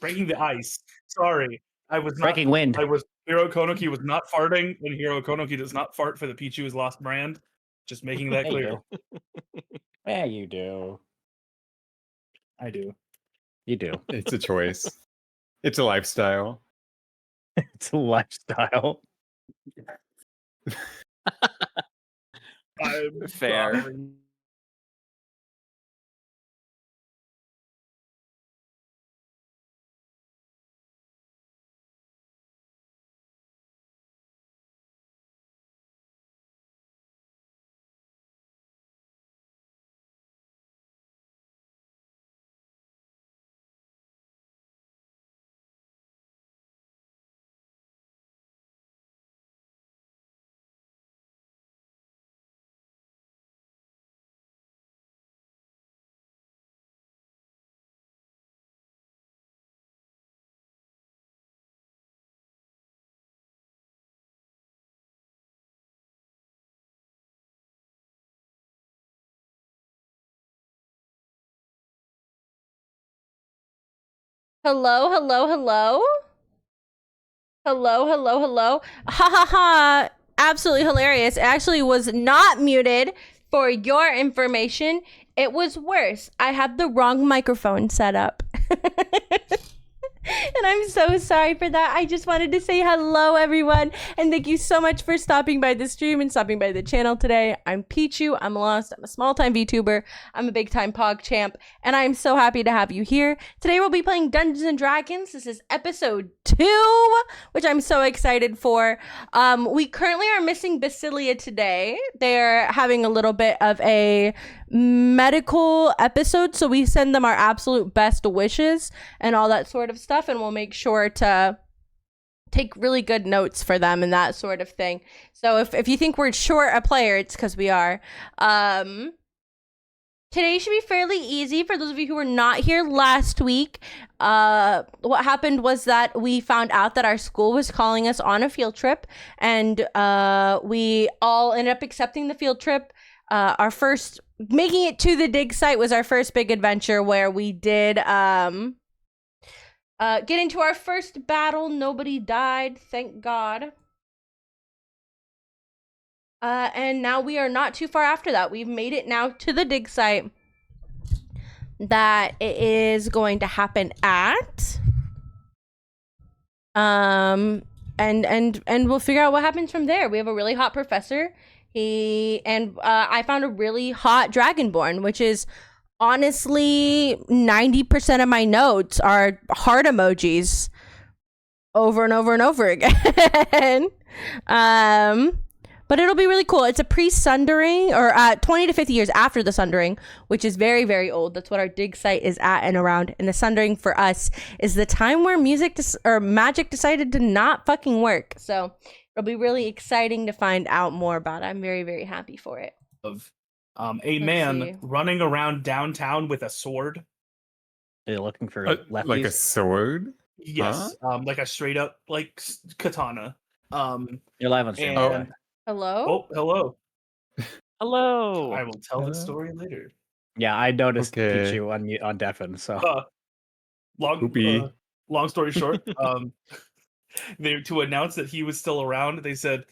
breaking the ice. Sorry, I was not Breaking wind. Hiro Konoki was not farting, and Hiro Konoki does not fart for the Pichu's lost brand. Just making that clear. Yeah, you do. I do. You do. It's a choice. It's a lifestyle. It's a lifestyle. I'm Fair. sorry. Hello, hello, hello? Hello, hello, hello? Ha ha ha! Absolutely hilarious. It actually was not muted for your information. It was worse. I had the wrong microphone set up. And I'm so sorry for that. I just wanted to say hello, everyone. And thank you so much for stopping by the stream and stopping by the channel today. I'm Pichu. I'm lost. I'm a small-time VTuber. I'm a big-time Pog champ. And I'm so happy to have you here. Today we'll be playing Dungeons & Dragons. This is episode 2, which I'm so excited for. We currently are missing Basilia today. They're having a little bit of a medical episode, so we send them our absolute best wishes and all that sort of stuff, and we'll make sure to take really good notes for them and that sort of thing. So if you think we're short a player, it's because we are. Today should be fairly easy for those of you who were not here last week. What happened was that we found out that our school was calling us on a field trip, and we all ended up accepting the field trip. Our first making it to the DigSite was our first big adventure, where we did get into our first battle. Nobody died, thank God. And now we are not too far after that. We've made it now to the DigSite that it is going to happen at. And we'll figure out what happens from there. We have a really hot professor. I found a really hot Dragonborn, which is honestly 90% of my notes are heart emojis over and over and over again. But it'll be really cool. It's a pre-sundering, or 20 to 50 years after the sundering, which is very, very old. That's what our dig site is at and around. And the sundering for us is the time where magic decided to not fucking work. So it'll be really exciting to find out more about it. I'm very, very happy for it. Of a man running around downtown with a sword. Are you looking for lefties? Like a sword? Yes, like a straight up like katana. You're live on stream. Hello? Oh, hello. Hello. I will tell the story later. Yeah, I noticed Pichu on Deafen, so. Long story short, to announce that he was still around, they said,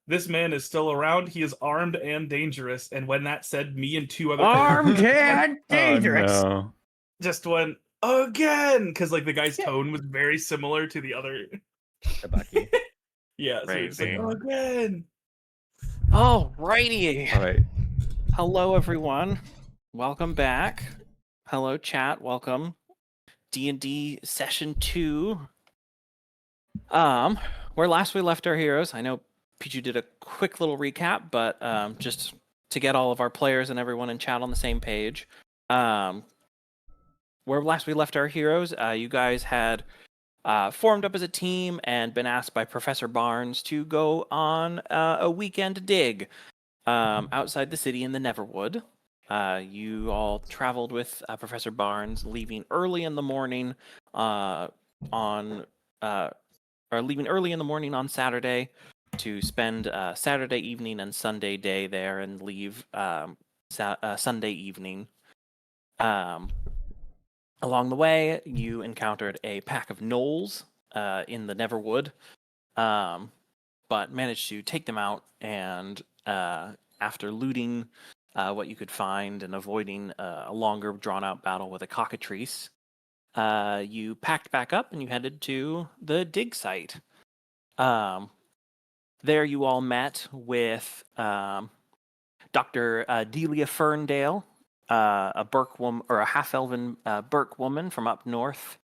this man is still around, he is armed and dangerous. And when that said, me and two other armed and dangerous. Oh, no. Just went again, because like the guy's tone was very similar to the other. Bucky. Yeah, so he's like, again. Alrighty. All right. Hello, everyone. Welcome back. Hello, chat. Welcome. D&D session 2. Where last we left our heroes. I know Pichu did a quick little recap, but just to get all of our players and everyone in chat on the same page. Where last we left our heroes, you guys had formed up as a team and been asked by Professor Barnes to go on a weekend dig outside the city in the Neverwood. You all traveled with Professor Barnes, leaving early in the morning on Saturday to spend Saturday evening and Sunday day there, and leave Sunday evening. Along the way, you encountered a pack of gnolls in the Neverwood, but managed to take them out, and after looting what you could find and avoiding a longer drawn-out battle with a cockatrice, you packed back up and you headed to the DigSite. There you all met with Dr. Delia Ferndale, a Burke woman or a half-elven Burke woman from up north,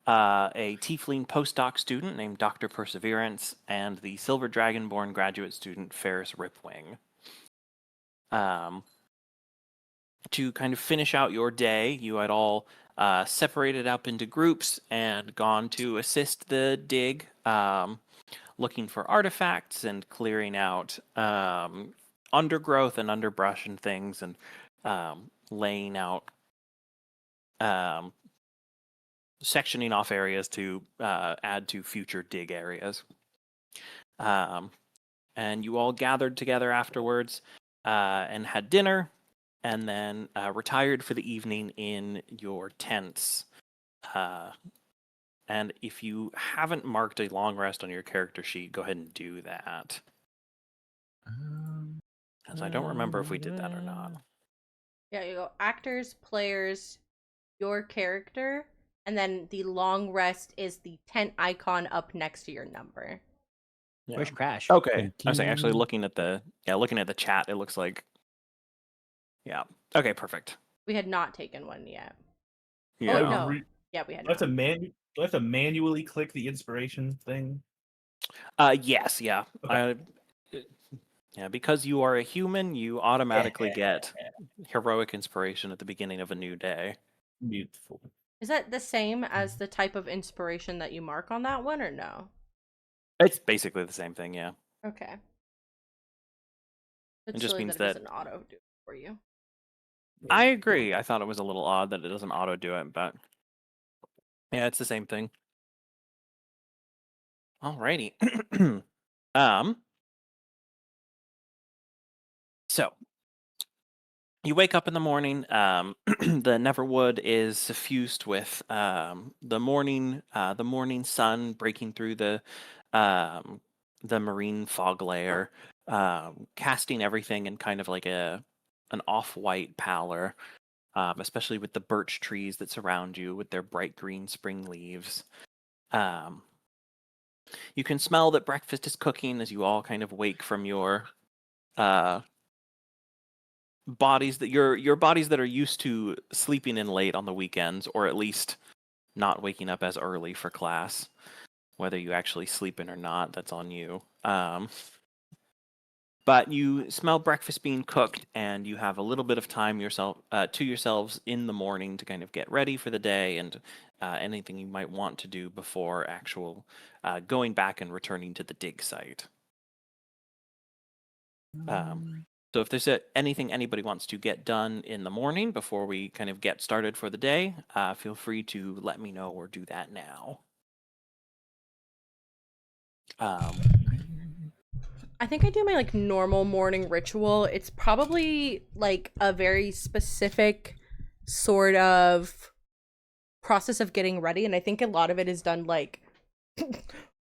a tiefling postdoc student named Dr. Perseverance, and the Silver Dragonborn graduate student Ferris Ripwing. To kind of finish out your day, you had all separated up into groups and gone to assist the dig, looking for artifacts and clearing out undergrowth and underbrush and things, and laying out, sectioning off areas to add to future dig areas. And you all gathered together afterwards and had dinner, and then retired for the evening in your tents. And if you haven't marked a long rest on your character sheet, go ahead and do that. As I don't remember if we did that or not. Yeah, you go actors, players, your character, and then the long rest is the tent icon up next to your number. Yeah. Where's Crash? Okay. I was saying, actually looking at the chat, it looks like. Yeah. Okay, perfect. We had not taken one yet. Yeah. Oh, no. Yeah, we had not. Do I have to manually click the inspiration thing? Yes, yeah. Okay. Yeah, because you are a human, you automatically get heroic inspiration at the beginning of a new day. Beautiful. Is that the same as the type of inspiration that you mark on that one, or no? It's basically the same thing, yeah. Okay. It just means it that doesn't auto do it for you. I agree. I thought it was a little odd that it doesn't auto do it, but yeah, it's the same thing. Alrighty. So you wake up in the morning. The Neverwood is suffused with the morning sun breaking through the marine fog layer, casting everything in kind of like an off-white pallor, especially with the birch trees that surround you with their bright green spring leaves. You can smell that breakfast is cooking as you all kind of wake from your bodies that your bodies that are used to sleeping in late on the weekends, or at least not waking up as early for class. Whether you actually sleep in or not, that's on you. But you smell breakfast being cooked, and you have a little bit of time to yourselves in the morning to kind of get ready for the day and anything you might want to do before actual going back and returning to the dig site. So if there's anything anybody wants to get done in the morning before we kind of get started for the day, feel free to let me know or do that now. I think I do my like normal morning ritual. It's probably like a very specific sort of process of getting ready, and I think a lot of it is done like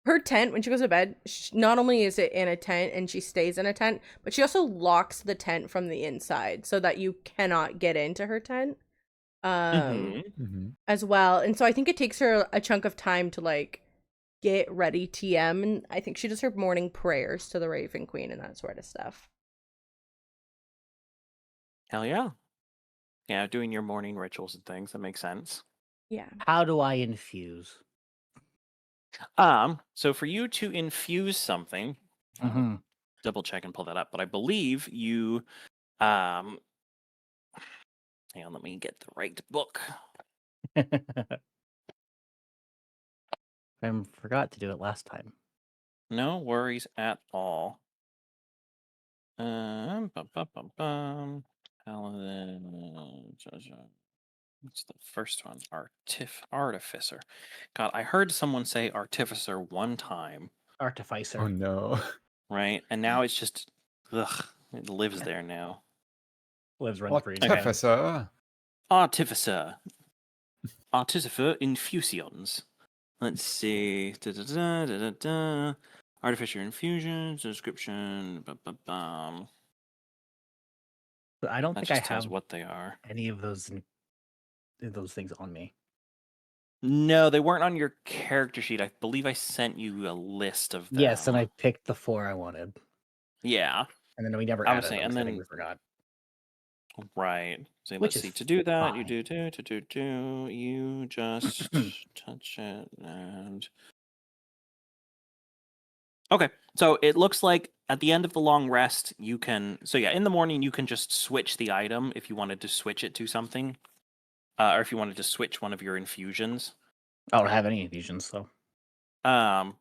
her tent when she goes to bed. Not only is it in a tent and she stays in a tent, but she also locks the tent from the inside so that you cannot get into her tent as well. And so I think it takes her a chunk of time to like get ready TM, and I think she does her morning prayers to the Raven Queen and that sort of stuff. Hell yeah. Yeah, doing your morning rituals and things, that makes sense. Yeah. How do I infuse? So for you to infuse something, double check and pull that up, but I believe you hang on, let me get the right book. I forgot to do it last time. No worries at all. What's the first one? Artificer. God, I heard someone say artificer one time. Artificer. Oh no. Right? And now it's just, ugh, it lives there now. Lives rent free. Artificer. Artificer. Artificer infusions. Let's see. Artificer infusions, description. But I don't That think I just tells have what they are. any of those things on me. No, they weren't on your character sheet. I believe I sent you a list of them. Yes, and I picked the 4 I wanted, Yeah, and then we never I was added saying, them. and So I think then we forgot. right. So Which let's is see. To do that, you fine. do. You just touch it and. Okay, so it looks like at the end of the long rest, you can. So yeah, in the morning you can just switch the item if you wanted to switch it to something, or if you wanted to switch one of your infusions. I don't have any infusions, so I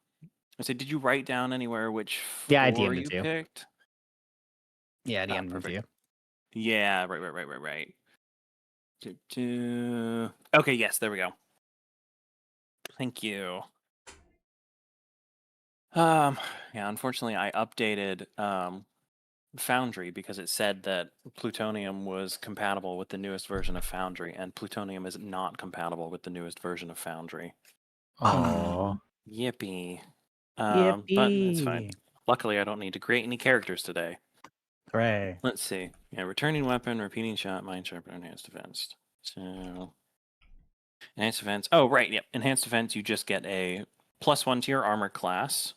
said, did you write down anywhere which yeah, I four DM'd it you to you. picked? Yeah, I DM'd it to Perfect. you. Yeah, right. Okay, yes, there we go. Thank you. Yeah, unfortunately, I updated Foundry because it said that Plutonium was compatible with the newest version of Foundry, and Plutonium is not compatible with the newest version of Foundry. Oh. Yippee. But it's fine. Yippee! Luckily, I don't need to create any characters today. Hooray! Let's see. Yeah, returning weapon, repeating shot, mind sharpener, enhanced defense. So, enhanced defense. Oh, right. Yep. Enhanced defense, you just get a +1 to your armor class.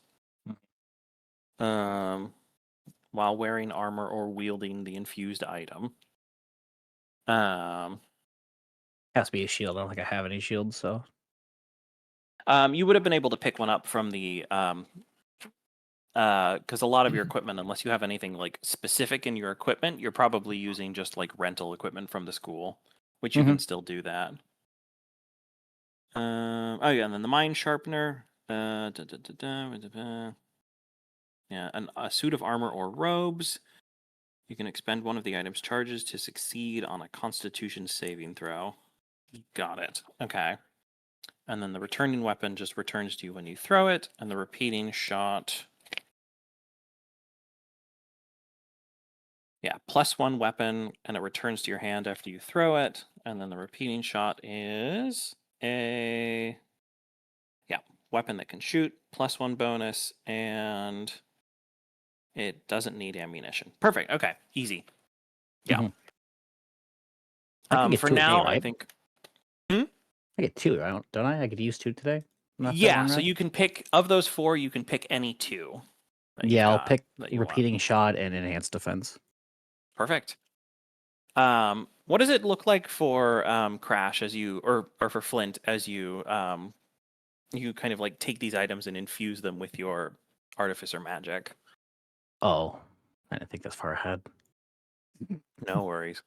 While wearing armor or wielding the infused item. Has to be a shield. I don't think I have any shields, so. You would have been able to pick one up from the because a lot of your equipment, unless you have anything like specific in your equipment, you're probably using just like rental equipment from the school, which you can still do that. Oh yeah, and then the mind sharpener. Yeah, a suit of armor or robes. You can expend one of the item's charges to succeed on a Constitution saving throw. Got it. Okay. And then the returning weapon just returns to you when you throw it, and the repeating shot. Yeah, +1 weapon, and it returns to your hand after you throw it. And then the repeating shot is a weapon that can shoot, +1 bonus, and it doesn't need ammunition. Perfect. Okay, easy. Yeah. I can get For 2 a day, now, I right? think. I get 2, don't I? I could use 2 today. Yeah, so you can pick of those 4. You can pick any 2. Yeah, I'll pick that you want. repeating shot and enhanced defense. Perfect. What does it look like for Crash as you, or for Flint as you you kind of like take these items and infuse them with your artificer magic? Oh, I didn't think this far ahead. No worries.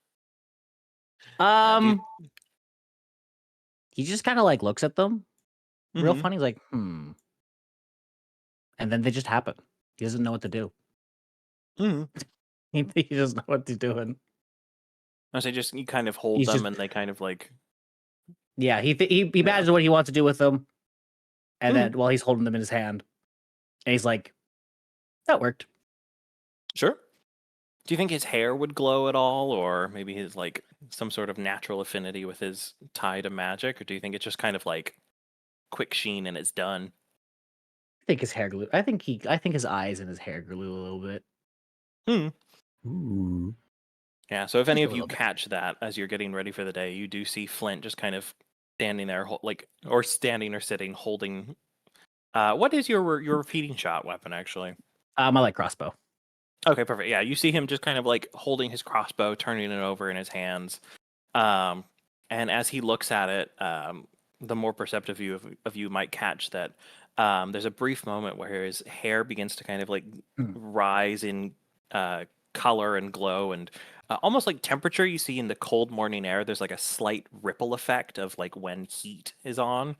He just kind of like looks at them, real Mhm. funny. He's like, and then they just happen. He doesn't know what to do. He doesn't know what he's doing. I say just you kind of hold He's them just- and they kind of like. Yeah, he imagines what he wants to do with them, and then while he's holding them in his hand, and he's like, "That worked." Sure. Do you think his hair would glow at all, or maybe his like some sort of natural affinity with his tie to magic, or do you think it's just kind of like quick sheen and it's done? I think his hair glue. I think his eyes and his hair glue a little bit. Ooh. Yeah. So if any Just a of you little bit. catch that as you're getting ready for the day, you do see Flint just kind of standing there, or standing or sitting, holding. What is your repeating shot weapon actually? My light crossbow. Okay, perfect. Yeah, you see him just kind of like holding his crossbow, turning it over in his hands. And as he looks at it, the more perceptive view of you might catch that there's a brief moment where his hair begins to kind of like rise in color and glow, and almost like temperature you see in the cold morning air. There's like a slight ripple effect of like when heat is on.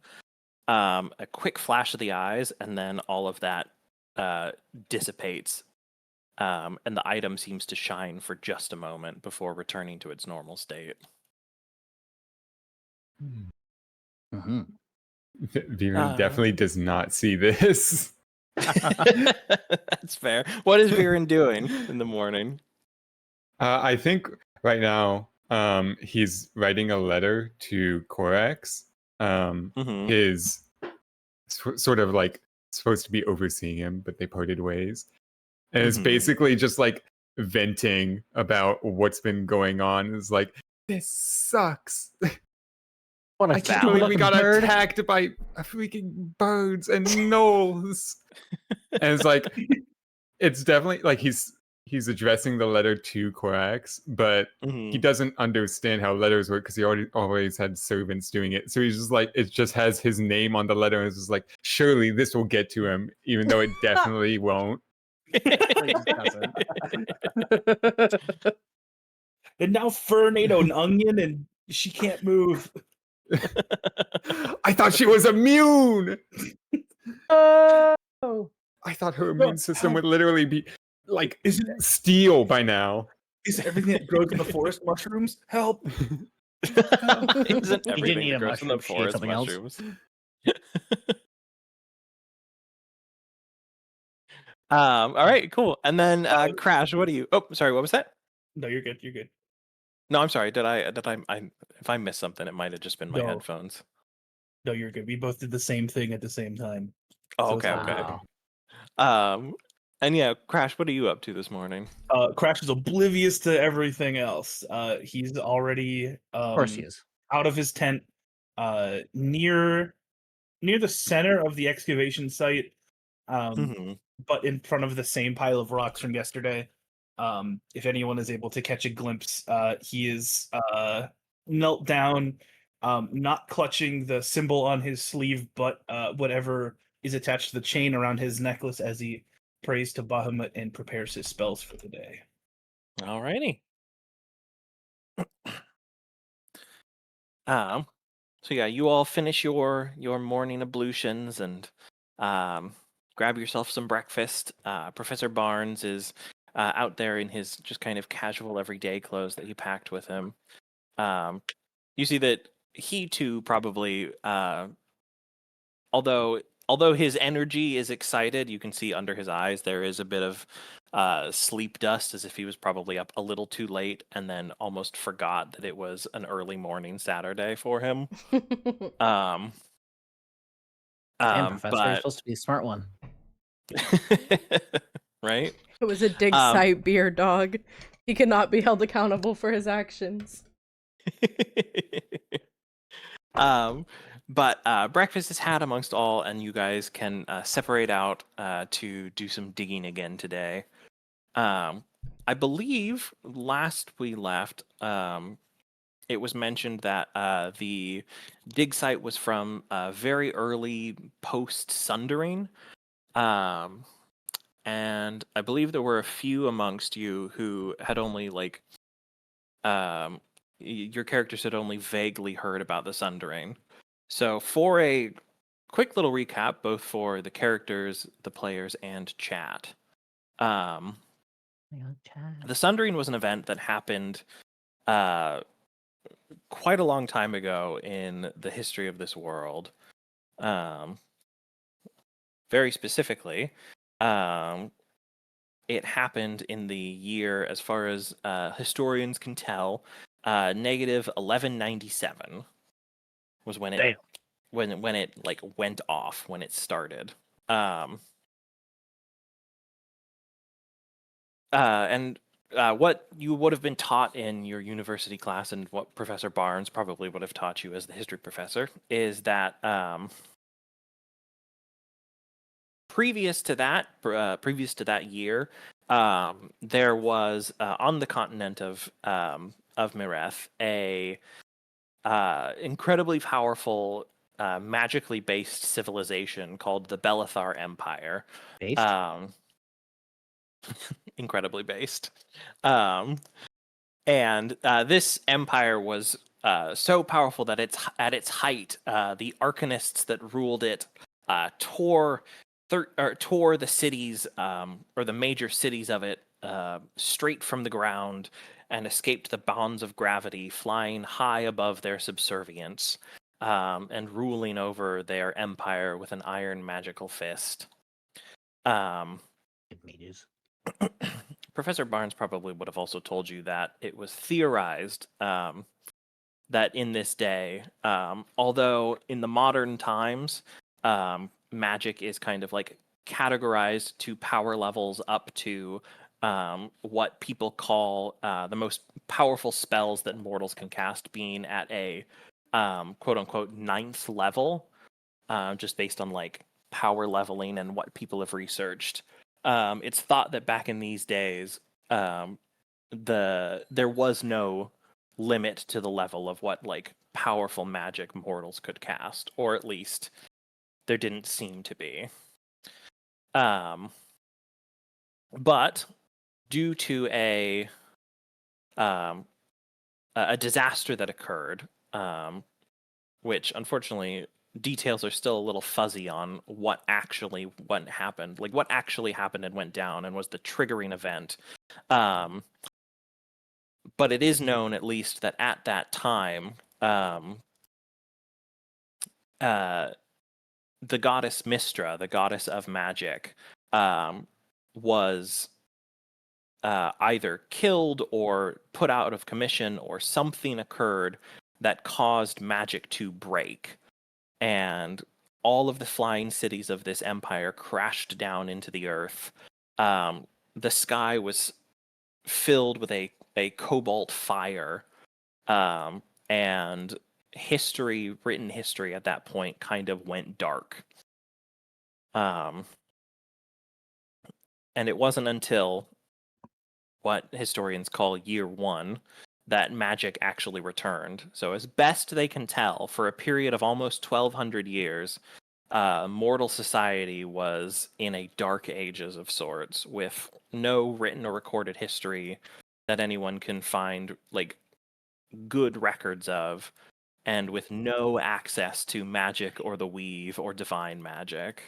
A quick flash of the eyes, and then all of that dissipates. And the item seems to shine for just a moment before returning to its normal state. Viren definitely does not see this. That's fair. What is Viren doing in the morning? I think right now he's writing a letter to Corax. His sort of like supposed to be overseeing him, but they parted ways. And it's basically just like venting about what's been going on. It's like, this sucks. What a I can't believe we got bird. attacked by freaking birds and gnolls. And it's like, it's definitely like he's addressing the letter to Corax, but he doesn't understand how letters work because he always had servants doing it. So he's just like, it just has his name on the letter, and it's just like, surely this will get to him, even though it definitely won't. And now Fern ate an onion and she can't move. I thought she was immune. Oh. I thought her immune system would literally be like Isn't it, steel by now. is everything that grows in the forest mushrooms? Help! Isn't He didn't everything eat that a grows in the mushroom, she ate forest something else. mushrooms? All right, cool. And then Crash, what do you? Oh, sorry, what was that? No, you're good. You're good. No, I'm sorry. Did I if I missed something, it might have just been my No. headphones. No, you're good. We both did the same thing at the same time. Oh, So it's okay, all okay. good. Wow. And yeah, Crash, what are you up to this morning? Crash is oblivious to everything else. He's already Of course he is. out of his tent, near the center of the excavation site, but in front of the same pile of rocks from yesterday. If anyone is able to catch a glimpse, he is knelt down, not clutching the symbol on his sleeve, but whatever is attached to the chain around his necklace as he prays to Bahamut and prepares his spells for the day. Alrighty. So yeah, you all finish your morning ablutions and grab yourself some breakfast. Professor Barnes is out there in his just kind of casual everyday clothes that he packed with him. You see that he too probably, although his energy is excited, you can see under his eyes there is a bit of sleep dust, as if he was probably up a little too late and then almost forgot that it was an early morning Saturday for him. Damn, Professor, you're supposed to be a smart one. Right? It was a DigSite beer dog. He cannot be held accountable for his actions. But breakfast is had amongst all, and you guys can separate out to do some digging again today. I believe last we left, it was mentioned that the dig site was from very early post Sundering. And I believe there were a few amongst you who had only like your characters had only vaguely heard about the Sundering. So for a quick little recap, both for the characters, the players, and chat. The Sundering was an event that happened quite a long time ago in the history of this world. Very specifically, it happened in the year, as far as historians can tell, negative 1197 was when it when it like went off, when it started. And what you would have been taught in your university class, and what Professor Barnes probably would have taught you as the history professor, is that previous to that year, there was on the continent of Mireth a incredibly powerful, magically based civilization called the Belethar Empire. Based? Incredibly based. And this empire was so powerful that at its height, the Arcanists that ruled it tore the cities, or the major cities of it, straight from the ground, and escaped the bonds of gravity, flying high above their subservience, and ruling over their empire with an iron magical fist. Professor Barnes probably would have also told you that it was theorized that in this day, although in the modern times, magic is kind of like categorized to power levels up to what people call the most powerful spells that mortals can cast being at a quote unquote 9th level, just based on like power leveling and what people have researched. It's thought that back in these days, there was no limit to the level of what like powerful magic mortals could cast, or at least there didn't seem to be. But due to a disaster that occurred, which unfortunately details are still a little fuzzy on what actually happened, like what actually happened and went down and was the triggering event. But it is known, at least, that at that time, the goddess Mystra, the goddess of magic, was either killed or put out of commission, or something occurred that caused magic to break. And all of the flying cities of this empire crashed down into the earth. The sky was filled with a cobalt fire, and written history at that point kind of went dark. And it wasn't until what historians call Year One that magic actually returned. So as best they can tell, for a period of almost 1,200 years, mortal society was in a dark ages of sorts, with no written or recorded history that anyone can find like good records of, and with no access to magic or the weave or divine magic.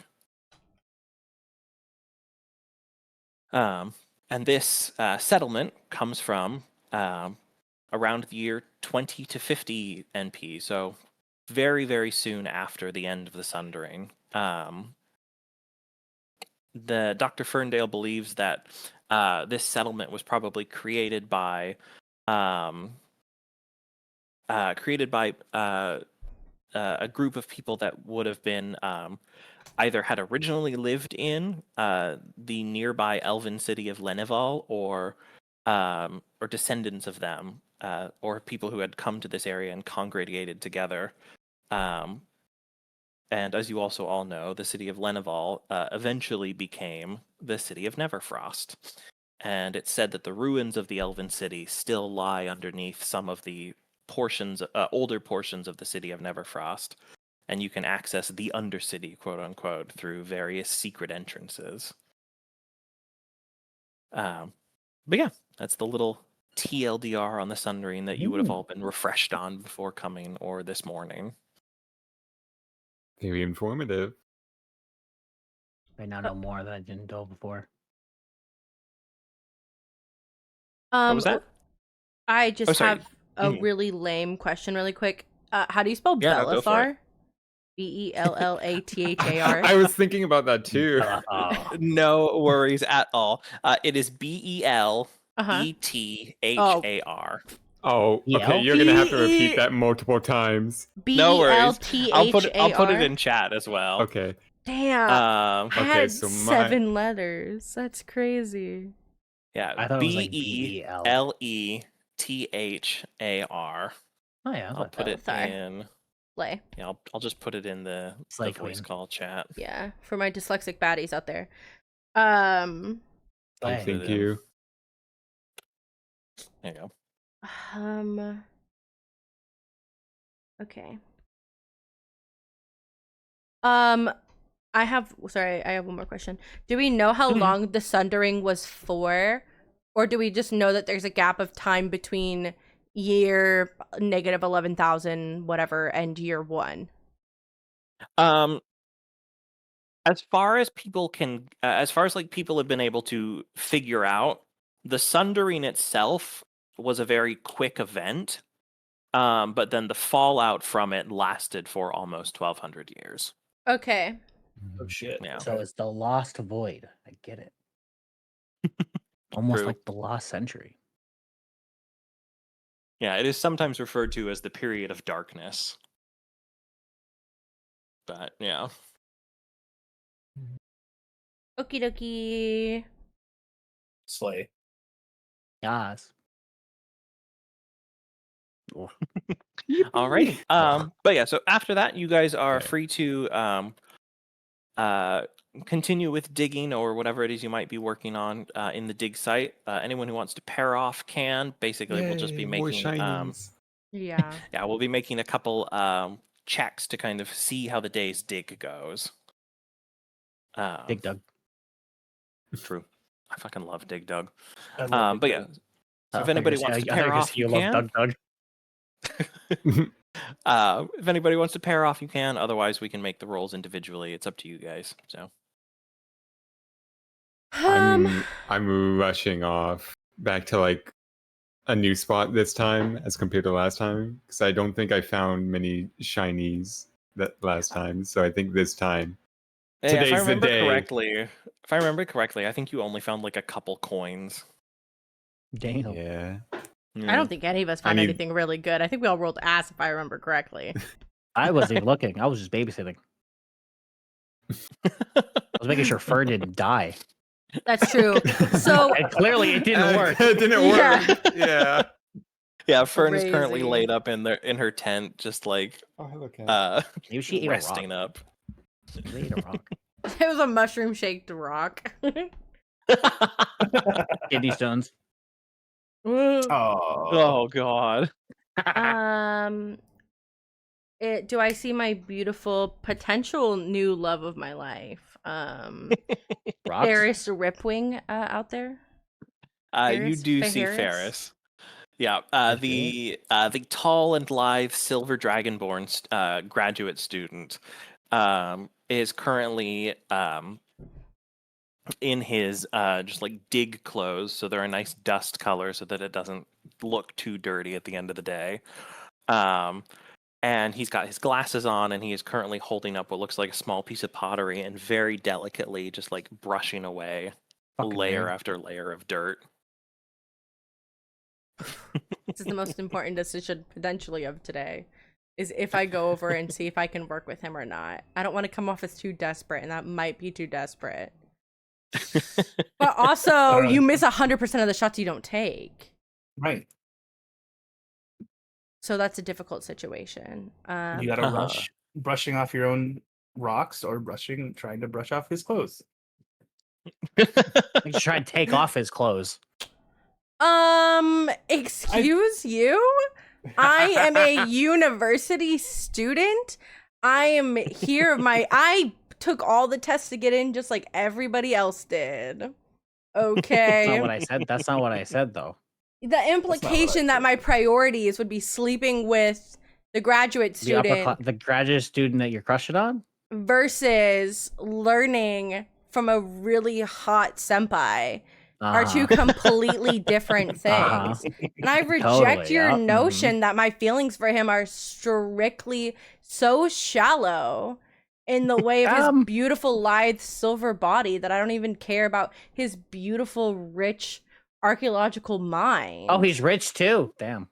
And this settlement comes from around the year 20 to 50 NP, so very, very soon after the end of the Sundering. The Dr. Ferndale believes that this settlement was probably created by a group of people that would have been either had originally lived in the nearby elven city of Leneval, or descendants of them, or people who had come to this area and congregated together. And as you also all know, the city of Leneval eventually became the city of Neverfrost. And it's said that the ruins of the elven city still lie underneath some of the older portions of the city of Neverfrost. And you can access the Undercity, quote unquote, through various secret entrances. But yeah, that's the little TLDR on the Sundering that you would have all been refreshed on before coming, or this morning. Very informative. I now know more than I didn't know before. What was that? I just sorry. have a really lame question really quick. How do you spell Yeah, no, go for Bellathar? Bellathar. I was thinking about that too. No worries at all. It is Bellethar. Oh, okay. You're gonna have to repeat that multiple times. No worries. Belthar. I'll put it in chat as well. Okay. Damn. I Okay, had so 7 letters. That's crazy. Yeah. I thought it was like Bellethar. Oh yeah, I'll put it Bellathar. in. Play. Yeah, I'll just put it in the Slay voice Queen. call chat. Yeah, for my dyslexic baddies out there. Oh, thank you. There you go. Okay. I have one more question. Do we know how long the Sundering was for, or do we just know that there's a gap of time between year negative 11,000 whatever and year 1? As far as people have been able to figure out, the Sundering itself was a very quick event, but then the fallout from it lasted for almost 1,200 years. Okay. Oh shit. Yeah. So it's the Lost Void. I get it. Almost True. like the lost century. Yeah, it is sometimes referred to as the period of darkness. But yeah. Okie dokie. Slay. Yes. All right. But yeah, so after that, you guys are Okay. free to continue with digging or whatever it is you might be working on in the dig site. Anyone who wants to pair off can. Basically, we'll just be Yay, more making shinies. Yeah. yeah, we'll be making a couple checks to kind of see how the day's dig goes. Big Doug. True. I fucking love Dig Dug. I love But it. yeah, so if anybody wants to pair off, you love can. Doug. If anybody wants to pair off, you can. Otherwise, we can make the rolls individually. It's up to you guys. So I'm rushing off back to like a new spot this time as compared to last time because I don't think I found many shinies that last time. So I think this time yeah, if I today's the remember day. correctly, I think you only found like a couple coins. Damn. Yeah. I don't think any of us found need- anything really good. I think we all rolled ass if I remember correctly. I wasn't even looking. I was just babysitting. I was making sure Fur didn't die. That's true. So And clearly it didn't work. It didn't Yeah. work. Yeah. Yeah, Fern is currently Crazy. laid up in her tent, just like Oh, hello, cat. Maybe she ate a rock. resting up. She ate a rock. it was a mushroom shaped rock. Kidney stones. Oh. Oh god. Do I see my beautiful potential new love of my life? Rocks? Ferris Ripwing out there. You Ferris? do see Ferris? Ferris. Yeah, the tall and lithe silver dragonborn graduate student is currently in his just like dig clothes, so they're a nice dust color so that it doesn't look too dirty at the end of the day. And he's got his glasses on, and he is currently holding up what looks like a small piece of pottery and very delicately just like brushing away Fucking layer weird. after layer of dirt. This is the most important decision potentially of today. Is if I go over and see if I can work with him or not. I don't want to come off as too desperate, and that might be too desperate. But also, you miss 100% of the shots you don't take. Right. So that's a difficult situation. You gotta rush brushing off your own rocks or trying to brush off his clothes. You should try and take off his clothes. Excuse you? I am a university student. I am here. I took all the tests to get in just like everybody else did. Okay. That's not what I said. That's not what I said, though. The implication that my priorities would be sleeping with the graduate student The graduate student that you're crushing on? versus learning from a really hot senpai are two completely different things. And I reject your notion that my feelings for him are strictly so shallow in the way of his beautiful, lithe, silver body that I don't even care about his beautiful, rich, archaeological mind. Oh, he's rich too. Damn.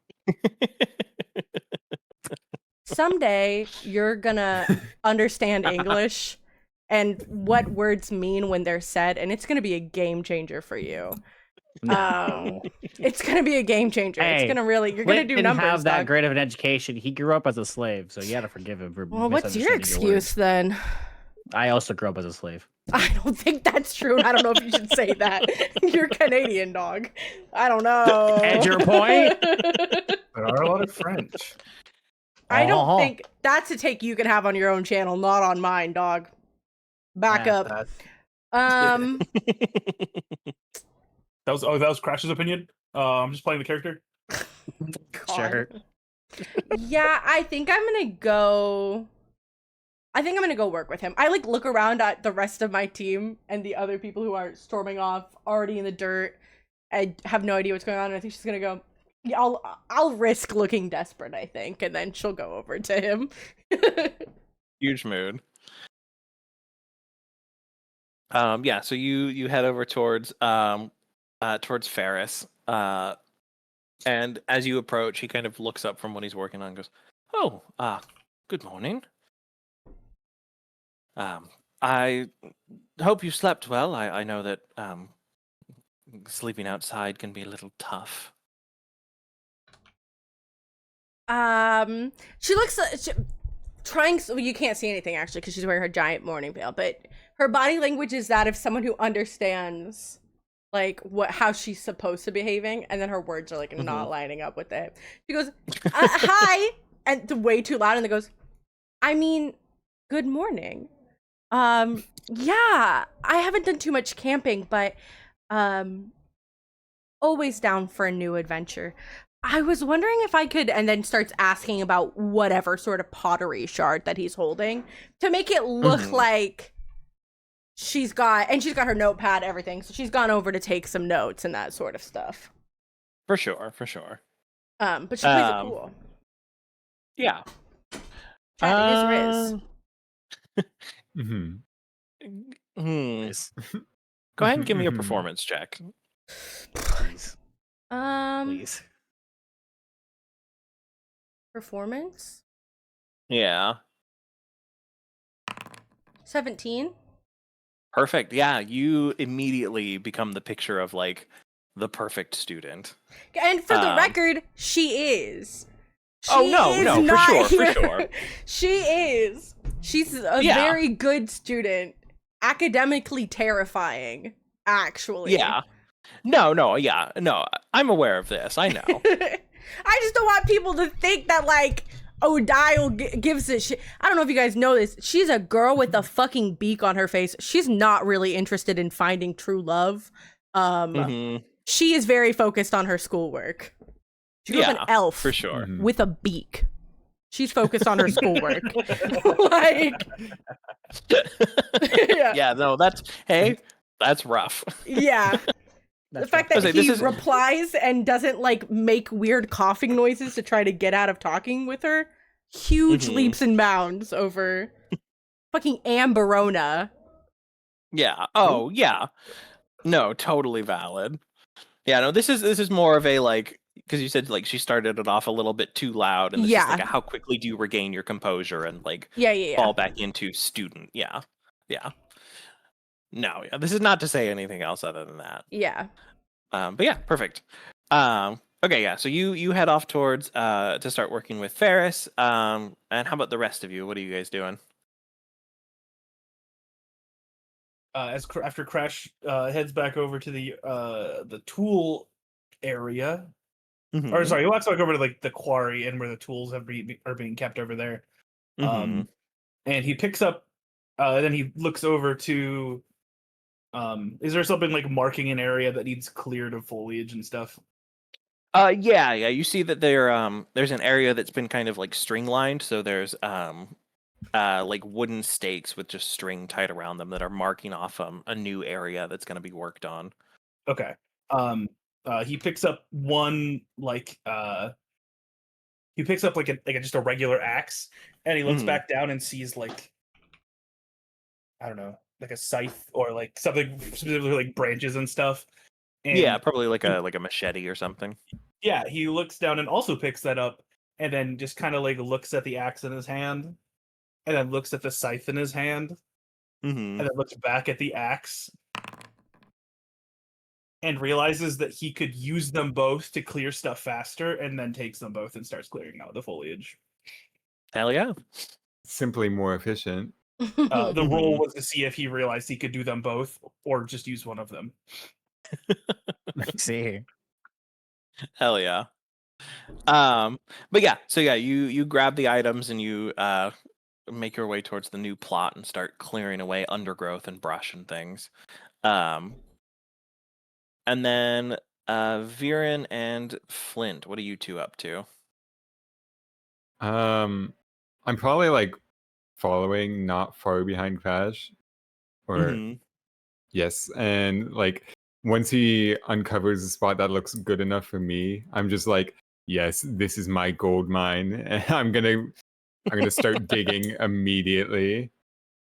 Someday you're gonna understand English and what words mean when they're said, and it's gonna be a game changer for you. It's gonna be a game changer. Hey, it's gonna really, you're gonna do didn't numbers. have that dog. great of an education. He grew up as a slave, so you got to forgive him for. Well, what's your misunderstanding excuse then? I also grew up as a slave. I don't think that's true. I don't know if you should say that. You're Canadian, dog. I don't know. And your point? There are a lot of French. I don't think that's a take you can have on your own channel, not on mine, dog. Back Yeah, up. That was Crash's opinion. I'm just playing the character. God. Sure. Yeah, I think I'm gonna go work with him. I like look around at the rest of my team and the other people who are storming off already in the dirt. I have no idea what's going on, and I think she's gonna go, yeah, I'll risk looking desperate, I think, and then she'll go over to him. Huge mood. Yeah, so you head over towards towards Ferris. And as you approach, he kind of looks up from what he's working on and goes, "Oh, good morning. I hope you slept well. I know that sleeping outside can be a little tough." She looks trying. So you can't see anything actually because she's wearing her giant mourning veil, but her body language is that of someone who understands like how she's supposed to be behaving, and then her words are like not lining up with it. She goes, "Hi," and way too loud, and then goes, "I mean, good morning. Yeah, I haven't done too much camping, but always down for a new adventure. I was wondering if I could," and then starts asking about whatever sort of pottery shard that he's holding to make it look like she's got her notepad, everything. So she's gone over to take some notes and that sort of stuff. For sure. But she plays it cool. Yeah. Chat, it is Riz. Nice. Go ahead and give me a performance check. Please. Please. Performance? Yeah. 17. Perfect. Yeah, you immediately become the picture of like the perfect student. And for the record, she is. No, for sure. She is. She's a very good student. Academically terrifying, actually. Yeah. No, yeah. No, I'm aware of this. I know. I just don't want people to think that, like, Dial gives a shit. I don't know if you guys know this. She's a girl with a fucking beak on her face. She's not really interested in finding true love. She is very focused on her schoolwork. She's an elf. For sure. With a beak. She's focused on her schoolwork. Like, yeah, no, that's rough. Yeah. The fact that he replies and doesn't like make weird coughing noises to try to get out of talking with her. Huge leaps and bounds over fucking Amberona. Yeah. Oh, yeah. No, totally valid. Yeah, no, this is more of a like, because you said like she started it off a little bit too loud, and this is like how quickly do you regain your composure and like fall back into student. Yeah. No, yeah, this is not to say anything else other than that. Yeah. But yeah, perfect. Okay, yeah. So you head off towards to start working with Ferris. And how about the rest of you? What are you guys doing? After Crash heads back over to the tool area, or sorry, he walks back over to like the quarry and where the tools are being kept over there. And he picks up. Then he looks over to. Is there something like marking an area that needs cleared of foliage and stuff? Yeah. You see that there's an area that's been kind of like string lined, so there's like wooden stakes with just string tied around them that are marking off a new area that's going to be worked on. Okay. He picks up one like just a regular axe, and he looks back down and sees like, I don't know, like a scythe or like something specifically like branches and stuff. And yeah, probably like a machete or something. Yeah, he looks down and also picks that up, and then just kind of like looks at the axe in his hand, and then looks at the scythe in his hand, and then looks back at the axe, and realizes that he could use them both to clear stuff faster, and then takes them both and starts clearing out the foliage. Hell yeah. Simply more efficient. The role was to see if he realized he could do them both or just use one of them. I see. Hell yeah. But yeah, so yeah, you grab the items and you make your way towards the new plot and start clearing away undergrowth and brush and things. And then Viren and Flint, what are you two up to? I'm probably like following not far behind Crash. Or yes, and like once he uncovers a spot that looks good enough for me, I'm just like, yes, this is my gold mine, and I'm gonna start digging immediately.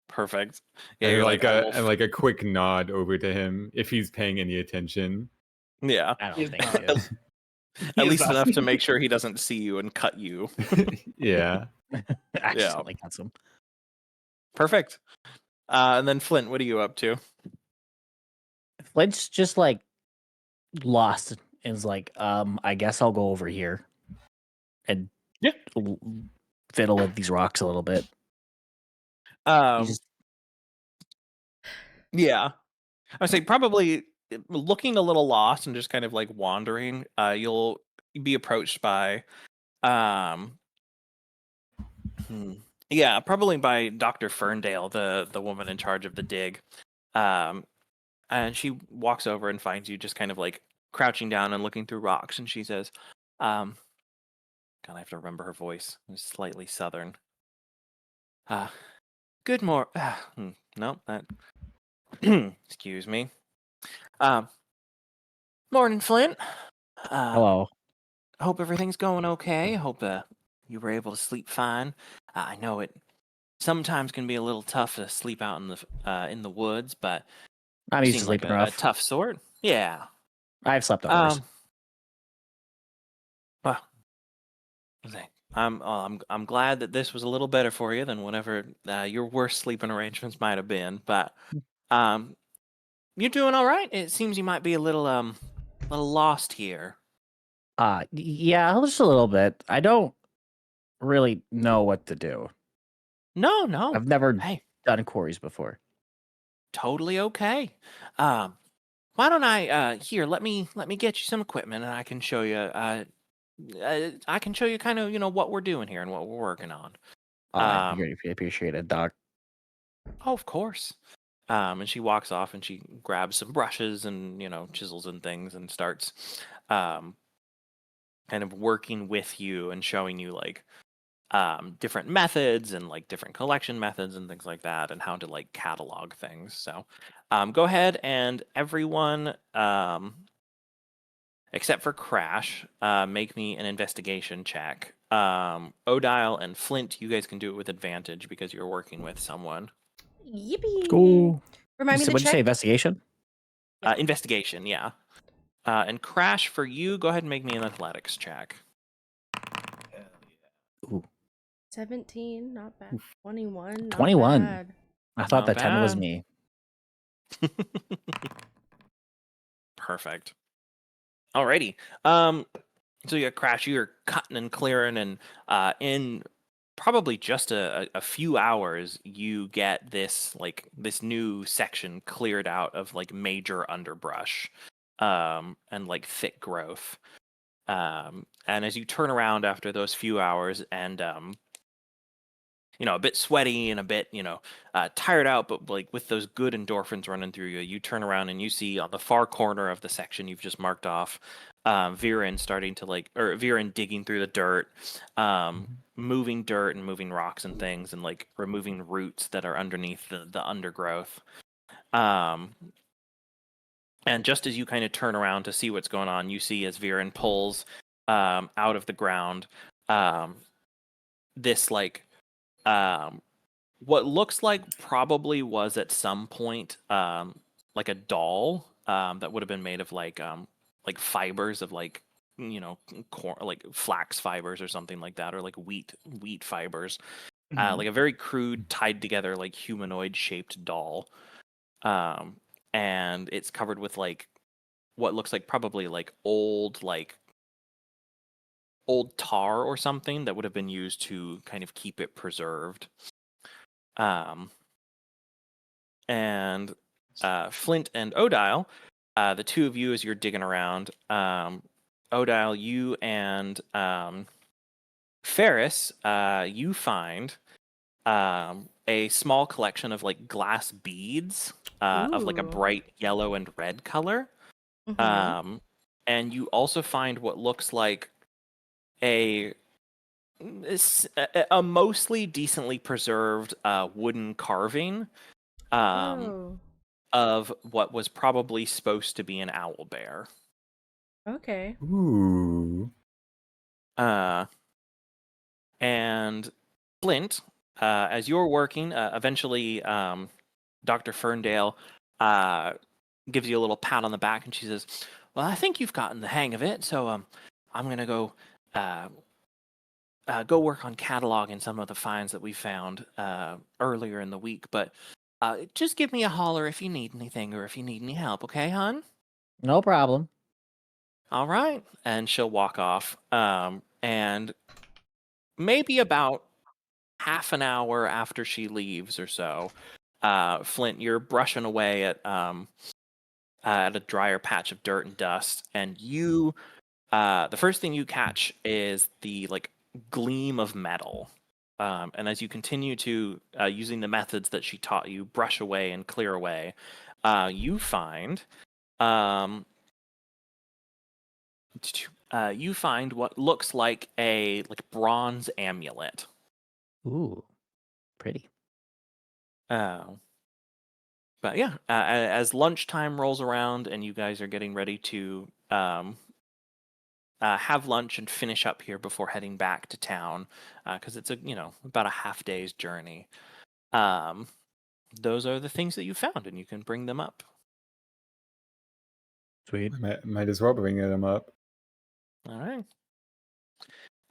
Perfect. Yeah, And you're like a quick nod over to him if he's paying any attention. Yeah. I don't He's think not. so. He At is least not. enough to make sure he doesn't see you and cut you. Yeah. Accidentally cuts him. Perfect. And then Flint, what are you up to? Flint's just like lost and is like, I guess I'll go over here and Yeah. fiddle with these rocks a little bit. Yeah. I would say probably looking a little lost and just kind of like wandering. You'll be approached by, probably by Dr. Ferndale, the woman in charge of the dig. And she walks over and finds you just kind of like crouching down and looking through rocks, and she says, God, I have to remember her voice. It's slightly southern. Good morning. No, that. Excuse me. Morning, Flint. Hello. I hope everything's going okay. I hope you were able to sleep fine. I know it sometimes can be a little tough to sleep out in the woods, but I'm you used to seem like sleeping a rough. tough sort. Yeah. I've slept on worse. Well, I'm glad that this was a little better for you than whatever your worst sleeping arrangements might have been. But you're doing all right. It seems you might be a little lost here. Yeah, just a little bit. I don't really know what to do. No. I've never Hey, done quarries before. totally okay. Why don't I let me get you some equipment and I can show you kind of what we're doing here and what we're working on. I greatly appreciate it, Doc. Oh, of course. And she walks off and she grabs some brushes and chisels and things and starts kind of working with you and showing you like different methods and like different collection methods and things like that and how to like catalog things. So go ahead and everyone except for Crash, make me an investigation check. Odile and Flint, you guys can do it with advantage because you're working with someone. Yippee! Cool. Remind me the What'd you say? check. Investigation? Investigation, yeah. And Crash, for you, go ahead and make me an athletics check. Ooh. 17, not bad. 21, not 21. bad. I thought Not that 10 was bad. me. Perfect. Alrighty. So yeah, Crash, you're cutting and clearing, and in probably just a few hours, you get this new section cleared out of like major underbrush, and like thick growth. And as you turn around after those few hours, and a bit sweaty and a bit, tired out, but like with those good endorphins running through you, you turn around and you see on the far corner of the section you've just marked off, Viren digging through the dirt, moving dirt and moving rocks and things and like removing roots that are underneath the undergrowth. And just as you kind of turn around to see what's going on, you see as Viren pulls out of the ground this like what looks like probably was at some point like a doll that would have been made of like fibers of like corn, like flax fibers or something like that, or like wheat fibers, like a very crude tied together like humanoid shaped doll, and it's covered with like what looks like probably like old tar or something that would have been used to kind of keep it preserved. And Flint and Odile, the two of you as you're digging around, Odile, you and Ferris, you find a small collection of like glass beads of like a Ooh. bright yellow and red color. Mhm. And you also find what looks like a mostly decently preserved wooden carving Oh, of what was probably supposed to be an owl bear. okay. Ooh. And Flint, as you're working, eventually Dr. Ferndale gives you a little pat on the back and she says, well, I think you've gotten the hang of it, so I'm gonna go go work on cataloging some of the finds that we found earlier in the week. But just give me a holler if you need anything or if you need any help, okay, hon? No problem. All right. And she'll walk off. And maybe about half an hour after she leaves or so, Flint, you're brushing away at a drier patch of dirt and dust, and you, the first thing you catch is the like gleam of metal. And as you continue to using the methods that she taught you, brush away and clear away, you find what looks like a bronze amulet. Ooh, pretty. But yeah, as lunchtime rolls around and you guys are getting ready to have lunch and finish up here before heading back to town, because it's about a half day's journey. Those are the things that you found, and you can bring them up. Sweet. Might as well bring them up. All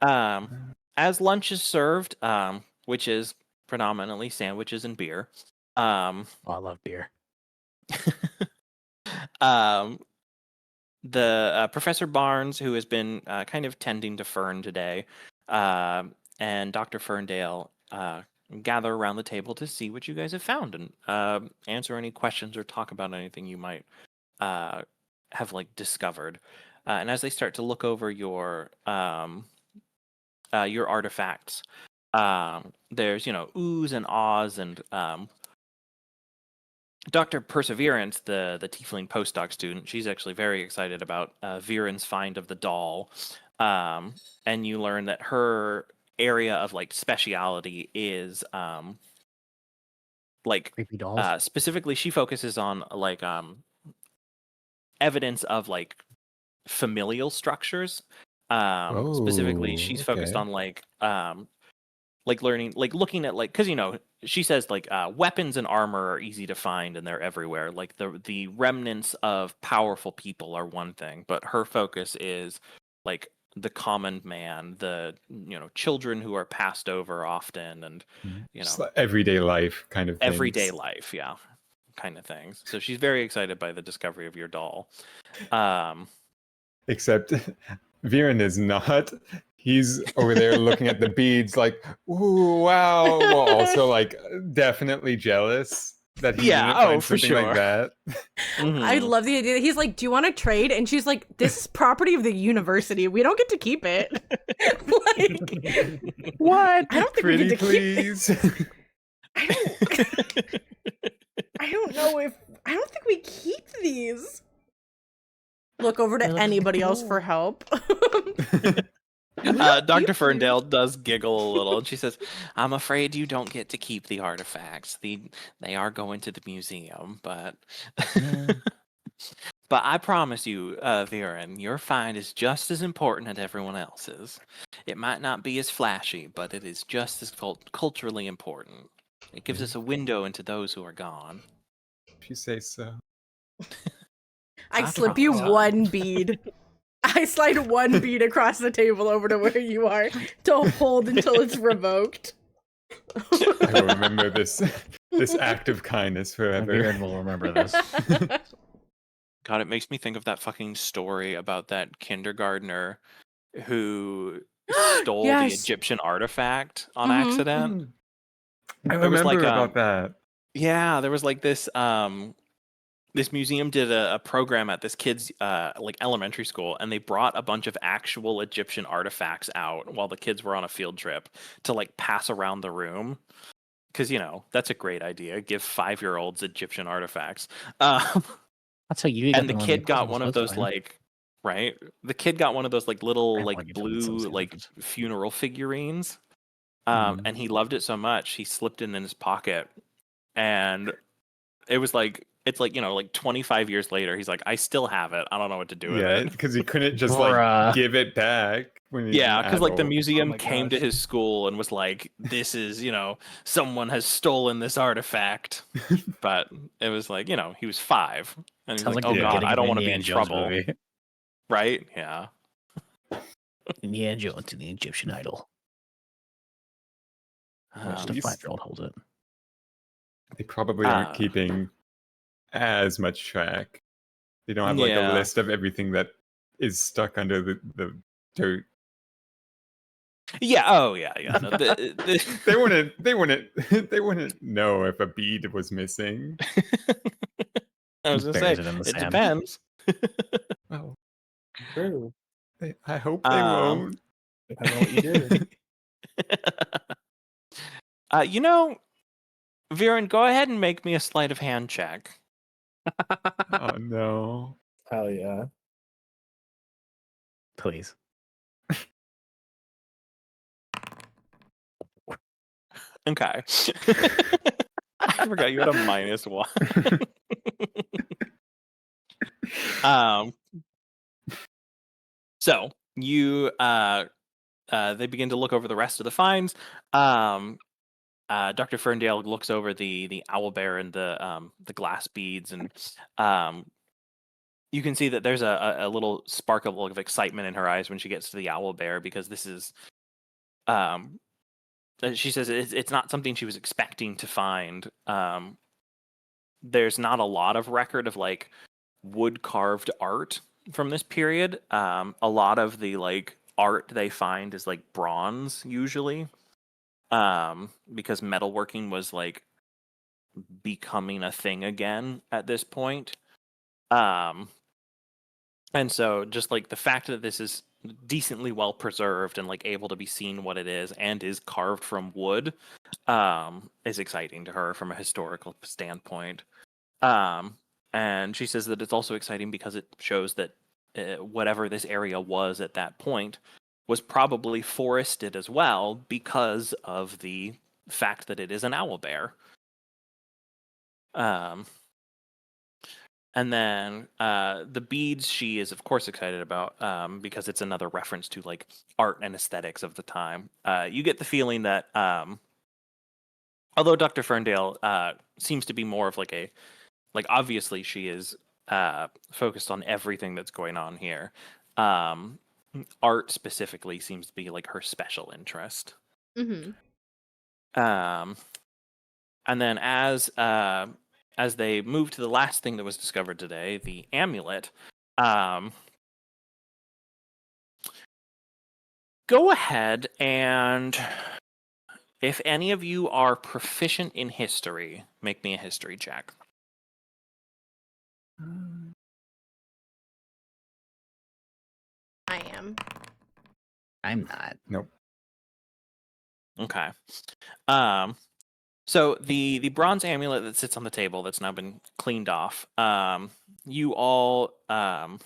right. As lunch is served, which is predominantly sandwiches and beer. I love beer. The Professor Barnes, who has been kind of tending to Fern today, and Dr. Ferndale gather around the table to see what you guys have found and answer any questions or talk about anything you might have discovered. And as they start to look over your artifacts, there's oohs and ahs, and Dr. Perseverance, the tiefling postdoc student, she's actually very excited about Viren's find of the doll. And you learn that her area of speciality is creepy dolls. Specifically, she focuses on evidence of familial structures. Specifically, she's focused on learning, looking at because she says weapons and armor are easy to find and they're everywhere. The remnants of powerful people are one thing, but her focus is the common man, the children who are passed over often, and just everyday life kind of things. Everyday life, yeah, kind of things. So she's very excited by the discovery of your doll. Except Viren is not. He's over there looking at the beads ooh, wow. Well, also definitely jealous that he didn't find for something sure. like that. Mm-hmm. I love the idea that he's like, do you want to trade? And she's like, this is property of the university. We don't get to keep it. What? I don't think we get to please. keep I don't think we keep these. Look over to anybody else for help. Dr. Ferndale does giggle a little, and she says, "I'm afraid you don't get to keep the artifacts. They are going to the museum, but but I promise you, Viren, your find is just as important as everyone else's. It might not be as flashy, but it is just as culturally important. It gives us a window into those who are gone." If you say so. I slip you one bead. I slide one bead across the table over to where you are to hold until it's revoked. I will remember this act of kindness forever. Viren will remember this. God, it makes me think of that fucking story about that kindergartner who stole the Egyptian artifact on accident. I remember about that. Yeah, there was this this museum did a program at this kid's elementary school, and they brought a bunch of actual Egyptian artifacts out while the kids were on a field trip to pass around the room, because that's a great idea. Give 5-year-olds Egyptian artifacts. That's how you. And the kid got one of those right. The kid got one of those little blue funeral figurines, and he loved it so much he slipped it in his pocket, and it was it's 25 years later, he's like, I still have it. I don't know what to do with it. Yeah, because he couldn't just give it back. Because the museum came to his school and was like, this is, someone has stolen this artifact. But it was he was 5. And he's Sounds like, like oh God, I don't want to be in trouble. Right? Yeah. Indiana Jones and the Egyptian idol. Just a least- 5-year-old hold it. They probably aren't keeping as much track. They don't have like a list of everything that is stuck under the dirt. Yeah. Oh, yeah. Yeah. No, They wouldn't know if a bead was missing. I was gonna Buries say it in the it sand. depends. Well, True. I hope they won't. Depends on what you do. You know, Viren, go ahead and make me a sleight of hand check. Oh no. Hell yeah. Please. Okay. I forgot you had a -1. So you they begin to look over the rest of the finds. Dr. Ferndale looks over the owlbear and the glass beads, and you can see that there's a little spark of excitement in her eyes when she gets to the owlbear, because this is she says it's not something she was expecting to find. There's not a lot of record of like wood carved art from this period. A lot of the like art they find is like bronze usually, because metalworking was like becoming a thing again at this point. And so just like the fact that this is decently well preserved and like able to be seen what it is and is carved from wood is exciting to her from a historical standpoint. And she says that it's also exciting because it shows that whatever this area was at that point was probably forested as well, because of the fact that it is an owlbear. And then the beads she is of course excited about, because it's another reference to like art and aesthetics of the time. You get the feeling that although Dr. Ferndale seems to be more of like a, like obviously she is focused on everything that's going on here. Art specifically seems to be like her special interest. Mm-hmm. And then as they move to the last thing that was discovered today, the amulet, go ahead and, if any of you are proficient in history, make me a history check. I am. I'm not. Nope. Okay. So the bronze amulet that sits on the table that's now been cleaned off, you all can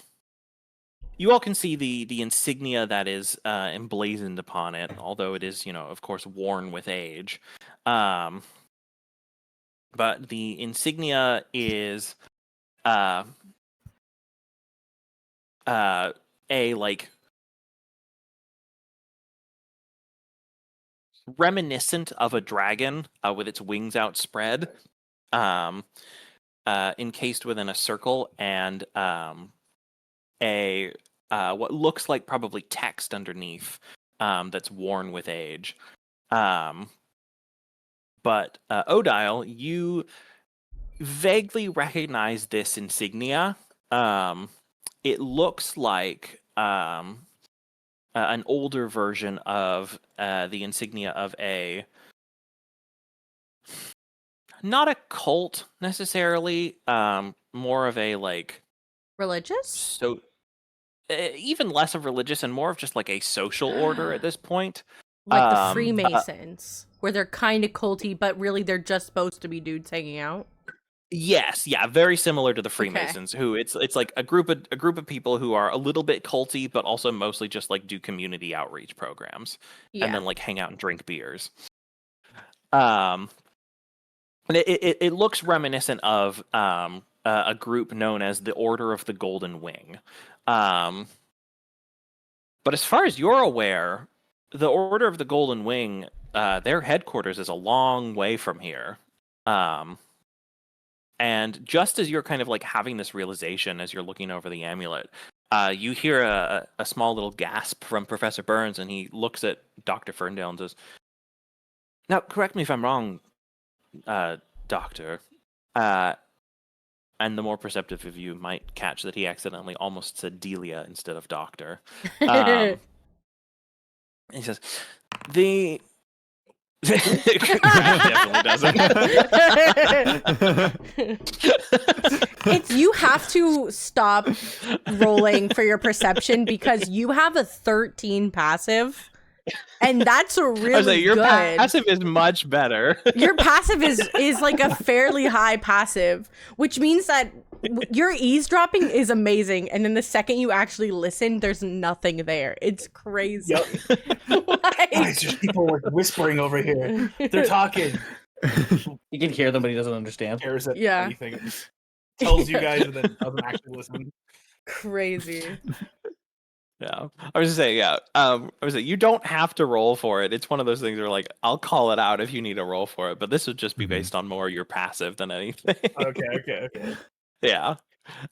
see the insignia that is emblazoned upon it, although it is, of course, worn with age. But the insignia is a like reminiscent of a dragon with its wings outspread, encased within a circle, and a what looks like probably text underneath, that's worn with age. But Odile, you vaguely recognize this insignia. It looks like an older version of the insignia of a, not a cult necessarily, more of a like Religious? so even less of religious and more of just like a social order at this point. Like the Freemasons, where they're kind of culty, but really they're just supposed to be dudes hanging out. Yes, yeah, very similar to the Freemasons, who it's like a group of people who are a little bit culty, but also mostly just like do community outreach programs, and then like hang out and drink beers. And it looks reminiscent of a group known as the Order of the Golden Wing. But as far as you're aware, the Order of the Golden Wing, their headquarters is a long way from here. And just as you're kind of like having this realization as you're looking over the amulet, you hear a small little gasp from Professor Burns, and he looks at Dr. Ferndale and says, "Now, correct me if I'm wrong, Doctor." And the more perceptive of you might catch that he accidentally almost said Delia instead of Doctor. He says, "The." Definitely doesn't. It's you have to stop rolling for your perception because you have a 13 passive, and that's a really I was like, your good. passive is much better. Your passive is like a fairly high passive, which means that your eavesdropping is amazing, and then the second you actually listen, there's nothing there. It's crazy. Yep. It's just people like whispering over here. They're talking. You can hear them, but he doesn't understand. Cares at Yeah. anything. It just tells you guys, and then doesn't actually listen. Crazy. Yeah, I was just saying, yeah. I was saying, you don't have to roll for it. It's one of those things where, like, I'll call it out if you need to roll for it, but this would just be based on more your passive than anything. Okay. Yeah.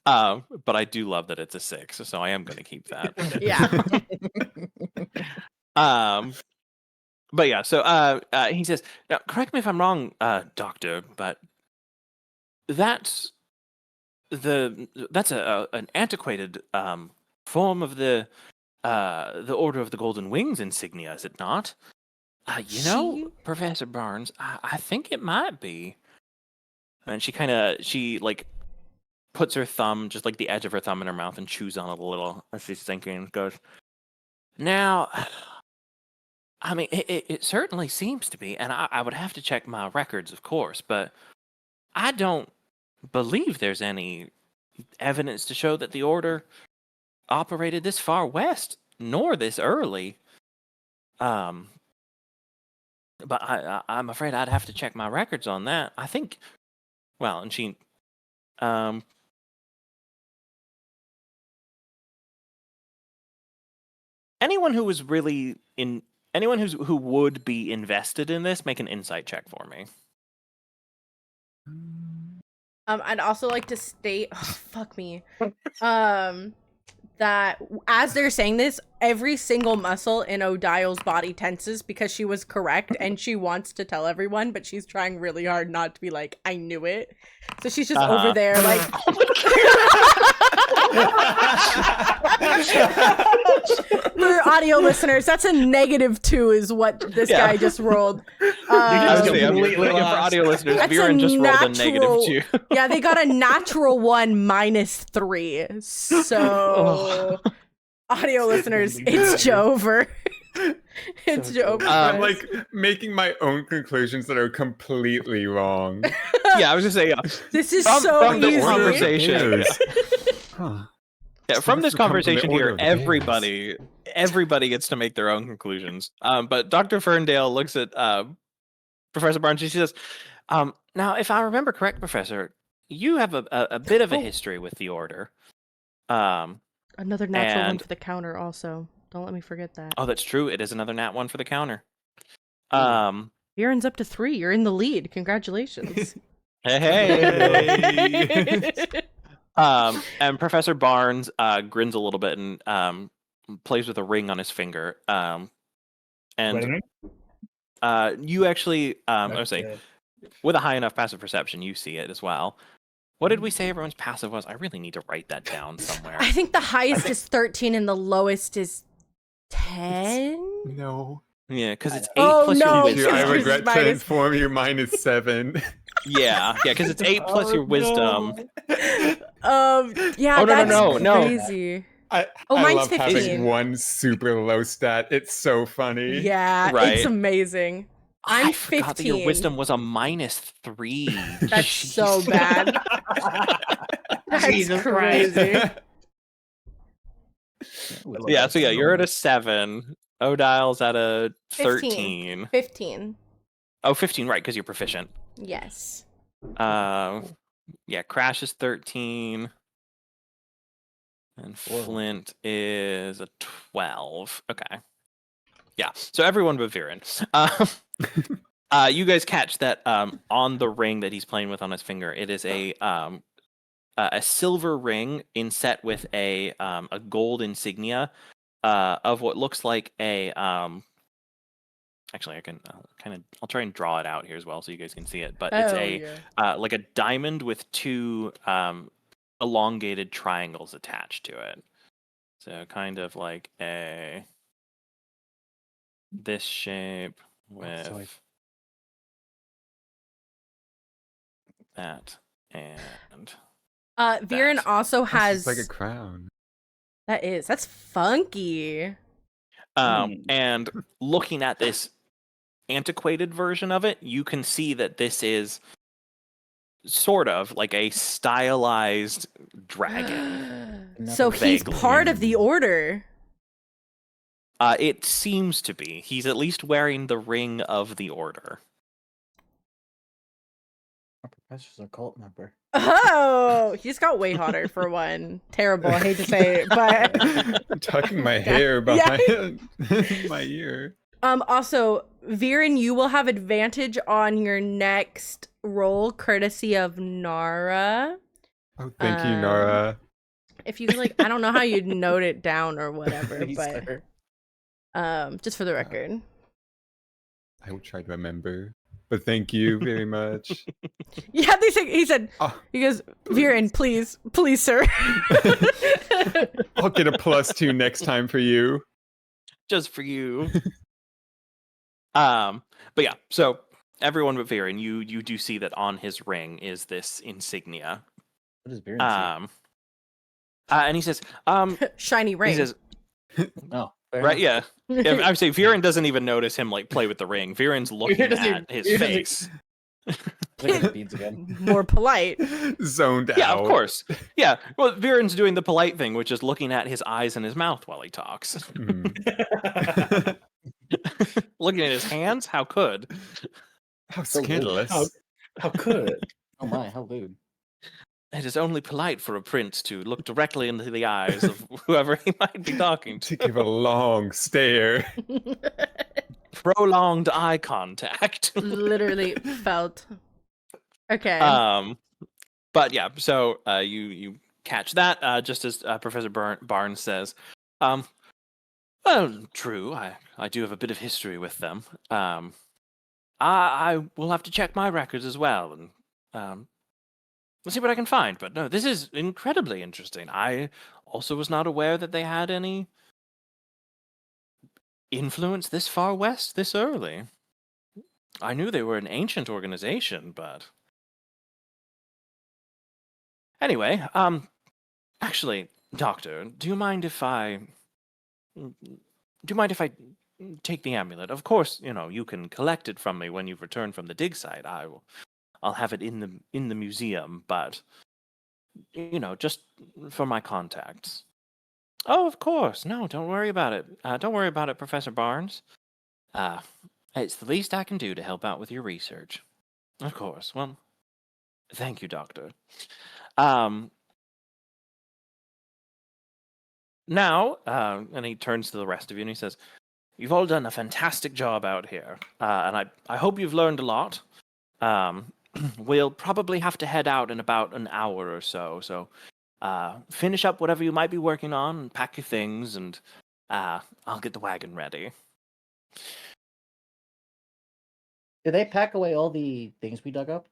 But I do love that it's a 6, so I am going to keep that. Yeah. But yeah, so he says, "Now, correct me if I'm wrong, Doctor, but that's an antiquated form of the Order of the Golden Wings insignia, is it not? Professor Barnes, I think it might be." And she like puts her thumb, just like the edge of her thumb in her mouth, and chews on it a little as she's thinking, and goes, "Now, I mean, it certainly seems to be, and I would have to check my records, of course, but I don't believe there's any evidence to show that the Order operated this far west, nor this early. But I'm afraid I'd have to check my records on that. I think, well, and she, anyone who would be invested in this, make an insight check for me. I'd also like to state, fuck me, that as they're saying this, every single muscle in Odile's body tenses because she was correct and she wants to tell everyone, but she's trying really hard not to be like, I knew it. So she's just over there like... For audio listeners, that's a -2 is what this guy just rolled. For audio listeners, Viren just rolled a -2. Yeah, they got a natural 1 -3. So, audio listeners, it's Jover. It's Jover. I'm like making my own conclusions that are completely wrong. Yeah, I was just saying. This is from easy. This conversation. Huh. Yeah, from this conversation here, everybody gets to make their own conclusions. But Dr. Ferndale looks at Professor Barnes. She says, "Now, if I remember correct, Professor, you have a bit of a history with the Order." Another natural one for the counter also. Don't let me forget that. Oh, that's true. It is another nat 1 for the counter. Aaron's up to 3. You're in the lead. Congratulations. Hey. And Professor Barnes grins a little bit and plays with a ring on his finger. And you actually, I was saying, with a high enough passive perception, you see it as well. What did we say everyone's passive was? I really need to write that down somewhere. I think the highest is 13 and the lowest is 10? No. Yeah, because it's 8 Oh, plus no, your wisdom. I it's regret minus- transform your -7. Yeah, because it's 8 plus your wisdom. Yeah, Oh, that's no. crazy. I mine's love 15. having one super low stat. It's so funny. Yeah, Right. it's amazing. I'm I forgot that 15. your wisdom was a -3. That's so bad. That's Jesus crazy. Yeah, so yeah, you're at a 7. Odile's at a 13. 15. Oh, 15, right, because you're proficient. Yes. Yeah, Crash is 13. And Flint is a 12. Okay. Yeah, so everyone but Viren. You guys catch that on the ring that he's playing with on his finger. It is a a silver ring inset with a gold insignia of what looks like a actually I can I'll try and draw it out here as well so you guys can see it, but it's like a diamond with two elongated triangles attached to it, so kind of like this shape with that and Viren also has like a crown. That's funky. And looking at this antiquated version of it, you can see that this is sort of like a stylized dragon. So he's Vaguely. part of the order. It seems to be. He's at least wearing the ring of the order. Our professor's a cult member. Oh, he just got way hotter for one. Terrible. I hate to say it, but I'm tucking my hair behind my ear. Also, Viren, you will have advantage on your next roll, courtesy of Nara. Oh, thank you, Nara. If you could, I don't know how you'd note it down or whatever, Please, but sir. just for the record. I will try to remember. But thank you very much. Yeah, he said, he goes, Viren, please, sir. I'll get a +2 next time for you. Just for you. But yeah, so everyone but Viren, you do see that on his ring is this insignia. What does Viren see? And he says, shiny ring. He says, Oh, right, yeah. I would say Viren doesn't even notice him play with the ring. Viren's looking at his face. Beads again. More polite. Zoned out. Yeah, of course. Yeah. Well, Viren's doing the polite thing, which is looking at his eyes and his mouth while he talks. Looking at his hands? How could? How scandalous. How could? Oh my, how lewd. It is only polite for a prince to look directly into the eyes of whoever he might be talking to. To give a long stare. Prolonged eye contact. Literally felt. Okay. But yeah, so you catch that just as Professor Barnes says. Well, true. I do have a bit of history with them. I will have to check my records as well, and we'll see what I can find. But no, this is incredibly interesting. I also was not aware that they had any influence this far west this early. I knew they were an ancient organization, but anyway, actually, Doctor, do you mind if I take the amulet? Of course, you can collect it from me when you've returned from the DigSite. I'll have it in the museum, but just for my contacts. Oh, of course. No, don't worry about it. Don't worry about it, Professor Barnes. It's the least I can do to help out with your research. Of course. Well, thank you, Doctor. Now, and he turns to the rest of you and he says, "You've all done a fantastic job out here, and I hope you've learned a lot. We'll probably have to head out in about an hour or so. So finish up whatever you might be working on and pack your things, and I'll get the wagon ready." Did they pack away all the things we dug up?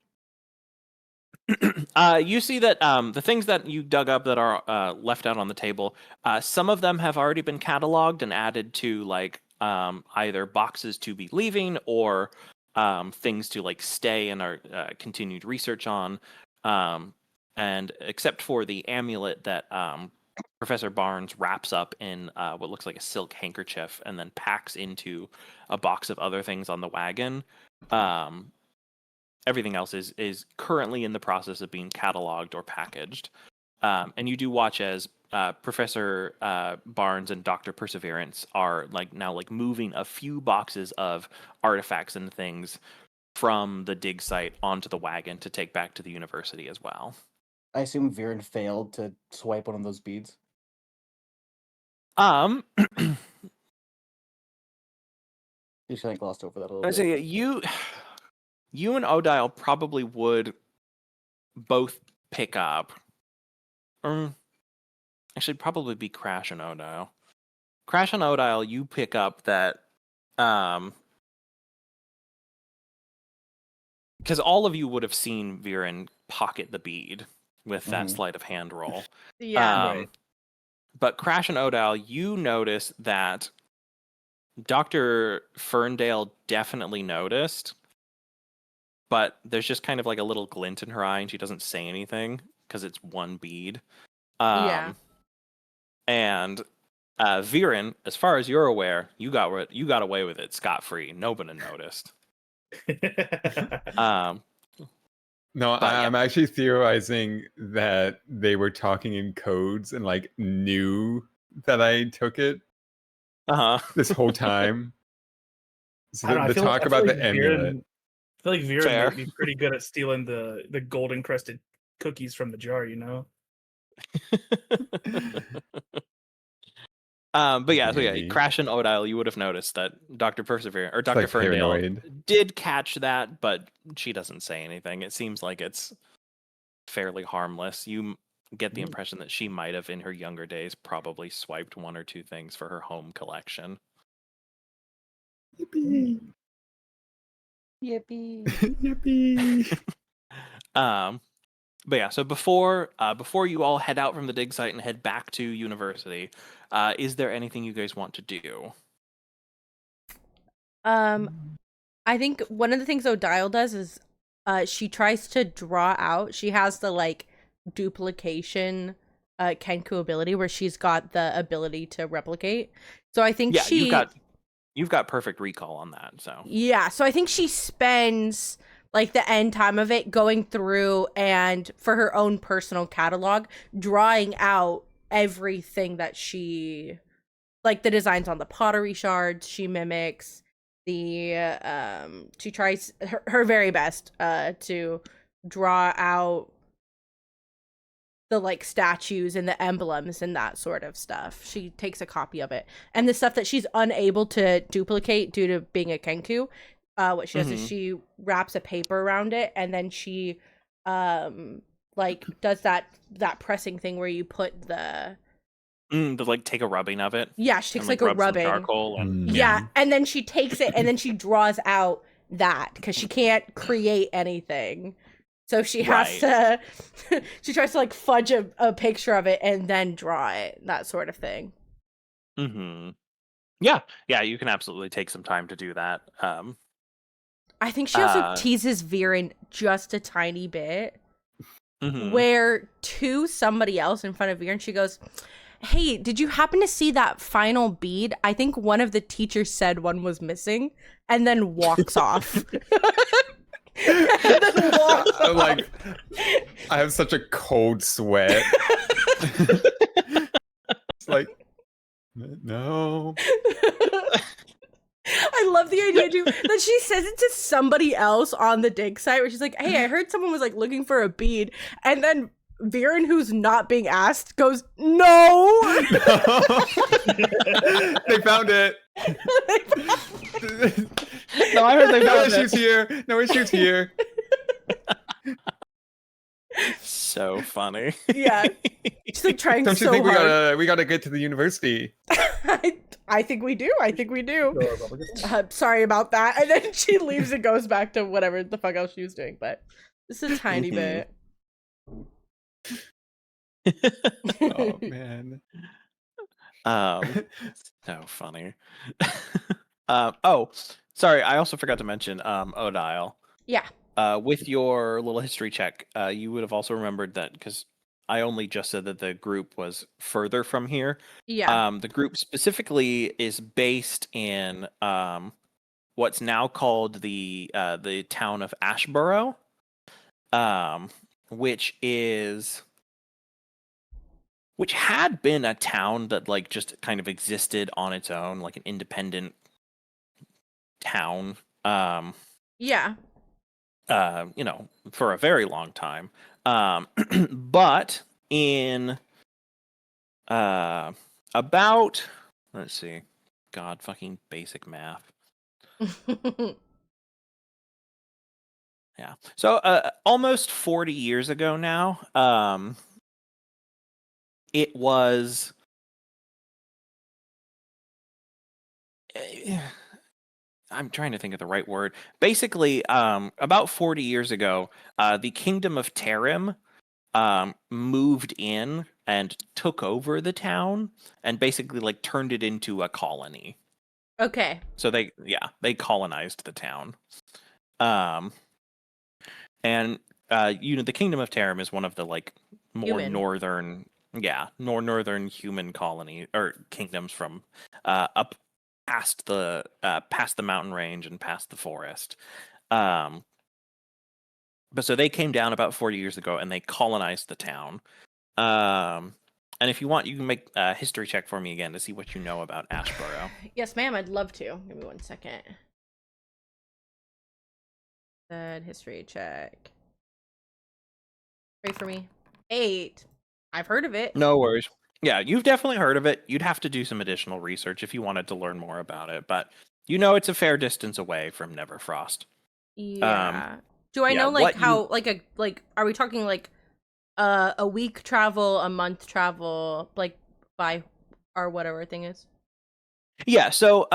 You see that the things that you dug up that are left out on the table, some of them have already been cataloged and added to either boxes to be leaving or things to stay and are continued research on. And except for the amulet that Professor Barnes wraps up in what looks like a silk handkerchief and then packs into a box of other things on the wagon, everything else is currently in the process of being cataloged or packaged. And you do watch as Professor Barnes and Dr. Perseverance are now moving a few boxes of artifacts and things from the dig site onto the wagon to take back to the university as well. I assume Viren failed to swipe one of those beads. He's kind of glossed over that a little bit. Say you and Odile probably would both pick up Actually, probably be Crash and Odile. Crash and Odile, you pick up that because all of you would have seen Viren pocket the bead with that sleight of hand roll. Yeah. Right. But Crash and Odile, you notice that Dr. Ferndale definitely noticed, but there's just kind of like a little glint in her eye, and she doesn't say anything because it's one bead. Yeah. And Viren, as far as you're aware, you got away with it scot-free. Nobody noticed. No, But, yeah. I'm actually theorizing that they were talking in codes and like knew that I took it this whole time. So I don't know, I the feel talk I about feel the like amulet. I feel like Viren Fair. might be pretty good at stealing the gold encrusted cookies from the jar, you know? But yeah, so yeah, Maybe. Crash and Odile, you would have noticed that Dr. Perseverance or Dr. like Ferndale paranoid. did catch that, but she doesn't say anything. It seems like it's fairly harmless. You get the impression that she might have, in her younger days, probably swiped one or two things for her home collection. Yippee! Yippee. Yippee! But yeah, so before you all head out from the dig site and head back to university, is there anything you guys want to do? I think one of the things Odile does is she tries to draw out. She has the like duplication Kenku ability where she's got the ability to replicate. So I think you've got perfect recall on that. So yeah, so I think she spends like the end time of it going through and for her own personal catalog drawing out everything that she like the designs on the pottery shards she mimics. She tries her very best to draw out the like statues and the emblems and that sort of stuff. She takes a copy of it. And the stuff that she's unable to duplicate due to being a Kenku, what she does is she wraps a paper around it and then she like does that pressing thing where you put the like take a rubbing of it. Yeah, she takes and, like a rub some rubbing. charcoal and Yeah, and then she takes it and then she draws out that because she can't create anything. So she has to, she tries to like fudge a picture of it and then draw it, that sort of thing. Yeah, you can absolutely take some time to do that. I think she also teases Viren just a tiny bit, where to somebody else in front of Viren, she goes, "Hey, did you happen to see that final bead? I think one of the teachers said one was missing," and then walks off. Like, I have such a cold sweat. It's like, no. I love the idea too that she says it to somebody else on the dig site where she's like, "Hey, I heard someone was like looking for a bead," and then Viren, who's not being asked, goes, "No." They found it. No, I heard they No found issues here. No issues here. So funny. Yeah, she's like trying Don't you so think hard. we gotta get to the university? I think we do. Sorry about that. And then she leaves and goes back to whatever the fuck else she was doing. But this is a tiny bit. Oh man. So funny. Oh, sorry, I also forgot to mention Odile. Yeah. With your little history check, you would have also remembered that because I only just said that the group was further from here. Yeah. The group specifically is based in what's now called the town of Ashborough, which had been a town that like just kind of existed on its own, like an independent town. Yeah. For a very long time. But in about, let's see, God, fucking basic math. Yeah. So almost 40 years ago now, it was. I'm trying to think of the right word. Basically, about 40 years ago, the Kingdom of Tarim moved in and took over the town and basically like turned it into a colony. Okay. So they colonized the town. And the Kingdom of Tarim is one of the like more northern human colony or kingdoms from up past the mountain range and past the forest. But so they came down about 40 years ago and they colonized the town. And if you want, you can make a history check for me again to see what you know about Ashborough. Yes, ma'am. I'd love to. Give me 1 second. Good history check. Wait for me. 8. I've heard of it. No worries. Yeah, you've definitely heard of it. You'd have to do some additional research if you wanted to learn more about it, but it's a fair distance away from Neverfrost. Yeah. Do I know like how are we talking like a week travel, a month travel, like by or whatever thing is? Yeah, so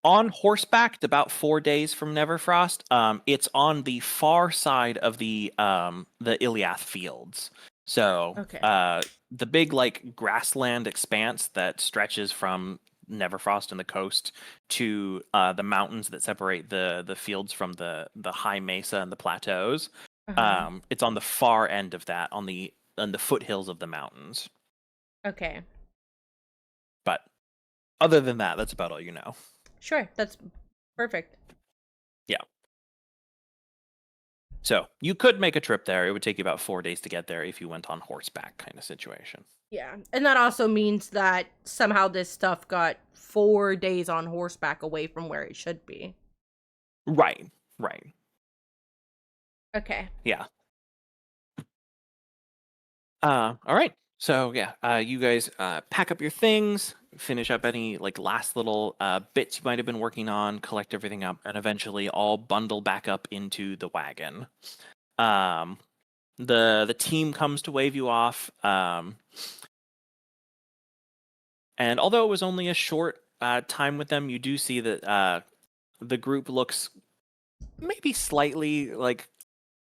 on horseback, about 4 days from Neverfrost. It's on the far side of the Iliath fields. So the big like grassland expanse that stretches from Neverfrost and the coast to the mountains that separate the fields from the high mesa and the plateaus. It's on the far end of that, on the foothills of the mountains. Okay. But other than that, that's about all you know. Sure, that's perfect. Yeah. So you could make a trip there. It would take you about 4 days to get there if you went on horseback, kind of situation. Yeah, and that also means that somehow this stuff got 4 days on horseback away from where it should be. Right. Okay. Yeah. All right. So yeah, you guys pack up your things, finish up any like last little bits you might have been working on, collect everything up, and eventually all bundle back up into the wagon. The team comes to wave you off. And although it was only a short time with them, you do see that the group looks maybe slightly like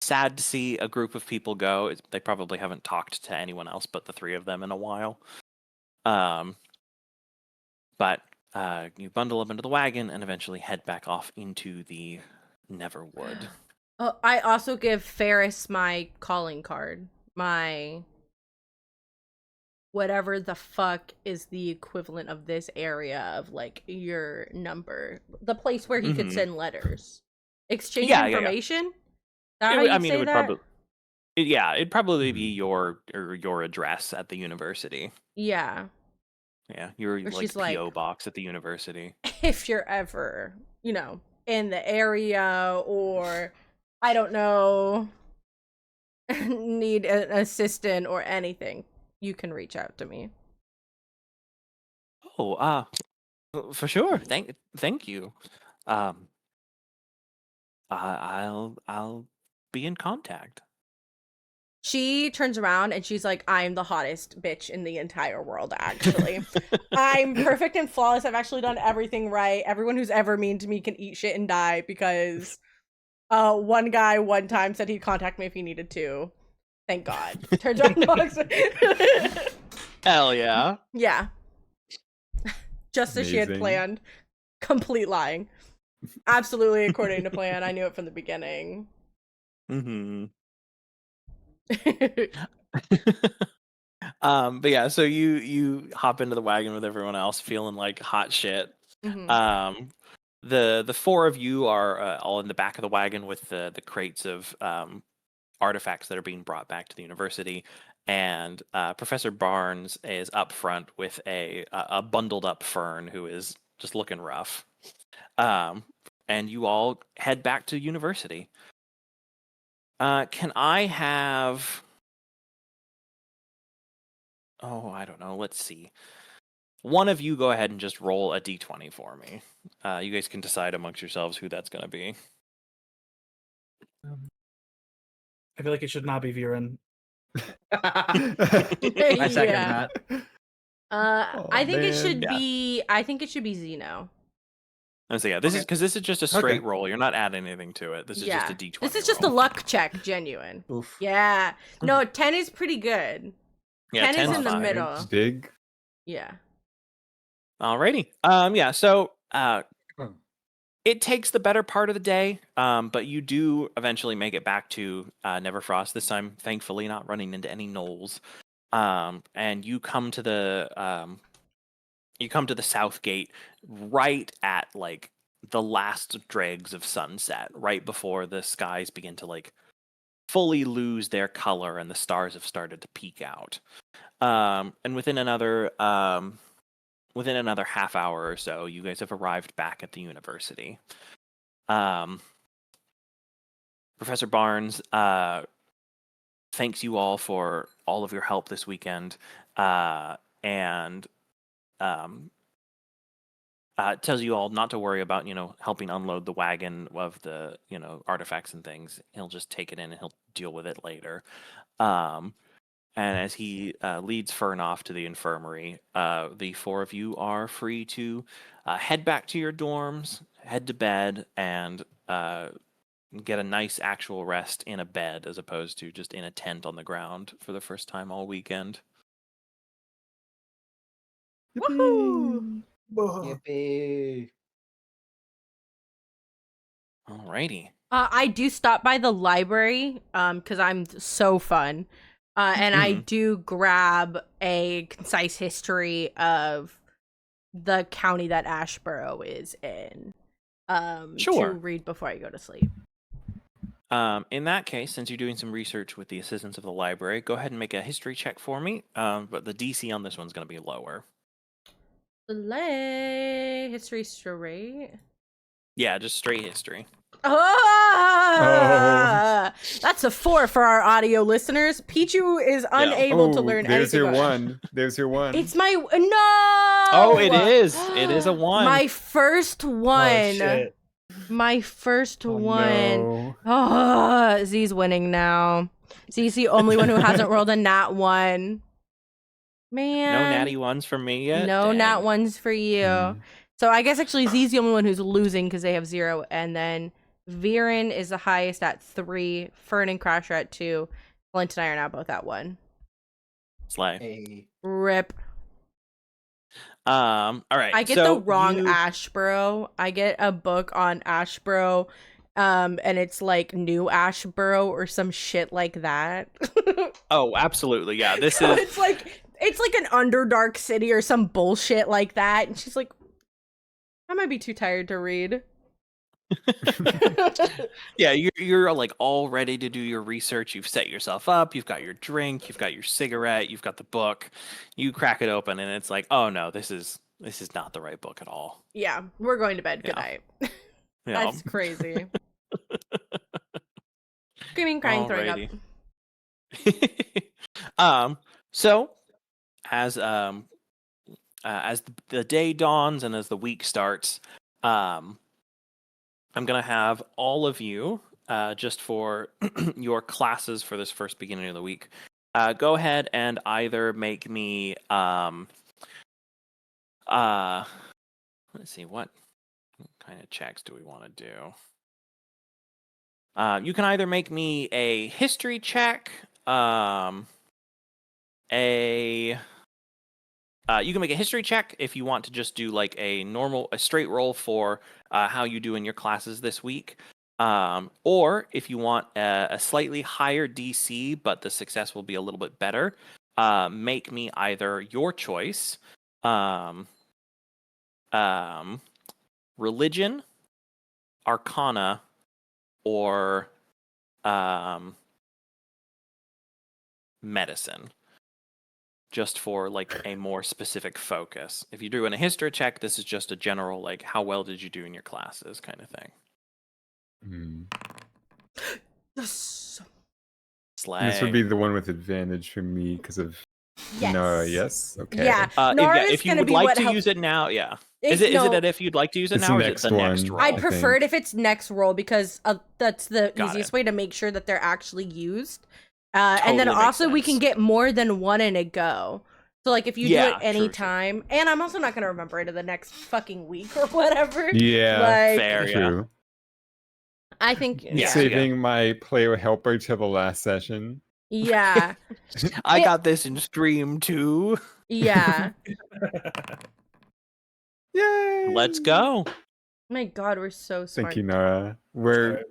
sad to see a group of people go. They probably haven't talked to anyone else but the three of them in a while. But you bundle up into the wagon and eventually head back off into the Neverwood. Oh, I also give Ferris my calling card. My whatever the fuck is the equivalent of this area of like your number. The place where he could send letters. Exchange information? It'd probably be your address at the university. Yeah. Yeah, your like PO box at the university. If you're ever, in the area or I don't know, need an assistant or anything, you can reach out to me. Oh, for sure. Thank you. I'll be in contact. She turns around and she's like, I'm the hottest bitch in the entire world, actually. I'm perfect and flawless. I've actually done everything right. Everyone who's ever mean to me can eat shit and die because one guy one time said he'd contact me if he needed to. Thank God. Turns around and walks. Hell yeah. Yeah. Just as she had planned. Complete lying. Absolutely according to plan. I knew it from the beginning. Mm-hmm. But yeah, so you hop into the wagon with everyone else feeling like hot shit. The four of you are all in the back of the wagon with the crates of artifacts that are being brought back to the university, and Professor Barnes is up front with a bundled up Fern who is just looking rough. And you all head back to university. Can I have... Oh, I don't know. Let's see. One of you go ahead and just roll a d20 for me. You guys can decide amongst yourselves who that's going to be. I feel like it should not be Viren. I second that. I think it man. should Yeah. be. I think it should be Xeno. And so yeah, this is because this is just a straight Okay. roll. You're not adding anything to it. This is just a D20. This is just a roll. luck check, genuine. Oof. Yeah. No, 10 is pretty good. Yeah, 10 is 10's in the fine. middle. It's big. Yeah. Alrighty. Yeah. So it takes the better part of the day, but you do eventually make it back to Neverfrost. This time, thankfully, not running into any gnolls. And you come to the south gate right at like the last dregs of sunset, right before the skies begin to like fully lose their color and the stars have started to peek out. And within another half hour or so, you guys have arrived back at the university. Professor Barnes thanks you all for all of your help this weekend, and tells you all not to worry about, helping unload the wagon of the, artifacts and things. He'll just take it in and he'll deal with it later. And as he leads Fern off to the infirmary, the four of you are free to head back to your dorms, head to bed, and get a nice actual rest in a bed as opposed to just in a tent on the ground for the first time all weekend. Woohoo! Yippee. Alrighty. I do stop by the library because I'm so fun. And I do grab a concise history of the county that Ashborough is in Sure. to read before I go to sleep. In that case, since you're doing some research with the assistance of the library, go ahead and make a history check for me. But the DC on this one's going to be lower. History straight. Yeah, just straight history. That's a 4 for our audio listeners. Pichu is unable to learn There's anything. your about- one. There's your one. It's my no. Oh, it is. It is a 1. My first one. Oh, shit. My first Oh, one. no. Oh, Z's winning now. Z's the only one who hasn't rolled a nat 1. Man. No natty ones from me yet? No Dang. nat 1s for you. Hmm. So I guess actually Z's the only one who's losing because they have 0. And then Viren is the highest at 3. Fern and Crash are at 2. Flint and I are now both at 1. Slay. Hey. Rip. All right. I get so the wrong you- Ashborough. I get a book on Ashborough, and it's like New Ashborough or some shit like that. Oh, absolutely. Yeah, this So is. it's like an Underdark city or some bullshit like that. And she's like, I might be too tired to read. Yeah, you're like all ready to do your research. You've set yourself up. You've got your drink. You've got your cigarette. You've got the book. You crack it open, and it's like, oh no, this is not the right book at all. Yeah, we're going to bed. Good Yeah. night. Yeah. That's crazy. Screaming, crying, throwing up. Alrighty. So as the day dawns and as the week starts, I'm gonna have all of you just for your classes for this first beginning of the week. Go ahead and either make me let's see, what kind of checks do we want to do? You can either make me a history check, you can make a history check if you want to just do like a straight roll for how you do in your classes this week. Or if you want a slightly higher DC, but the success will be a little bit better, make me either your choice, religion, arcana, or medicine, just for like a more specific focus. If you're doing a history check, this is just a general like how well did you do in your classes kind of thing. Yes. Slay. This would be the one with advantage for me because of Nara. Yes. Okay. Yeah. If you would like to use it now, yeah. Is it that if you'd like to use it It's now, or the is it the next next one. roll? I'd prefer it if it's next roll because that's the Got easiest it. way to make sure that they're actually used. And then Totally makes also we can sense. get more than one in a go. So like if you do Yeah, it any true. time, and I'm also not gonna remember it in the next fucking week or whatever. Yeah, Like Fair, yeah. true. I think Yeah. Saving my player helper to the last session. Yeah. I got this in stream too. Yeah. Yay! Let's go. My God, we're so smart. Thank you, Nora. We're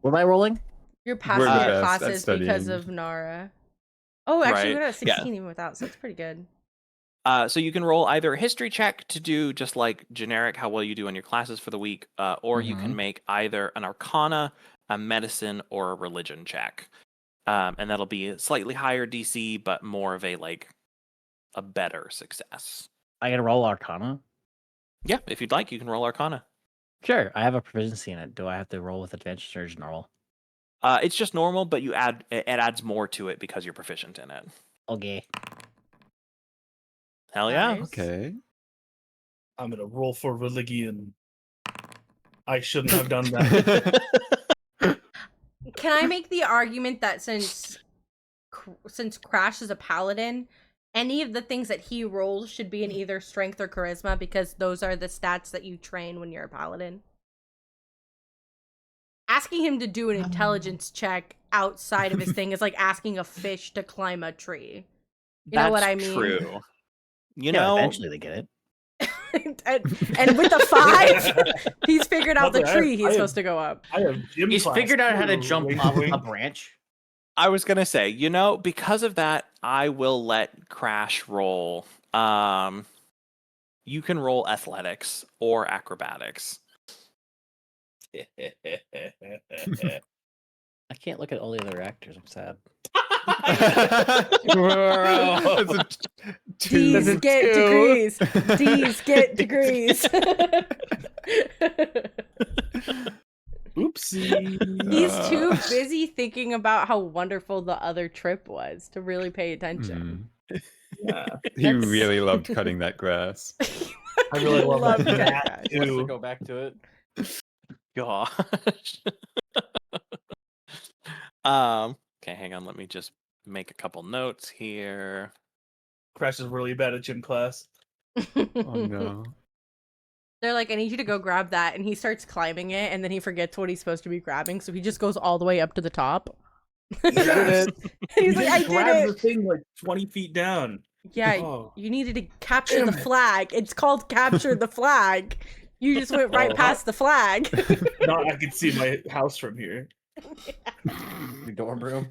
What am I rolling? You're We're passing the your best at classes because studying. of Nara. Oh, actually, Right. we're at 16 even without, so it's pretty good. So you can roll either a history check to do just like generic how well you do on your classes for the week, or you can make either an arcana, a medicine, or a religion check. And that'll be a slightly higher DC, but more of a better success. I gotta roll Arcana. Yeah, if you'd like, you can roll arcana. Sure, I have a proficiency in it. Do I have to roll with advantage or just normal? It's just normal, but it adds more to it because you're proficient in it. Okay. Hell yeah. Nice. okay. I'm gonna roll for religion. I shouldn't have done that. Can I make the argument that since Crash is a paladin, any of the things that he rolls should be in either strength or charisma because those are the stats that you train when you're a paladin? Asking him to do an intelligence check outside of his thing is like asking a fish to climb a tree. You know what I mean? True. You Yeah, know, eventually they get it. and with the 5, he's figured out the Mother, tree he's supposed to go up. I have gym He's class figured out how to too, jump wink, up wink. a branch. I was gonna say, because of that, I will let Crash roll. You can roll athletics or acrobatics. I can't look at all the other actors. I'm sad. That's a D's get degrees. D's get degrees. Oopsie. He's too busy thinking about how wonderful the other trip was to really pay attention. Yeah. He really loved cutting that grass. I really love Love that that. He wants to too. go back to it. Gosh. Okay, hang on. Let me just make a couple notes here. Crash is really bad at gym class. Oh no. They're like, I need you to go grab that. And he starts climbing it, and then he forgets what he's supposed to be grabbing. So he just goes all the way up to the top. Yes. He's like, I did Grabs it. the thing like 20 feet down. Yeah, Oh. you needed to capture the Damn it. flag. It's called capture the flag. You just went right Oh, past the flag. No, I can see my house from here. Your dorm room.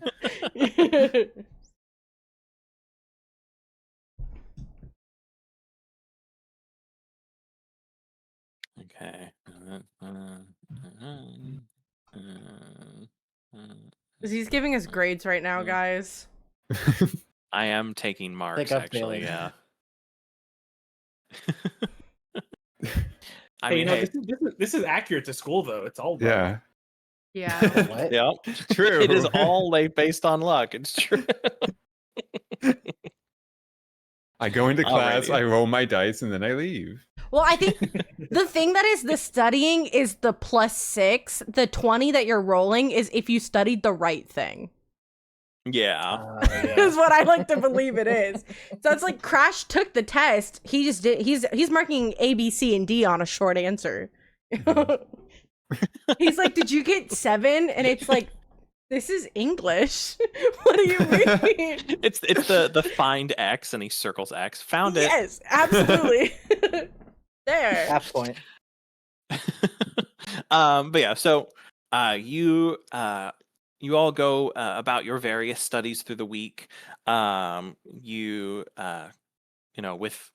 Okay. He's giving us grades right now, guys. I am taking marks, I'm actually. failing. Yeah. I Hey, mean, you know, hey, this is accurate to school though. It's all Yeah. Yeah. What? yeah, True. it is all based on luck. It's true. I go into class, Alrighty. I roll my dice, and then I leave. Well, I think the thing that is the studying is the +6. The 20 that you're rolling is if you studied the right thing. Yeah. Is what I like to believe it is. So it's like Crash took the test. He just did. He's marking A, B, C, and D on a short answer. He's like, "Did you get 7?" And it's like, "This is English. What do you mean?" It's the find X, and he circles X. Found it. Yes, absolutely. There. Half point. But yeah, so you all go about your various studies through the week. With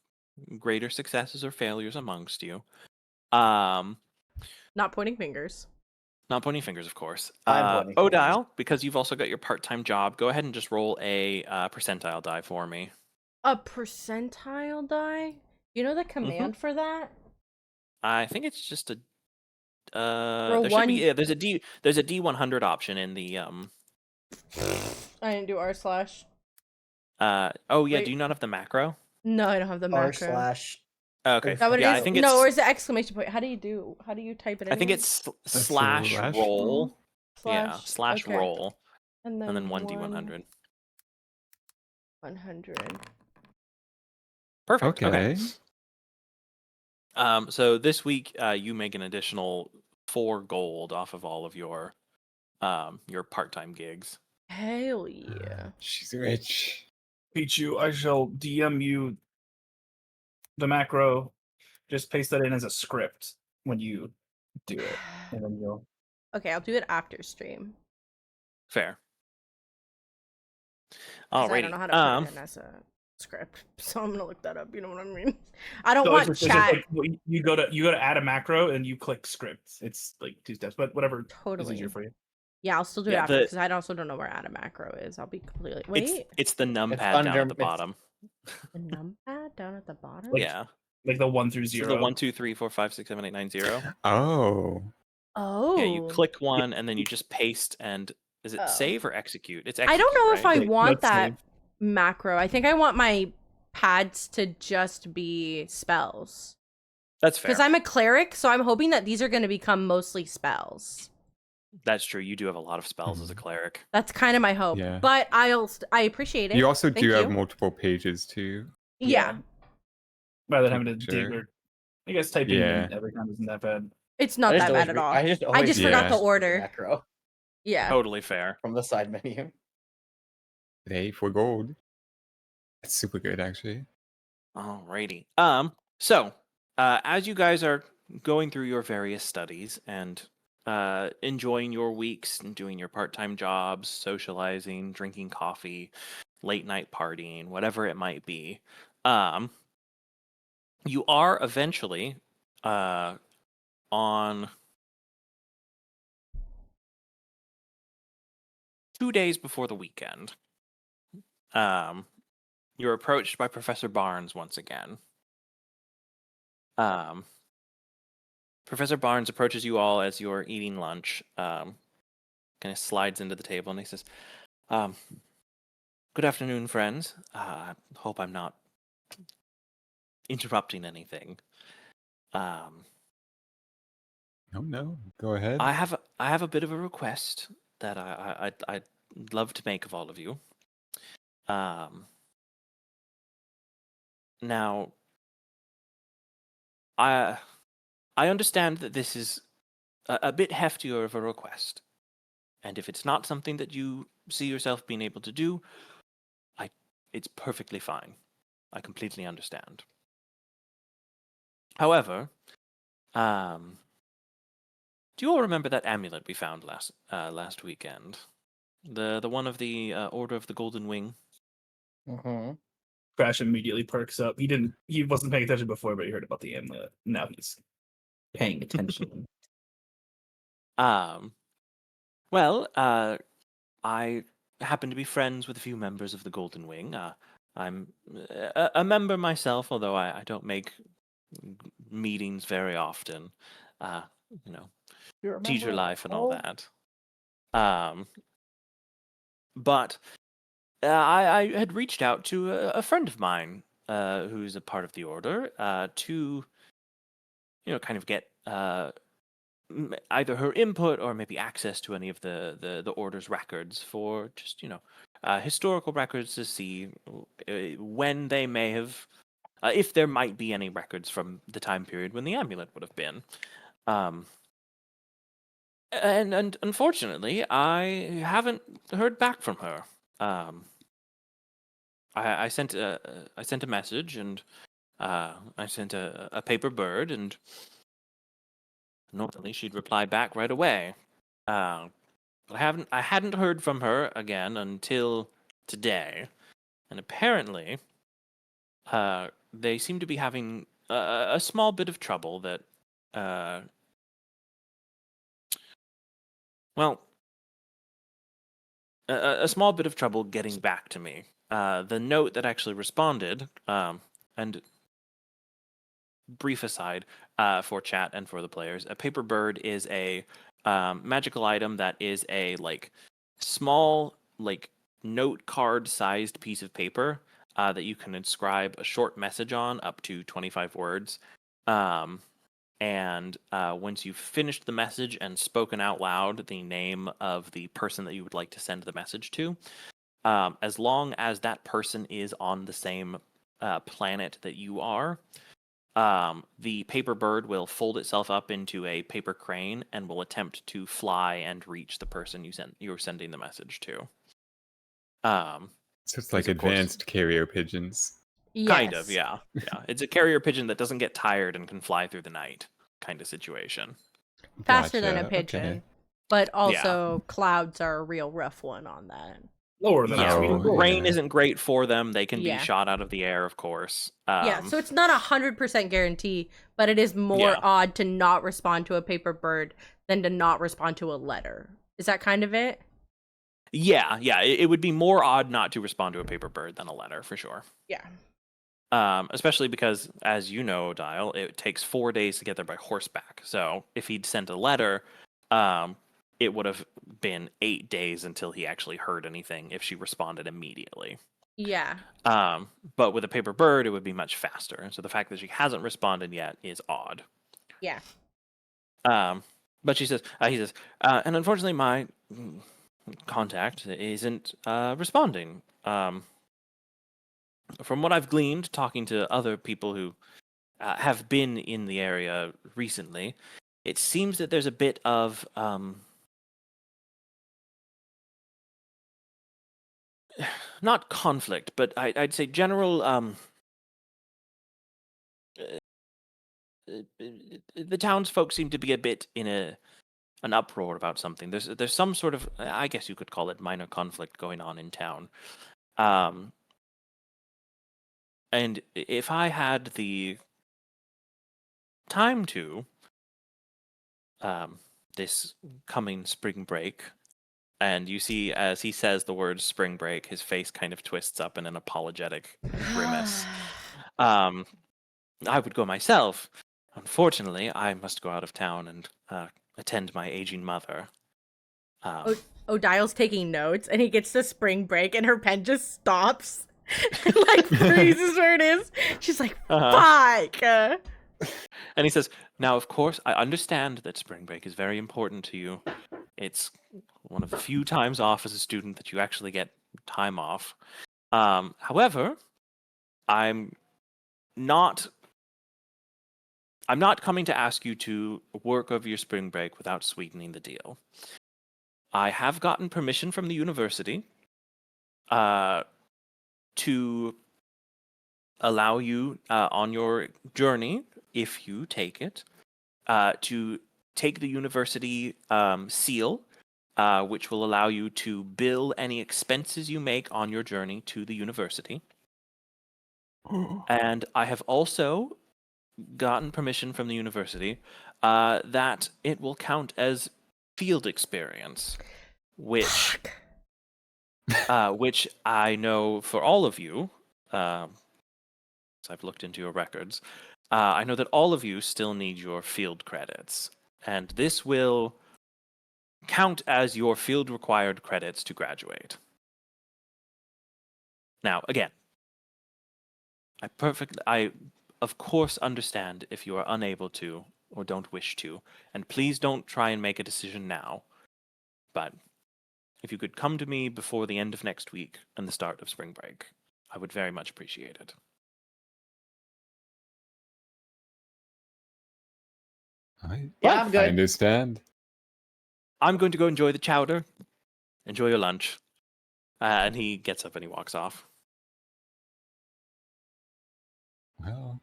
greater successes or failures amongst you. Not pointing fingers. Not pointing fingers, of course. I'm pointing fingers. Odile, because you've also got your part-time job, go ahead and just roll a percentile die for me. A percentile die? You know the command for that? I think it's just a. Roll There should one- be, yeah, there's a D100 option in the I didn't do r/. Oh yeah, Wait. do you not have the macro? No, I don't have the R macro. slash. Okay, Is that what yeah, it is? I think it's No, or is it exclamation point? How do you type it in? I think here? it's That's slash slash roll. Yeah, Slash? Okay. roll. And and then 1d100. 100. Perfect. Okay. Okay. So this week, you make an additional 4 gold off of all of your part-time gigs. Hell yeah. She's rich. Pichu, I shall DM you the macro. Just paste that in as a script when you do it, and then you'll. Okay, I'll do it after stream. Fair. 'Cause I don't Alrighty. know how to put it in as a script, so I'm gonna look that up. You know what I mean? I don't So want it's just chat. like you go to add a macro and you click scripts. It's like 2 steps, but whatever is Totally. easier for you. Yeah, I'll still do it Yeah, after because I also don't know where add a macro is. I'll be completely wait. It's the numpad down under- at the it's- bottom. The numpad down at the bottom. Like- Yeah. Like the 1 through So 0. the 1, 2, 3, 4, 5, 6, 7, 8, 9, 0. Oh. Oh. Yeah, you click one and then you just paste and is it Oh. save or execute? It's I execute, don't know if I right? Like, want let's that save. macro. I think I want my pads to just be spells. That's fair. Because I'm a cleric, so I'm hoping that these are going to become mostly spells. That's true. You do have a lot of spells as a clerik. That's kind of my hope. Yeah. But I appreciate it. You also Thank do have you. multiple pages too. Yeah. Rather than having to Sure. dig or I guess typing Yeah. in every time isn't that bad. It's not that bad at all. I just I just forgot Yeah. the order. macro Yeah. Totally fair. from the side menu. Hey, for gold. That's super good, actually. Alrighty. So, as you guys are going through your various studies and enjoying your weeks and doing your part-time jobs, socializing, drinking coffee, late night partying, whatever it might be, you are eventually on 2 days before the weekend. You're approached by Professor Barnes once again. Professor Barnes approaches you all as you're eating lunch. Kind of slides into the table and he says, "Good afternoon, friends. Hope I'm not interrupting anything. No. Go ahead. I have a bit of a request that I'd love to make of all of you. Now, I understand that this is a bit heftier of a request, and if it's not something that you see yourself being able to do, it's perfectly fine. I completely understand. However, do you all remember that amulet we found last weekend? The one of the Order of the Golden Wing? Mm-hmm. Crash immediately perks up. He wasn't paying attention before, but he heard about the amulet. Now he's paying attention. Well, I happen to be friends with a few members of the Golden Wing. I'm a member myself, although I don't make meetings very often. Teacher life and all that. But I had reached out to a friend of mine who's a part of the order to, kind of get either her input or maybe access to any of the order's records for just, historical records to see when they may have, if there might be any records from the time period when the amulet would have been. And unfortunately, I haven't heard back from her. I sent a message and I sent a paper bird, and normally she'd reply back right away. But I hadn't heard from her again until today, and apparently, they seem to be having a small bit of trouble that, a small bit of trouble getting back to me. The note that actually responded, and brief aside for chat and for the players, a paper bird is a magical item that is a small note card sized piece of paper that you can inscribe a short message on up to 25 words. and once you've finished the message and spoken out loud the name of the person that you would like to send the message to, as long as that person is on the same planet that you are, the paper bird will fold itself up into a paper crane and will attempt to fly and reach the person you're sending the message to. So it's like of course- advanced carrier pigeons. Kind of, Yes. yeah. It's a carrier pigeon that doesn't get tired and can fly through the night, kind of situation. Faster than a Gotcha, pigeon. okay. But also clouds are a real rough one on that. Lower than Yeah, a Oh, speedboat. rain yeah. isn't great for them. They can Yeah. be shot out of the air, of course. Yeah, so it's not 100% guarantee, but it is more Yeah. odd to not respond to a paper bird than to not respond to a letter. Is that kind of it? Yeah. It would be more odd not to respond to a paper bird than a letter, for sure. Yeah. Especially because, as you know, Dial, it takes 4 days to get there by horseback. So if he'd sent a letter, it would have been 8 days until he actually heard anything if she responded immediately. Yeah. But with a paper bird, it would be much faster. So the fact that she hasn't responded yet is odd. Yeah. But he says, and unfortunately, my contact isn't responding. From what I've gleaned, talking to other people who have been in the area recently, it seems that there's a bit of not conflict, but I'd say general. The townsfolk seem to be a bit in an uproar about something. There's some sort of, I guess you could call it, minor conflict going on in town. And if I had the time to, this coming spring break, and you see as he says the word spring break, his face kind of twists up in an apologetic grimace. I would go myself. Unfortunately, I must go out of town and attend my aging mother. Dial's taking notes, and he gets to spring break, and her pen just stops. And, like, freezes where it is. She's like, fuck! And he says, now, of course, I understand that spring break is very important to you. It's one of the few times off as a student that you actually get time off. However, I'm not coming to ask you to work over your spring break without sweetening the deal. I have gotten permission from the university to allow you on your journey, if you take it, to take the university seal, which will allow you to bill any expenses you make on your journey to the university. And I have also gotten permission from the university that it will count as field experience, which I know for all of you, so I've looked into your records, I know that all of you still need your field credits, and this will count as your field required credits to graduate. Now, again, I of course understand if you are unable to or don't wish to, and please don't try and make a decision now. But if you could come to me before the end of next week and the start of spring break, I would very much appreciate it. Yeah, I'm good. I understand. I'm going to go enjoy the chowder. Enjoy your lunch. And he gets up and he walks off. Well,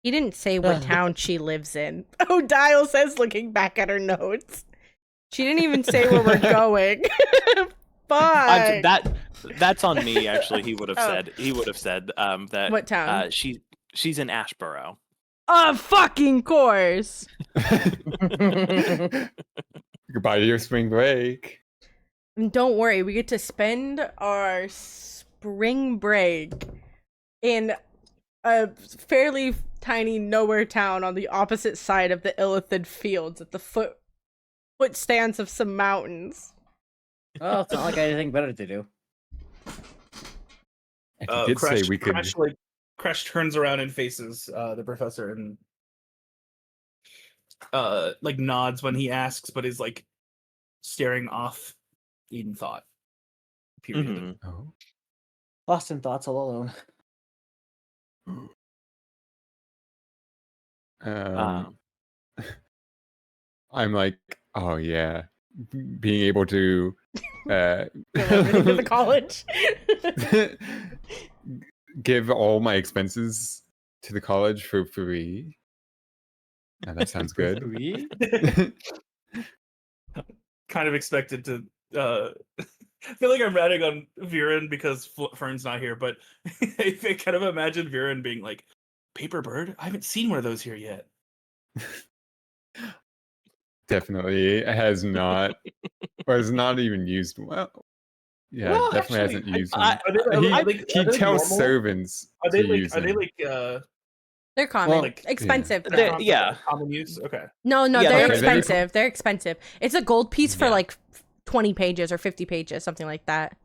He didn't say what town she lives in. Oh, Dial says, looking back at her notes. She didn't even say where we're going. Fuck. That's on me. Actually, he would have Oh. said. He would have said that. What town? She's in Ashborough. Of fucking course. goodbye to your spring break. And don't worry, we get to spend our spring break in a fairly tiny nowhere town on the opposite side of the Illithid fields at the footstands of some mountains. Well, it's not like I had anything better to do. And he did say we could. Crash turns around and faces the professor and like nods when he asks, but is like staring off in thought. Period. Oh. Lost in thoughts, all alone. I'm like, oh yeah, being able to Everything to the college. give all my expenses to the college for free. Now, that sounds good. Kind of expected to I feel like I'm ratting on Viren because Fern's not here, but I kind of imagine Viren being like, Paper Bird? I haven't seen one of those here yet. Definitely has not, or has not even used. Well, yeah, Well, definitely actually, hasn't used Are them. He tells normal? servants Are they to like use are they them. like They're common, Well, like expensive. They're- though. yeah. common use? Okay. No, Yeah, they're okay, expensive. They're expensive. It's a gold piece for Yeah. like 20 pages or 50 pages, something like that.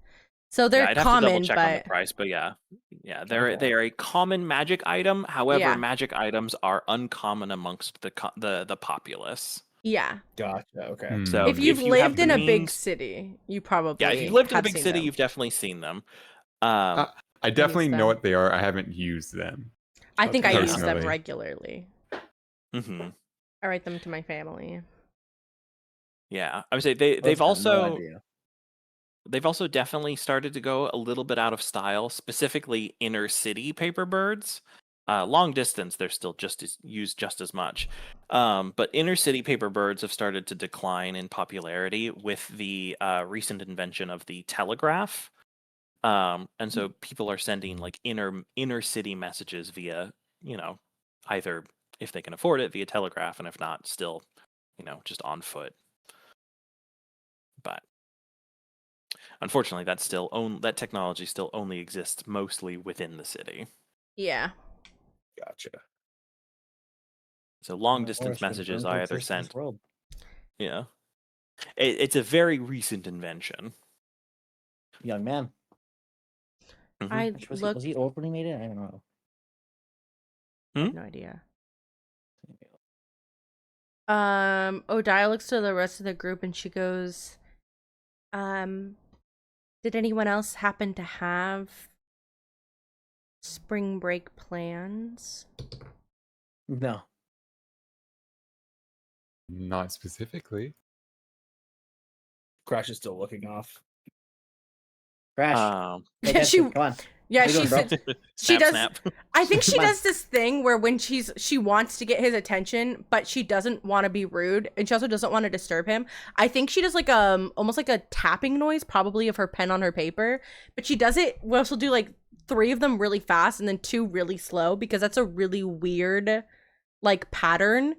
So they're I'd have to double common, check on the but price, but yeah, Okay. they are a common magic item. However, Yeah. magic items are uncommon amongst the populace. yeah. Gotcha. Okay. Hmm. So If you've you have lived the in a big means- city, you probably yeah, if you've lived in a have big seen city, them. you've definitely seen them. I definitely know them. what they are. I haven't used them. I think I Okay. use them Personally. regularly. hmm I write them to my family. Yeah, I would say they've Most have no also idea. they've also definitely started to go a little bit out of style, specifically inner city paper birds. Long distance, they're still used just as much. But inner city paper birds have started to decline in popularity with the recent invention of the telegraph. And so people are sending like inner city messages via, either if they can afford it via telegraph, and if not, still, just on foot. But unfortunately, that technology still only exists mostly within the city. Yeah. Gotcha. So long Or distance it's been messages known to are either exist in this sent. world. Yeah, it's a very recent invention. Young man. Mhm. I Actually, look. was he old when he made it? I don't know. I have no idea. Odile looks to the rest of the group and she goes, did anyone else happen to have spring break plans? No. Not specifically. Crash is still looking off. Crash. Um, Pay Yeah, she- attention, come on. Yeah, What are you she doing, bro? said she snap, does. snap. I think she Come on. does this thing where when she wants to get his attention, but she doesn't want to be rude, and she also doesn't want to disturb him. I think she does like almost like a tapping noise, probably of her pen on her paper. But she does it. Well, she'll do like 3 of them really fast and then 2 really slow because that's a really weird like pattern.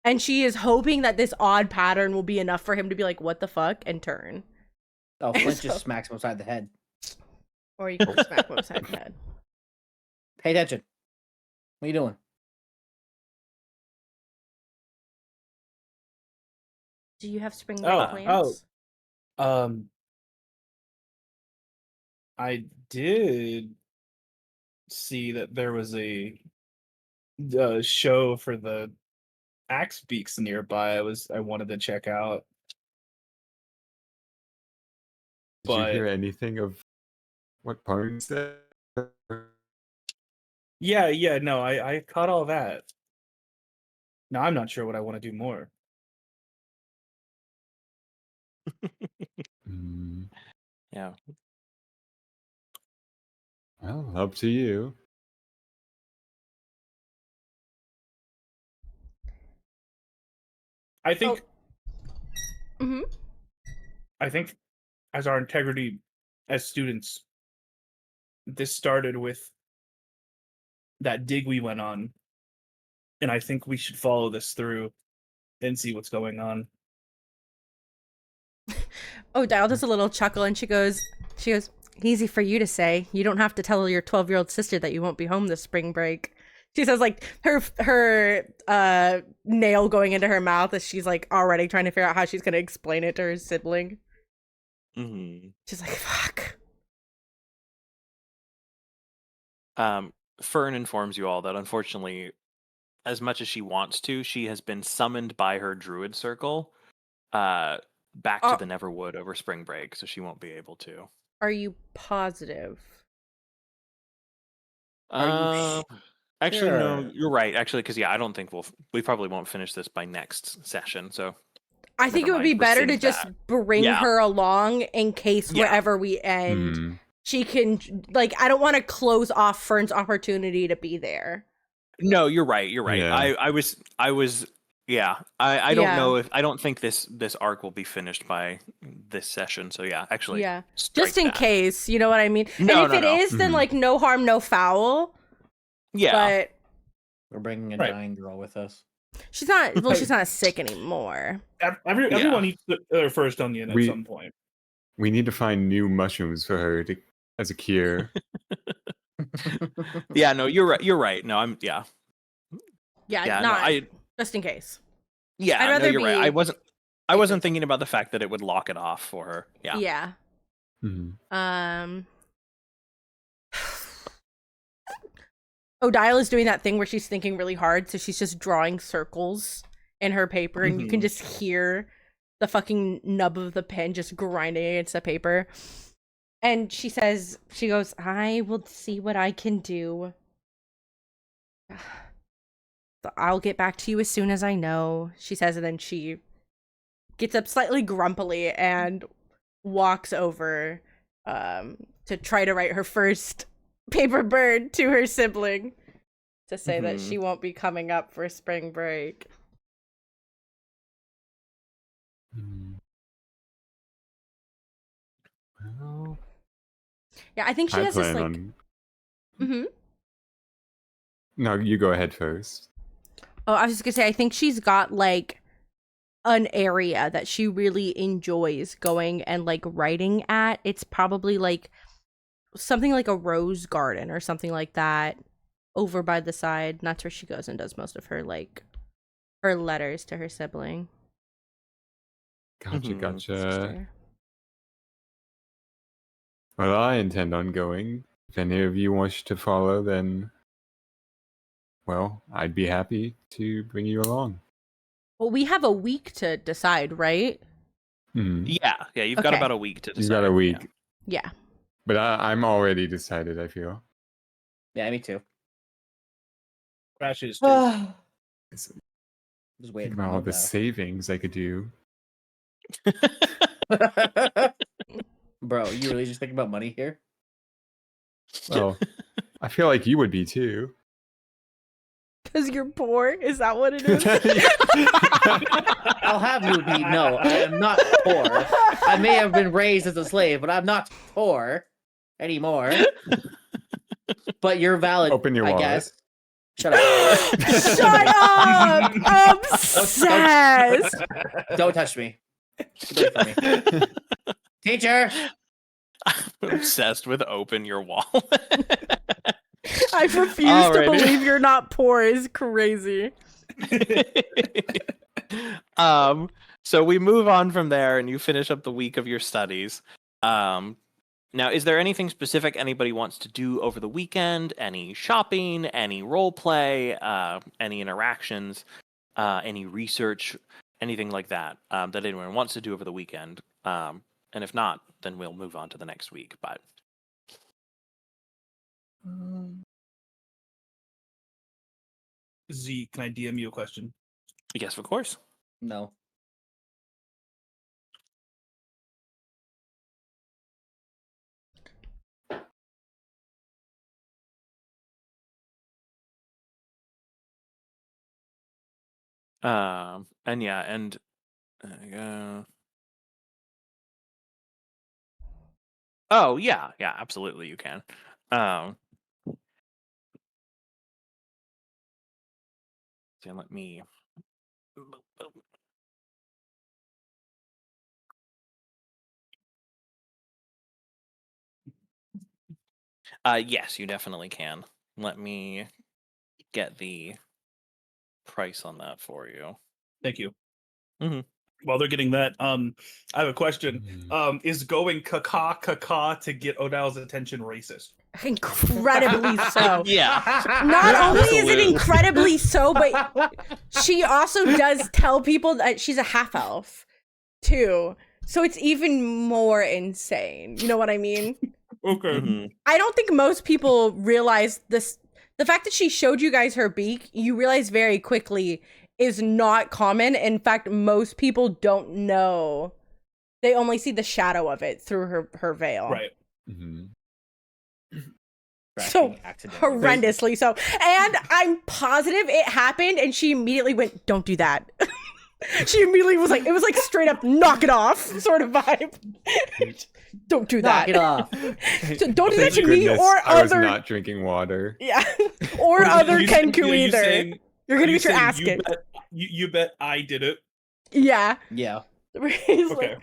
And she is hoping that this odd pattern will be enough for him to be like, "What the fuck?" and turn. Oh, Flint So- just smacks him upside the head. Or you can smack him upside the head. Pay attention. What are you doing? Do you have spring break Oh, plans? I did see that there was a show for the Axe Beaks nearby. I wanted to check out. Did you But hear anything of what Pony said? yeah, no, I caught all that. Now I'm not sure what I want to do more. Hmm. Yeah. Well, up to you. I think Mm-hmm. I think as our integrity as students, this started with that dig we went on. And I think we should follow this through and see what's going on. Oh, Dial does a little chuckle and she goes, easy for you to say. You don't have to tell your 12-year-old sister that you won't be home this spring break. She says like her nail going into her mouth as she's like already trying to figure out how she's going to explain it to her sibling. Mm-hmm. She's like, fuck. Fern informs you all that unfortunately, as much as she wants to, she has been summoned by her druid circle back to the Neverwood over spring break, so she won't be able to. Are you positive? Actually, no, Sure. you're right. Actually, because I don't think we probably won't finish this by next session. So I think it would be better to just bring her along in case wherever we end, she can, like, I don't want to close off Fern's opportunity to be there. No, you're right. You're right. Yeah. I was I don't know if I don't think this arc will be finished by this session. So actually, just in case, you know what I mean. No, and if it is, then like no harm, no foul. Yeah, but we're bringing a dying girl with us. She's not. Well, she's not sick anymore. Everyone eats their first onion at some point. We need to find new mushrooms for her as a cure. Yeah, no, you're right. You're right. No, I'm Yeah, no, just in case. Yeah, I'd rather you're right. I wasn't thinking about the fact that it would lock it off for her. Yeah. Yeah. Mm-hmm. Odile is doing that thing where she's thinking really hard, so she's just drawing circles in her paper, and you can just hear the fucking nub of the pen just grinding against the paper. And she goes, I will see what I can do. I'll get back to you as soon as I know, she says, and then she gets up slightly grumpily and walks over to try to write her first paper bird to her sibling to say that she won't be coming up for spring break. Well, yeah, I think she has this like No, you go ahead first. Oh, I was just gonna say, I think she's got like an area that she really enjoys going and like writing at. It's probably like something like a rose garden or something like that over by the side. And that's where she goes and does most of her like her letters to her sibling. Gotcha. Sister. Well, I intend on going. If any of you wish to follow, then, well, I'd be happy to bring you along. Well, we have a week to decide, right? Yeah, you've got about a week to decide. You've got a week. Yeah. But I'm already decided, I feel. Yeah, me too. Crash is too. Just waiting Think about all the savings I could do. Bro, you really just thinking about money here? Well, I feel like you would be too. Because you're poor? Is that what it is? I'll have you be. No, I am not poor. I may have been raised as a slave, but I'm not poor anymore. But you're valid. Open your wallet. Guess. Shut up. Shut up! Obsessed! Don't touch me. Get away from me. Teacher! I'm obsessed with open your wallet. I refuse to believe you're not poor is crazy. So we move on from there and you finish up the week of your studies. Now, is there anything specific anybody wants to do over the weekend? Any shopping, any role play, any interactions, any research, anything like that that anyone wants to do over the weekend? And if not, then we'll move on to the next week. But Z, can I DM you a question? yes, of course. No. Oh yeah, absolutely you can. So let me. Yes, you definitely can. Let me get the price on that for you. Thank you. While they're getting that, I have a question. Is going caca to get Odile's attention racist? Incredibly so. Yeah. Not only is it Absolutely. incredibly so, but she also does tell people that she's a half elf too. So it's even more insane. You know what I mean? Okay. Mhm. I don't think most people realize this. The fact that she showed you guys her beak, you realize very quickly is not common. In fact, most people don't know. They only see the shadow of it through her veil. Right. Mhm. So horrendously so. And I'm positive it happened and she immediately went, don't do that. She immediately was like, it was like straight up knock it off sort of vibe. Don't do that. Knock it off. So don't do that Thank to me goodness or I was other. not drinking water. Yeah. Or other Kenku you either. saying- You're gonna you get your saying ass you kicked. bet, you bet I did it. Yeah. Yeah. He's Okay.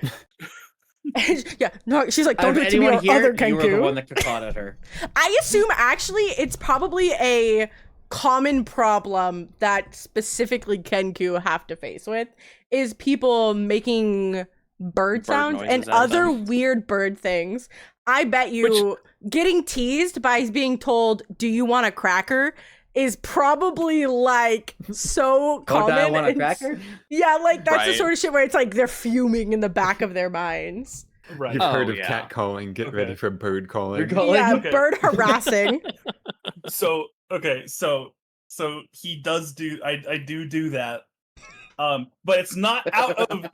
like, yeah. No, she's like, Out don't of do it to me anyone or here, other you were the one Kenku. that caught at her. I assume actually it's probably a common problem that specifically Kenku have to face with is people making bird sounds and noises at other them. weird bird things. I bet you getting teased by being told, "Do you want a cracker?" is probably like so common. I want a and cracker? Yeah, like that's the Right. sort of shit where it's like they're fuming in the back of their minds. Right. You've Oh, heard of yeah. cat calling. Get Okay. ready for bird calling. Bird calling? Yeah, Okay. bird harassing. So okay, so he does do I do that. But it's not out of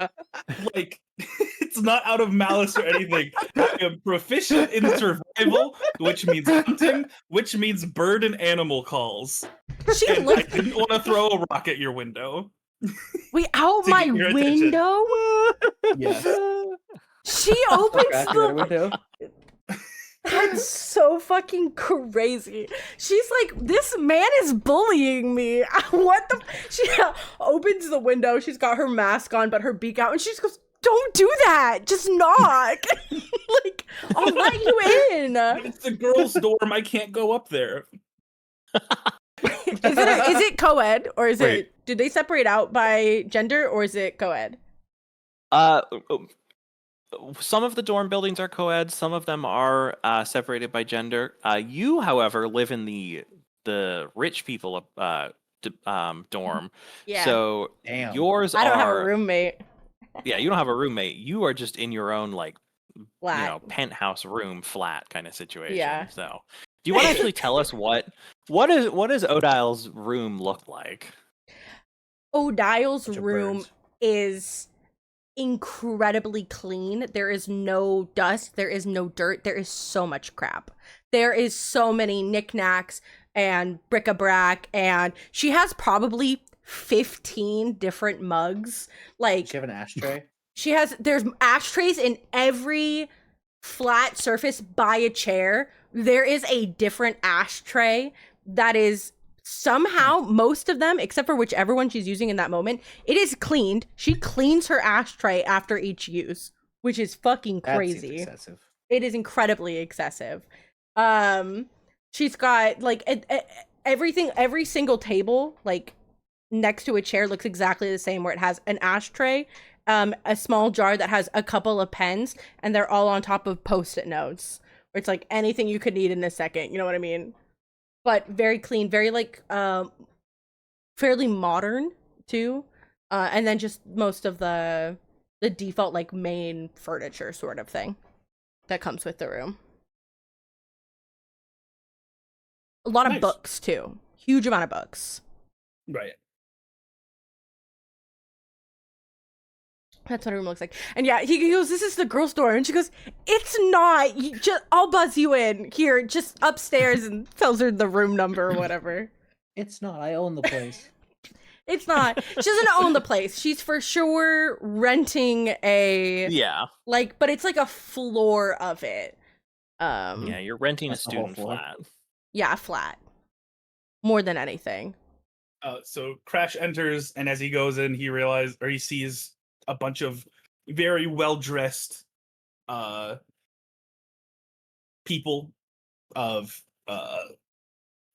like it's not out of malice or anything. I am proficient in survival, which means hunting, which means bird and animal calls. She And I looked didn't want to throw a rock at your window. wait out To my get your attention. window. Yes. She opens Cracker at a the. window. That's so fucking crazy. She's like, this man is bullying me. What the? She opens the window. She's got her mask on, but her beak out, and she just goes, "Don't do that. Just knock. Like, I'll let you in." It's the girls' dorm. I can't go up there. Is it co-ed or is Wait. it? Did they separate out by gender or is it co-ed? Some of the dorm buildings are co-ed. Some of them are separated by gender. You, however, live in the rich people dorm. Yeah. So Damn. yours I don't have a are roommate. yeah. You don't have a roommate. You are just in your own like Flat. penthouse room flat kind of situation. Yeah. So do you want to actually tell us what does Odile's room look like? Odile's Bunch of room birds. is incredibly clean. There is no dust. There is no dirt. There is so much crap. There is so many knickknacks and bric-a-brac, and she has probably 15 different mugs. Like Does she have an ashtray? there's ashtrays in every flat surface by a chair. There is a different ashtray that is somehow, most of them, except for whichever one she's using in that moment, it is cleaned. She cleans her ashtray after each use, which is fucking That seems crazy. excessive. It is incredibly excessive. She's got like everything, every single table, like next to a chair looks exactly the same, where it has an ashtray, a small jar that has a couple of pens, and they're all on top of post-it notes. Where it's like anything you could need in a second, you know what I mean? But very clean, very like fairly modern too. And then just most of the default like main furniture sort of thing that comes with the room. A lot of Nice. books too. Huge amount of books. Right. That's what her room looks like. And yeah, he goes, "This is the girls' dorm," and she goes, "It's not. You just, I'll buzz you in here, just upstairs," and tells her the room number or whatever. It's not. I own the place. It's not. She doesn't own the place. She's for sure renting a Yeah. like, but it's like a floor of it. Yeah, you're renting That's a the whole student floor. flat. Yeah, flat. More than anything. So Crash enters, and as he goes in, he sees a bunch of very well dressed people of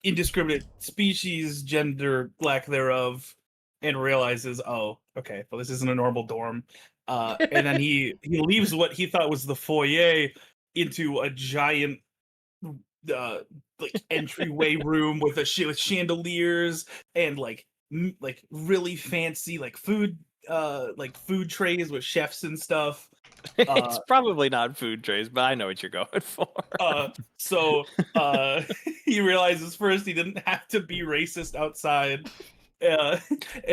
indiscriminate species, gender, lack thereof, and realizes, oh, okay, well, this isn't a normal dorm. And then he leaves what he thought was the foyer into a giant like entryway room with with chandeliers and like really fancy like food trays with chefs and stuff. It's probably not food trays, but I know what you're going for. So he realizes first he didn't have to be racist outside. And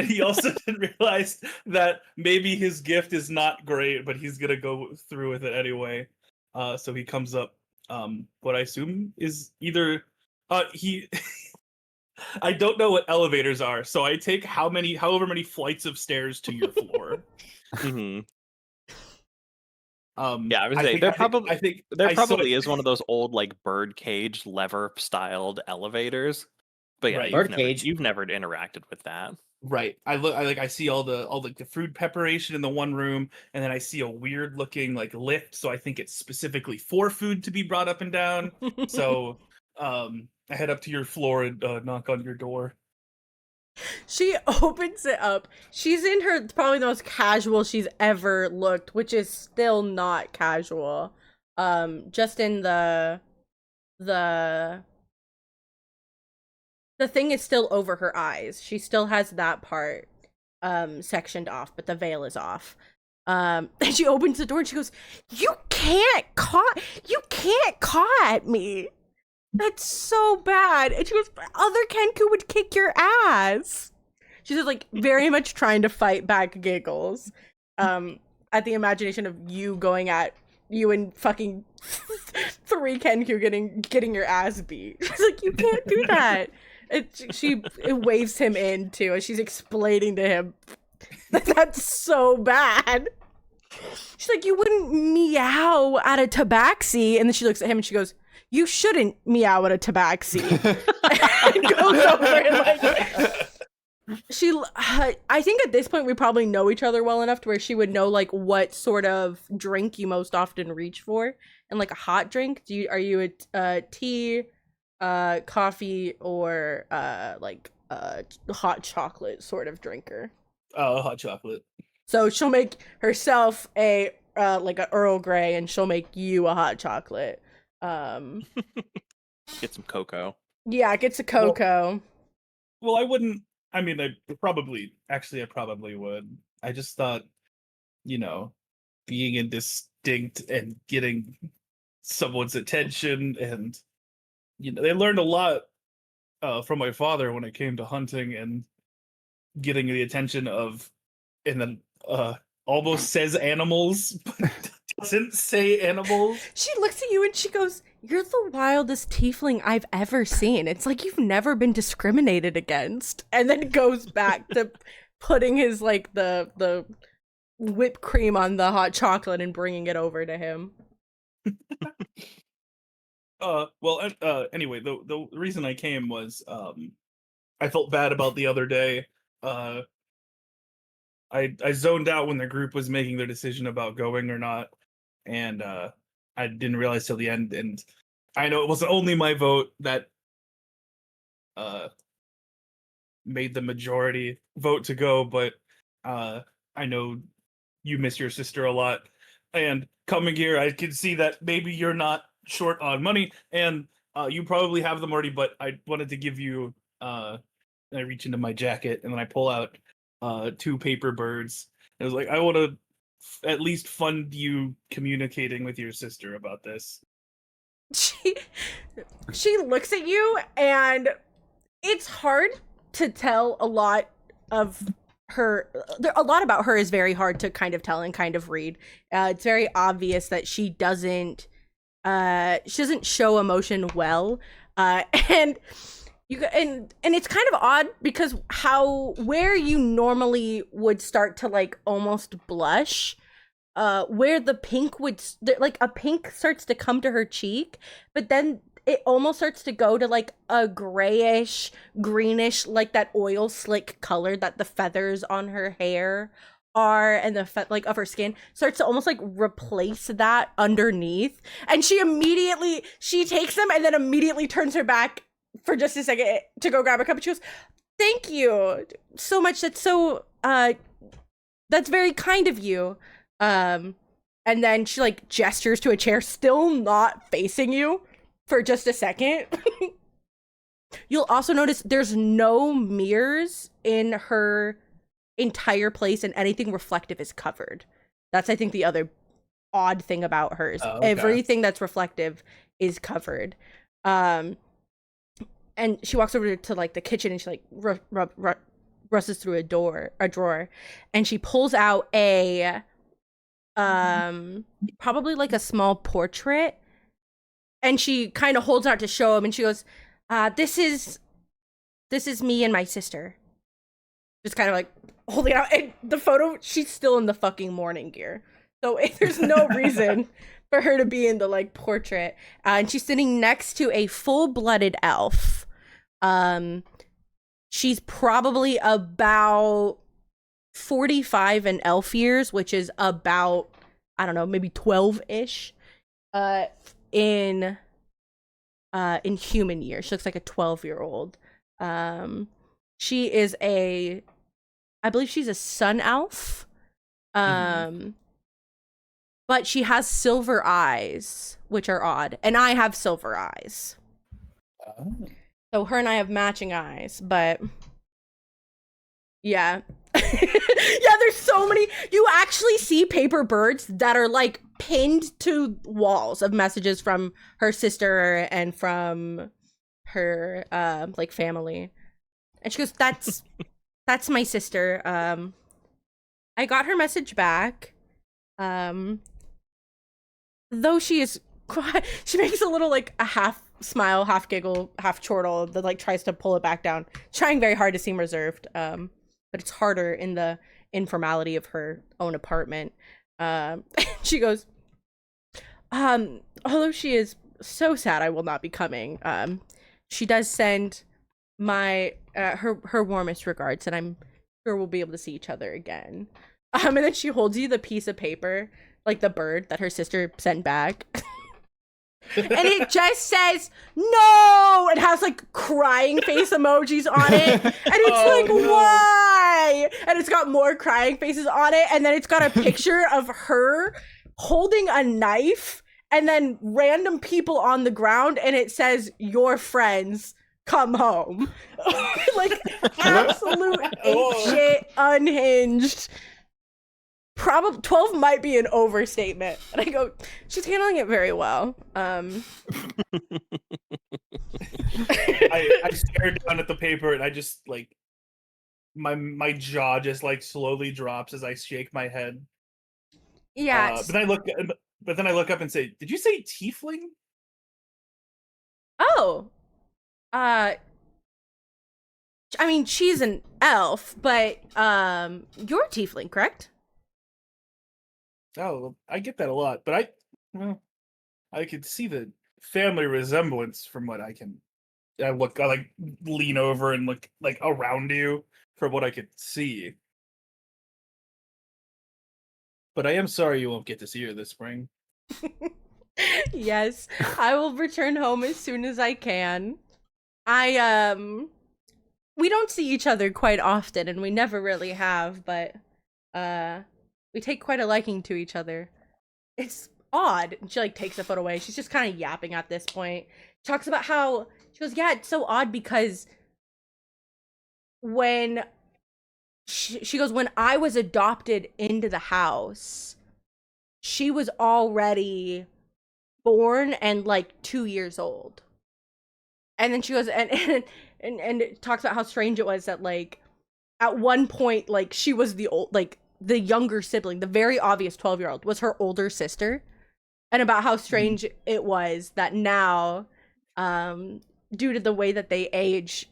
he also didn't realize that maybe his gift is not great, but he's gonna go through with it anyway. So he comes up what I assume is either he I don't know what elevators are, so I take however many flights of stairs to your floor. Mm-hmm. Yeah, I would say there probably saw is one of those old like birdcage lever styled elevators. But yeah, Right. you've never interacted with that. Right. I see all the food preparation in the one room, and then I see a weird looking like lift, so I think it's specifically for food to be brought up and down. So I head up to your floor and knock on your door. She opens it up. She's in her probably the most casual she's ever looked, which is still not casual. Just in the thing is still over her eyes. She still has that part sectioned off, but the veil is off. And she opens the door and she goes, You can't caw at me. That's so bad. And she goes, Other Kenku would kick your ass. She's just like very much trying to fight back giggles at the imagination of you going at you and fucking 3 Kenku getting your ass beat. She's like, You can't do that. It waves him in too, and she's explaining to him that's so bad. She's like, You wouldn't meow at a tabaxi, and then she looks at him and she goes, You shouldn't meow at a tabaxi. And goes over and like I think at this point we probably know each other well enough to where she would know like what sort of drink you most often reach for, and like a hot drink. Are you a tea, coffee, or hot chocolate sort of drinker? Hot chocolate. So she'll make herself a like a Earl Grey, and she'll make you a hot chocolate. Get some cocoa. Yeah, get some cocoa. Well, I wouldn't. I mean, I probably would. I just thought, being indistinct and getting someone's attention, and they learned a lot from my father when it came to hunting and getting the attention of, and then almost says animals, but doesn't say animals. She looks at you and she goes, You're the wildest tiefling I've ever seen. It's like you've never been discriminated against. And then goes back to putting his like the whipped cream on the hot chocolate and bringing it over to him. Anyway, the reason I came was I felt bad about the other day. I zoned out when the group was making their decision about going or not, and I didn't realize till the end. And I know it wasn't only my vote that made the majority vote to go, but I know you miss your sister a lot, and coming here, I can see that maybe you're not short on money, and you probably have them already. But I wanted to give you. And I reach into my jacket, and then I pull out 2 paper birds. It was like, I want to at least fund you communicating with your sister about this. She looks at you, and it's hard to tell a lot of her. A lot about her is very hard to kind of tell and kind of read. It's very obvious that she doesn't show emotion well, and it's kind of odd because where you normally would start to like almost blush, where the pink would like a pink starts to come to her cheek, but then it almost starts to go to like a grayish, greenish, like that oil slick color that the feathers on her hair are, and the like of her skin starts to almost like replace that underneath. And she takes them and then immediately turns her back for just a second to go grab a cup, and she goes, Thank you so much. That's so that's very kind of you. And then she like gestures to a chair, still not facing you, for just a second. You'll also notice there's no mirrors in her entire place, and anything reflective is covered. That's, I think, the other odd thing about hers. Oh, okay. Everything that's reflective is covered. And she walks over to like the kitchen, and she like rushes through a drawer, and she pulls out a probably like a small portrait, and she kind of holds out to show him, and she goes, this is me and my sister. Just kind of like holding out, and the photo, she's still in the fucking mourning gear, so there's no reason for her to be in the like portrait. And she's sitting next to a full-blooded elf. She's probably about 45 in elf years, which is about, I don't know, maybe 12-ish in human years. She looks like a 12-year-old. She is I believe she's a sun elf. But she has silver eyes, which are odd. And I have silver eyes. Oh. So her and I have matching eyes, but yeah. Yeah, there's so many. You actually see paper birds that are like pinned to walls of messages from her sister and from her like family. And she goes, that's my sister. I got her message back. Though she is she makes a little like a half smile, half giggle, half chortle that like tries to pull it back down, trying very hard to seem reserved. But it's harder in the informality of her own apartment. She goes, although she is so sad I will not be coming, she does send my her warmest regards, and I'm sure we'll be able to see each other again. And then she holds you the piece of paper, like the bird that her sister sent back. And it just says, no! It has like crying face emojis on it. And it's why? And it's got more crying faces on it. And then it's got a picture of her holding a knife and then random people on the ground. And it says, your friends, come home. Like absolute apeshit, unhinged. Probably 12 might be an overstatement. And I go, she's handling it very well. I stare down at the paper, and I just like my jaw just like slowly drops as I shake my head. Yeah. But then I look up and say, "Did you say tiefling?" Oh. I mean, she's an elf, but you're tiefling, correct? Oh, I get that a lot, but I could see the family resemblance from what I can. I like lean over and look like around you for what I could see. But I am sorry you won't get to see her this spring. Yes, I will return home as soon as I can. We don't see each other quite often, and we never really have, but we take quite a liking to each other. It's odd. And she like takes the foot away. She's just kind of yapping at this point. She talks about how she goes, yeah, it's so odd because when she goes, when I was adopted into the house, she was already born and like 2 years old. And then she goes and it talks about how strange it was that like at one point like she was the younger sibling, the very obvious 12-year-old was her older sister, and about how strange it was that now, due to the way that they age,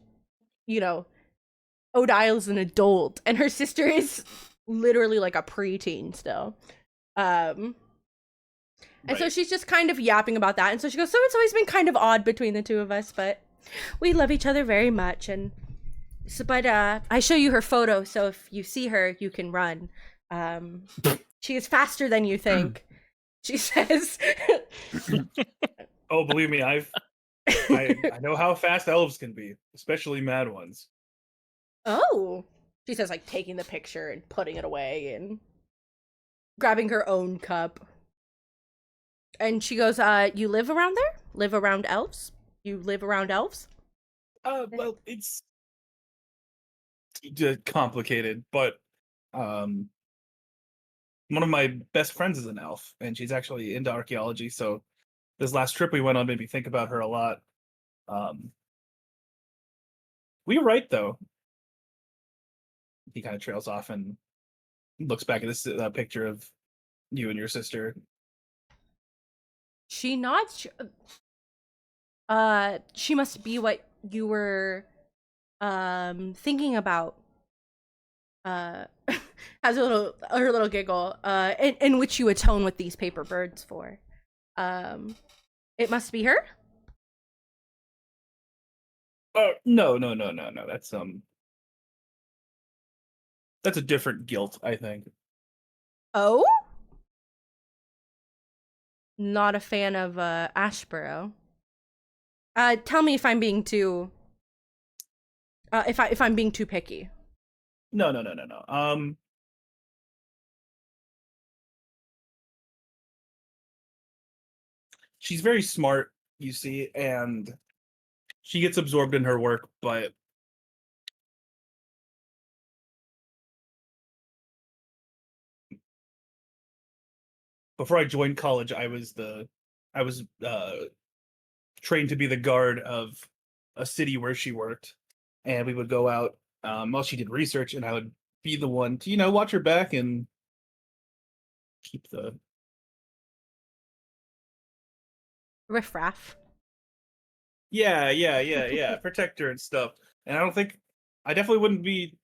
you know, Odile's an adult and her sister is literally like a preteen still. And so she's just kind of yapping about that, and so she goes, so it's always been kind of odd between the two of us, but we love each other very much. And so, but I show you her photo, so if you see her, you can run. She is faster than you think, she says. Oh, believe me, I know how fast elves can be, especially mad ones. Oh, she says, like taking the picture and putting it away and grabbing her own cup. And she goes, you live around there? live around elves? You live around elves? Well, it's complicated, but one of my best friends is an elf, and she's actually into archaeology. So this last trip we went on made me think about her a lot. We were right, though. He kind of trails off and looks back at this picture of you and your sister. She nods. She must be what you were thinking about. Has her little giggle, in which you atone with these paper birds for. It must be her? No. That's a different guilt, I think. Oh? Not a fan of Ashborough. Tell me if I'm being too if I'm being too picky. No. She's very smart, you see, and she gets absorbed in her work, but before I joined college, I was trained to be the guard of a city where she worked, and we would go out while she did research, and I would be the one to watch her back and keep the Riffraff. yeah protect her and stuff. And I definitely wouldn't be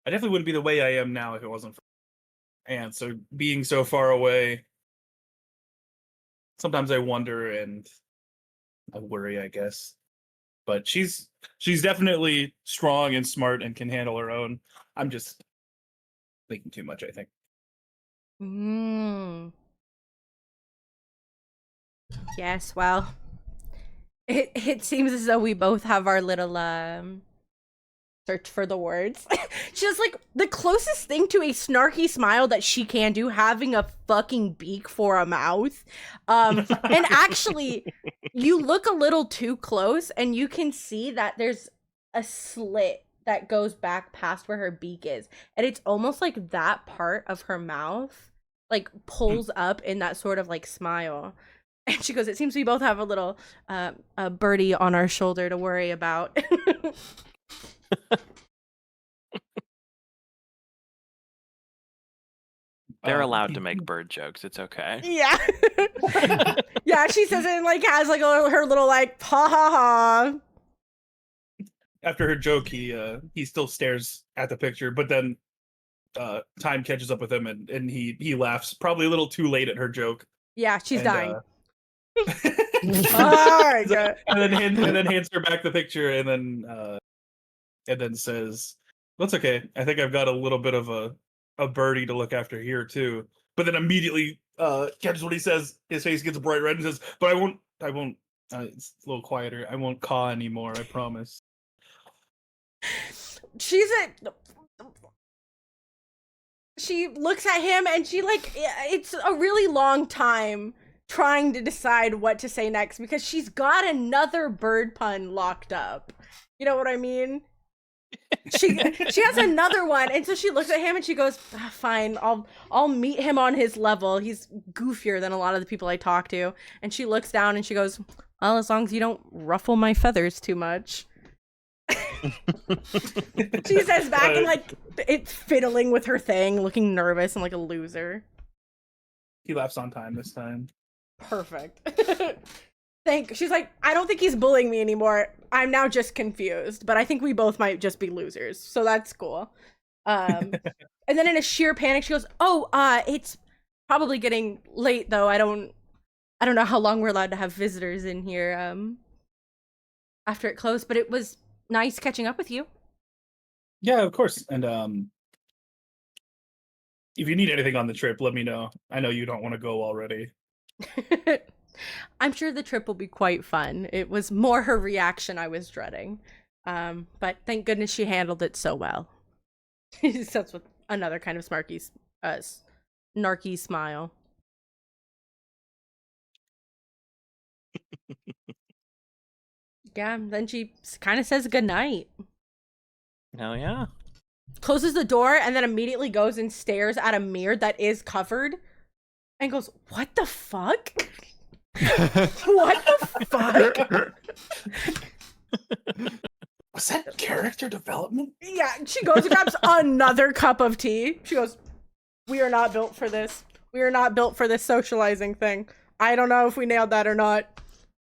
the way I am now if it wasn't for and so being so far away, sometimes I wonder and I worry, I guess. But she's definitely strong and smart and can handle her own. I'm just thinking too much, I think. Yes, well, it seems as though we both have our little search for the words. She's like the closest thing to a snarky smile that she can do, having a fucking beak for a mouth. And actually, you look a little too close and you can see that there's a slit that goes back past where her beak is. And it's almost like that part of her mouth like pulls up in that sort of like smile. And she goes, it seems we both have a little a birdie on our shoulder to worry about. They're allowed to make bird jokes. It's okay. Yeah. Yeah, she says it and like has like her little like ha ha ha. After her joke, he still stares at the picture, but then time catches up with him and he laughs, probably a little too late at her joke. Yeah, she's dying. Oh, and then hands her back the picture and then says, "That's okay. I think I've got a little bit of a birdie to look after here too." But then immediately catches what he says. His face gets bright red and says, "But I won't. It's a little quieter. I won't caw anymore. I promise." She looks at him and she like it's a really long time trying to decide what to say next because she's got another bird pun locked up. You know what I mean? She has another one, and so she looks at him and she goes, fine, I'll meet him on his level. He's goofier than a lot of the people I talk to. And she looks down and she goes, well, as long as you don't ruffle my feathers too much. She says back and like it's fiddling with her thing, looking nervous and like a loser. He laughs on time this time. Perfect. She's like, I don't think he's bullying me anymore. I'm now just confused, but I think we both might just be losers. So that's cool. And then in a sheer panic, she goes, oh, it's probably getting late though. I don't know how long we're allowed to have visitors in here after it closed, but it was nice catching up with you. Yeah, of course. And if you need anything on the trip, let me know. I know you don't want to go already. I'm sure the trip will be quite fun. It was more her reaction I was dreading. But thank goodness she handled it so well. He says with another kind of snarky smile. Yeah, then she kind of says goodnight. Hell yeah. Closes the door and then immediately goes and stares at a mirror that is covered and goes, "What the fuck? What the fuck?" Was that character development? Yeah, she goes and grabs another cup of tea. She goes, "We are not built for this. We are not built for this socializing thing. I don't know if we nailed that or not.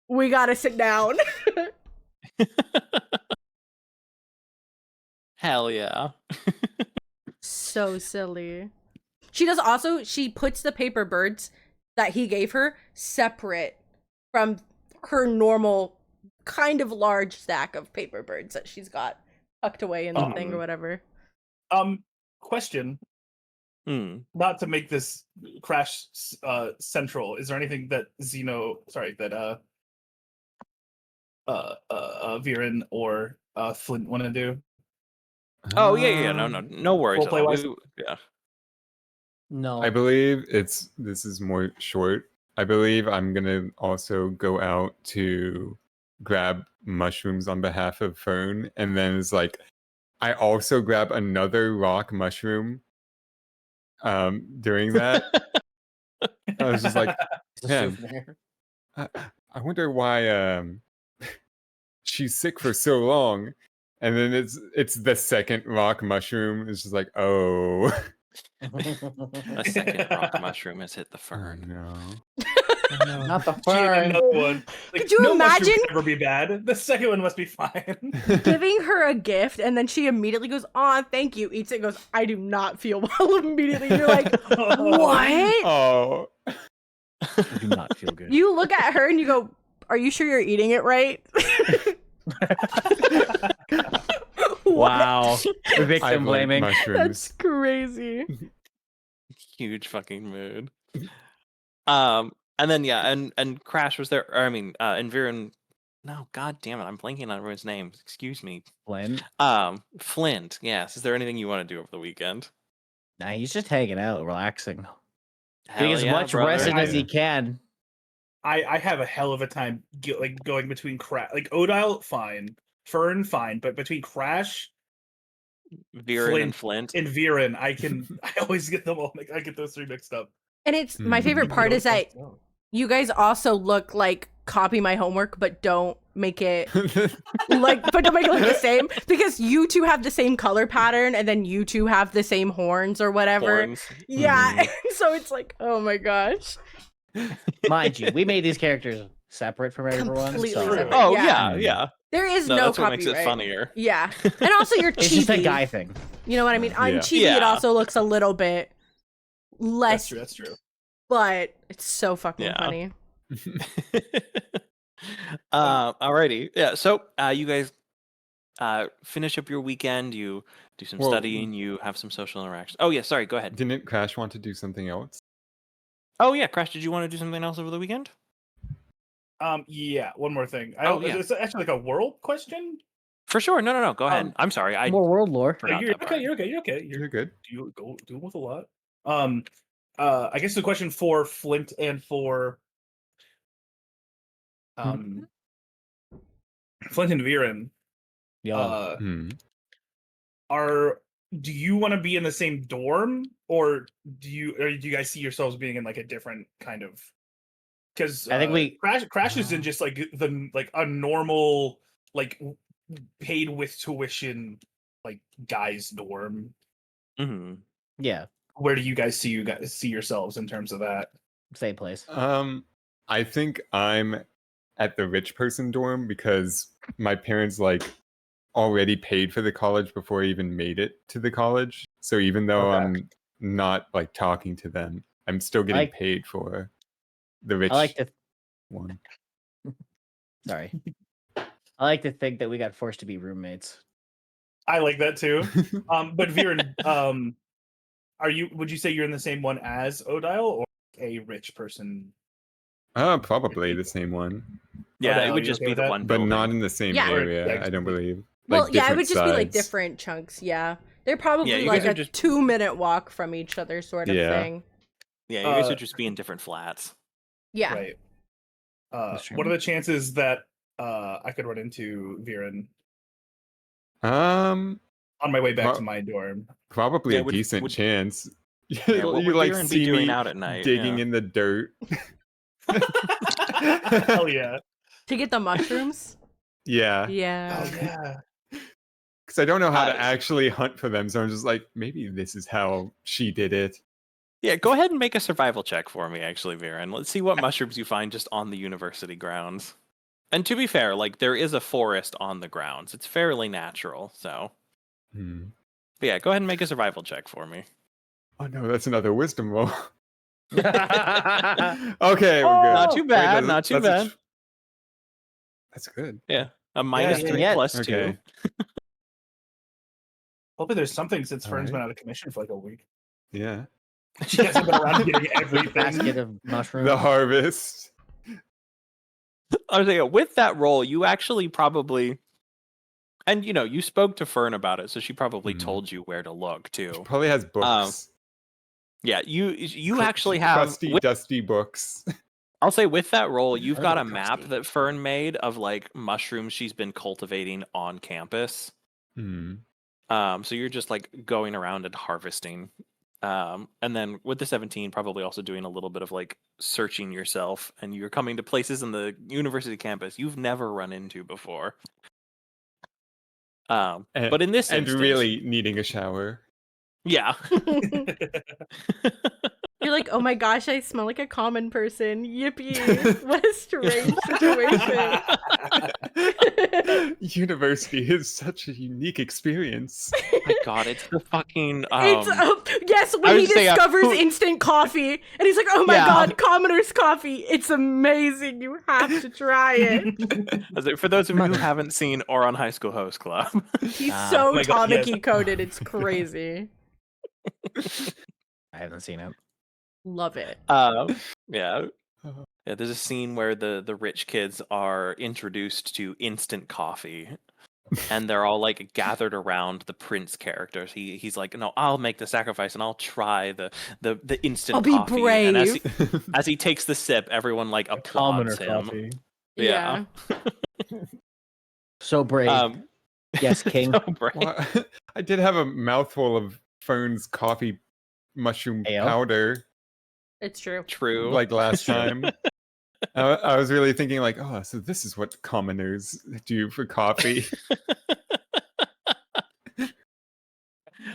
We gotta sit down." Hell yeah. So silly. She does also, she puts the paper birds that he gave her separate from her normal kind of large stack of paper birds that she's got tucked away in the thing or whatever. Question. Hmm. Not to make this Crash central, is there anything that Viren or Flint want to do? Oh yeah. No worries. At all. Roleplay-wise? Yeah. No. I believe this is more short. I believe I'm gonna also go out to grab mushrooms on behalf of Fern, and then it's like I also grab another rock mushroom during that. I was just like, man, I wonder why she's sick for so long. And then it's the second rock mushroom. It's just like, oh. A second rock mushroom has hit the fern. No. Not the She ate fern. another one. Like, Could you no mushroom imagine- could ever be bad. The second one must be fine. Giving her a gift and then she immediately goes, "Aw, thank you," eats it and goes, "I do not feel well." Immediately you're like, "What?" Oh. I do not feel good. You look at her and you go, "Are you sure you're eating it right?" Wow. I Victim like blaming. mushrooms. That's crazy. Huge fucking mood. And then yeah, and Crash was there. Or, I mean, and Viren. No, god damn it, I'm blanking on everyone's names. Excuse me. Flynn? Flint. Yes. Is there anything you want to do over the weekend? Nah, he's just hanging out, relaxing. Hell Getting as yeah, much brother. rest as he can. I have a hell of a time going between Odile, fine. Fern, fine. But between Crash Viren and Flint. and Viren, I always get them all. I get those three mixed up. And it's my favorite part is that you guys also look like copy my homework, but don't make it look the same, because you two have the same color pattern and then you two have the same horns or whatever. Horns. Yeah. So it's like, oh my gosh. Mind you, we made these characters separate from everyone. Completely So separate. Oh Yeah. yeah. There is No, no that's what makes copyright. it funnier. Yeah. And also you're it's just a chibi. guy thing. You know what I mean? On Yeah. chibi it Yeah. also looks a little bit less, That's true. but it's so fucking Yeah. funny. Alrighty. Yeah. So you guys finish up your weekend. You do some Well, studying. You have some social interactions. Oh yeah. Sorry. Go ahead. Didn't Crash want to do something else? Oh yeah, Crash. Did you want to do something else over the weekend? Yeah. One more thing. Oh, yeah. It's actually like a world question. For sure. No. Go ahead. I'm sorry. I More world lore. forgot You're that part. okay. You're okay. You're good. You go deal with a lot. I guess the question for Flint and for Flint and Viren, Yeah. do you want to be in the same dorm, or do you guys see yourselves being in like a different kind of? Because I think Crash is in just like a normal paid with tuition guys dorm. Mm-hmm. Yeah. Where do you guys see yourselves in terms of that? Same place. I think I'm at the rich person dorm because my parents already paid for the college before I even made it to the college. So even though Okay. I'm not talking to them, I'm still getting paid for the rich I like to one. sorry. I like to think that we got forced to be roommates. I like that too. But Viren, would you say you're in the same one as Odile, or a rich person? Probably the same one, Yeah, Odile, it would you just okay be with the that? one. but building. not in the same Yeah. area. I don't believe. Well, yeah, it would different just be like sides. different chunks. Yeah. They're probably you like guys are a just- 2-minute walk from each other sort of Yeah. thing. Yeah, you guys Uh, would just be in different flats. Yeah. Right. That's true. What are the chances that I could run into Viren Um, on my way back Pro- to my dorm. probably Yeah, a decent would chance. yeah, what You would like Viren be see doing me out at night? digging Yeah. in the dirt. Hell yeah! To get the mushrooms? Yeah, Oh Yeah. yeah. because I don't know how to Uh, actually hunt for them, so I'm just like, maybe this is how she did it. Yeah, go ahead and make a survival check for me, actually, Viren. Let's see what mushrooms you find just on the university grounds. And to be fair, like there is a forest on the grounds. It's fairly natural, so. Hmm. But yeah, go ahead and make a survival check for me. Oh no, that's another wisdom roll. That's Okay, we're good. Not too Wait, bad, that's- not too that's a bad. That's good. Yeah, a minus yeah. 3 Yeah. plus Okay. 2. Hopefully, there's something since Fern's Alright. been out of commission for like a week. Yeah. She hasn't been around getting everything. basket of mushrooms. The harvest. I was saying, with that roll, you actually probably, and you know, you spoke to Fern about it, so she probably Mhm. told you where to look too. Probably has books. Yeah, you Cr- actually have. crusty, dusty books. I'll say with that roll, you've Fern got a is map crusty. that Fern made of like mushrooms she's been cultivating on campus. Hmm. So you're just like going around and harvesting. And then with the 17, probably also doing a little bit of like searching yourself, and you're coming to places in the university campus you've never run into before. But in this And instance, really needing a shower. yeah. You're like, oh my gosh, I smell like a common person. Yippee. What a strange situation. University is such a unique experience. My God, it's the fucking. Yes, I when would he say, discovers who- instant coffee, and he's like, "Oh my Yeah. god, Commoner's coffee! It's amazing. You have to try it." For those of you who haven't seen Oron High School Host Club, He's Ah. so Oh my God, yes. Tamaki coded. It's crazy. I haven't seen it. Love it. yeah. Yeah, there's a scene where the rich kids are introduced to instant coffee, and they're all like gathered around the prince characters. He's like, no, I'll make the sacrifice and I'll try the instant I'll be coffee. And brave. as he takes the sip, everyone like Commoner applauds him. coffee. Yeah. So brave. Yes, king. So brave. Well, I did have a mouthful of Fern's coffee mushroom Ayo. powder It's true. True. like last time. I was really thinking like, oh, so this is what commoners do for coffee.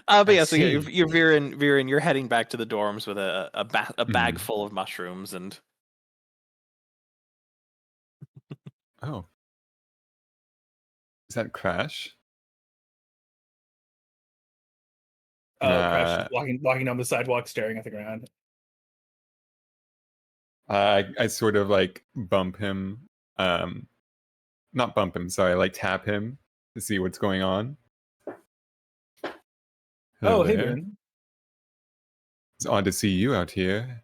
But yeah, so see. you're Viren, you're heading back to the dorms with a bag Mhm. full of mushrooms, and Oh. Is that Crash? Crash Nah. is walking down the sidewalk, staring at the ground. I sort of like bump him. Not bump him, sorry, like tap him to see what's going on. Hello Oh, hey, there. man. It's odd to see you out here.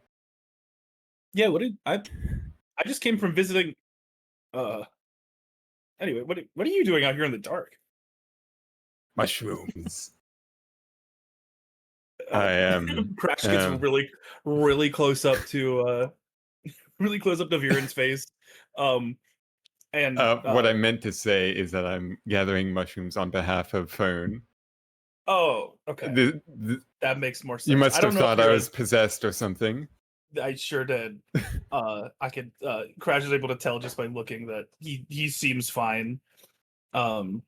Yeah, what did I just came from visiting. Anyway, what are you doing out here in the dark? Mushrooms. I am. Crash gets really close up to Viren's face. And What I meant to say is that I'm gathering mushrooms on behalf of Fern. Oh, okay. That makes more sense. You must I don't have know if thought I you're was possessed or something. I sure did. I could. Crash is able to tell just by looking that he seems fine. you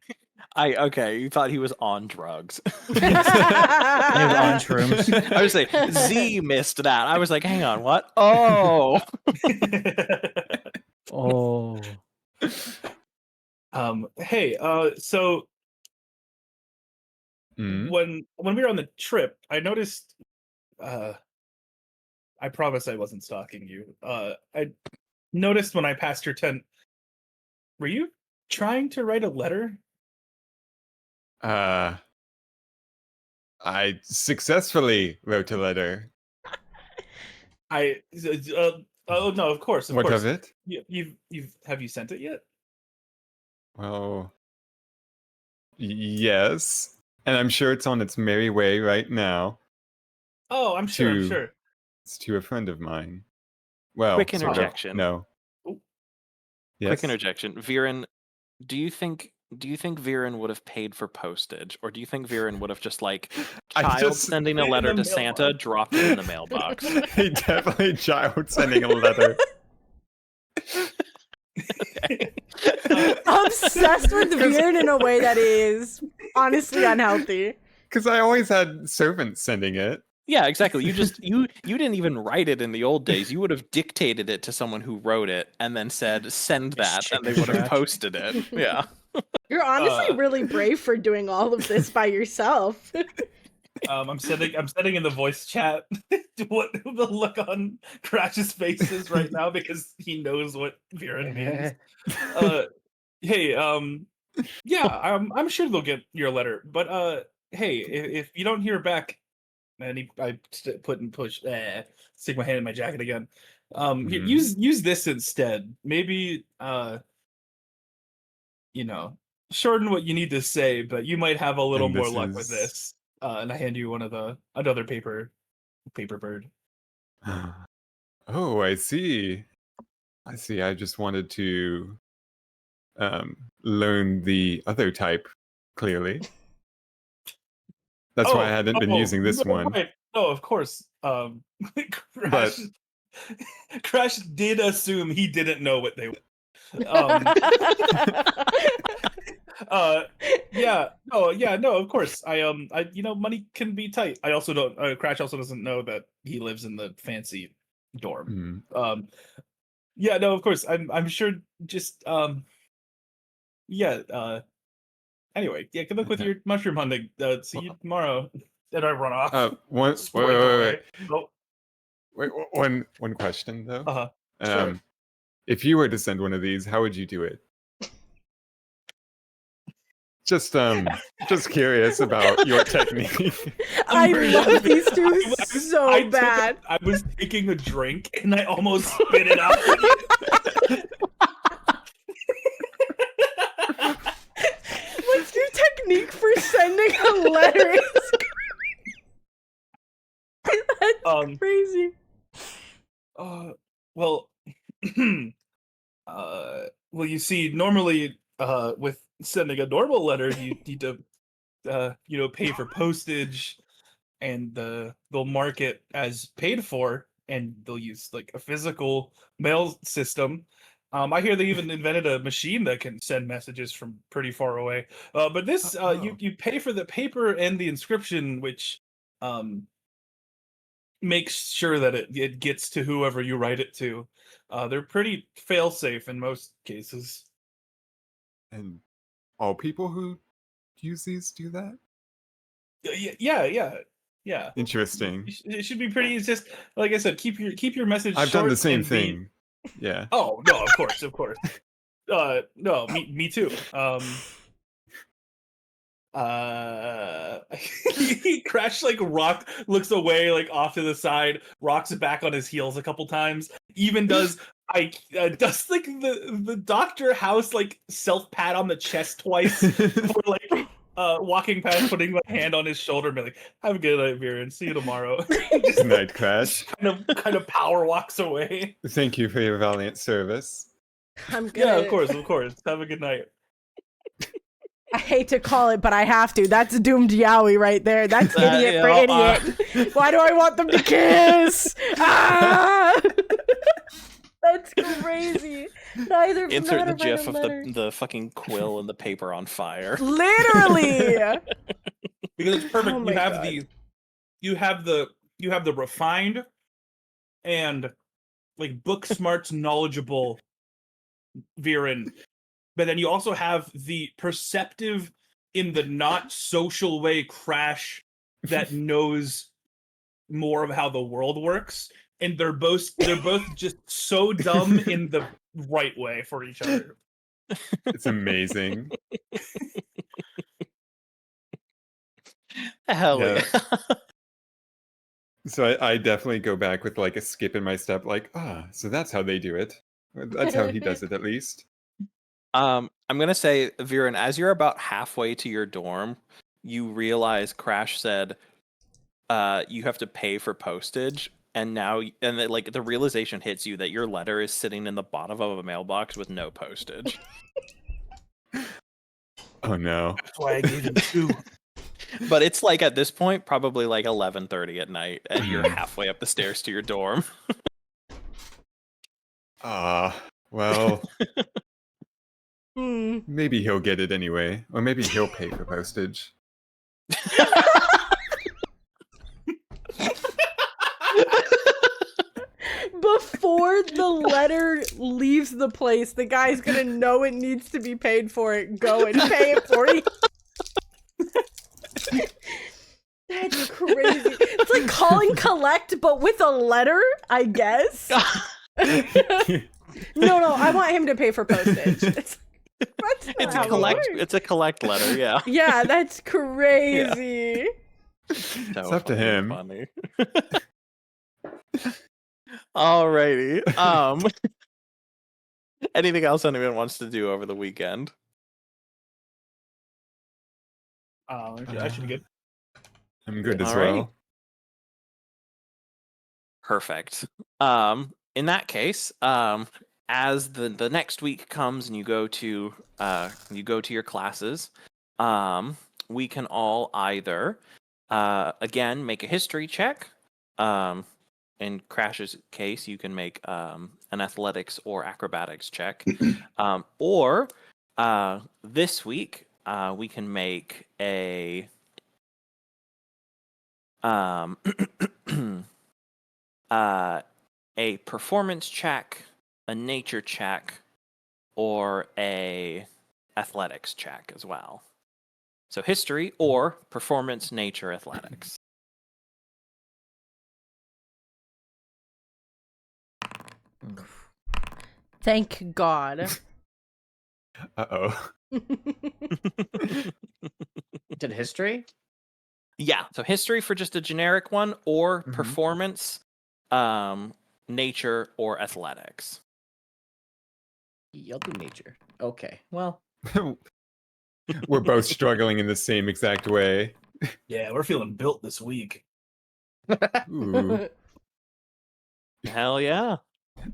thought he was on drugs. He was on shrooms. I was like, Z missed that. I was like, hang on, what? Oh, Oh. Hey. So Mm. when we were on the trip, I noticed. I promise I wasn't stalking you. I noticed when I passed your tent. Were you trying to write a letter? I successfully wrote a letter. Oh no, of course. What of it? Have you sent it yet? Well, yes. And I'm sure it's on its merry way right now. Oh, I'm sure. I'm To- sure. It's to a friend of mine. Well, Quick sort of. interjection. No. Quick interjection, Viren. Do you think Viren would have paid for postage, or do you think Viren would have just like sending a letter to Santa, dropped it in the mailbox? He definitely child sending a letter. Obsessed with Viren in a way that is honestly unhealthy. Because I always had servants sending it. Yeah, exactly. You just you didn't even write it in the old days. You would have dictated it to someone who wrote it and then said send that, and they would have posted it. Yeah. You're honestly really brave for doing all of this by yourself. I'm sending in the voice chat what the look on Crash's face is right now because he knows what Viren means. Hey, yeah, I'm sure they'll get your letter, but hey, if you don't hear back, and stick my hand in my jacket again. Use this instead. Maybe shorten what you need to say, but you might have a little more luck with this. And I hand you another paper bird. Oh, I see. I just wanted to learn the other type clearly. That's why I hadn't been using this one. Right. No, of course. Crash did assume he didn't know what they were. No, of course. Money can be tight. I also don't. Crash also doesn't know that he lives in the fancy dorm. No, of course. I'm sure. Just Anyway, good luck with your mushroom hunting. See you tomorrow. Did I run off? Wait. One question though. Sure. If you were to send one of these, how would you do it? Just curious about your technique. I love these two so bad. I was taking a drink and I almost spit it out. What's your technique for sending a letter? That's crazy. Well, you see, normally, with sending a normal letter, you need to, pay for postage, and they'll mark it as paid for, and they'll use like a physical mail system. I hear they even invented a machine that can send messages from pretty far away. But this, you pay for the paper and the inscription, which makes sure that it gets to whoever you write it to. They're pretty fail-safe in most cases. And all people who use these do that? Yeah. Interesting. It should be pretty. It's just like I said, keep your message. I've short done the same and thing. Yeah. Oh no, of course. No, me too. Crash looks away, like off to the side, rocks back on his heels a couple times, even does does like the Doctor House like self pat on the chest twice before like walking past, putting my hand on his shoulder and be like, have a good night, Viren, see you tomorrow. Good night, Crash. kind of power walks away. Thank you for your valiant service. I'm good. Yeah, of course. Have a good night. I hate to call it, but I have to. That's doomed Yowie right there. That's idiot for idiot. Why do I want them to kiss? That's crazy. Neither of them Insert the know how to gif write of a letter. the fucking quill and the paper on fire. Literally. Because it's perfect. Oh my God. You have the refined and like book smarts knowledgeable Viren, but then you also have the perceptive in the not social way Crash that knows more of how the world works, and they're both just so dumb in the right way for each other. It's amazing. Hell yeah. So I definitely go back with like a skip in my step, like, so that's how they do it. That's how he does it, at least. I'm gonna say, Viren, as you're about halfway to your dorm, you realize Crash said you have to pay for postage, and now like the realization hits you that your letter is sitting in the bottom of a mailbox with no postage. Oh no. That's why I gave him 2. But it's like at this point probably like 11:30 at night, and you're Mhm. halfway up the stairs to your dorm. Well, Hmm. maybe he'll get it anyway, or maybe he'll pay for postage. Before the letter leaves the place, the guy's gonna know it needs to be paid for it. Go and pay it for you. That's crazy. It's like calling collect, but with a letter, I guess. No, I want him to pay for postage. That's not how it works. It's a collect letter, yeah. Yeah, that's crazy. It's up to him. Funny. Alrighty. Anything else anyone wants to do over the weekend? I should be good. I'm good as Alrighty. well. Perfect. In that case, as the next week comes and you go to your classes, we can all either again make a history check. In Crash's case, you can make an athletics or acrobatics check, or this week we can make a a performance check, a nature check, or a athletics check as well. So history or performance, nature, athletics. Thank God. Uh-oh. Did history? Yeah, so history for just a generic one, or Mhm. performance, nature, or athletics. I'll do nature. Okay. Well, We're both struggling in the same exact way. Yeah, we're feeling built this week. Ooh. Hell yeah.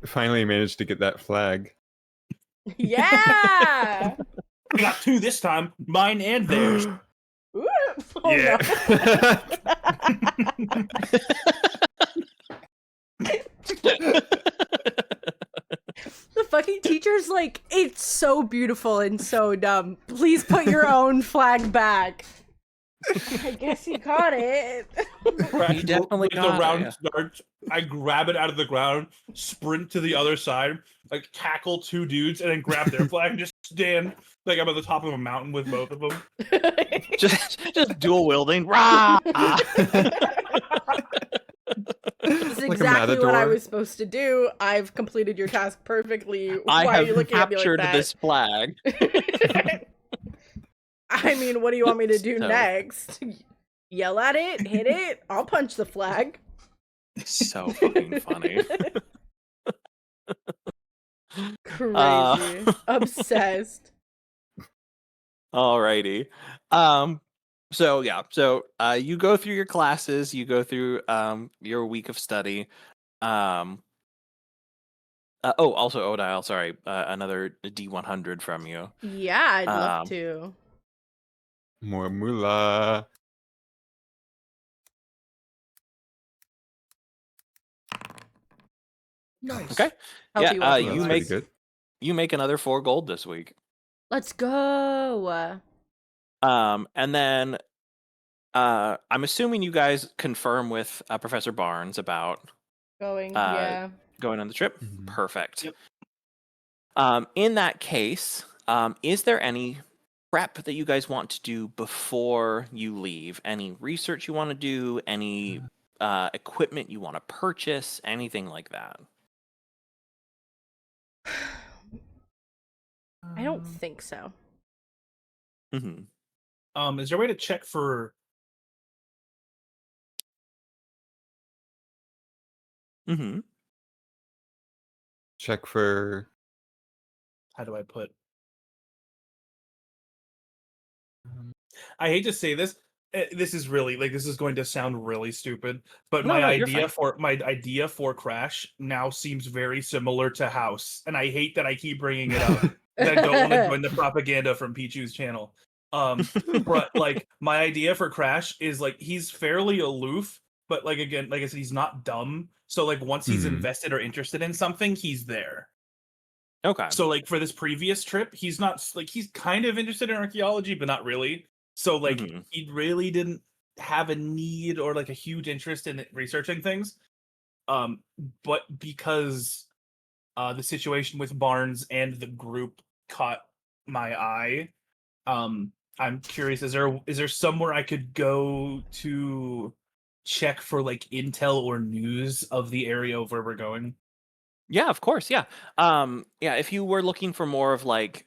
Finally managed to get that flag. Yeah. I got 2 this time, mine and theirs. Ooh. Oh, Yeah. no. The fucking teacher's like, it's so beautiful and so dumb. Please put your own flag back. I guess he caught it. Crash, definitely the got it, round yeah. starts. I grab it out of the ground, sprint to the other side, like tackle 2 dudes, and then grab their flag and just stand like I'm at the top of a mountain with both of them. just dual wielding. Rah! This is Like a exactly what I matador. was supposed to do. I've completed your task perfectly. I Why are you have looking at me captured like this flag. that? I mean, what do you want me to do So- next? Yell at it? Hit it? I'll punch the flag. So fucking funny. Crazy. Obsessed. Alrighty. So yeah, you go through your classes, you go through your week of study. Also Odile, sorry, another D100 from you. Yeah, I'd love Um, to. More moolah. Nice. Okay. Healthy yeah, wealthy That's you lords. pretty make good. you make another 4 gold this week. Let's go. And then I'm assuming you guys confirm with Professor Barnes about Going, yeah. going on the trip. Mhm. Perfect. Yep. In that case, is there any prep that you guys want to do before you leave? Any research you want to do? Any equipment you want to purchase? Anything like that? I don't think so. Mm-hmm. Is there a way to check for Mm-hmm. Check for. how do I put? I hate to say this, this is really like this is going to sound really stupid, but No, my you're fine. idea for Crash now seems very similar to House, and I hate that I keep bringing it up. I don't want to join the propaganda from Pichu's channel. But like my idea for Crash is like he's fairly aloof, but like again, like I said, he's not dumb. So like once he's invested or interested in something, he's there. Okay. So like for this previous trip, he's not like he's kind of interested in archaeology, but not really. So like he really didn't have a need or like a huge interest in researching things. But because the situation with Barnes and the group caught my eye, I'm curious, is there somewhere I could go to check for like intel or news of the area of where we're going? Yeah, of course. Yeah. If you were looking for more of like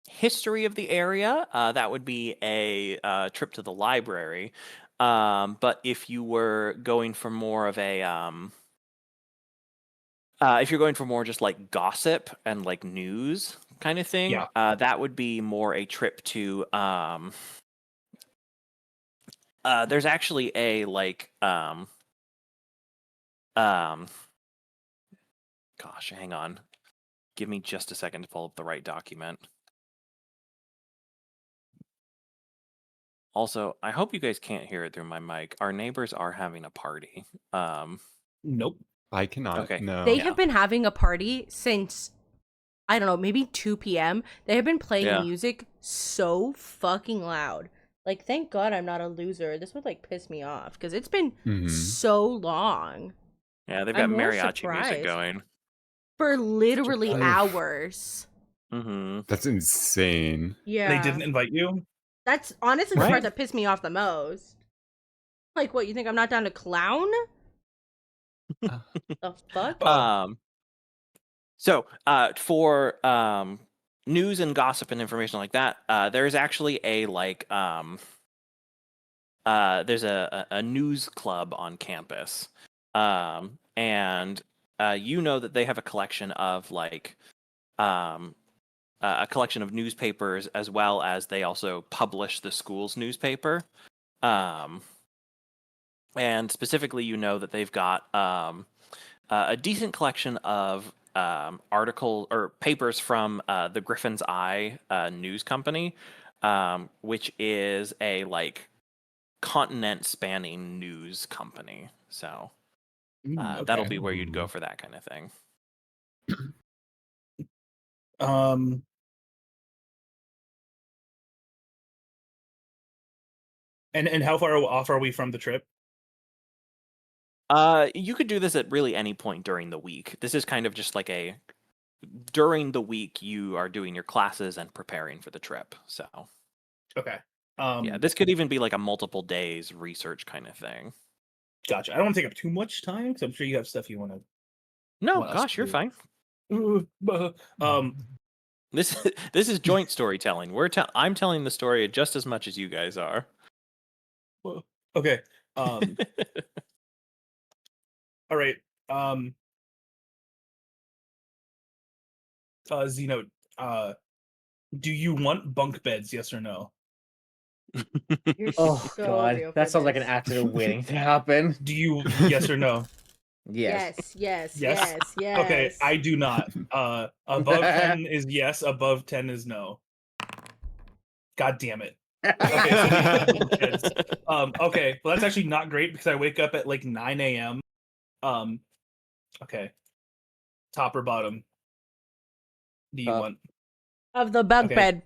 history of the area, that would be a trip to the library. But if you were going for more of a if you're going for more just like gossip and like news kind of thing, Yeah. that would be more a trip to there's actually a like gosh, hang on. Give me just a second to pull up the right document. Also, I hope you guys can't hear it through my mic. Our neighbors are having a party. Nope. I cannot. Okay. No. They have been having a party since, I don't know, maybe 2 p.m. They have been playing music so fucking loud. Like, thank God I'm not a loser. This would, like, piss me off because it's been so long. Yeah, they've got I'm more mariachi music surprised. going. For literally Oof. hours. That's insane. Yeah. They didn't invite you? That's honestly the Right. part that pissed me off the most. Like, what, you think I'm not down to clown? The fuck? So for news and gossip and information like that, there's actually a like there's a news club on campus, and you know that they have a collection of like a collection of newspapers, as well as they also publish the school's newspaper. And specifically, you know that they've got a decent collection of article or papers from the Griffin's Eye news company, which is a like continent spanning news company. So that'll be where you'd go for that kind of thing. And how far off are we from the trip? You could do this at really any point during the week. This is kind of just like during the week you are doing your classes and preparing for the trip. So Okay. yeah, this could even be like a multiple days research kind of thing. Gotcha. I don't want to take up too much time because I'm sure you have stuff you want to. No, want us gosh, to you're do. fine. This is joint storytelling. I'm telling the story just as much as you guys are. Okay. All right. Zeno, do you want bunk beds? Yes or no? You're Oh so God, real for that sounds like an this. accident waiting to happen. Do you yes or no? Yes. Yes. Yes? Okay, I do not. Above 10 is yes, above 10 is no. God damn it. Okay, so we have bunk beds. Okay, well that's actually not great because I wake up at like 9 a.m. Okay. Top or bottom? Do you want? Of the bunk Okay. bed.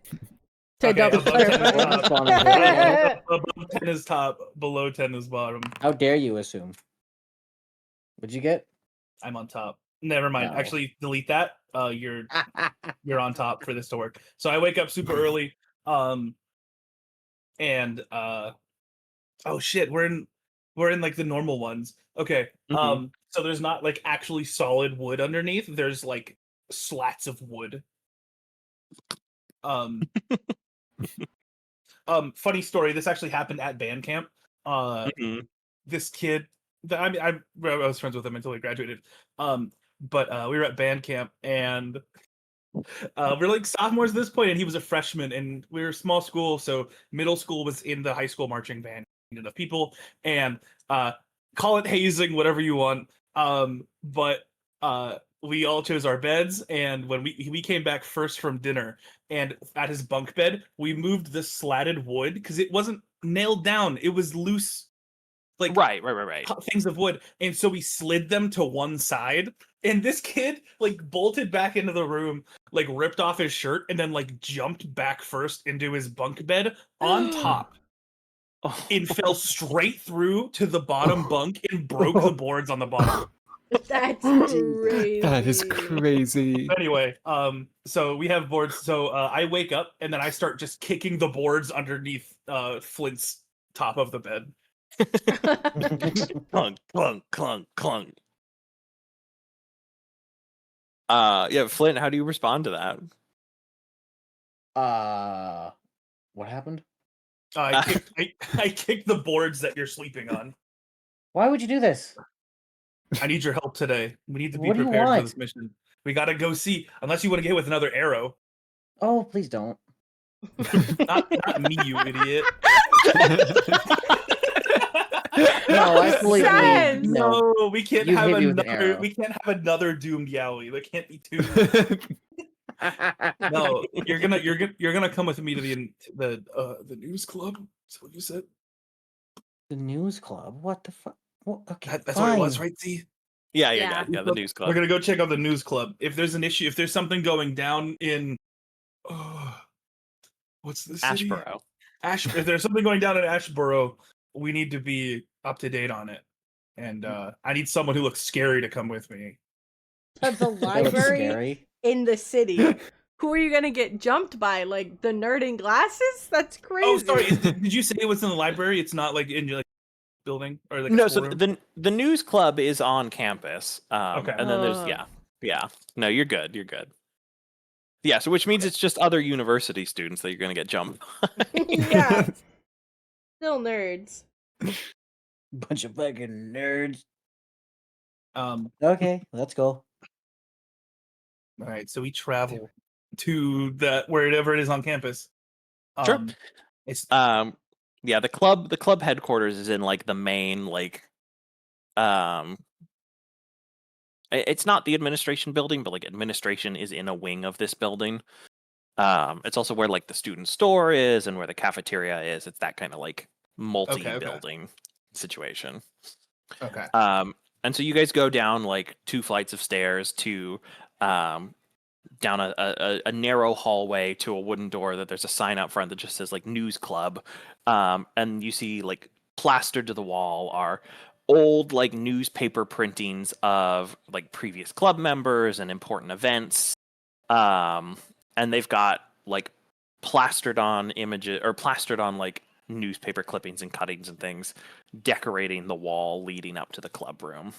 To Okay, double above 10 is clarify. top. Above 10 is top, below 10 is bottom. How dare you assume? What'd you get? I'm on top. Never mind. No. Actually, delete that. You're on top for this to work. So I wake up super early. And oh shit, we're in like the normal ones. Okay. So there's not like actually solid wood underneath. There's like slats of wood. Funny story. This actually happened at band camp. This kid that I was friends with him until he graduated. But we were at band camp and We're like sophomores at this point, and he was a freshman, and we were a small school, so middle school was in the high school marching band. Enough people, and call it hazing, whatever you want. But we all chose our beds, and when we came back first from dinner, and at his bunk bed, we moved the slatted wood because it wasn't nailed down; it was loose, like Right. things of wood, and so we slid them to one side. And this kid like bolted back into the room, like ripped off his shirt, and then like jumped back first into his bunk bed on top. And fell straight through to the bottom bunk and broke the boards on the bottom. That's crazy. That is crazy. Anyway, so we have boards. So I wake up and then I start just kicking the boards underneath Flint's top of the bed. Clunk, clunk, clunk, clunk. Yeah, Flint, how do you respond to that? What happened? I kicked the boards that you're sleeping on. Why would you do this? I need your help today. We need to be What do you prepared for want? this mission. We gotta go see. Unless you want to get hit with another arrow. Oh, please don't. Not me, you idiot. No, I fully Yes. believe. No. No, we can't You have hit me with an another. arrow. We can't have another doomed Yowie. There can't be two. No, you're gonna come with me to the news club. Is that what you said? The news club? What the fuck? Well, okay, That's what it was, fine. right? Z. Yeah, the news club. We're gonna go check out the news club. If there's an issue, if there's something going down in, what's the city? Ashboro. If there's something going down in Ashboro, we need to be up to date on it. And I need someone who looks scary to come with me. That's a That looks library scary. in the city. Who are you gonna get jumped by? Like the nerd in glasses? That's crazy. Oh, sorry. Did you say it was in the library? It's not like in your building or like No, a so schoolroom? the news club is on campus. Okay. And then there's yeah. No, you're good. Yeah, so which means it's just other university students that you're gonna get jumped. Yeah. Still nerds. Bunch of fucking nerds. All Okay, let's go. right. So we travel to that wherever it is on campus. Sure. It's Yeah, the club headquarters is in like the main it's not the administration building, but like administration is in a wing of this building. It's also where like the student store is and where the cafeteria is. It's that kind of like multi-building situation. okay. And so you guys go down like 2 flights of stairs to down a narrow hallway to a wooden door that there's a sign out front that just says like news club. And you see like plastered to the wall are old like newspaper printings of like previous club members and important events. And they've got like plastered on images or plastered on like newspaper clippings and cuttings and things decorating the wall leading up to the club room.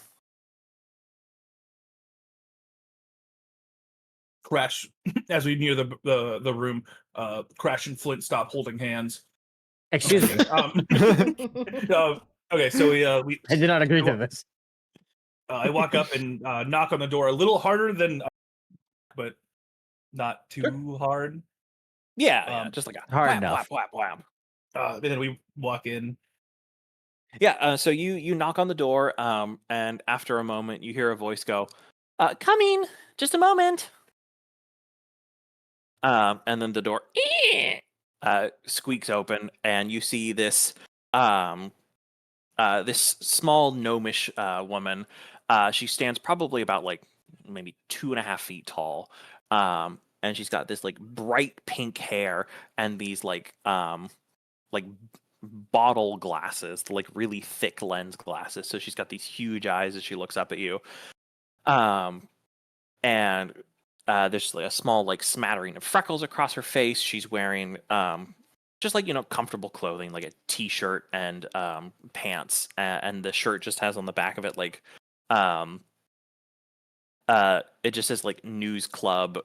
Crash as we near the room. Crash and Flint stop holding hands. Excuse me. Okay, so we. I did not agree to this. I walk up and knock on the door a little harder than, but not too hard. Yeah, just like a Hard whap, enough. whap, whap, whap. And then we walk in. Yeah, so you knock on the door, and after a moment, you hear a voice go, "Coming, just a moment." And then the door squeaks open, and you see this this small gnomish woman. She stands probably about like maybe 2.5 feet tall, and she's got this like bright pink hair and these like bottle glasses, like really thick lens glasses. So she's got these huge eyes as she looks up at you. And there's like a small like smattering of freckles across her face. She's wearing just like, comfortable clothing, like a t-shirt and pants, and the shirt just has on the back of it like it just says like news club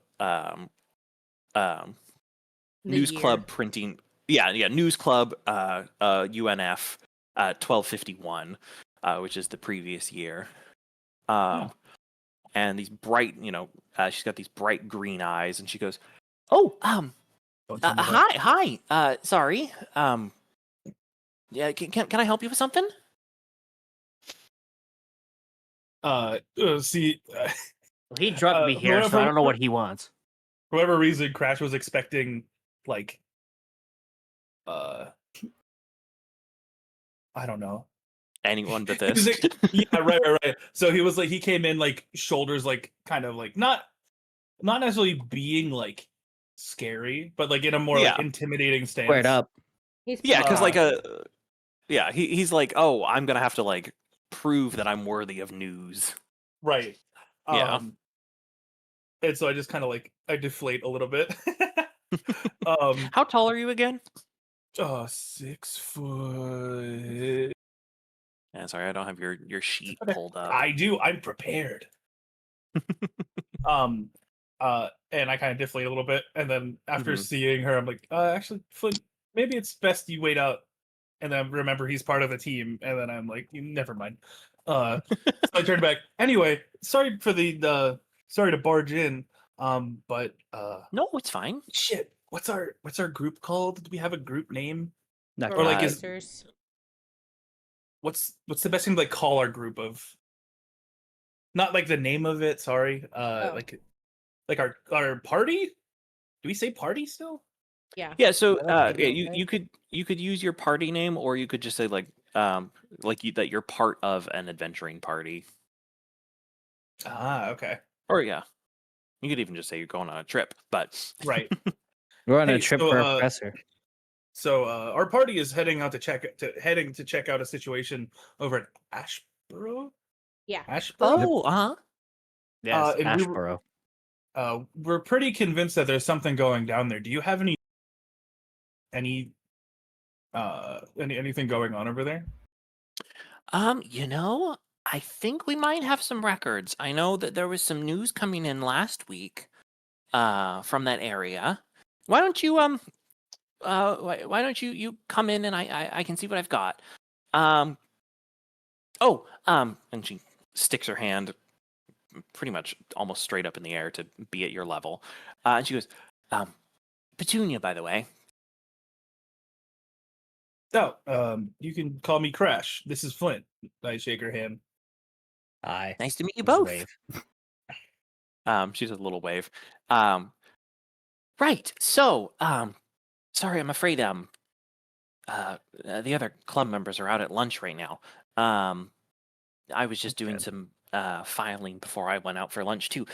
news club printing. Yeah, news club UNF 1251, which is the previous year. and these bright, she's got these bright green eyes, and she goes, "Oh, Don't tell me that. hi. Sorry. Yeah, can I help you with something?" See, He drugged me here, so I don't know what he wants. for whatever reason, Crash was expecting like, I don't know. Anyone but He was this. yeah, right. So he was like, he came in like shoulders, like kind of like not necessarily being like scary, but like in a more like Yeah. intimidating stance. Squared up. He's Yeah, because like Uh, he's like, "Oh, I'm gonna have to like prove that I'm worthy of news." Right. Yeah. And so I just kind of like I deflate a little bit. How tall are you again? 6 foot. Yeah, sorry, I don't have your sheet pulled up. I do. I'm prepared. And I kind of deflate a little bit, and then after seeing her, I'm like, actually, Flint, maybe it's best you wait out, and then remember he's part of the team, and then I'm like, never mind. So I turned back. Anyway, sorry for sorry to barge in. But No, it's fine. shit, what's our group called? Do we have a group name? Not Or, like, is- Stormchasers. What's the best thing to like call our group of? Not like the name of it. Sorry. Like our party. Do we say party still? Yeah. Yeah, so I don't think you could use your party name, or you could just say like that you're part of an adventuring party. Okay. Or yeah. You could even just say you're going on a trip, but Right. We're on a Hey, trip so, for a professor. So our party is heading to check out a situation over at Ashboro. Yeah. Ashboro. oh, uh-huh. Yes, and we were- Ashboro. We're pretty convinced that there's something going down there. Do you have anything going on over there? I think we might have some records. I know that there was some news coming in last week from that area. Why don't you why don't you come in and I can see what I've got. And she sticks her hand pretty much almost straight up in the air to be at your level. And she goes, Petunia, by the way. Oh, you can call me Crash. This is Flint. I shake her hand. Hi. Nice to meet you Just both. wave. She's a little wave. Right. So, sorry, I'm afraid the other club members are out at lunch right now. I was just doing some filing before I went out for lunch too.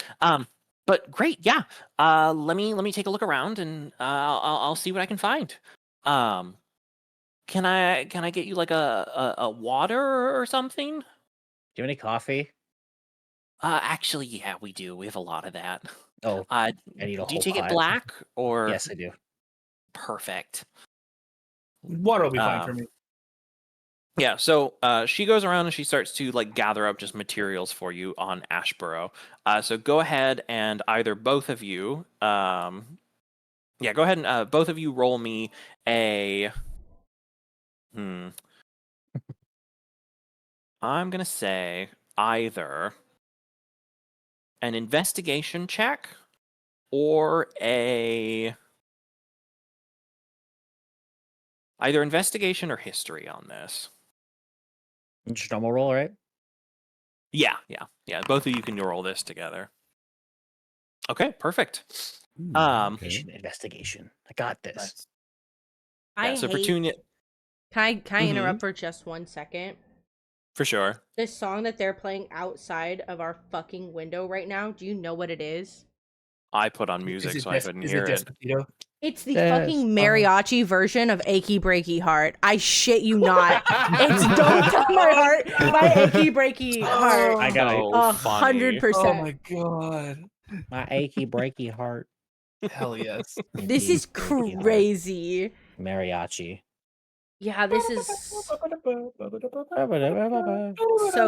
But great, yeah. Let me take a look around and I'll see what I can find. Can I get you like a water or something? Do you have any coffee? Actually, yeah, we do. We have a lot of that. Oh, I need a Do whole you take pot. it black or? Yes, I do. Perfect. Water will be fine for me. Yeah, so she goes around and she starts to like gather up just materials for you on Ashboro. So go ahead and either both of you, go ahead and both of you roll me a. I'm gonna say either an investigation check or either investigation or history on this. Just normal roll, right? Yeah. Both of you can roll this together. Okay, perfect. Investigation. I got this. I So hate. Petunia, Can I interrupt for just 1 second? for sure. This song that they're playing outside of our fucking window right now. Do you know what it is? I put on music so I couldn't Is hear it it. Despacito? It's the fucking mariachi version of Achy Breaky Heart. I shit you not. It's Don't Tell My Heart by Achy Breaky Heart. I got it. 100%. Oh my god. My achy breaky heart. Hell yes. This is crazy. Mariachi. Yeah, this is so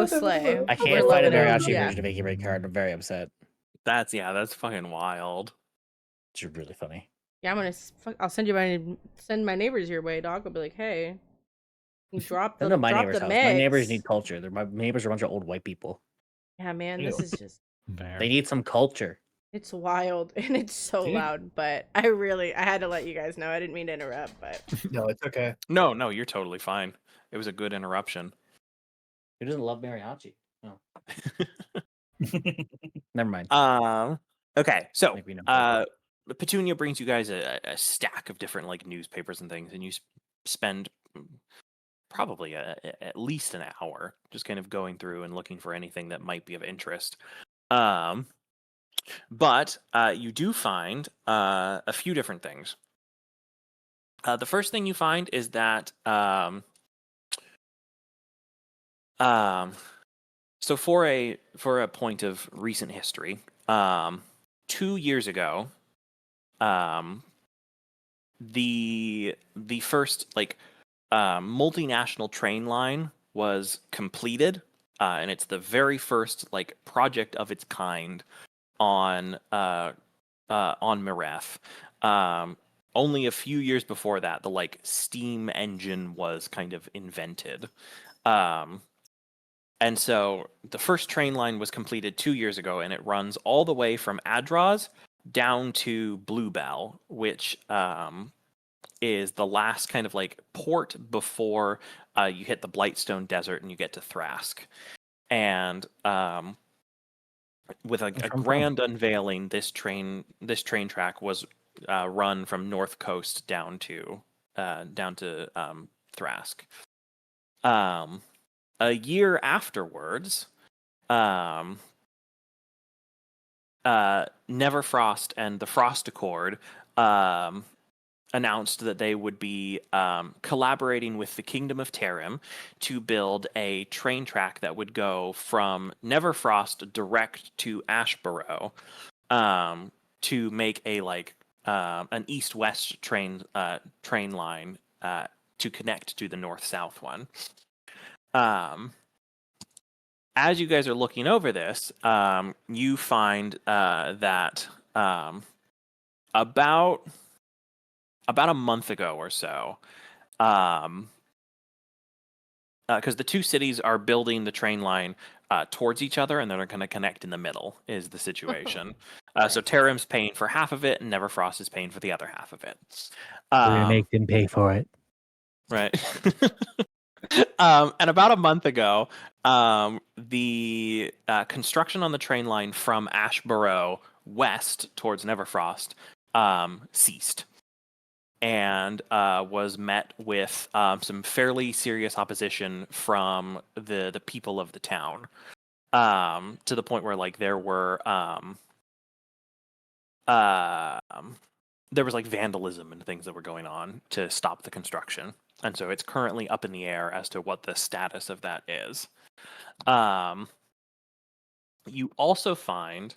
slay. I We're can't find a loving it. mariachi Yeah. version of Achy Breaky Heart. I'm very upset. That's fucking wild. It's really funny. Yeah, I'll send my neighbors your way, dog. I'll be like, hey, you drop the No, my drop neighbor's the house. mix. My neighbors need culture. My neighbors are a bunch of old white people. Yeah, man, Ew. this is just They need some culture. It's wild and it's so Dude. loud, but I had to let you guys know. I didn't mean to interrupt, but No, it's okay. No, you're totally fine. It was a good interruption. Who doesn't love mariachi? No. Never mind. Okay, so Like we know. Petunia brings you guys a stack of different like newspapers and things, and you spend probably at least an hour just kind of going through and looking for anything that might be of interest. But you do find a few different things. The first thing you find is that so for a point of recent history, 2 years ago, the first like multinational train line was completed, and it's the very first like project of its kind on Mireth. Only a few years before that, the like steam engine was kind of invented. And so the first train line was completed 2 years ago, and it runs all the way from Adraz down to Bluebell, which is the last kind of like port before you hit the Blightstone Desert and you get to Thrask. And with a grand unveiling, this train track was run from North Coast down to Thrask. A year afterwards, Neverfrost and the Frost Accord announced that they would be collaborating with the Kingdom of Tarim to build a train track that would go from Neverfrost direct to Ashborough, to make a like an east-west train line to connect to the north-south one. As you guys are looking over this, you find that about a month ago or so, because the two cities are building the train line towards each other, and they're going to connect in the middle, is the situation. So Tarim's paying for half of it, and Neverfrost is paying for the other half of it. We're gonna make them pay for it. Right. And about a month ago, the construction on the train line from Ashborough west towards Neverfrost ceased, and was met with some fairly serious opposition from the people of the town, to the point where like there was like vandalism and things that were going on to stop the construction. And so it's currently up in the air as to what the status of that is. You also find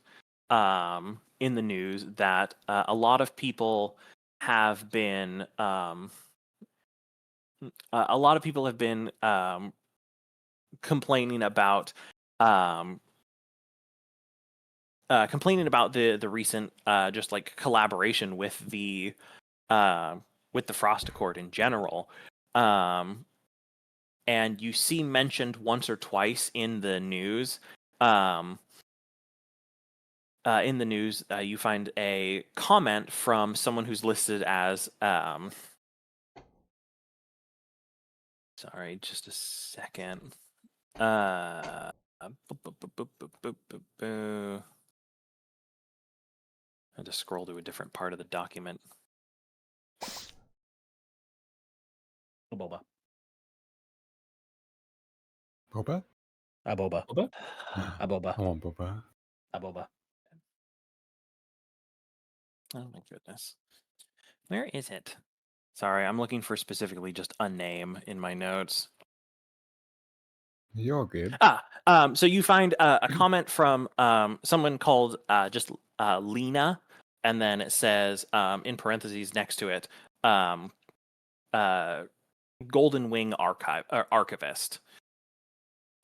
in the news that a lot of people have been complaining about the recent just like collaboration with the Frost Accord in general. And you see mentioned once or twice in the news. You find a comment from someone who's listed as sorry, just a second. I had to scroll to a different part of the document. Boba. Boba? Aboba. Boba? Aboba. I want boba. Aboba. Oh my goodness. Where is it? Sorry, I'm looking for specifically just a name in my notes. You're good. So you find a comment from someone called just Lena, and then it says in parentheses next to it, Golden Wing archivist.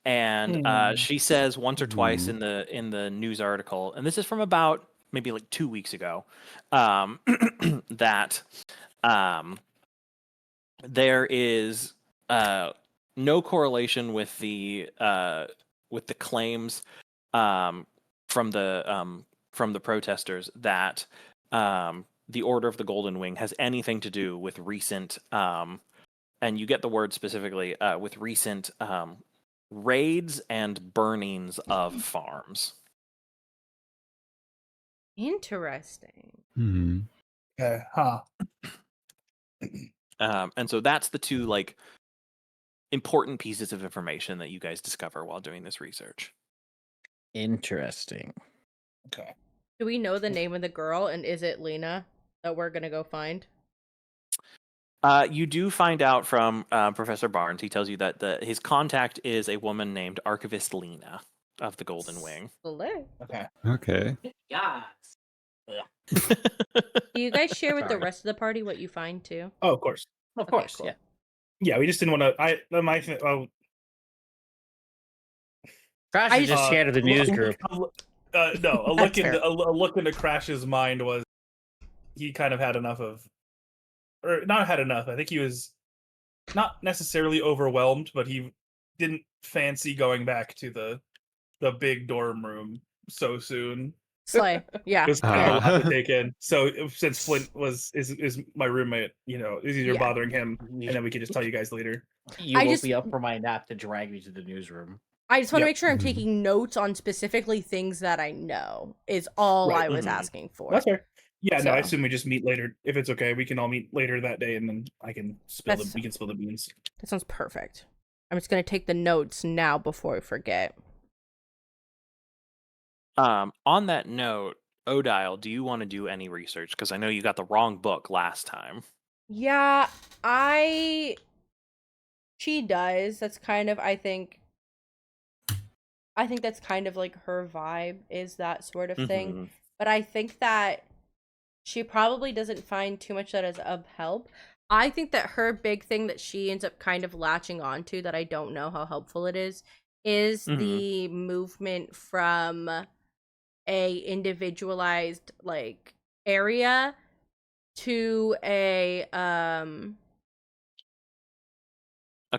And she says once or twice in the news article, and this is from about maybe like 2 weeks ago, that there is no correlation with the claims from the protesters that the Order of the Golden Wing has anything to do with recent, and you get the word specifically, with recent raids and burnings of farms. Interesting. Hmm. Huh. And so that's the two like important pieces of information that you guys discover while doing this research. Interesting. Okay. Do we know the name of the girl, and is it Lena that we're gonna go find? You do find out from Professor Barnes. He tells you that his contact is a woman named Archivist Lena of the Golden Wing. Slay. Okay. Okay. Yeah. Do you guys share with the Sorry. rest of the party what you find too? Oh, of course. Of Okay, course, cool. yeah. Yeah, we just didn't want to. Crash I is just just- scared of the news group. No, a That's look fair. into a look into Crash's mind was he kind of had enough of, or not had enough. I think he was not necessarily overwhelmed, but he didn't fancy going back to the big dorm room so soon. Slay. Yeah. It was kind of a lot Ah. to take in. So since Flint is my roommate, it's easier Yeah. bothering him, and then we can just tell you guys later. You I woke just- me up from my nap to drag me to the newsroom. I just want to Yep. make sure I'm Mhm. taking notes on specifically things that I know. Is all Right. I was Mhm. asking for. That's fair. Yeah, no, I So- assume we just meet later. If it's okay, we can all meet later that day, and then I can That's- we can spill the beans. That sounds perfect. I'm just gonna take the notes now before I forget. On that note, Odile, do you want to do any research? Because I know you got the wrong book last time. Yeah, she does. That's kind of, I think that's kind of like her vibe, is that sort of thing. Mhm. But I think that she probably doesn't find too much that is of help. I think that her big thing that she ends up kind of latching onto, that I don't know how helpful it is the movement from a individualized like area to a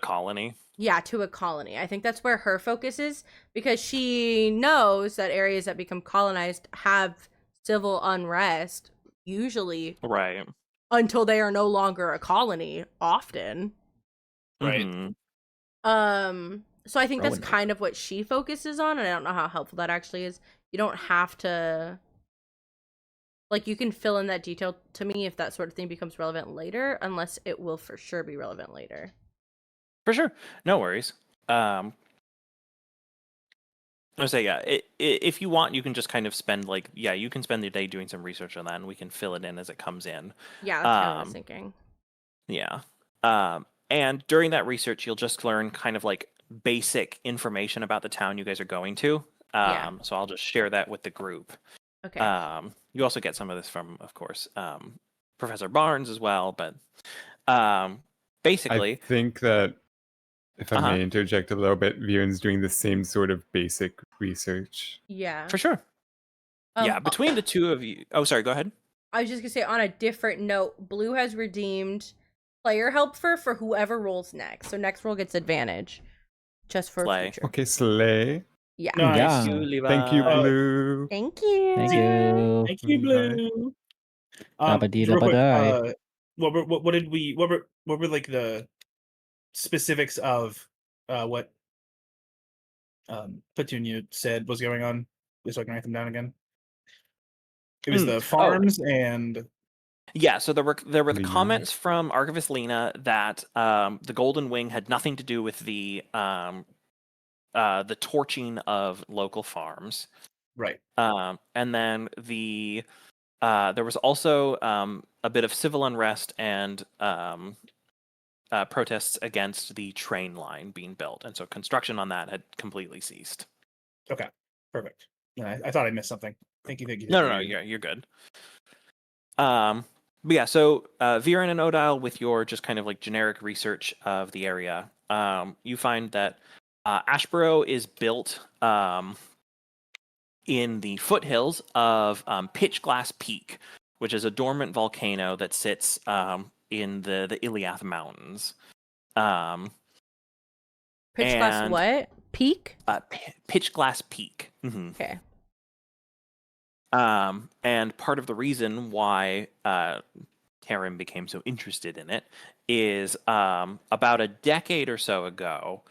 colony. yeah, to a colony. I think that's where her focus is, because she knows that areas that become colonized have civil unrest, usually Right. until they are no longer a colony, often. Right. Mhm. So I think that's Roanoke. kind of what she focuses on, and I don't know how helpful that actually is. You don't have to, like, you can fill in that detail to me if that sort of thing becomes relevant later, unless it will for sure be relevant later. For sure. No worries. I would say, yeah, if you want, you can just kind of spend you can spend the day doing some research on that, and we can fill it in as it comes in. Yeah, that's kind of what I was thinking. Yeah. And during that research, you'll just learn kind of like basic information about the town you guys are going to. Yeah. So I'll just share that with the group. Okay. You also get some of this from, of course, Professor Barnes as well. But basically, I think that if I Uh-huh. may interject a little bit, Viren's doing the same sort of basic research. Yeah. for sure. Yeah, between the two of you. Oh, sorry. Go ahead. I was just gonna say, on a different note, Blue has redeemed player helper for whoever rolls next. So next roll gets advantage, just for Slay. future. Okay, Slay. Yeah. Nice. Yeah. Thank you, Uh, Blue. Thank you. Thank you. Thank you, Blue. Real quick, Dabba-dee-dabba-die. what were like the specifics of what Petunia said was going on? Just so I can write them down again. It was the farms and Yeah, so there were the Lena. comments from Archivist Lena that the Golden Wing had nothing to do with the torching of local farms. right. And then there was also a bit of civil unrest and protests against the train line being built, and so construction on that had completely ceased. Okay, perfect. Yeah, I thought I missed something. Thank you. No, you're good. But yeah, so Viren and Odile, with your just kind of like generic research of the area, you find that Ashborough is built in the foothills of Pitch Glass Peak, which is a dormant volcano that sits in the Iliath Mountains. Pitch glass and- what? Peak? Pitch Glass Peak. Mhm. Okay. And part of the reason why Tarim became so interested in it is about a decade or so ago,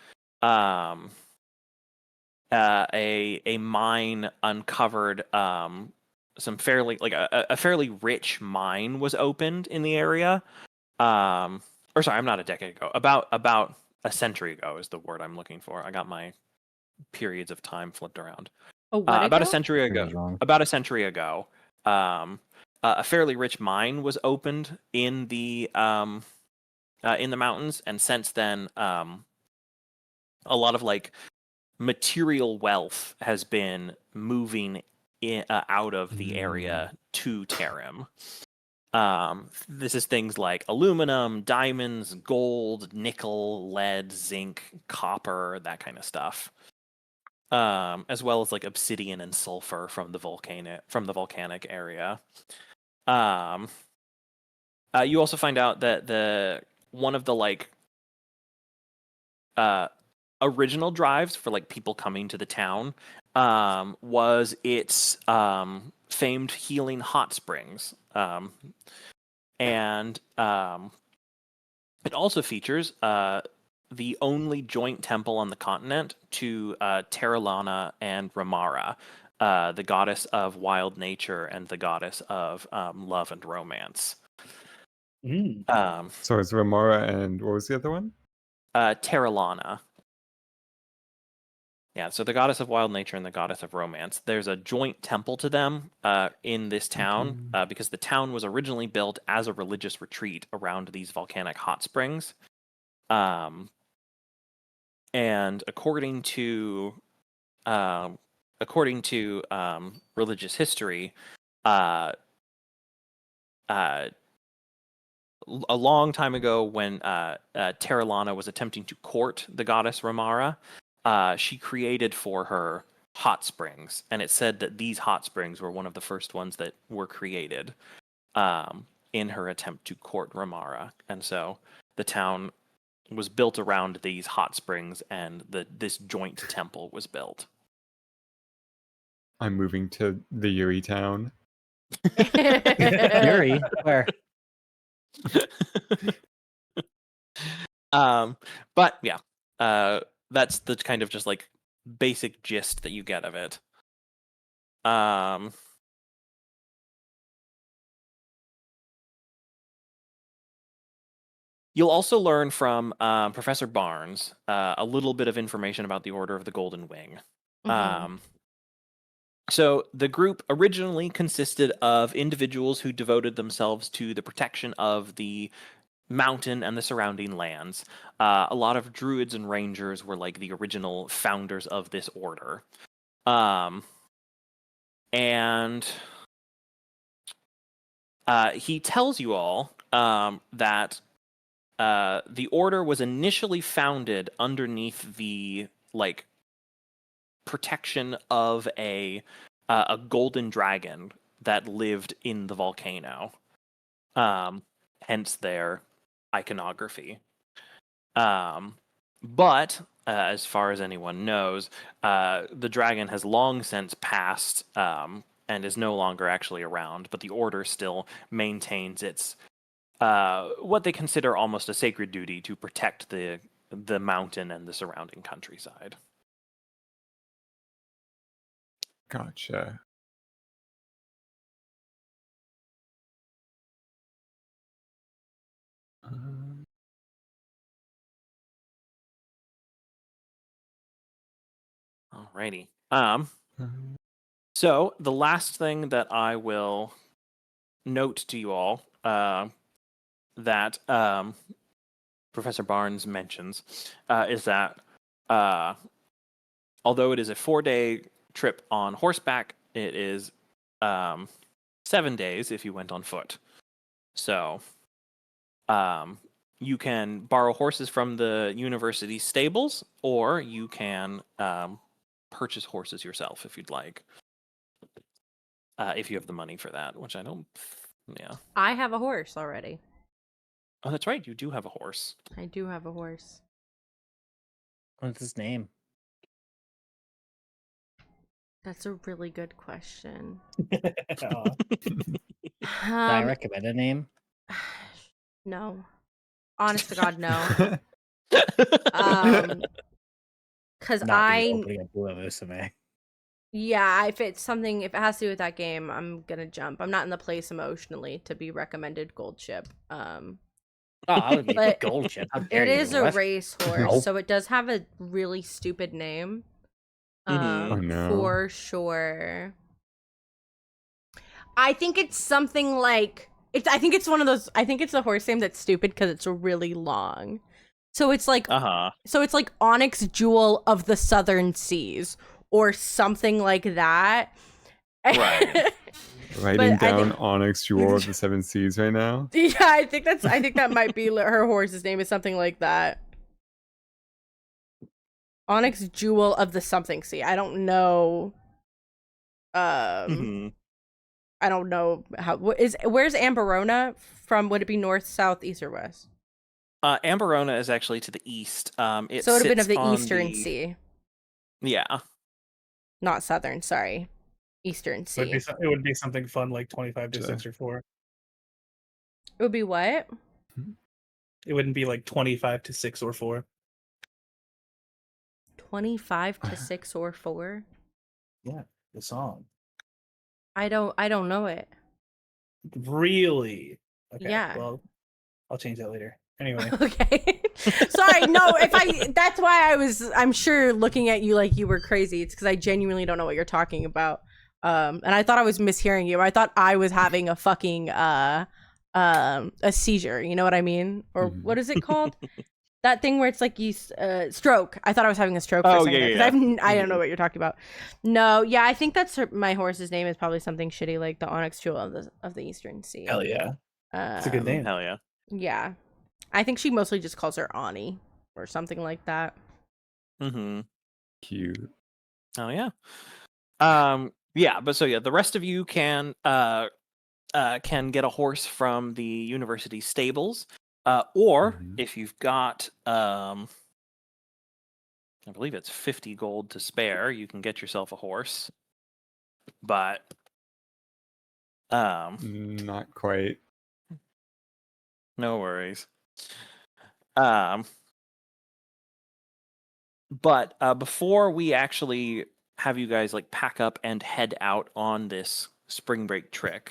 a mine uncovered some fairly a fairly rich mine was opened in the area. Or sorry, I'm not a decade ago. About a century ago is the word I'm looking for. I got my periods of time flipped around. What About a ago? century Pretty ago. wrong. About a century ago, a fairly rich mine was opened in the mountains, and since then, a lot of like material wealth has been moving out of the area to Tarim. This is things like aluminum, diamonds, gold, nickel, lead, zinc, copper, that kind of stuff. As well as like obsidian and sulfur from the volcanic area. You also find out that one of the like original drives for like people coming to the town was its famed healing hot springs. And it also features the only joint temple on the continent to Terralana and Ramara, the goddess of wild nature and the goddess of love and romance. So it's Ramora and what was the other one? Terralana. Yeah, so the goddess of wild nature and the goddess of romance. There's a joint temple to them in this town because the town was originally built as a religious retreat around these volcanic hot springs. And according to religious history, a long time ago, when Terralana was attempting to court the goddess Ramara, she created for her hot springs, and it said that these hot springs were one of the first ones that were created in her attempt to court Ramara, and so the town was built around these hot springs, and this joint temple was built. I'm moving to the Yuri town. Yuri, where? But yeah, that's the kind of just like basic gist that you get of it. You'll also learn from Professor Barnes a little bit of information about the Order of the Golden Wing. So the group originally consisted of individuals who devoted themselves to the protection of the mountain and the surrounding lands. A lot of druids and rangers were like the original founders of this order. And he tells you all that the order was initially founded underneath the like protection of a golden dragon that lived in the volcano. Hence their iconography. But as far as anyone knows, the dragon has long since passed and is no longer actually around, but the order still maintains its what they consider almost a sacred duty to protect the mountain and the surrounding countryside. Gotcha. Alrighty. So the last thing that I will note to you all that Professor Barnes mentions is that although it is a 4-day trip on horseback, it is 7 days if you went on foot. So you can borrow horses from the university stables, or you can purchase horses yourself if you'd like. If you have the money for that, which I don't. Yeah. I have a horse already. Oh, that's right. You do have a horse. I do have a horse. What's his name? That's a really good question. Can I recommend a name? No. Honest to God, no. Because Not the opening of Blue Musume. yeah, if it has to do with that game, I'm gonna jump. I'm not in the place emotionally to be recommended Gold Ship. Oh, I would be But Gold Ship. How dare it you? is a What? racehorse, Nope. so it does have a really stupid name. Oh, no. For sure. I think it's something like I think it's one of those. I think it's a horse name that's stupid because it's really long. So it's like So it's like Onyx Jewel of the Southern Seas or something like that. Right. Writing down Onyx Jewel of the Seven Seas right now. Yeah, I think that might be her horse's name is something like that. Onyx Jewel of the something sea. I don't know. I don't know where's Amberona from? Would it be north, south, east, or west? Amberona is actually to the east. So it would have been of the Eastern Sea. Yeah. Not southern, sorry. Eastern Sea. It would be something fun like 25 to 6 or 4. It would be what? It wouldn't be like 25 to 6 or 4. 25 to 6 or 4? Yeah, the song. I don't know it. Really? Okay. Yeah. Well, I'll change that later. Anyway. Okay. Sorry, no, that's why I'm sure looking at you like you were crazy. It's because I genuinely don't know what you're talking about. And I thought I was mishearing you. I thought I was having a fucking a seizure, you know what I mean? Or what is it called? That thing where it's like you stroke. I thought I was having a stroke for a second there, I don't know what you're talking about. No, yeah, I think that's my horse's name is probably something shitty like the Onyx Jewel of the Eastern Sea. Hell yeah. It's a good name. Hell yeah. Yeah. I think she mostly just calls her Ani or something like that. Cute. Oh yeah. Yeah, but so yeah, the rest of you can get a horse from the university stables. Or if you've got I believe it's 50 gold to spare, you can get yourself a horse. But not quite. No worries. But before we actually have you guys like pack up and head out on this spring break trip,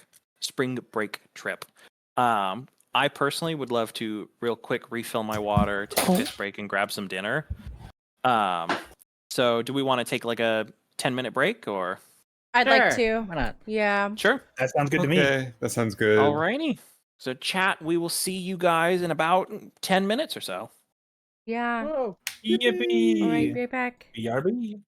I personally would love to real quick refill my water, take a piss break, and grab some dinner. So do we want to take like a 10-minute break or? I'd like to. Why not? Yeah. Sure. That sounds good to me. Okay, that sounds good. Alrighty. So chat, we will see you guys in about 10 minutes or so. Yeah. Whoa. Yippee! All right, right back. BRB.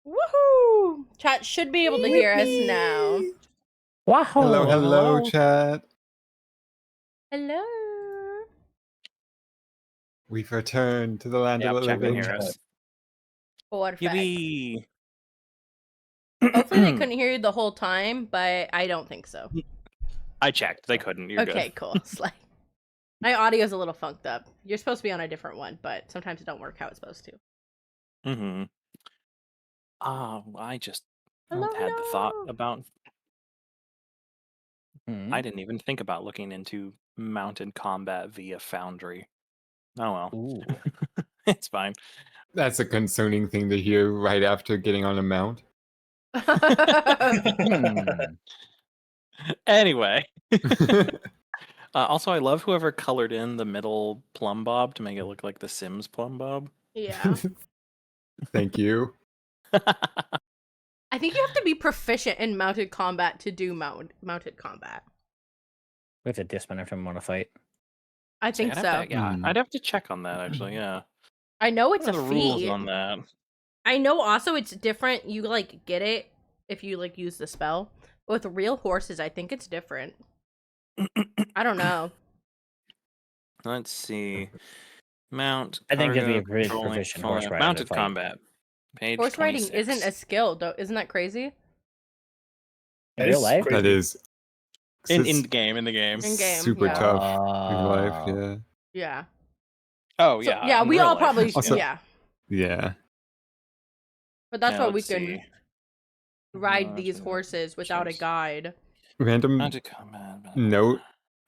Woohoo! Chat should be able to hear us now. Wow. Hello, chat. Hello. We've returned to the land Yep, of the chat can living. hear us. Perfect. Yippee! Hopefully they couldn't hear you the whole time, but I don't think so. I checked. They couldn't. You're Okay, cool. Slay. My audio's a little funked up. You're supposed to be on a different one, but sometimes it don't work how it's supposed to. good. Mm-hmm. I just Hello, had the thought hello. about. Hmm. I didn't even think about looking into mounted combat via Foundry. Oh well. Ooh. It's fine. That's a concerning thing to hear right after getting on a mount. Hmm. Anyway. Also, I love whoever colored in the middle plumb bob to make it look like the Sims plumb bob. Yeah. Thank you. I think you have to be proficient in mounted combat to do mounted combat. We have to dismount if we want to fight. I think I'd so. have to- yeah, Hmm. I'd have to check on that actually. Yeah. I know it's What a are the rules feat. on that? I know also it's different. You like get it if you like use the spell. But with real horses, I think it's different. I don't know. Let's see. Mount. I think it'd be cargo, a pretty controlling, proficient controlling- horse rider to Mounted fight. combat. Page Horse riding 26. isn't a skill, though. Isn't that crazy? In real life? That is in it's the game. In the game. In game, super yeah. tough in life. Oh. Yeah. Yeah. Oh So, yeah. yeah, in we real all life, probably Also- yeah. Yeah. But that's Yeah, why we let's can see. ride these horses without a guide. Random Mounted combat. note.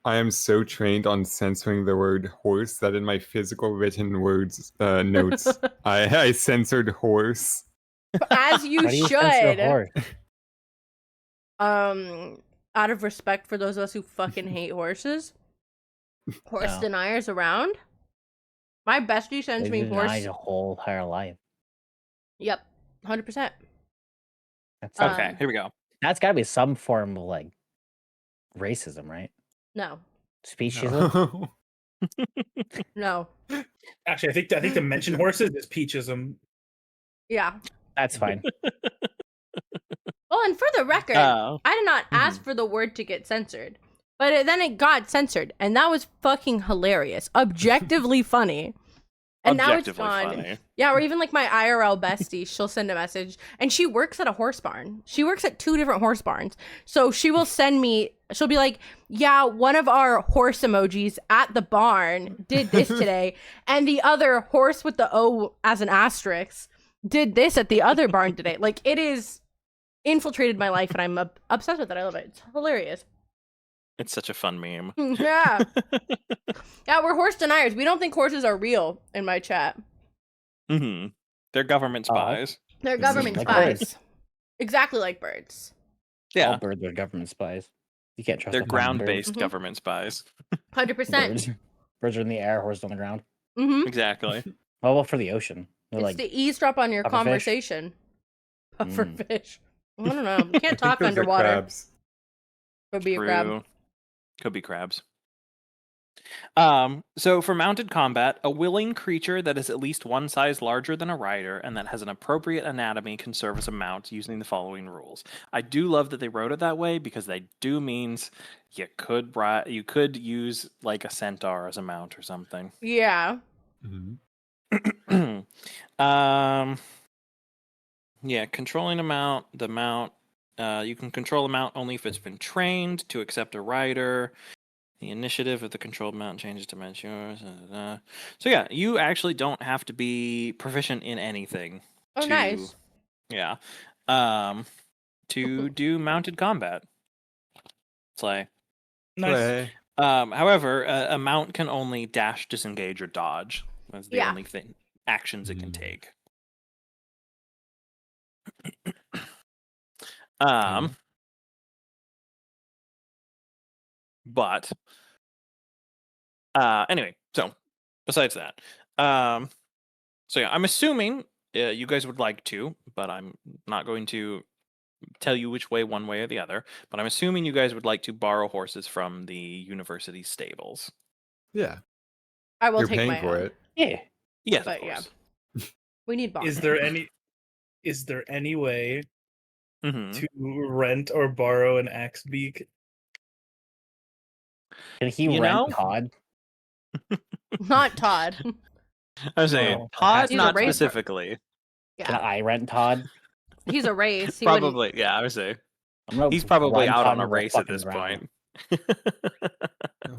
I am so trained on censoring the word horse that in my physical written words notes I censored horse. As you How do you censor a should. horse? Out of respect for those of us who fucking hate horses. Horse No. deniers around. My bestie sends They me deny horse. the whole entire life. Yep. 100%. That's Okay, Um, here we go. that's got to be some form of like racism, right? No. Speciesism. No. Actually, I think to mention horses is peachism. Yeah. That's fine. Well, and for the record, Oh. I did not ask for the word to get censored. But then it got censored, and that was fucking hilarious. Objectively funny. And now it's Objectively gone. funny. Yeah, or even like my IRL bestie, she'll send a message, and she works at a horse barn. She works at 2 different horse barns. So she will send me, she'll be like, yeah, one of our horse emojis at the barn did this today, and the other horse with the O as an asterisk did this at the other barn today. Like, it is infiltrated my life, and I'm obsessed with it. I love it. It's hilarious. It's such a fun meme. Yeah. Yeah, we're horse deniers. We don't think horses are real in my chat. Mm-hmm. They're government spies. They're government like spies. birds. Exactly like birds. Yeah, All birds are government spies. You can't trust they're a common bird. ground-based Mhm. government spies. 100%. Birds. Birds are in the air, horses on the ground. Mm-hmm. Exactly. Oh, well, for the ocean. They're It's like, to eavesdrop on your pufferfish? conversation. Pufferfish. I don't know. You can't I talk think those are underwater. crabs. Could be a crab. True. Could be crabs. So for mounted combat, a willing creature that is at least one size larger than a rider and that has an appropriate anatomy can serve as a mount using the following rules. I do love that they wrote it that way because they do means you could use like a centaur as a mount or something. Yeah. Mhm. Yeah, controlling the mount. You can control a mount only if it's been trained to accept a rider. The initiative of the controlled mount changes to match yours. So yeah, you actually don't have to be proficient in anything. Oh, nice. Yeah. To do mounted combat. Slay. Nice. Play. However, a mount can only dash, disengage, or dodge. That's the Yeah. only actions it can Mm. take. But anyway, so besides that, so yeah, I'm assuming you guys would like to, but I'm not going to tell you which way, one way or the other. But I'm assuming you guys would like to borrow horses from the university stables. Yeah. I will You're take paying my for own. it. yeah. Yes, But of yeah. course. We need bonds. Is there any is there any way Mm-hmm. to rent or borrow an axe beak? Can he You rent know? Todd? Not Todd. I was saying, No, Todd, He's a not racer. specifically. Can Yeah, I rent Todd? he's a race. He wouldn't. Probably, yeah, I would say. I'm gonna He's probably run out Todd on a into the race at fucking this ground. point.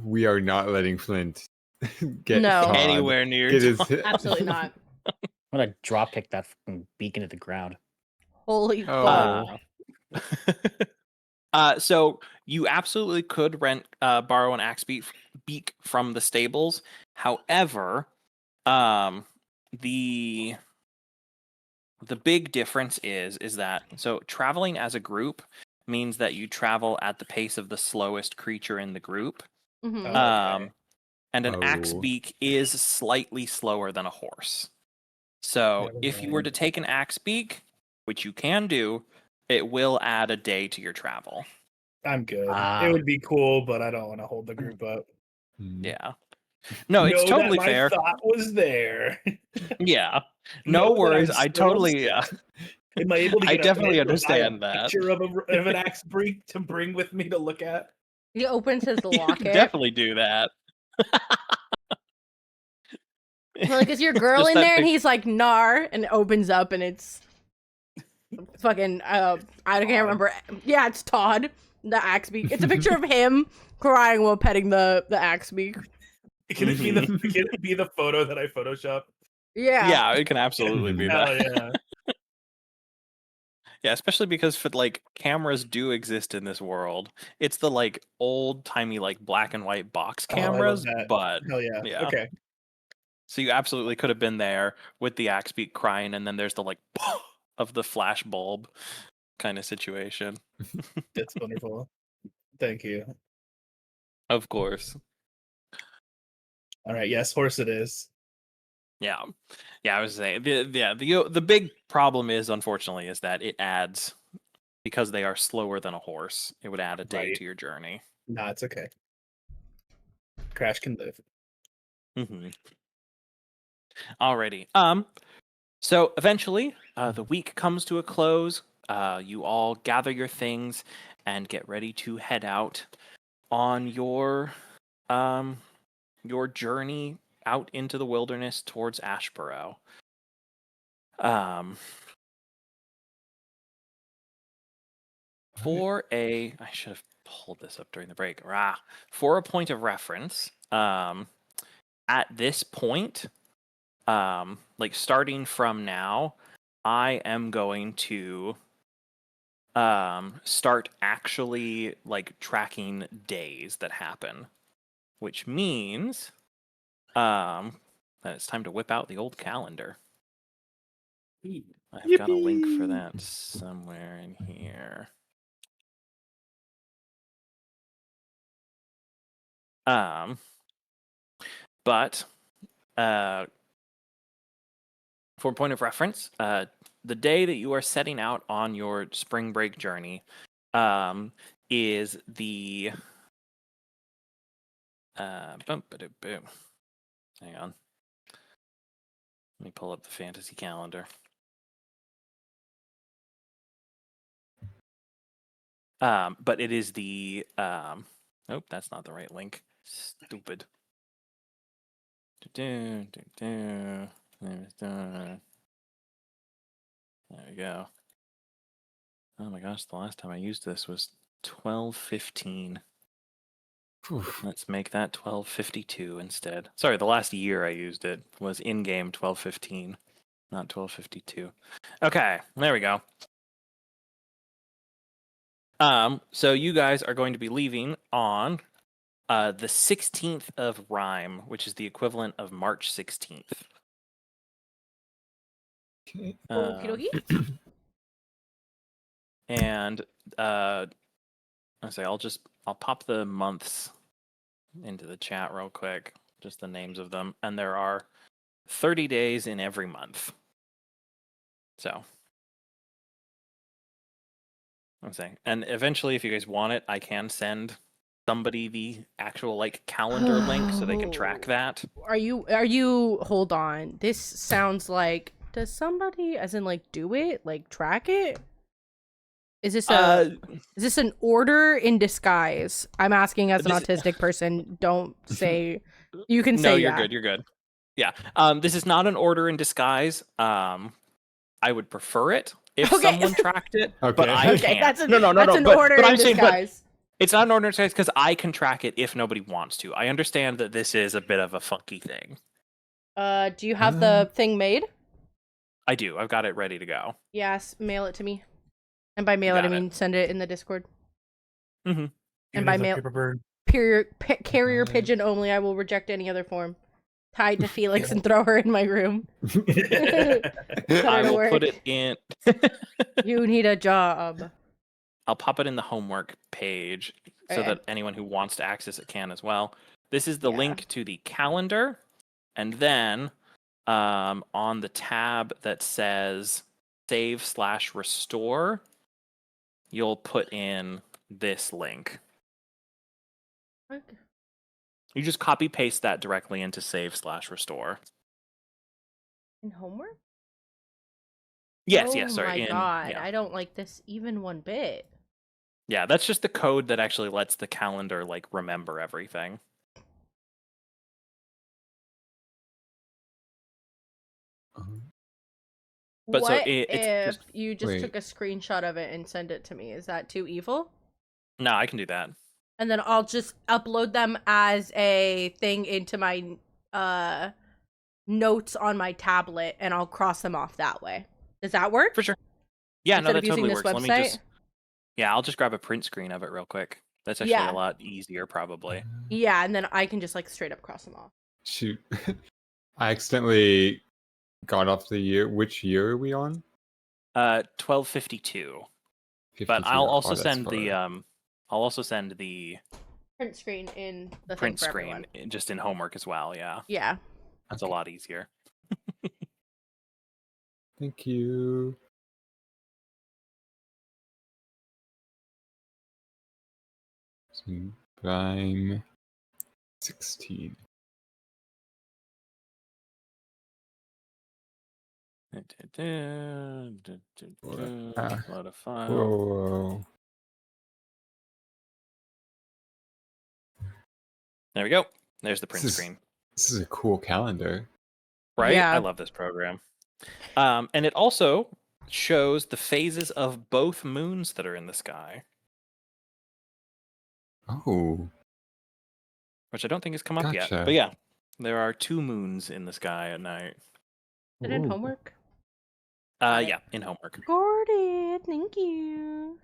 We are not letting Flint get No. Todd. Anywhere near Get his... Todd. Absolutely not. I'm gonna drop kick that fucking beak into the ground. Holy Oh. fuck. So you absolutely could borrow an axe beak from the stables. However, the big difference is that so traveling as a group means that you travel at the pace of the slowest creature in the group. Mhm. Okay. And an axe Oh. beak is slightly slower than a horse. So Never if you were to mind. take an axe beak, which you can do, it will add a day to your travel. I'm good. Ah. It would be cool, but I don't want to hold the group up. Yeah. No, it's Know totally that my fair. thought was there. Yeah. Know No that worries. I'm I still totally upset. Am I able to I get definitely a understand that. picture of an axe beak to bring with me to look at? He opens his You can locket. definitely do that. Like, is your girl Just in that there? And pic- he's like, "Nar," and it opens up, and it's fucking. I can't remember. Yeah, it's Todd, the axe beak. It's a picture of him crying while petting the axe beak. Can it be can it be the photo that I photoshopped? Yeah. Yeah, it can absolutely be Hell that. yeah. Yeah, especially because cameras do exist in this world. It's the old timey black and white box Oh, I love cameras, that. but Hell yeah. yeah. Okay. So you absolutely could have been there with the axe beak crying, and then there's the of the flash bulb kind of situation. That's wonderful. Thank you. Of course. All right. Yes, horse it is. Yeah. Yeah, I was saying the big problem is unfortunately is that it adds because they are slower than a horse, it would add a day Right. to your journey. Nah, it's okay. Crash can live. Mm-hmm. Alrighty. So eventually, the week comes to a close. You all gather your things and get ready to head out on your journey out into the wilderness towards Ashborough. I should have pulled this up during the break. For a point of reference, at this point, starting from now, I am going to start actually tracking days that happen, which means that it's time to whip out the old calendar. I've got a link for that somewhere in here. But for point of reference, the day that you are setting out on your spring break journey is the boom. Hang on. Let me pull up the fantasy calendar. But it is the nope, that's not the right link. Stupid. There we go. Oh my gosh, the last time I used this was 12:15. Let's make that 12:52 instead. Sorry, the last year I used it was in-game 12:15, not 12:52. Okay, there we go. So you guys are going to be leaving on the 16th of Rhyme, which is the equivalent of March 16th. Okay. Okie dokie. And I'll pop the months into the chat real quick, just the names of them, and there are 30 days in every month. So I'm saying, and eventually, if you guys want it, I can send somebody the actual calendar link so they can track that. Are you hold on. This sounds like Does somebody, as in like, do it, like track it? Is this an order in disguise? I'm asking as an autistic person. Don't say. You can say no. You're yeah. good. You're good. Yeah. This is not an order in disguise. I would prefer it if Okay. someone tracked it, but Okay. I Okay, can't. that's an no. order But in I'm saying, disguise. it's not an order in disguise because I can track it if nobody wants to. I understand that this is a bit of a funky thing. Do you have the thing made? I do. I've got it ready to go. Yes, mail it to me. And by mail it, I Got it. mean send it in the Discord. Mm-hmm. And by mail, carrier pigeon only. I will reject any other form. Tied to Felix and throw her in my room. I will put it in. You need a job. I'll pop it in the homework page so Okay. that anyone who wants to access it can as well. This is the link to the calendar, and then on the tab that says save/restore, you'll put in this link. Okay. You just copy paste that directly into save/restore. In homework? Yes, Oh yes, sorry. my god, Yeah. I don't like this even one bit. Yeah, that's just the code that actually lets the calendar like remember everything. But what so it's if just, you just took a screenshot of it and sent it to me? Is that too evil? no, I can do that. And then I'll just upload them as a thing into my notes on my tablet, and I'll cross them off that way. Does that work? For sure. Yeah, Instead no, of that using totally this works. website? Let me just. Yeah, I'll just grab a print screen of it real quick. That's actually Yeah. a lot easier, probably. Yeah, and then I can just like straight up cross them off. Shoot. I accidentally got off the year. Which year are we on? 1252. 52. But I'll also that's send far. the I'll also send the Print screen in the print thing for screen everyone. just in homework as well. Yeah, Yeah. that's a lot easier. Thank you. Prime 16. A lot of fun. Whoa. There we go. There's the print This is- screen. This is a cool calendar. Right? Yeah. I love this program. And it also shows the phases of both moons that are in the sky, Oh. which I don't think has come up yet. Gotcha. But yeah, there are 2 moons in the sky at night. Is it in Ooh. homework? Yeah, in homework. Got it. Thank you.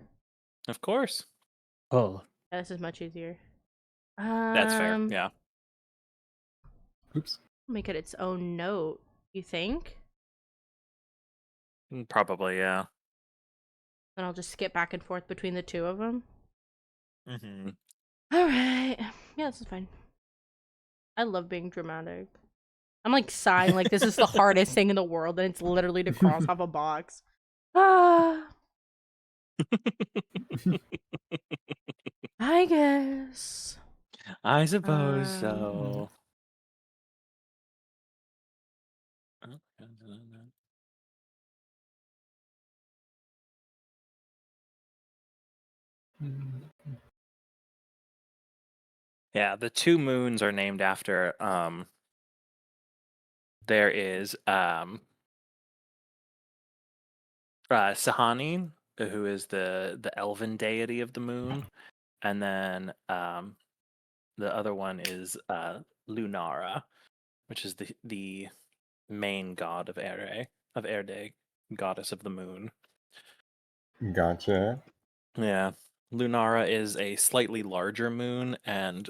Of course. Oh, Yeah, this is much easier. That's fair. Yeah. Oops. Make it its own note. You think? Probably, yeah. Then I'll just skip back and forth between the two of them. Mm-hmm. All right. Yeah, this is fine. I love being dramatic. I'm like sighing like this is the hardest thing in the world, and it's literally to cross off a box. Ah. I guess. I suppose so. Yeah, the 2 moons are named after there is Sahani, who is the elven deity of the moon, and then the other one is Lunara, which is the main god of Erde, goddess of the moon. Gotcha. Yeah. Lunara is a slightly larger moon, and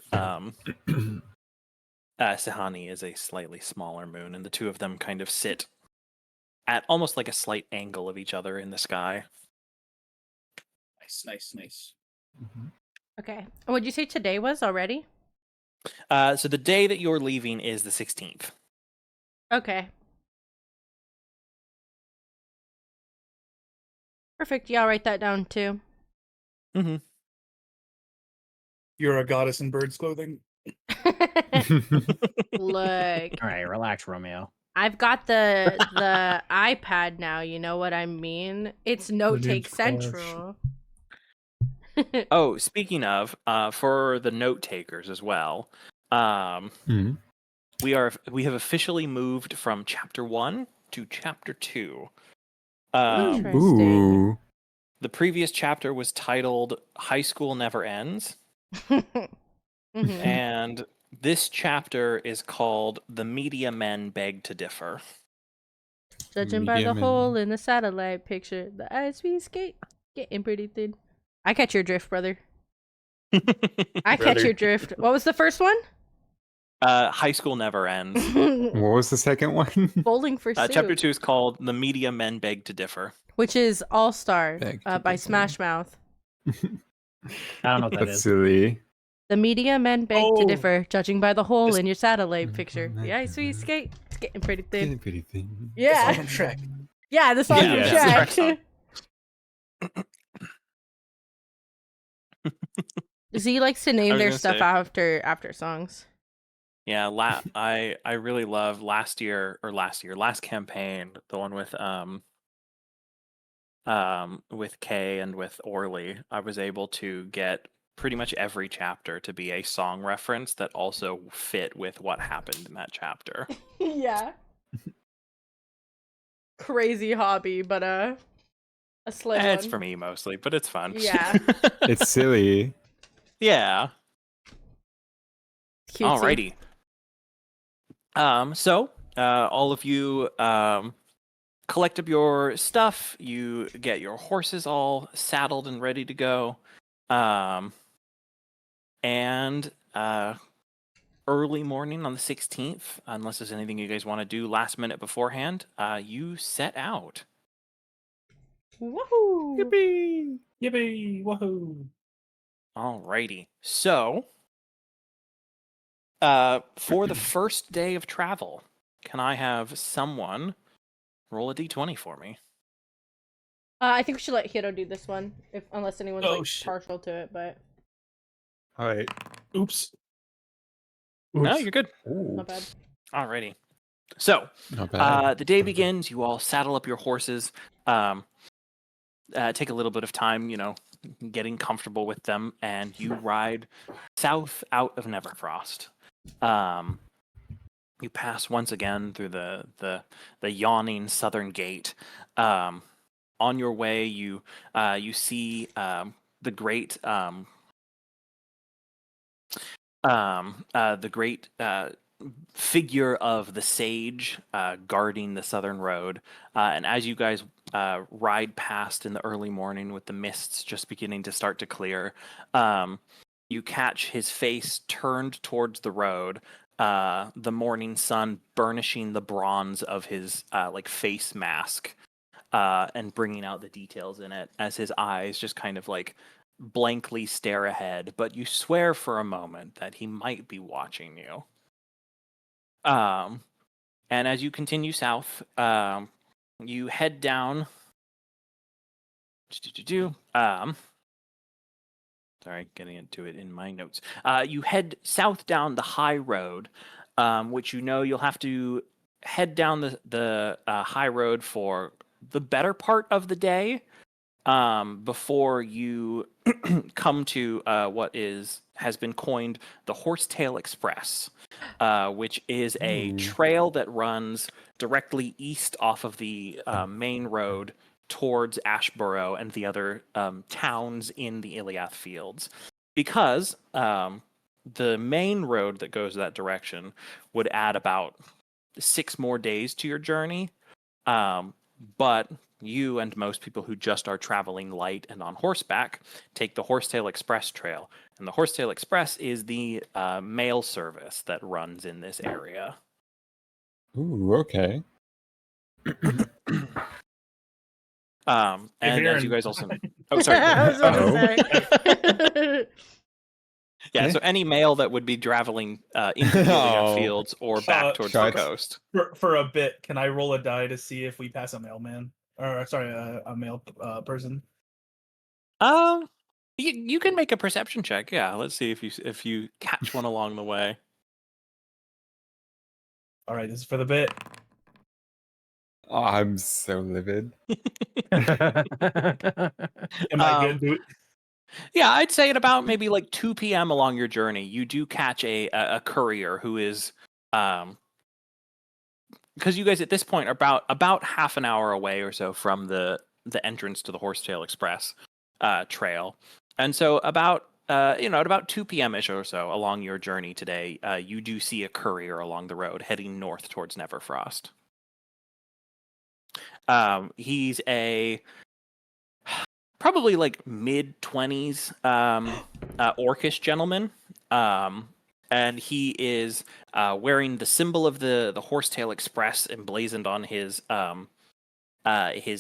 Sahani is a slightly smaller moon, and the 2 of them kind of sit at almost like a slight angle of each other in the sky. Nice. Okay. What'd you say today was already? So the day that you're leaving is the 16th. Okay. Perfect. Yeah, I'll write that down too. Mm-hmm. You're a goddess in bird's clothing. Look. all right, relax, Romeo. I've got the iPad now. You know what I mean? It's Note Take Central. Oh, speaking of, for the note takers as well, Mhm. we have officially moved from chapter 1 to chapter 2. Interesting. Ooh. The previous chapter was titled "High School Never Ends," Mhm. and this chapter is called "The Media Men Beg to Differ." Judging by the Medium and- hole in the satellite picture, the ice we skate getting pretty thin. I catch your drift, brother. I catch Brother. your drift. What was the first one? High School Never Ends. What was the second one? Bowling for Soup, Chapter 2 is called "The Media Men Beg to Differ." which is All Star Beg to by differ. Smash Mouth. I don't know what that That's is. silly. The media men beg to Oh. differ, judging by the hole Just- in your satellite picture. The ice we skate, it's getting pretty thin. Getting pretty thin. Yeah. Song from Shrek. Yeah, the song Yeah, from that's Shrek. the He likes to I name was their gonna stuff say. after songs. Yeah, I really love last campaign, the one with Kay and with Orly. I was able to get pretty much every chapter to be a song reference that also fit with what happened in that chapter. Yeah. Crazy hobby, but a slim one. It's for me mostly, but it's fun. Yeah. It's silly. Yeah. Cutesy. Alrighty. So all of you collect up your stuff. You get your horses all saddled and ready to go. And early morning on the 16th, unless there's anything you guys want to do last minute beforehand, you set out. Woohoo! Yippee! Yippee! Woohoo! Alrighty. So, for the first day of travel, can I have someone roll a d20 for me? I think we should let Hiro do this one, unless anyone's Oh, like shit. partial to it. But All right. Oops. No, you're good. not bad. Alrighty. So, Not bad. the day begins. You all saddle up your horses. Take a little bit of time, getting comfortable with them, and you ride south out of Neverfrost. You pass once again through the yawning southern gate. On your way, you see the great figure of the sage guarding the southern road. And as you guys ride past in the early morning with the mists just beginning to start to clear, you catch his face turned towards the road, the morning sun burnishing the bronze of his face mask, and bringing out the details in it as his eyes just kind of blankly stare ahead, but you swear for a moment that he might be watching you. And as you continue south, you head down. Sorry, getting into it in my notes. You head south down the high road, which you'll have to head down the high road for the better part of the day, before you come to what has been coined the Horsetail Express, which is a trail that runs directly east off of the main road towards Ashborough and the other towns in the Iliath Fields. Because the main road that goes that direction would add about 6 more days to your journey, but you and most people who just are traveling light and on horseback take the Horsetail Express trail. And the Horsetail Express is the mail service that runs in this area. Ooh, okay. And as you Aaron. guys also... Oh, sorry. I was gonna say. Yeah, so any mail that would be traveling into the Iliath Fields or back towards the coast. For a bit, can I roll a die to see if we pass a mailman? Or sorry, a mail person? You can make a perception check. Yeah, let's see if you catch one along the way. All right, this is for the bit. I'm so livid. Am I good? Yeah, I'd say at about maybe like 2 p.m. along your journey, you do catch a courier who is because you guys at this point are about half an hour away or so from the entrance to the Horsetail Express trail, and so about at about 2 p.m. ish or so along your journey today, you do see a courier along the road heading north towards Neverfrost. He's a probably like mid-20s orcish gentleman, and he is wearing the symbol of the Horsetail Express emblazoned on his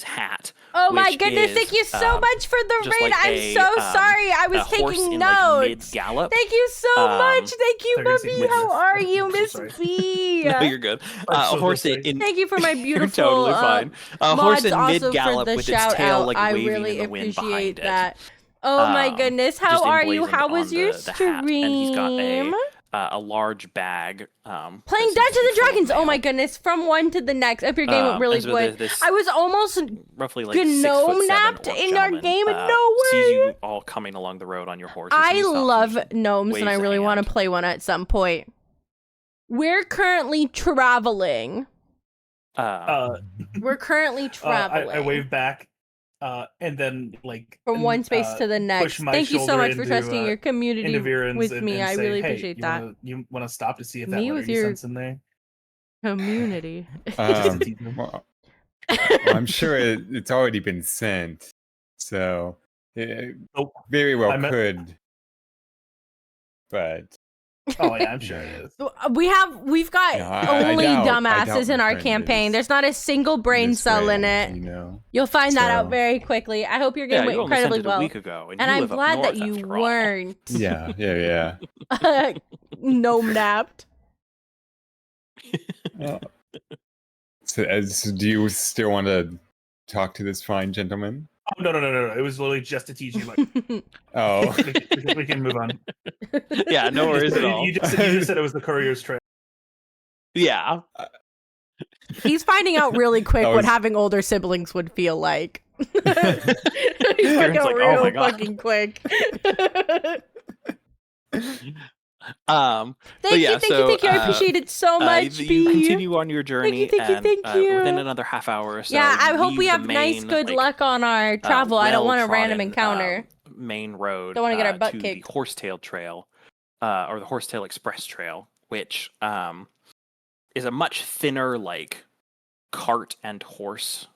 hat. Oh my which goodness, is, thank you so much for the just raid. like I'm a, so sorry. I a was horse taking in, notes. like, mid-gallop. Thank you so much. Thank you, they're gonna say Bubby. mid- How are you, I'm so Miss sorry. B? No, you're good. I'm A so horse sorry. in Thank you for my You're beautiful totally fine. A horse mods in also for mid-gallop the with its shout tail out. like I waving really in the wind appreciate behind that. Oh my it. goodness, how Just are you? emblazoned How was on your the hat. And he's got stream? a large bag. Playing that seems Dungeons to be and full of Dragons. Oh my mail. goodness, from one to the next. If your game went really And so quick, this I was almost roughly like 6'7" gnome napped orc in our gentleman, game, and no sees way. you all coming along the road on your horses. and I he stops and love just gnomes, and I waves a really want to hand. play one at some point. We're currently traveling. We're currently traveling. I wave back, and then like from one space to the next. push my Thank you so shoulder much for into, trusting your community into Viren's with and, me. and I say, really hey, appreciate that. You want to stop to see if that Me letter with you your sent's in there? community. Well, I'm sure it's already been sent, so it Oh, very well I meant- could. But Oh yeah, I'm sure it is. We've got Yeah, I only doubt dumbasses in my our friend campaign. is There's not a single brain this cell in way, it. you know. You'll find that out So- very quickly. I hope your Yeah, game went you only sent incredibly it a well. week ago, and And you I'm live up glad that north you after all. weren't Yeah. gnome napped. So, do you still want to talk to this fine gentleman? Oh no! It was literally just to teach you. Like, Oh, we can move on. Yeah, no worries at all. You just said it was the courier's trail. Yeah. He's finding out really quick That what was- having older siblings would feel like. He's finding Aaron's out like, "Oh real my God." fucking quick. But Thank yeah, you. I appreciate it so much. You B. continue on your journey, thank you, and thank you. within another half hour or so, Yeah, I you hope we leave the have nice, main, good like, luck on our travel. I don't want a random well-trodden, encounter. Main road. Don't wanna get our butt to kicked. the Horsetail Trail, or the Horsetail Express Trail, which is a much thinner, like cart and horse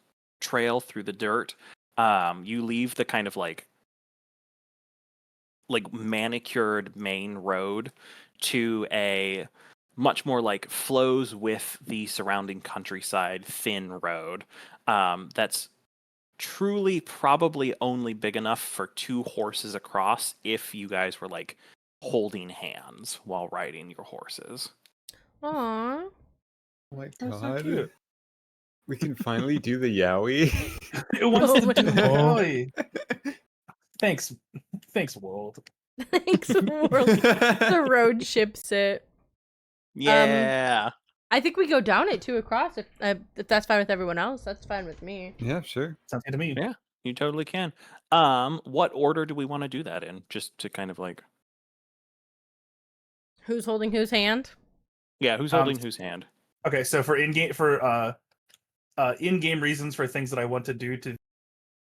trail through the dirt. You leave the kind of like manicured main road to a much more like flows with the surrounding countryside thin road that's truly probably only big enough for 2 horses across if you guys were like holding hands while riding your horses. Aww. oh my That's so God! cute. We can finally do the Yowie. It wants Oh to my do God. boy. Thanks, world. Thanks, world. The road ships it. Yeah. I think we go down it 2 across. If that's fine with everyone else, that's fine with me. Yeah, sure. Sounds good to me. Yeah. You totally can. What order do we want to do that in? Just to kind of like, Who's holding whose hand? yeah, who's holding whose hand? Okay, so for in-game reasons for things that I want to do to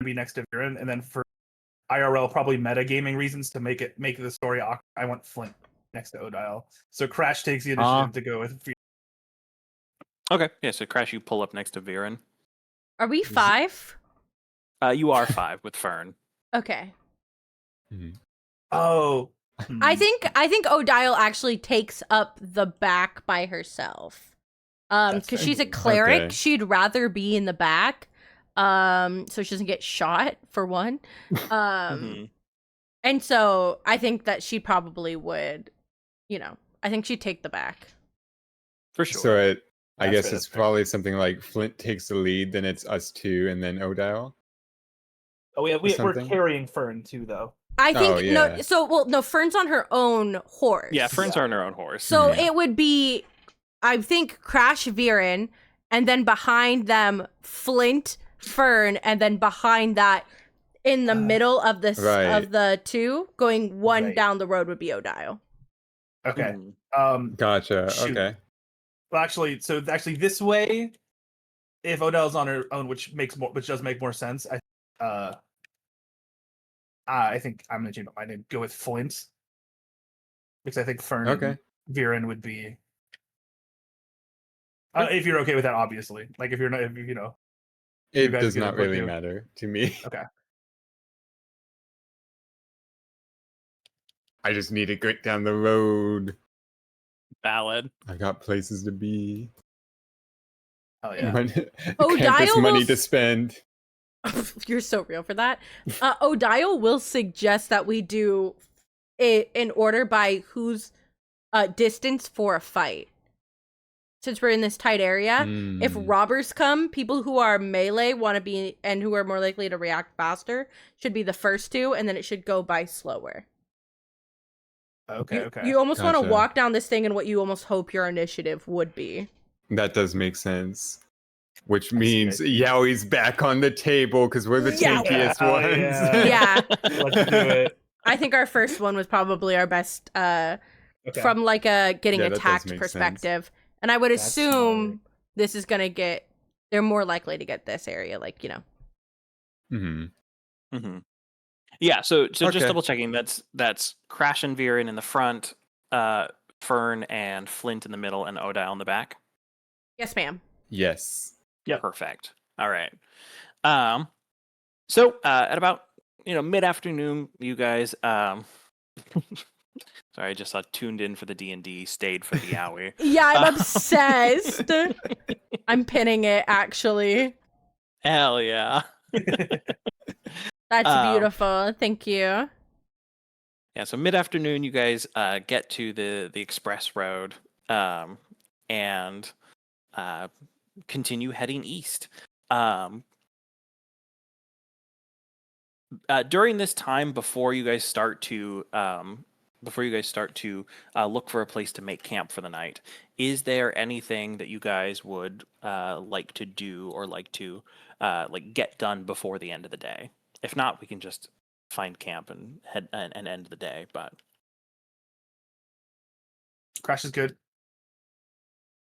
be next to Viren, and then for IRL probably metagaming reasons to make the story awkward, I want Flint next to Odile. So Crash takes the initiative to go with. Okay, yeah. So Crash, you pull up next to Viren. Are we 5? You are 5 with Fern. Okay. Oh, I think Odile actually takes up the back by herself. That's Because fair. she's a cleric, Okay. she'd rather be in the back. So she doesn't get shot for one. Mhm. And so I think that she probably would, I think she'd take the back. For sure. So I That's guess fair, it's that's fair. probably something like Flint takes the lead, then it's us 2, and then Odile. we're something? carrying Fern too, though. I think yeah. no, Fern's on her own horse. Yeah, Fern's on her own horse. So Yeah. it would be, I think, Crash Viren, and then behind them Flint, Fern, and then behind that in the middle of the of the two, going one down the road would be Odile. Okay. Gotcha. Shoot. Okay. Well, actually, this way, if Odell's on her own, which does make more sense, I think I'm gonna change my mind and go with Flint, because I think Fern and Viren would be. If you're okay with that, obviously. Like if you're not, if you know. It does not really matter to me. Okay. I just need to get down the road. Valid. I got places to be. Oh yeah. Campus money to spend. You're so real for that. Odile will suggest that we do it in order by who's distance for a fight. Since we're in this tight area, if robbers come, people who are melee want to be and who are more likely to react faster should be the first two, and then it should go by slower. Okay. You almost want to walk down this thing in what you almost hope your initiative would be. That does make sense. Which means Yowie's back on the table because we're the tankiest ones. Yeah. Let's do it. I think our first one was probably our best from like a getting attacked perspective. Sense. And I would assume this is going to get, they're more likely to get this area, like, you know. Yeah, so just double checking, that's Crash and Viren in the front, Fern and Flint in the middle, and Odile in the back? Yes, ma'am. Yes. Yeah. Perfect. All right. So at about mid-afternoon, you guys sorry, I just saw tuned in for the D&D, stayed for the Yowie. Yeah, I'm obsessed. I'm pinning it, actually. Hell yeah. That's beautiful. Thank you. Yeah, so mid-afternoon, you guys get to the express road and continue heading east. During this time, before you guys start to look for a place to make camp for the night, is there anything that you guys would like to do or like to get done before the end of the day? If not, we can just find camp and head and end the day. But Crash is good.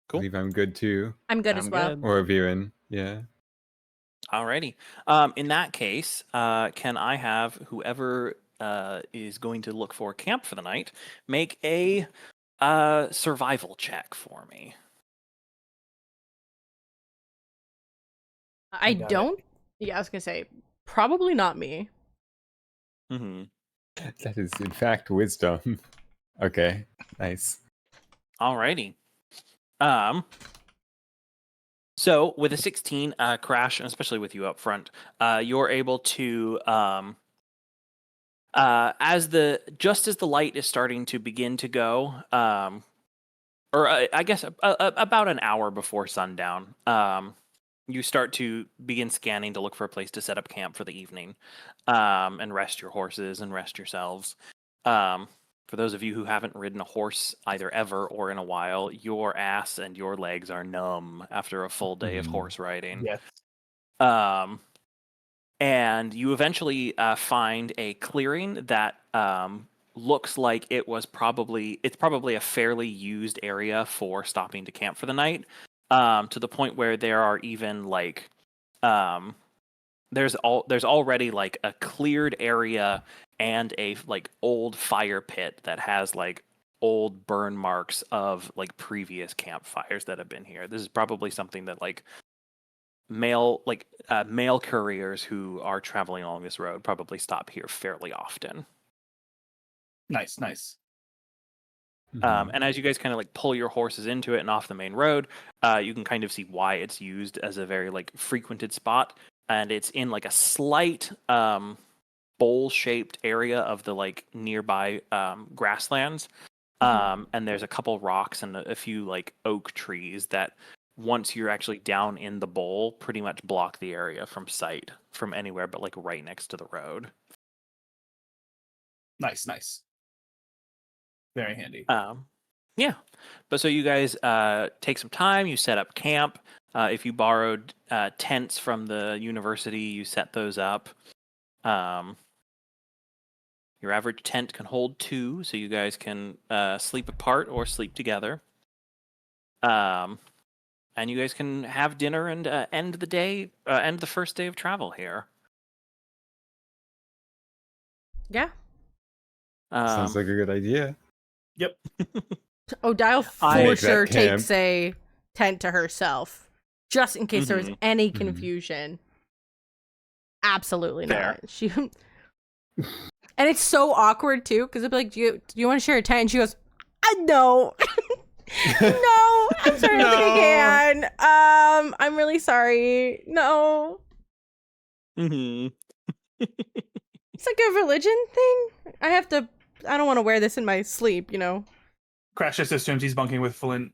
Cool. I believe I'm good too. I'm good as well. Or Viren, yeah. Alrighty. In that case, can I have whoever is going to look for camp for the night make a survival check for me? I don't. Yeah, I was gonna say probably not me. That is in fact wisdom. Okay, nice. Alrighty. So with a 16, Crash, and especially with you up front, you're able to as the light is starting to begin to go, or I guess about an hour before sundown, you start to begin scanning to look for a place to set up camp for the evening, and rest your horses and rest yourselves. For those of you who haven't ridden a horse either ever or in a while, your ass and your legs are numb after a full day of horse riding. Yes. And you eventually find a clearing that looks like it's probably a fairly used area for stopping to camp for the night, to the point where there are even like there's already like a cleared area and a like old fire pit that has like old burn marks of like previous campfires that have been here. This is probably something that like mail couriers who are traveling along this road probably stop here fairly often. Nice. And as you guys kind of like pull your horses into it and off the main road, you can kind of see why it's used as a very like frequented spot, and it's in like a slight bowl-shaped area of the like nearby grasslands, and there's a couple rocks and a few like oak trees that, once you're actually down in the bowl, pretty much block the area from sight from anywhere but like right next to the road. Nice. Very handy. Yeah. But so you guys take some time, you set up camp, If you borrowed tents from the university, you set those up. Your average tent can hold 2, so you guys can sleep apart or sleep together. And you guys can have dinner and end the first day of travel here. Yeah. Sounds like a good idea. Yep. Dial I- for Make that sure camp. takes a tent to herself, just in case there was Mhm. any Mhm. confusion. Absolutely Fair. not. She and it's so awkward too, because it'd be like, do you want to share a tent? And she goes, no. No, I'm sorry, I don't think I can. I'm really sorry. No. Mm-hmm. It's like a religion thing. I don't want to wear this in my sleep, Crash just assumes he's bunking with Flint.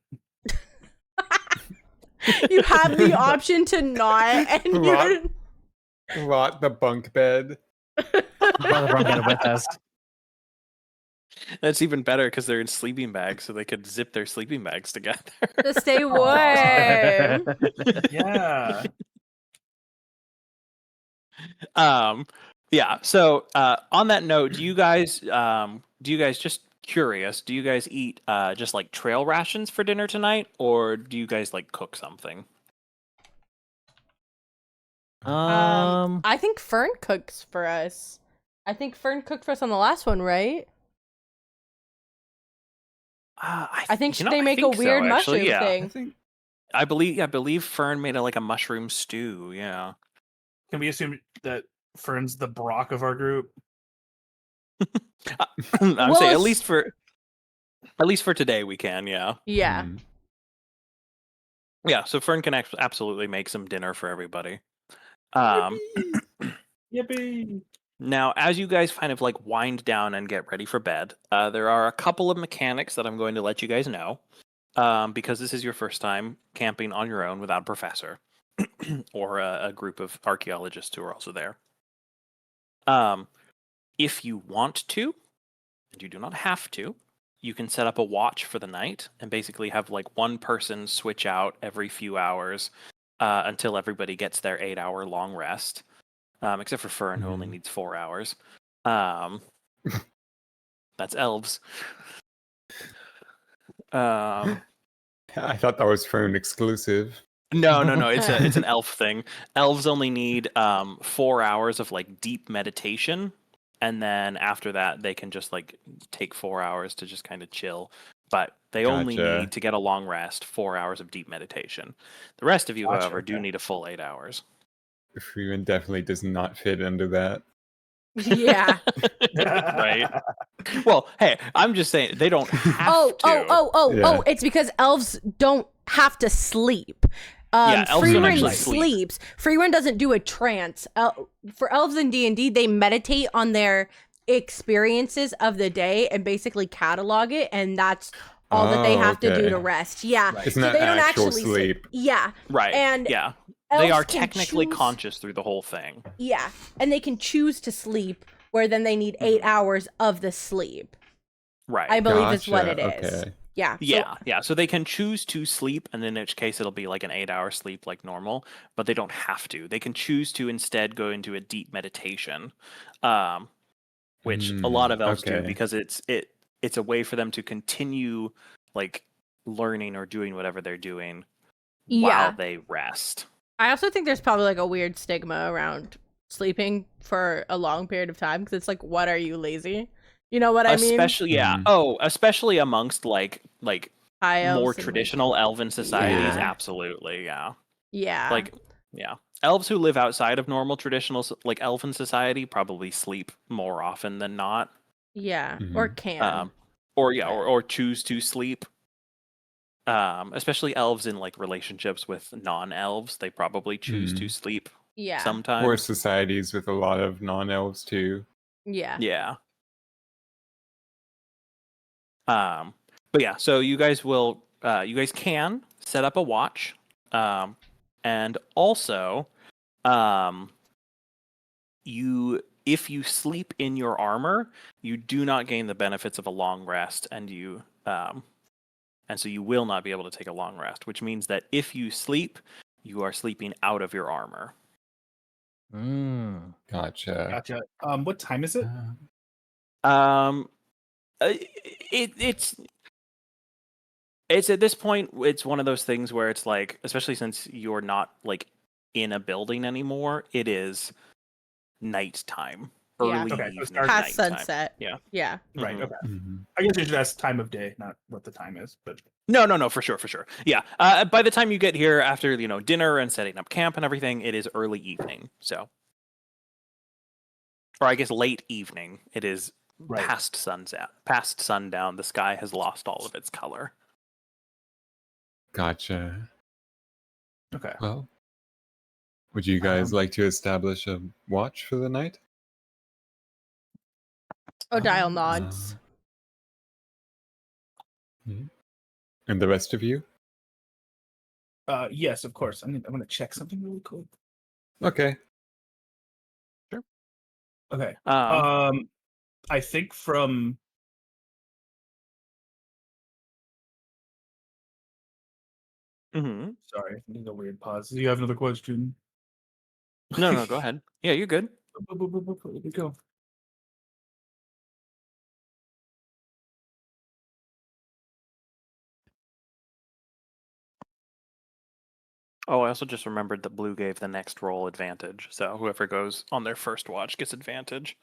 You have the option to not, and Rot. you're Rot the bunk bed. Brother brought it with us. That's even better because they're in sleeping bags, so they could zip their sleeping bags together. to stay warm. Yeah. Yeah. So on that note, do you guys just curious? Do you guys eat just like trail rations for dinner tonight, or do you guys like cook something? I think Fern cooks for us. I think Fern cooked for us on the last one, right? I think they make a weird mushroom yeah. I thing. think I believe Fern made a mushroom stew. Yeah. Can we assume that Fern's the Brock of our group? I'm Well, saying it's- at least for today we can. Yeah. Yeah. Mhm. Yeah. So Fern can absolutely make some dinner for everybody. Um, Yippee! Now, as you guys kind of like wind down and get ready for bed, there are a couple of mechanics that I'm going to let you guys know, because this is your first time camping on your own without a professor or a group of archaeologists who are also there. If you want to, and you do not have to, you can set up a watch for the night and basically have like one person switch out every few hours until everybody gets their 8-hour long rest. Except for Fern, who only needs 4 hours. That's elves. I thought that was Fern exclusive. No. It's an elf thing. Elves only need 4 hours of like deep meditation, and then after that they can just like take 4 hours to just kind of chill. But they only Gotcha. need to get a long rest 4 hours of deep meditation. The rest of you, Gotcha, however, do okay. need a full 8 hours. Freeman definitely does not fit under that. Yeah. Right. Well, hey, I'm just saying they don't have to. Yeah. It's because elves don't have to sleep. Yeah, elves don't Freerun actually sleep. sleeps. Freerun doesn't do a trance. For elves in D&D, they meditate on their experiences of the day and basically catalog it, and that's all that they have to do okay. to rest. Yeah. Right. It's So not they don't actual actually sleep. Yeah. Right. And yeah. They elves are can technically choose- conscious through the whole thing. Yeah. And they can choose to sleep, where then they need 8 hours of the sleep. Right. I believe is what it Gotcha, is. okay. Yeah. Yeah. So they can choose to sleep, and in which case it'll be like an 8-hour sleep like normal, but they don't have to. They can choose to instead go into a deep meditation, which a lot of elves do okay. because it's a way for them to continue like learning or doing whatever they're doing Yeah. while they rest. I also think there's probably like a weird stigma around sleeping for a long period of time, because it's like, what, are you lazy? You know what I mean? Especially especially amongst like High elves more and, like- traditional elven societies, Yeah. absolutely, yeah. Yeah. Like, yeah, elves who live outside of normal traditional like elven society probably sleep more often than not, yeah. Mhm. Or can. or choose to sleep. Especially elves in like relationships with non-elves, they probably choose to sleep yeah. sometimes. Or societies with a lot of non-elves too. Yeah. Yeah. But yeah, so you guys can set up a watch, and also, if you sleep in your armor, you do not gain the benefits of a long rest, and so you will not be able to take a long rest, which means that if you sleep, you are sleeping out of your armor. Gotcha. Gotcha. What time is it? It's at this point, it's one of those things where it's like, especially since you're not like in a building anymore, it is nighttime, Yeah. early Okay, so evening, start- Past nighttime. sunset. Yeah. Yeah. Right. Mhm. Okay. Mhm. I guess you should ask time of day, not what the time is. But No, for sure. Yeah. By the time you get here, after dinner and setting up camp and everything, it is early evening. So, or I guess late evening. It is right. past sunset, past sundown. The sky has lost all of its color. Gotcha. Okay. Well, would you guys Um, like to establish a watch for the night? Odile nods. And the rest of you? Yes, of course. I'm gonna check something really quick. Okay. Okay. Um, I think from mhm. sorry, I need a weird pause. Do you have another question? No, go ahead. Yeah, you're good. Here we go. Oh, I also just remembered that Blue gave the next roll advantage, so whoever goes on their first watch gets advantage.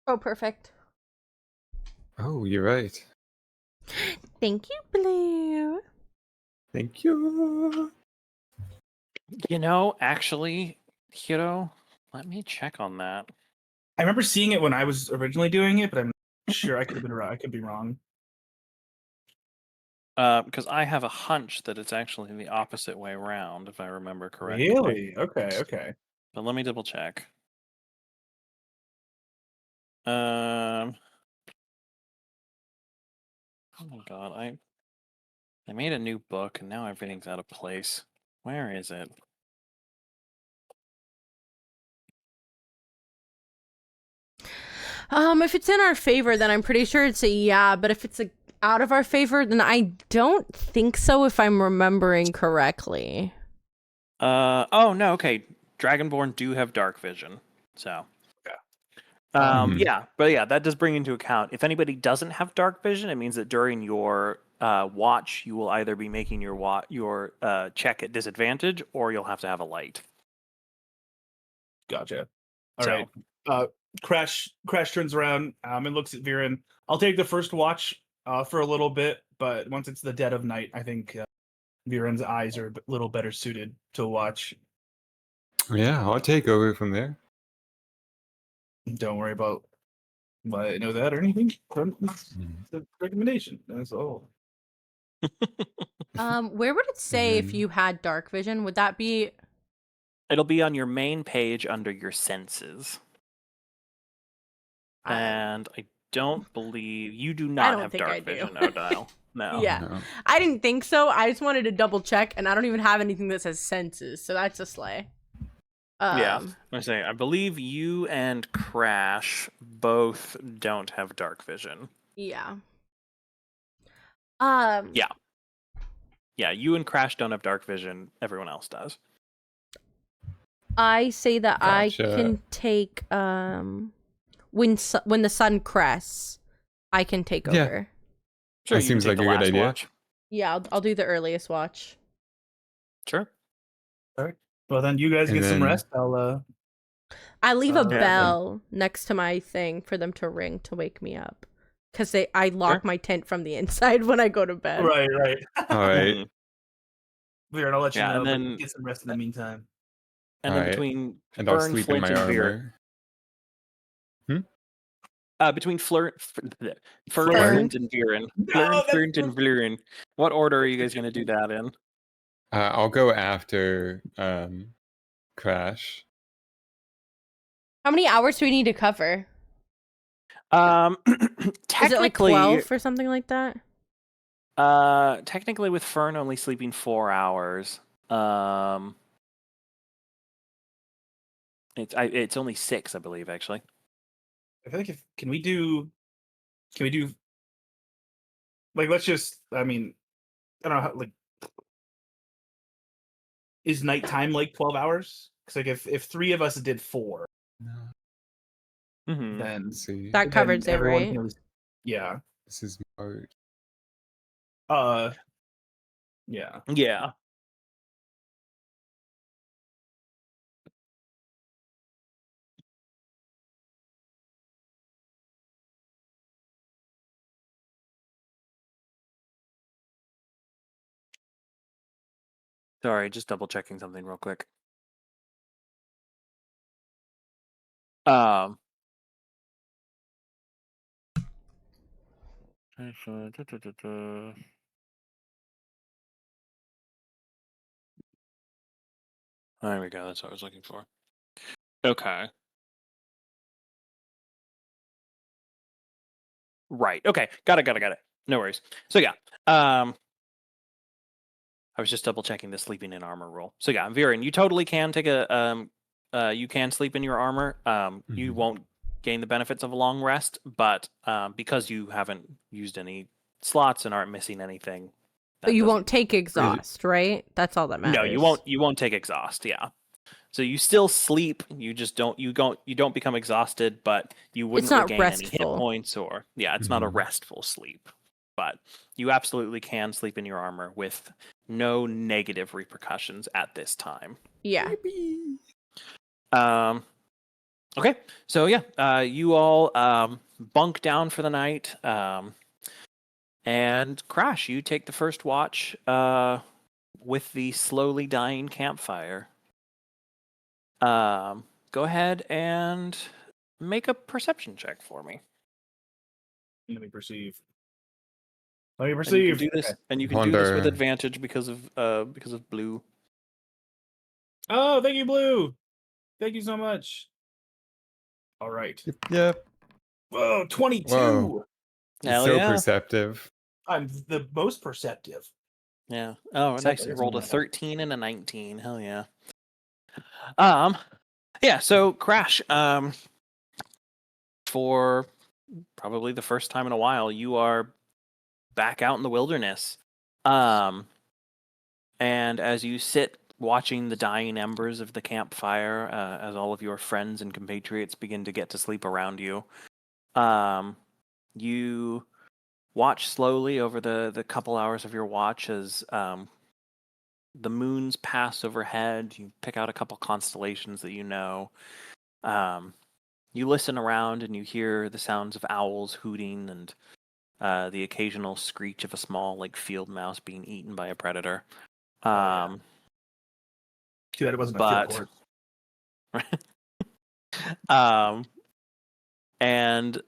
Oh, perfect. Oh, you're right. Thank you, Blue. Thank you. Actually, Hiro, let me check on that. I remember seeing it when I was originally doing it, but I'm sure I could have been wrong. I could be wrong. Because I have a hunch that it's actually the opposite way around, if I remember correctly. Really? Okay. But let me double check. Oh my god, I made a new book and now everything's out of place. Where is it? If it's in our favor, then I'm pretty sure it's a yeah. But if it's out of our favor, then I don't think so. If I'm remembering correctly. Oh no, okay. Dragonborn do have dark vision, so. Mhm. Yeah, but yeah, that does bring into account if anybody doesn't have dark vision, it means that during your watch, you will either be making your check at disadvantage, or you'll have to have a light. Gotcha. All So- right. Crash turns around and looks at Viren. I'll take the first watch for a little bit, but once it's the dead of night, I think Viren's eyes are a little better suited to watch. Yeah, I'll take over from there. Don't worry about why I know that or anything. It's a recommendation. That's all. Where would it say if then- you had dark vision? Would that be? It'll be on your main page under your senses. And I don't believe you do not don't have think I dark do. vision, Odile. No. Yeah. No. I didn't think so. I just wanted to double check, and I don't even have anything that says senses, so that's a slay. Yeah. I believe you and Crash both don't have dark vision. Yeah. Yeah. Yeah, you and Crash don't have dark vision. Everyone else does. I say that I Gotcha. can take when the sun crests, I can take Yeah. over. Sure, That you can seems take like the a good last idea. watch. Yeah, I'll do the earliest watch. Sure. All right. Well, then you guys And get some then- rest. I'll I leave a Yeah, bell next to my thing for them to ring to wake me up. Because I lock Sure. my tent from the inside when I go to bed. Right. All right. Mhm. Viren, I'll let you Yeah, know. and But then- get some rest in the meantime. And then Alright. between And I'll Fern, sleep in Flint, my and Viren, armor. between Fern, Fern. Flint, and Viren, No, Flint, and Viren, what order are you guys going to do that in? I'll go after Crash. How many hours do we need to cover? Technically, Is it like 12 or something like that? technically with Fern only sleeping 4 hours. It's only 6, I believe, actually. I think can we do like let's just I mean I don't know how, like is nighttime like 12 hours? Because like if 3 of us did 4, No. then Let's see. That covers it, everyone right? can at least- yeah. This is March. Yeah. Yeah. Sorry, just double checking something real quick. There we go. That's what I was looking for. Okay. Right. Okay. Got it. No worries. So yeah. I was just double checking the sleeping in armor rule. So yeah, Viren, you totally can take a you can sleep in your armor. You won't gain the benefits of a long rest, but because you haven't used any slots and aren't missing anything. But you won't take exhaust, right? That's all that matters. No, you won't take exhaust, yeah. So you still sleep, you just don't become exhausted, but you wouldn't not regain any hit restful. points or it's not a restful sleep. But you absolutely can sleep in your armor with no negative repercussions at this time. Yeah. Okay. So yeah, you all bunk down for the night. And Crash, you take the first watch with the slowly dying campfire. Go ahead and make a perception check for me. Let me perceive. And you can do this, and you can do this with advantage because of Blue. Oh, thank you, Blue. Thank you so much. All right. Yep. Whoa, 22. Whoa. Hell So yeah. perceptive. I'm the most perceptive. Yeah. Oh, Except nice. for You this rolled a one. 13 and a 19. Hell yeah. Yeah, so Crash, for probably the first time in a while, you are back out in the wilderness. And as you sit watching the dying embers of the campfire, as all of your friends and compatriots begin to get to sleep around you, you watch slowly over the couple hours of your watch as the moons pass overhead. You pick out a couple constellations that you know. You listen around and you hear the sounds of owls hooting and the occasional screech of a small field mouse being eaten by a predator. Too bad it wasn't a field horse. And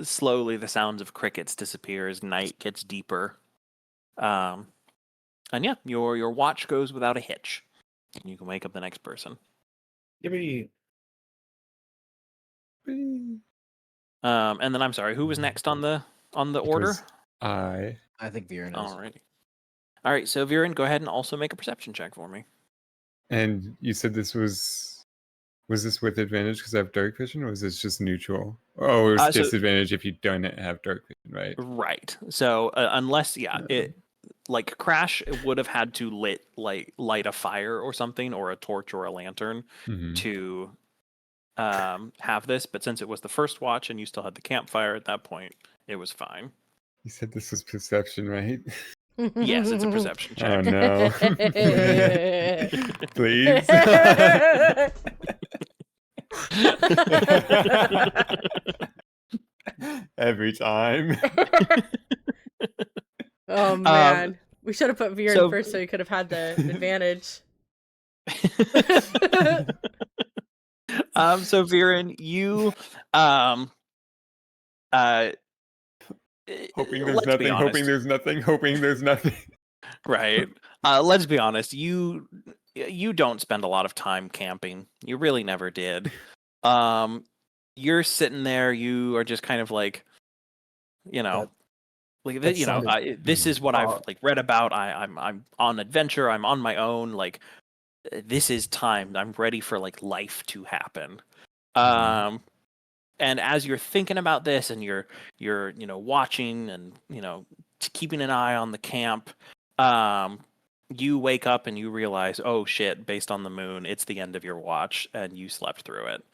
slowly the sounds of crickets disappear as night gets deeper. And yeah, your watch goes without a hitch. You can wake up the next person. Yippee. And then I'm sorry, who was next on the order? I think Viren is. Alrighty. All right, so Viren, go ahead and also make a perception check for me. And you said this was this with advantage because I have dark vision, or was this just neutral? Oh, it's disadvantage if you don't have dark vision, right? Right. So unless it Crash would have had to light a fire or something, or a torch or a lantern to have this, but since it was the first watch and you still had the campfire at that point, it was fine. You said this was perception, right? Yes, it's a perception check. Oh no. Please. Every time. Oh man. We should have put Viren first so he could have had the advantage. So Viren, you hoping there's nothing. Right. Let's be honest, you don't spend a lot of time camping. You really never did. You're sitting there, you are just kind of this is what I've read about. I'm on adventure, I'm on my own, this is time. I'm ready for life to happen. And as you're thinking about this and you're watching and keeping an eye on the camp, you wake up and you realize, oh shit, based on the moon, it's the end of your watch, and you slept through it.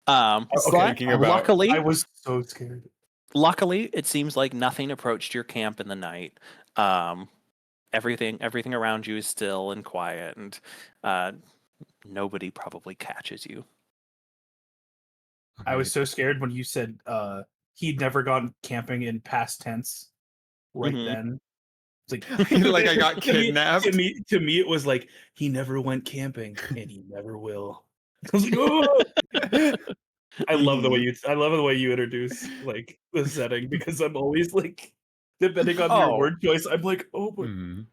Thinking about luckily, I was so scared. Luckily, it seems like nothing approached your camp in the night. Everything around you is still and quiet, and nobody probably catches you. I was so scared when you said he'd never gone camping in past tense. Right then, it's like like I got kidnapped. To me, it was like he never went camping and he never will. I was like, oh! I love the way you introduce like the setting, because I'm always like, depending on your word choice, I'm like, oh my.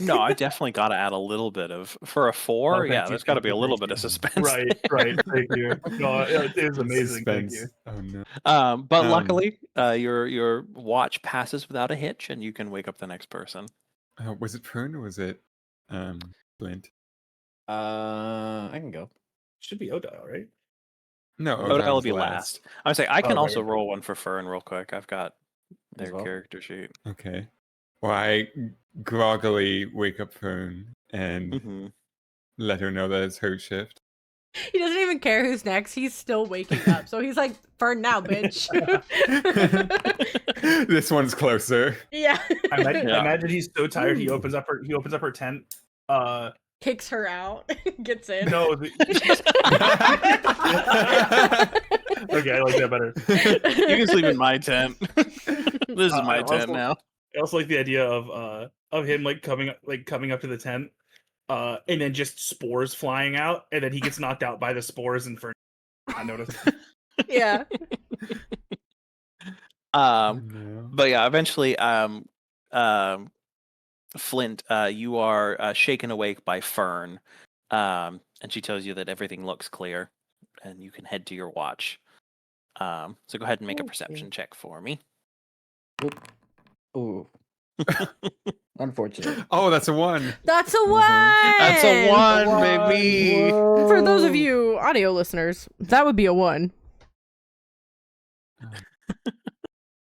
No, I definitely got to add a little bit of for a 4. There's got to be a little bit of suspense. Right. Thank you. No, it was amazing. Suspense. Thank you. Oh no. But luckily, your watch passes without a hitch, and you can wake up the next person. Was it Fern or was it Flint? I can go. Should be Odile, right? No, Odile will be last. I would say I can also right. roll one for Fern real quick. I've got their well. character sheet. Okay. Well, I groggily wake up Fern and let her know that it's her shift. He doesn't even care who's next. He's still waking up. So he's like, for now, bitch. This one's closer. Yeah. I imagine he's so tired he opens up her tent. Kicks her out. Gets in. No. Okay, I like that better. You can sleep in my tent. This is my tent now. I also like the idea of him coming up to the tent, and then just spores flying out, and then he gets knocked out by the spores, and for I noticed. Yeah. But yeah, eventually, Flint, you are shaken awake by Fern, and she tells you that everything looks clear, and you can head to your watch. So go ahead and make a perception check for me. Ooh. Unfortunate. Oh, that's a 1. That's a 1. That's a 1, baby. Whoa. For those of you audio listeners, that would be a 1.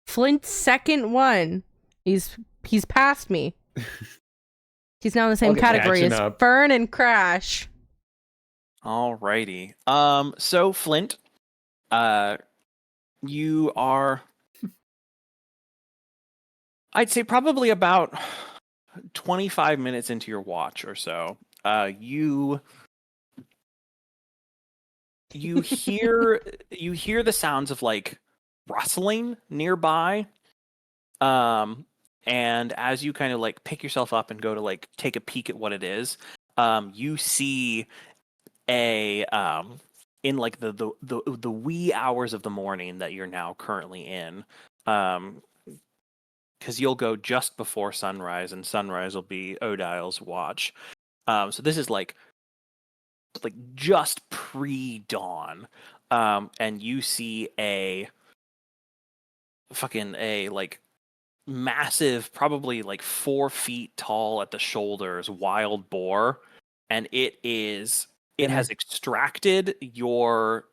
Flint's second 1. He's passed me. He's now in the same category as Fern and Crash. Alrighty. So Flint, you are, I'd say, probably about 25 minutes into your watch or so. You hear the sounds of like rustling nearby. And as you kind of like pick yourself up and go to like take a peek at what it is, you see a in like the wee hours of the morning that you're now currently in, because you'll go just before sunrise, and sunrise will be Odile's watch. So this is like just pre-dawn, and you see a like massive, probably like 4 feet tall at the shoulders, wild boar, and it has extracted your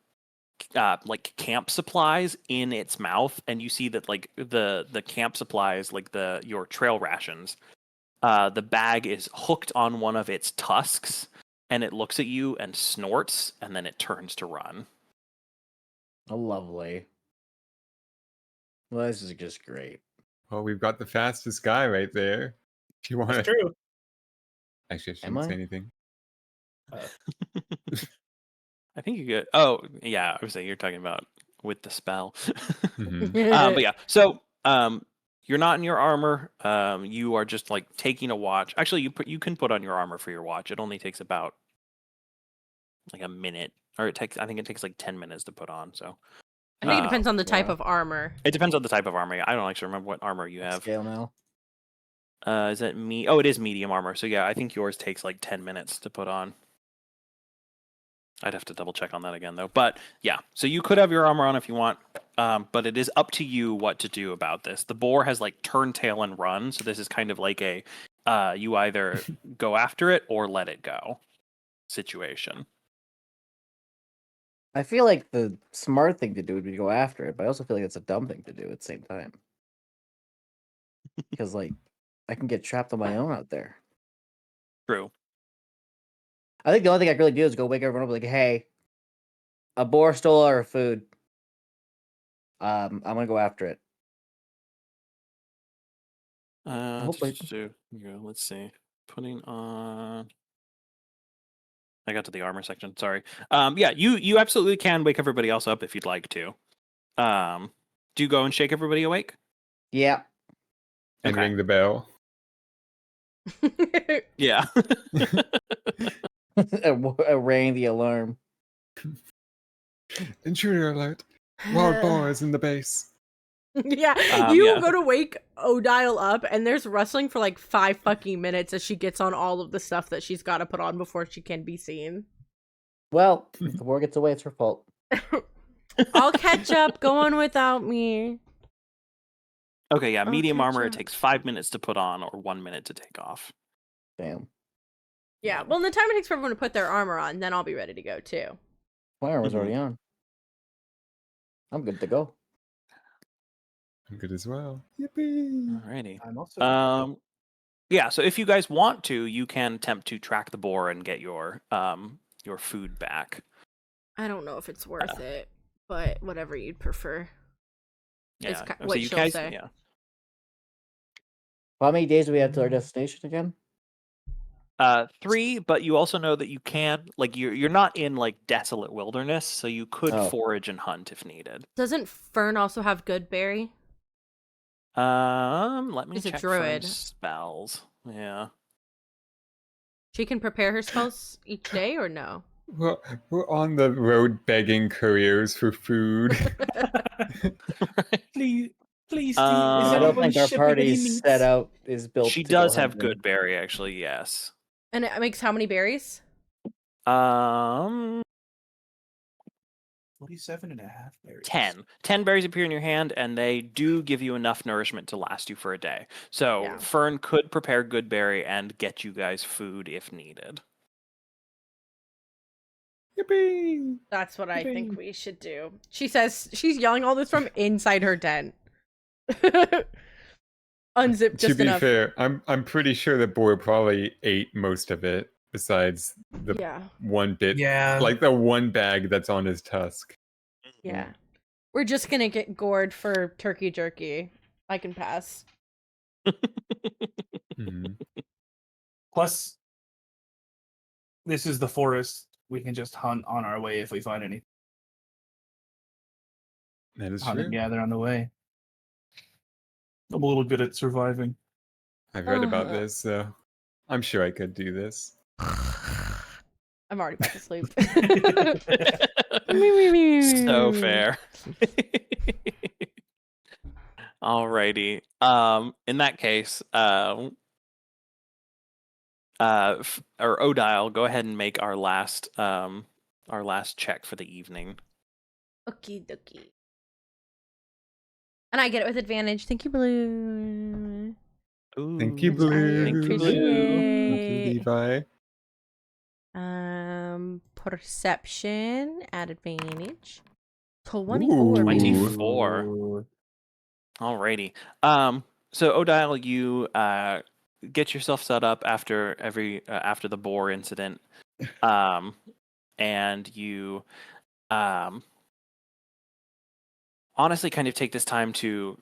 like camp supplies in its mouth, and you see that like the camp supplies, like your trail rations, the bag is hooked on one of its tusks, and it looks at you and snorts, and then it turns to run. Oh, lovely. Well, this is just great. Well, we've got the fastest guy right there. If you want That's to. true. Actually, I shouldn't say anything. I think you get. Oh, yeah. I was saying you're talking about with the spell. Mm-hmm. But yeah. So, you're not in your armor. You are just like taking a watch. Actually, you can put on your armor for your watch. It only takes about like a minute, or I think it takes like 10 minutes to put on. So. I think it depends on the type of armor. It depends on the type of armor. I don't actually remember what armor you have. Scale now. Is that me? Oh, it is medium armor. So yeah, I think yours takes like 10 minutes to put on. I'd have to double check on that again though. But yeah, so you could have your armor on if you want, but it is up to you what to do about this. The boar has like turned tail and run, so this is kind of like a you either go after it or let it go situation. I feel like the smart thing to do would be to go after it, but I also feel like it's a dumb thing to do at the same time. Because like I can get trapped on my own out there. True. I think the only thing I can really do is go wake everyone up like, hey, a boar stole our food. I'm gonna go after it. Hopefully- Let's see. Putting on. I got to the armor section. Sorry. Yeah, you absolutely can wake everybody else up if you'd like to. Do you go and shake everybody awake? Yeah. And Okay. ring the bell. Yeah. I rang the alarm. Intruder alert. Wild boar is in the base. Yeah, you yeah. go to wake Odile up, and there's rustling for like 5 fucking minutes as she gets on all of the stuff that she's got to put on before she can be seen. Well, if the boar gets away, it's her fault. I'll catch up. Go on without me. Okay, yeah, medium catch armor, up. it takes 5 minutes to put on or 1 minute to take off. Damn. Yeah, well, in the time it takes for everyone to put their armor on, then I'll be ready to go too. My armor's Mhm. already on. I'm good to go. I'm good as well. Yippee! Alrighty. I'm also. Yeah, so if you guys want to, you can attempt to track the boar and get your food back. I don't know if it's worth it, but whatever you'd prefer. Yeah. It's so what you she'll guys, say. yeah. How many days do we have to our destination again? 3, but you also know that you can, like, you're not in like desolate wilderness, so you could Oh. forage and hunt if needed. Doesn't Fern also have good berry? Let me She's a check druid. Fern's spells. Yeah. She can prepare her spells each day, or no? Well, we're on the road begging couriers for food. Please, please, Um, is I don't anyone think our shipping any party's meats? set out is built. She to go does have hunting. good berry, actually. Yes. And it makes how many berries? 47.5 berries. 10. 10 berries appear in your hand, and they do give you enough nourishment to last you for a day. So Yeah. Fern could prepare good berry and get you guys food if needed. Yippee! That's what I think Yippee. we should do. She says she's yelling all this from inside her tent. Unzip To just be enough. fair, I'm pretty sure the boar probably ate most of it, besides the Yeah, one bit, Yeah. like the one bag that's on his tusk. yeah. We're just gonna get gored for turkey jerky. I can pass. Mhm. Plus, this is the forest. We can just hunt on our way if we find anything. That is Hunt and true. gather on the way. I'm a little good at surviving. I've read about Ugh. this, so I'm sure I could do this. I'm already back to sleep. So fair. Alrighty. In that case, or Odile, go ahead and make our last check for the evening. Okie dokie. And I get it with advantage. Thank you, Blue. Thank you, Ooh, Blue. Thank you, appreciate Blue. Thank you, Levi. Perception at advantage. 24. Ooh. 24. Alrighty. So Odile, you get yourself set up after after the boar incident, and you honestly kind of take this time to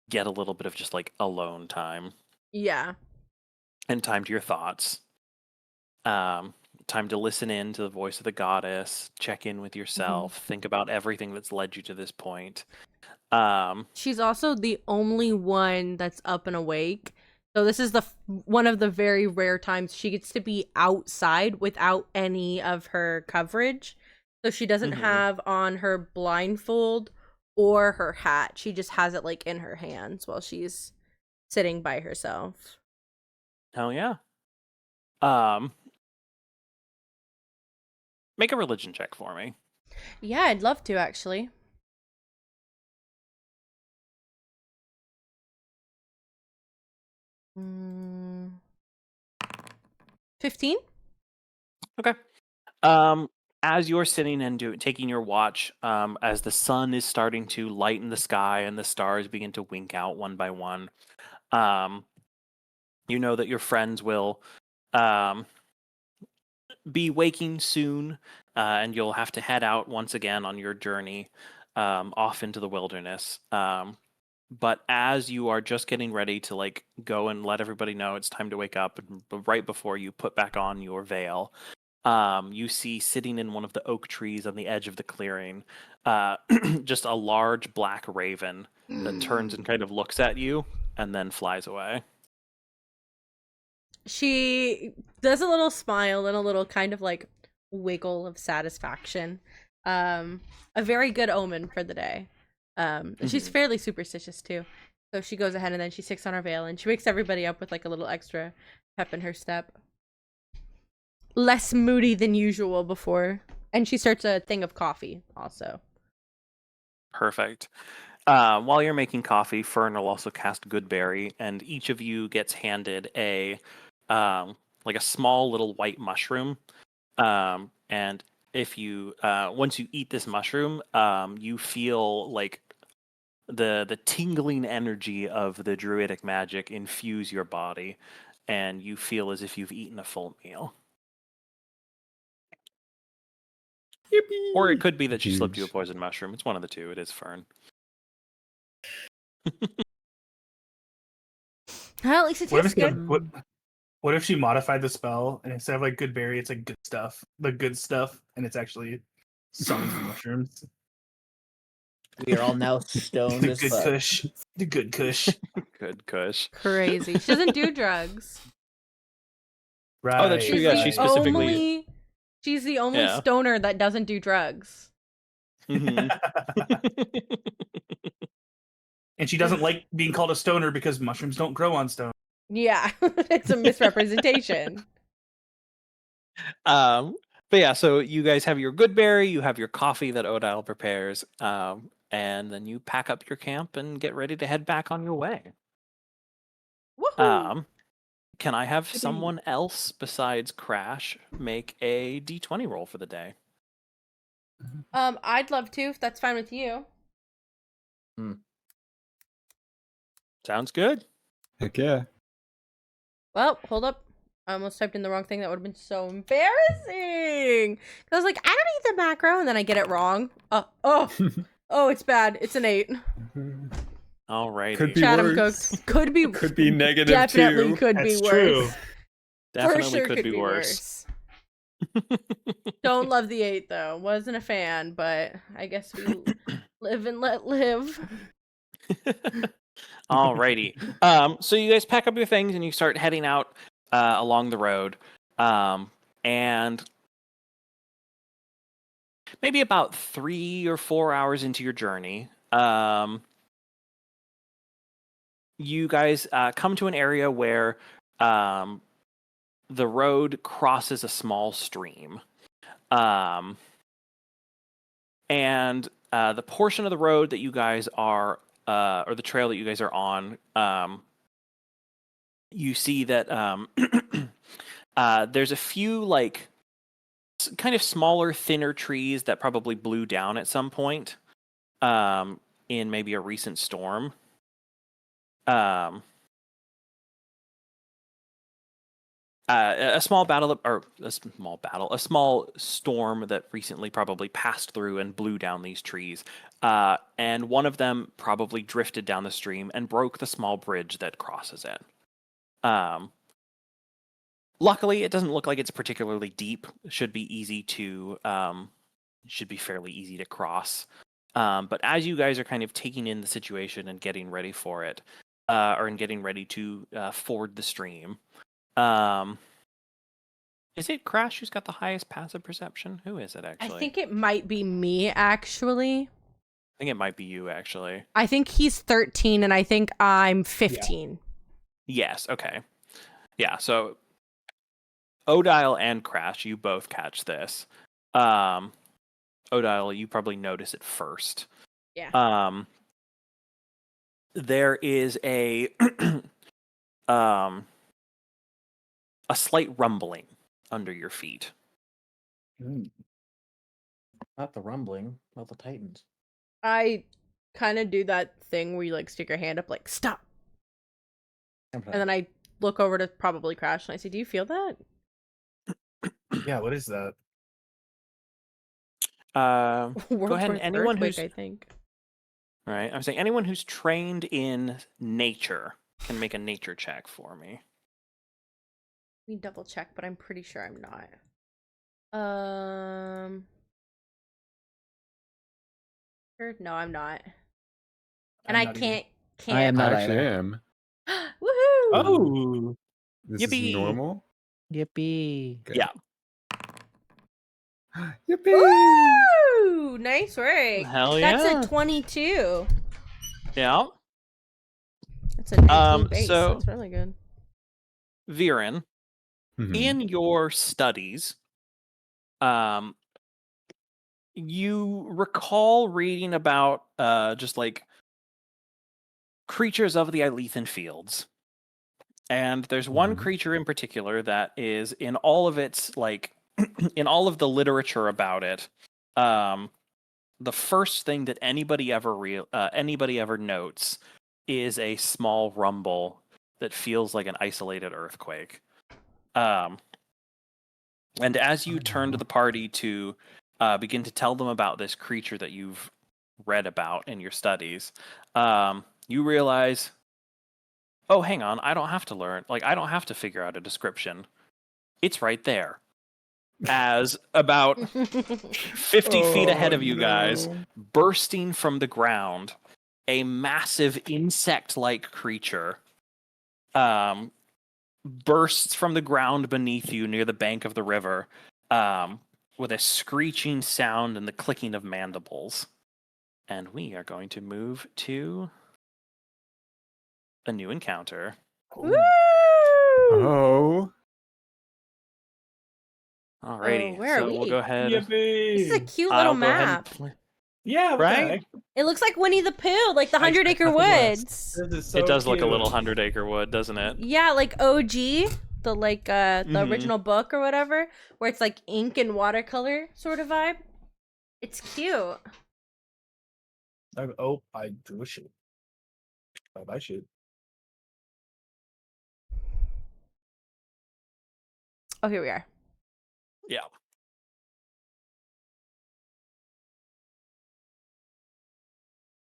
get a little bit of just like alone time Yeah. and time to your thoughts. Time to listen in to the voice of the goddess, check in with yourself, think about everything that's led you to this point. She's also the only one that's up and awake. So this is one of the very rare times she gets to be outside without any of her coverage. So she doesn't have on her blindfold or her hat. She just has it like in her hands while she's sitting by herself. Hell yeah. Make a religion check for me. Yeah, I'd love to actually. Mm, 15? Okay. As you're sitting and taking your watch, as the sun is starting to lighten the sky and the stars begin to wink out one by one, You know that your friends will be waking soon, and you'll have to head out once again on your journey off into the wilderness. But as you are just getting ready to like go and let everybody know it's time to wake up, and right before you put back on your veil, you see sitting in one of the oak trees on the edge of the clearing, just a large black raven that turns and kind of looks at you and then flies away. She does a little smile and a little kind of like wiggle of satisfaction. A very good omen for the day. She's fairly superstitious too. So she goes ahead and then she sticks on her veil and she wakes everybody up with like a little extra pep in her step. Less moody than usual before. And she starts a thing of coffee also. Perfect. While you're making coffee, Fern will also cast Goodberry, and each of you gets handed a like a small little white mushroom. And if you once you eat this mushroom, you feel like the tingling energy of the druidic magic infuse your body, and you feel as if you've eaten a full meal. Yippee! Or it could be that she slipped you a Huge. poison mushroom. It's one of the two. It is Fern. Well, at least it What if tastes it's good. what if she modified the spell and instead of like good berry, it's like good stuff, the good stuff, and it's actually summoned from mushrooms. We are all now stoned The as good fuck. kush, the good kush. Good Kush. Crazy. She doesn't do drugs. Right. Oh, that's true. Yeah, she specifically. She's the only Yeah. stoner that doesn't do drugs. Mhm. And she doesn't like being called a stoner because mushrooms don't grow on stone. Yeah, it's a misrepresentation. But yeah, so you guys have your Goodberry, you have your coffee that Odile prepares, and then you pack up your camp and get ready to head back on your way. Woohoo! Can I have someone else besides Crash make a D20 roll for the day? I'd love to, if that's fine with you. Sounds good. Heck yeah. Well, hold up. I almost typed in the wrong thing. That would have been so embarrassing. 'Cause I was like, I don't need the macro, and then I get it wrong. Oh, it's bad. It's an 8. All right. Could be Chatham worse. cooked. Could be. Could be negative Definitely too. could That's be true. worse. Definitely For sure could be worse. Don't love the 8 though. Wasn't a fan, but I guess we live and let live. Alrighty. So you guys pack up your things and you start heading out along the road. And maybe about 3 or 4 hours into your journey, you guys come to an area where the road crosses a small stream. And the portion of the road that you guys are, or the trail that you guys are on, you see that there's a few like kind of smaller, thinner trees that probably blew down at some point in maybe a recent storm. A small storm that recently probably passed through and blew down these trees. And one of them probably drifted down the stream and broke the small bridge that crosses it. Luckily, it doesn't look like it's particularly deep. It should be fairly easy to cross. But as you guys are kind of taking in the situation and getting ready for it, or getting ready to ford the stream, is it Crash who's got the highest passive perception? Who is it actually? I think it might be me, actually. I think it might be you, actually. I think he's 13, and I think I'm 15. Yes, okay. Yeah, so Odile and Crash, you both catch this. Odile, you probably notice it first. Yeah. There is a a slight rumbling under your feet. Not the rumbling, not the Titans. I kind of do that thing where you like stick your hand up, like stop, and then I look over to probably Crash and I say, "Do you feel that?" Yeah, what is that? World ahead and anyone earthquake, who's- I think. Right. I'm saying anyone who's trained in nature can make a nature check for me. Let me double check, but I'm pretty sure I'm not. No, I'm not. And I'm I not either. can't. I am I not actually either. am. Woohoo! Oh, This is Yippee. normal. Yippee. Okay. Yeah. Yippee! Woo! Nice work. Hell That's yeah. a 22. Yeah. That's a 19 base. so- That's really good. Viren, Mhm. in your studies, you recall reading about just like creatures of the Ilethan fields. And there's one Mhm. creature in particular that is in all of its like in all of the literature about it. The first thing that anybody ever notes is a small rumble that feels like an isolated earthquake. And as you turn to the party to begin to tell them about this creature that you've read about in your studies, you realize, oh, hang on, I don't have to learn. Like, I don't have to figure out a description. It's right there. As about 50 feet ahead of you guys, bursting from the ground, a massive insect-like creature bursts from the ground beneath you near the bank of the river with a screeching sound and the clicking of mandibles. And we are going to move to a new encounter. Woo! Oh. Alrighty, where are so we'll we? go ahead. yippee! This is a cute little I'll go ahead and map. Yeah, what Right? the heck? It looks like Winnie the Pooh, like the I 100 expect Acre nothing less. Woods. This is so It does look a cute. little 100-acre wood, doesn't it? Yeah, like OG, the Mhm. original book or whatever, where it's like ink and watercolor sort of vibe. It's cute. I drew a shit. Bye shit. Oh, here we are. Yeah.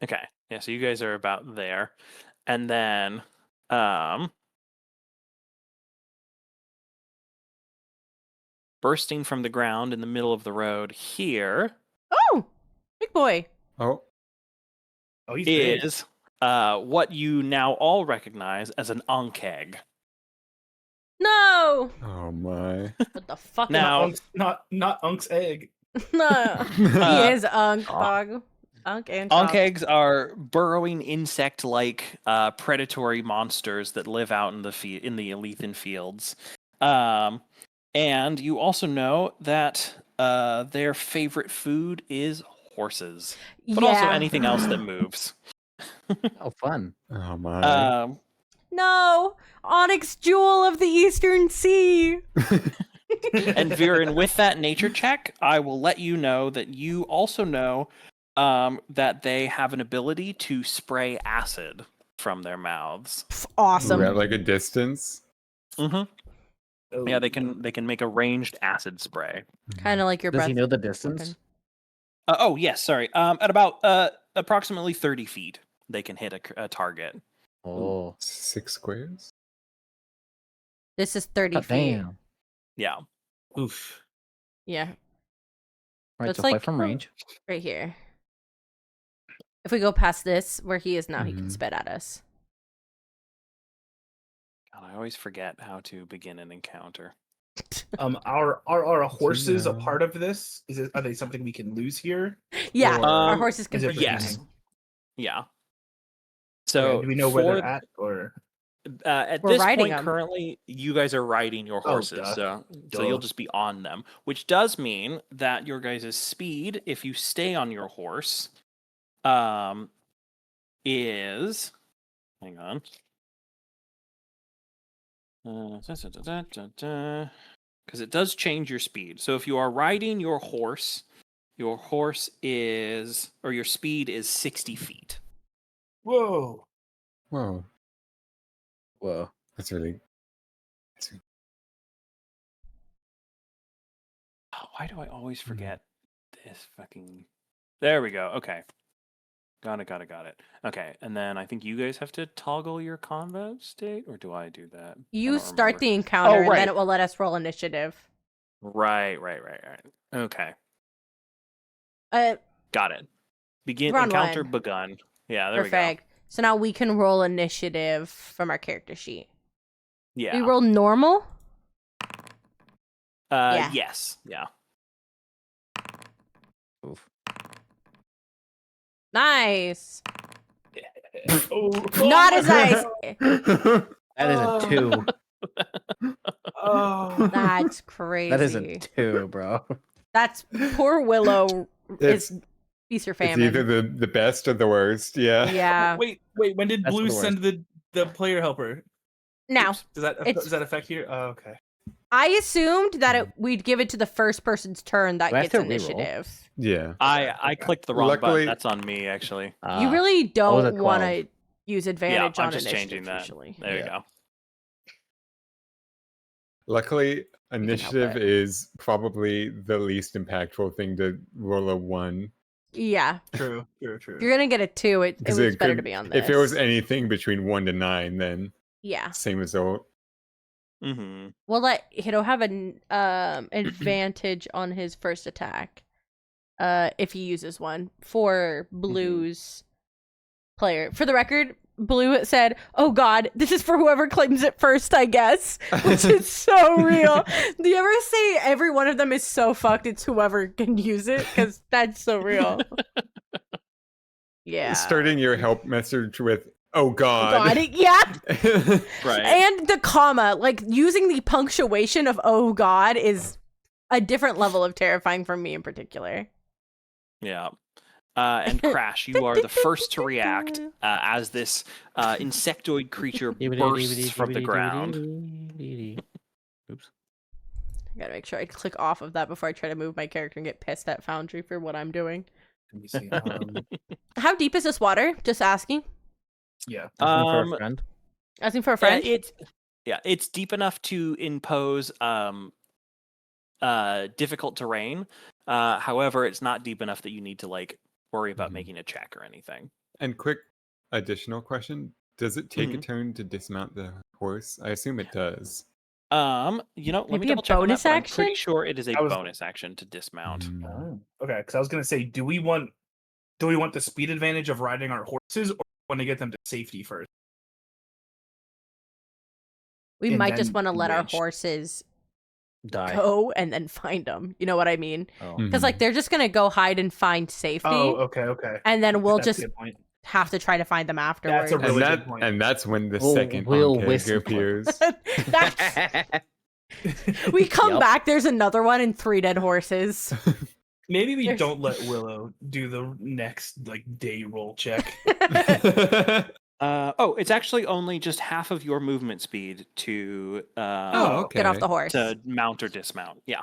Okay. Yeah, so you guys are about there. And then bursting from the ground in the middle of the road here Oh, big boy. Oh. Oh, he's big. is what you now all recognize as an Ankh egg. No. Oh my. What the fuck? Now- Not Unk's egg. No. He is Unk, dog. Unk and Ankh Chopped. eggs are burrowing insect-like predatory monsters that live out in the Ilethan fields. And you also know that their favorite food is horses, but also anything else that moves. Oh, fun. Oh my. No, Onyx Jewel of the Eastern Sea. And Viren, with that nature check, I will let you know that you also know that they have an ability to spray acid from their mouths. Awesome. Ooh, at like a distance. Mm-hmm. Oh. Yeah, they can make a ranged acid spray. Kind of like your Does breath. he know the distance? weapon. Oh yes, sorry. At about approximately 30 feet, they can hit a target. Oh, 6 squares? This is 30 oh feet. damn. Yeah. Oof. Yeah, Right, It's so play like- from range. right here. If we go past this, where he is now, he can Mhm. spit at us. God, I always forget how to begin an encounter. Are horses a know. part of this? Are they something we can lose here? Yeah, Or our horses can is it fit for Yes. eating? Yeah. Okay, So do we know where for they're at, or at We're this riding point, 'em. currently, you guys are riding your Oh, horses, duh. so Duh. you'll just be on them, which does mean that your guys' speed, if you stay on your horse, is hang on. Because it does change your speed. So if you are riding your horse is, or your speed is 60 feet. whoa? Whoa. Whoa. That's really Why do I always forget this fucking... There we go. Okay. Got it. Okay, and then I think you guys have to toggle your combat state, or do I do that? You start the encounter, and then it will let us roll initiative. Right. Okay. Got it. Begin round encounter one. begun. Yeah, there Perfect. So now we can roll initiative from our character sheet. we go. Yeah. We roll normal. Yeah. Yes. Yeah. Oof. Nice. Oh, Not as nice. That is a 2. Oh. That's crazy. That is a 2, bro. That's poor Willow It's- is feast or It's famine. either the best or the worst. Yeah. Yeah. Wait. When did That's Blue the worst. send the player helper? Now, Oops, does it's- that affect here? Oh, okay. I assumed that we'd give it to the first person's turn that Do I have gets to reroll? initiative. Yeah. I clicked the wrong Luckily- button. That's on me, actually. You really was a don't 12. want to use advantage I'm on just initiative changing that. usually. There you Yeah. go. Luckily, initiative it. is probably the least impactful thing to roll a 1. Yeah. True. If you're going to get a 2, it 'Cause was it better could- to be on this. If it was anything between 1 to 9, then Yeah. same result. Mm-hmm. We'll he'll have an advantage on his first attack if he uses one for Blue's player. For the record, Blue said, "Oh God, this is for whoever claims it first, I guess," which is so real. Do you ever say every one of them is so fucked? It's whoever can use it because that's so real. Yeah. Starting your help message with, "Oh God." God, yeah. Right. And the comma, like using the punctuation of "oh God" is a different level of terrifying for me in particular. Yeah. And Crash, you are the first to react as this insectoid creature bursts from the ground. Oops. I gotta make sure I click off of that before I try to move my character and get pissed at Foundry for what I'm doing. Let me see. How deep is this water? Just asking. Yeah. Asking for a friend. Asking for a friend. It's deep enough to impose difficult terrain. However, it's not deep enough that you need to like worry about making a check or anything. And quick additional question: does it take a turn to dismount the horse? I assume it does. Let Maybe me a double check on that, bonus but I'm pretty action? sure it is a I was- bonus action to dismount. Okay, because I was gonna say, do we want the speed advantage of riding our horses, or want to get them to safety first? We and might just then want to let our range. horses Die. go and then find them. You know what I mean? Oh. Because like they're just gonna go hide and find safety, Oh, okay. and then we'll That's a just good point. have to try to find them afterwards. That's a really good point. And that's when the We'll- second we'll Honk whistle. appears. That's we come Yep. back. There's another one and 3 dead horses. Maybe we There's- don't let Willow do the next like day roll check. It's actually only just half of your movement speed to Get off the horse. to mount or dismount. Yeah.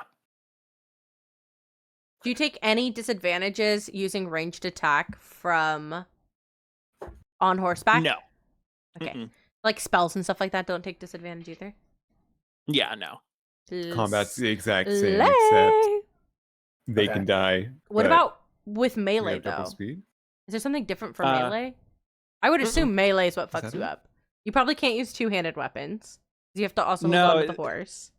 Do you take any disadvantages using ranged attack from on horseback? No. Okay. Mm-mm. Like spells and stuff like that don't take disadvantage either. Yeah, no. Combat's the exact same, Slay. except they Okay. can die. What but about with we melee have double though? speed. Is there something different for Uh, melee? I would assume melee is what fucks that you it? up. You probably can't use two-handed weapons. You have to also hold No, on to the horse.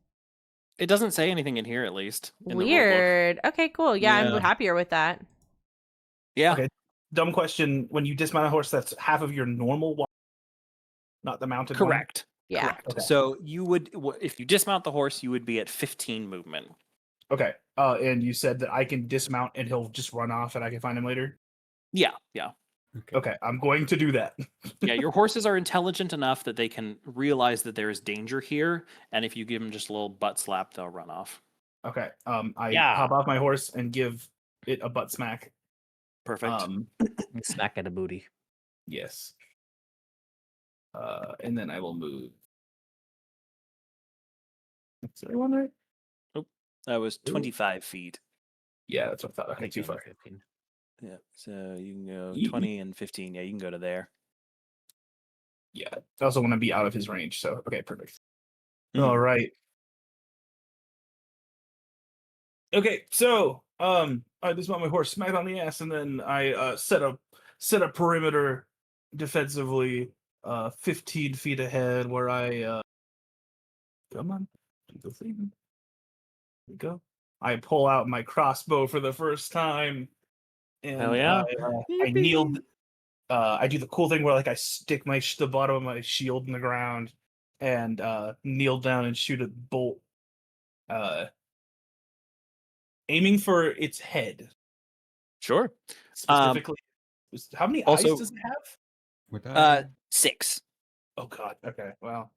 It doesn't say anything in here, at least. In the rulebook. Weird. Okay, cool. Yeah, I'm Yeah. happier with that. Yeah. Okay. Dumb question. When you dismount a horse, that's half of your normal walk, not the mounted one? Correct. Yeah. Correct. Okay. So you would, if you dismount the horse, you would be at 15 movement. Okay. And you said that I can dismount and he'll just run off and I can find him later? Yeah. Yeah. Okay, I'm going to do that. Yeah. Your horses are intelligent enough that they can realize that there is danger here, and if you give them just a little butt slap, they'll run off. Okay. I Yeah. hop off my horse and give it a butt smack. Perfect. Smack at the booty. Yes. And then I will move. Is there one right? That was 25 feet. Yeah, that's what I thought. Okay, too far. 15. Yeah. So you can go Ye- 20 and 15. Yeah, you can go to there. Yeah. I also want to be out of his range, so okay, perfect. Mhm. All right. Okay, so I dismount my horse, smack on the ass, and then I set a perimeter defensively 15 feet ahead where I come on, do the thing. There we go. I pull out my crossbow for the first time, and Hell yeah. I kneeled. I do the cool thing where like I stick the bottom of my shield in the ground and kneel down and shoot a bolt, aiming for its head Sure. specifically. How many also- eyes does it have? Would I- 6. Oh God. Okay. Wow.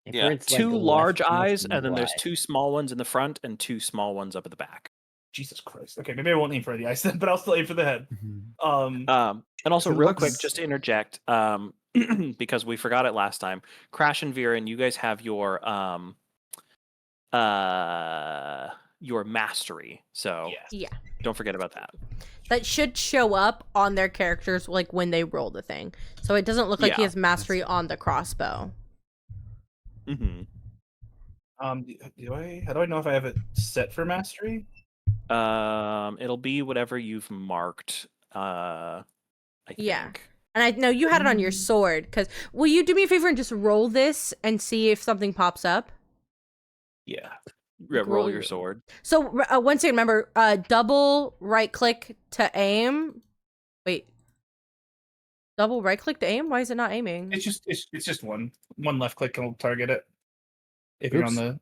If Yeah, it's, like, 2 large left eyes, motion and then there's wide. 2 small ones in the front and 2 small ones up at the back. Jesus Christ. Okay, maybe I won't aim for the eyes then, but I'll still aim for the head. Mhm. And also, So it real quick, looks- just to interject, because we forgot it last time, Crash and Viren, you guys have your mastery, so Yes. Yeah. don't forget about that. That should show up on their characters like when they roll the thing. So it doesn't look like he Yeah. has mastery on the crossbow. Mm-hmm. How do I know if I have it set for mastery? It'll be whatever you've marked. I Yeah. think. And I know you had it on your sword, because will you do me a favor and just roll this and see if something pops up? Yeah. Yeah, roll roll your your- sword. So once again, remember, double right click to aim. Wait. Double right click to aim? Why is it not aiming? It's just one left click will target it. If you're on Oops. the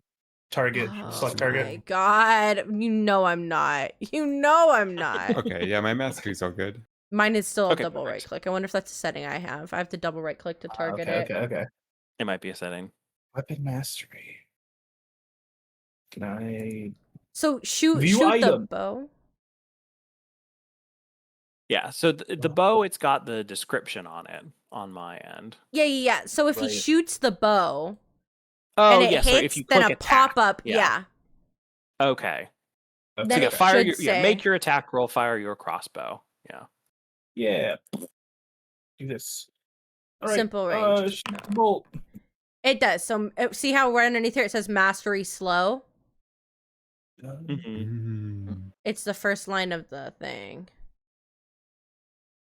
target select target. My God. You know I'm not. You know I'm not. Okay, yeah, my mastery's all good. Mine is still Okay, double right perfect. click. I wonder if that's a setting I have. I have to double right click to target it. Okay. It might be a setting. Weapon mastery. Can I? So shoot View the item. bow. Yeah, so the bow, it's got the description on it on my end. Yeah. So if he Right. shoots the bow Oh, and it yeah, hits, so if you then click a attack, pop-up. yeah. Yeah. Okay. Then So Okay. yeah, it fire should your, say- make your attack roll, fire your crossbow. Yeah. Yeah. Do this. All right. Simple range. Shoot the bolt. It does. So see how right underneath here it says mastery slow? Mm-hmm. Mm. It's the first line of the thing.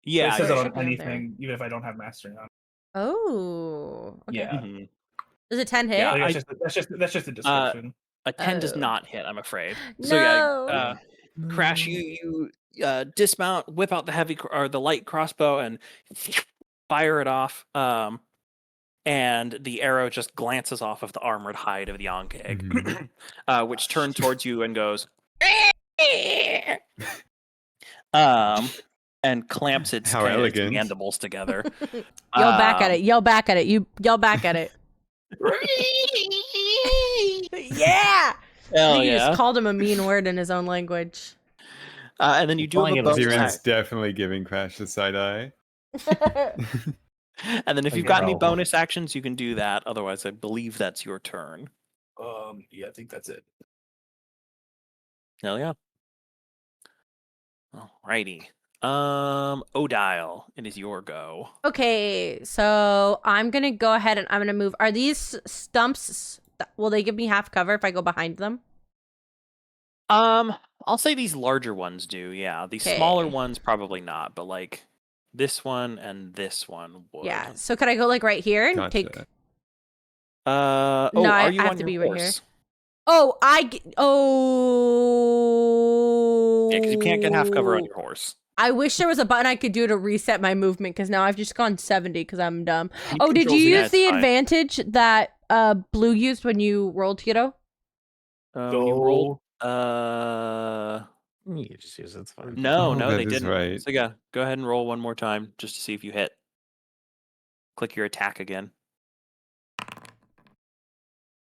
Yeah. It says yeah, it yeah. on Should be on anything, even if I don't have mastery on. Oh. Okay. Yeah. Mhm. Does a 10 hit? Yeah, Like, that's just a description. A 10 does Oh. not hit, I'm afraid. No. So yeah, Crash, you dismount, whip out the or the light crossbow, and fire it off. And the arrow just glances off of the armored hide of the Ankeg, which turns towards you and goes, and clamps its How kind of its elegant. mandibles together. Yell back at it. Yell back at it. You yell back at it. Yeah. I Hell think you yeah! just called him a mean word in his own language. And then you do have Calling a it a bonus Viren's action. definitely giving Crash the side eye. And then if you've Okay, got any roll. bonus actions, you can do that. Otherwise, I believe that's your turn. Yeah, I think that's it. Hell yeah. Alrighty. Odile, it is your go. Okay, so I'm gonna go ahead and I'm gonna move. Are these stumps? Will they give me half cover if I go behind them? I'll say these larger ones do, yeah. The smaller Okay. ones probably not, but like this one and this one would. Yeah. So could I go like right here and Gotcha. take? Oh, No, are I you have on to your be right here. horse? Oh, oh. Yeah, because you can't get half cover on your horse. I wish there was a button I could do to reset my movement because now I've just gone 70 because I'm dumb. You Oh, did control you Z, use that's the fine. advantage that Blue used when you rolled Tito? When you rolled, You just use it. It's fine. no, Oh, no, that they is didn't. right. So yeah, go ahead and roll one more time just to see if you hit. Click your attack again.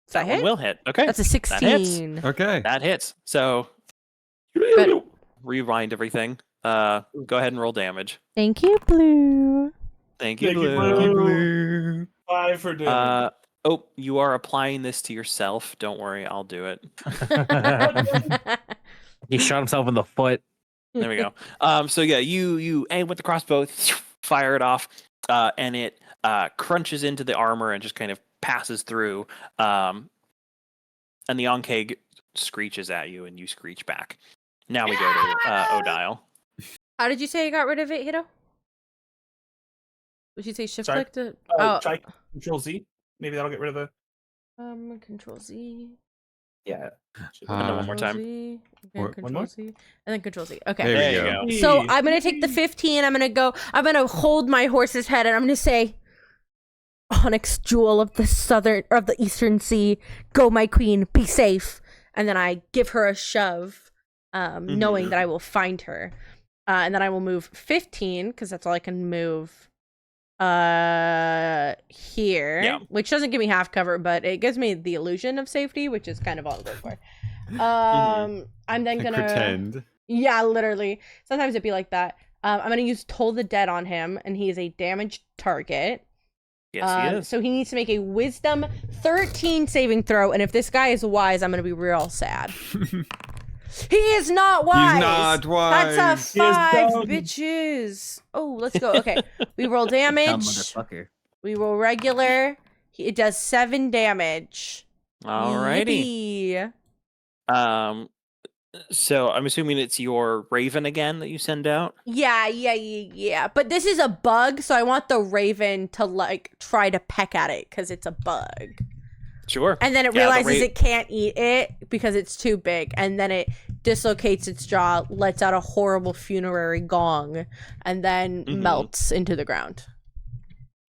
Does that One hit? will hit. Okay, That's a that hits. 16. Okay. That hits. So Good. rewind everything. Go ahead and roll damage. Thank you, Blue. Thank you, Thank you, Blue. Blue. 5 for damage. Oh, you are applying this to yourself. Don't worry, I'll do it. He shot himself in the foot. There we go. So yeah, you aim with the crossbow, fire it off, and it crunches into the armor and just kind of passes through. And the Ankeg screeches at you, and you screech back. Now we go to Odile. How did you say I got rid of it, Hito? Would you say shift Sorry? click to? Try Control Z. Maybe that'll get rid of the. Control Z. Yeah. And then one more time. Z, Or- again, one Control more? Z, and then Control Z. Okay. There we There go. you go. So I'm gonna take the 15. I'm gonna hold my horse's head, and I'm gonna say, "Onyx jewel of the Eastern Sea, go, my queen, be safe." And then I give her a shove, knowing that I will find her, and then I will move 15 because that's all I can move. Here, Yeah. which doesn't give me half cover, but it gives me the illusion of safety, which is kind of all I'm going for. I'm then Like gonna pretend. Yeah, literally. Sometimes it'd be like that. I'm gonna use Toll the Dead on him, and he is a damaged target. Yes, he is. So he needs to make a Wisdom 13 saving throw, and if this guy is wise, I'm gonna be real sad. He is not wise. He's not wise. That's a He is 5, dumb. bitches. Oh, let's go. Okay, we roll Dumb damage. motherfucker. We roll regular. It does 7 damage. Alrighty. Yippee. So I'm assuming it's your Raven again that you send out. Yeah. But this is a bug, so I want the Raven to like try to peck at it because it's a bug. Sure. And then it Yeah, the realizes it can't eat it because it's too big, and then it dislocates its jaw, lets out a horrible funerary gong, and then melts into the ground.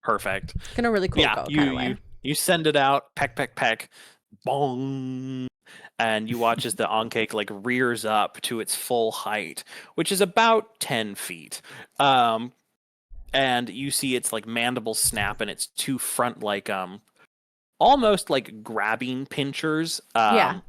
Perfect. It's gonna really cool Yeah, go kind of way. you send it out, peck, bong, and you watch as the Ankh like rears up to its full height, which is about 10 feet. And you see its like mandibles snap and its two front like almost like grabbing pinchers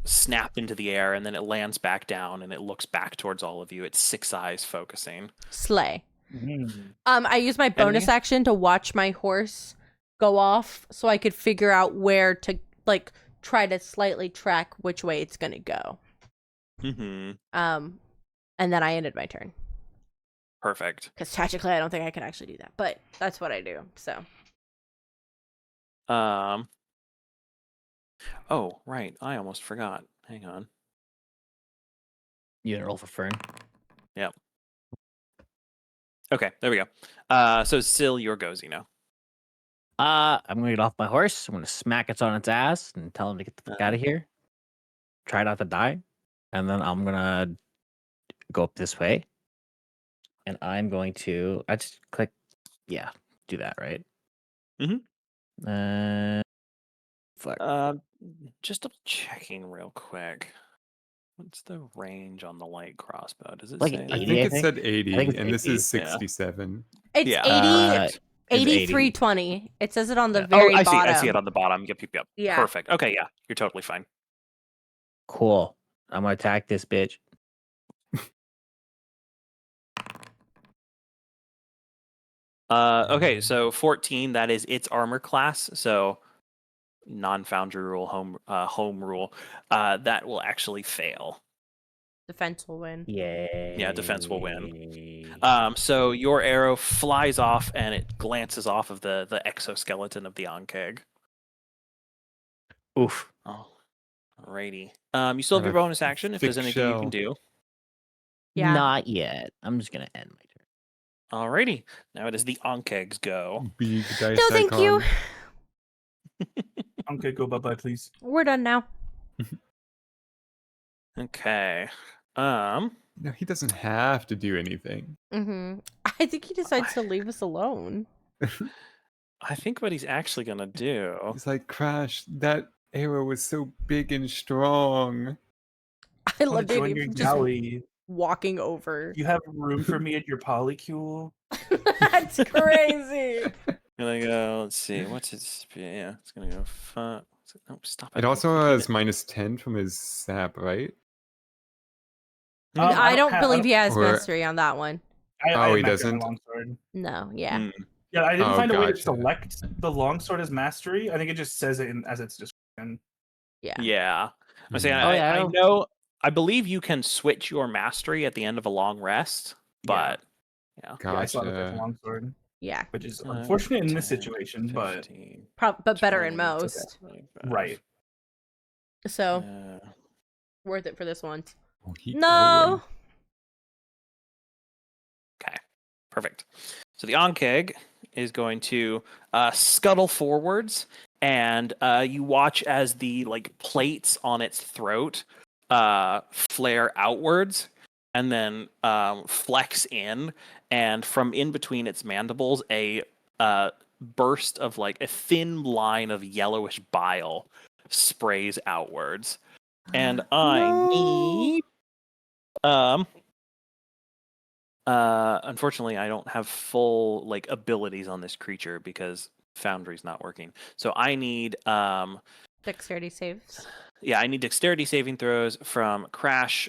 snap into the air, and then it lands back down and it looks back towards all of you. Its 6 eyes focusing. Slay. Mm. I use my bonus action to watch my horse go off so I could figure out where to like try to slightly track which way it's gonna go. And then I ended my turn. Perfect. Because tactically I don't think I can actually do that. But that's what I do. So Oh, right. I almost forgot. Hang on. You gonna roll for Fern? Yep. Okay, there we go. So still your goes, I'm gonna get off my horse. I'm gonna smack it on its ass and tell him to get the fuck out of here. Try not to die. And then I'm gonna go up this way. And I'm going to I just click do that, right? Fuck. Just double checking real quick. What's the range on the light crossbow? Does it Like say? an I 80, think I it think. said I 80, think it's and this 80, is 67. it's Yeah. 80, 8320. It says it on the Oh, very I see. bottom. I see it on the bottom. Yep. Yeah. Perfect. Okay, yeah. You're totally fine. Cool. I'm gonna attack this bitch. Okay, so 14, that is its armor class. So non-foundry rule, home rule. That will actually fail. Defense will win. Yay. Yeah, defense will win. So your arrow flies off and it glances off of the exoskeleton of the Ankeg. Oof. Oh, alrighty. You still have your bonus action if there's thick anything you shell. can do. Yeah. Not yet. I'm just gonna end my turn. Alrighty. Now it is the Ankeg's go. Big dice No, thank you. icon. Okay, go bye-bye, please. We're done now. Okay. No, he doesn't have to do anything. I think he decides to leave us alone. I think what he's actually gonna do. It's like, Crash, that arrow was so big and strong. I I want love to join your Danny just galley. walking over. You have room for me at your polycule? That's crazy. Gonna go. Let's see. What's its speed? Yeah, it's gonna go. No, stop it. It also has -10 from his sap, right? I don't believe he has or- mastery on that one. Oh, he mastered my doesn't? No, longsword. yeah. Yeah, I didn't Oh, find a way to gotcha. select the longsword as mastery. I think it just says it as its description. Yeah. Yeah. I'm saying. Oh, yeah, I I don't- know. I believe you can switch your mastery at the end of a long rest, but yeah. Yeah, I saw it as Gotcha. longsword, Yeah. which is unfortunate in this 10, situation, but 15, But better in 20, most. 25. right. So Uh, Worth it for this one. Oh, he No. Okay, perfect. So the Onkeg is going to scuttle forwards, and you watch as the plates on its throat flare outwards, and then flex in, and from in between its mandibles, a burst of a thin line of yellowish bile sprays outwards, and I need unfortunately, I don't have full abilities on this creature because Foundry's not working. So I need Dexterity saves. yeah, I need dexterity saving throws from Crash,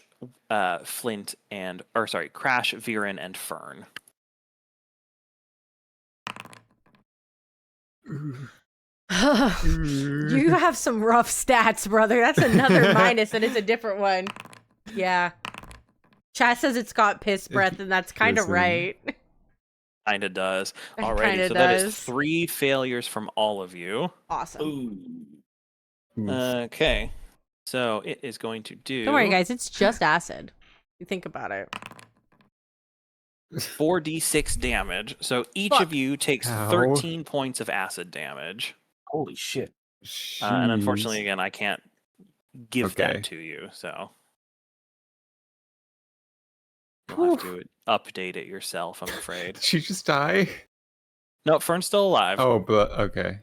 Flint, Crash, Viren, and Fern. You have some rough stats, brother. That's another minus, and it's a different one. Yeah. Chat says it's got piss breath, and that's kind of right. Kinda does. It Alrighty, kinda so that is does. 3 failures from all of you. Awesome. Okay, so it is going to do. Don't worry, guys. It's just acid. You think about it. 4d6 damage. So each Fuck. of you takes Ow. 13 points of acid damage. Holy shit. And unfortunately, again, I can't give Okay. that to you, so you'll have to update it yourself, I'm afraid. Did she just die? No, Fern's still alive. Oh, but okay.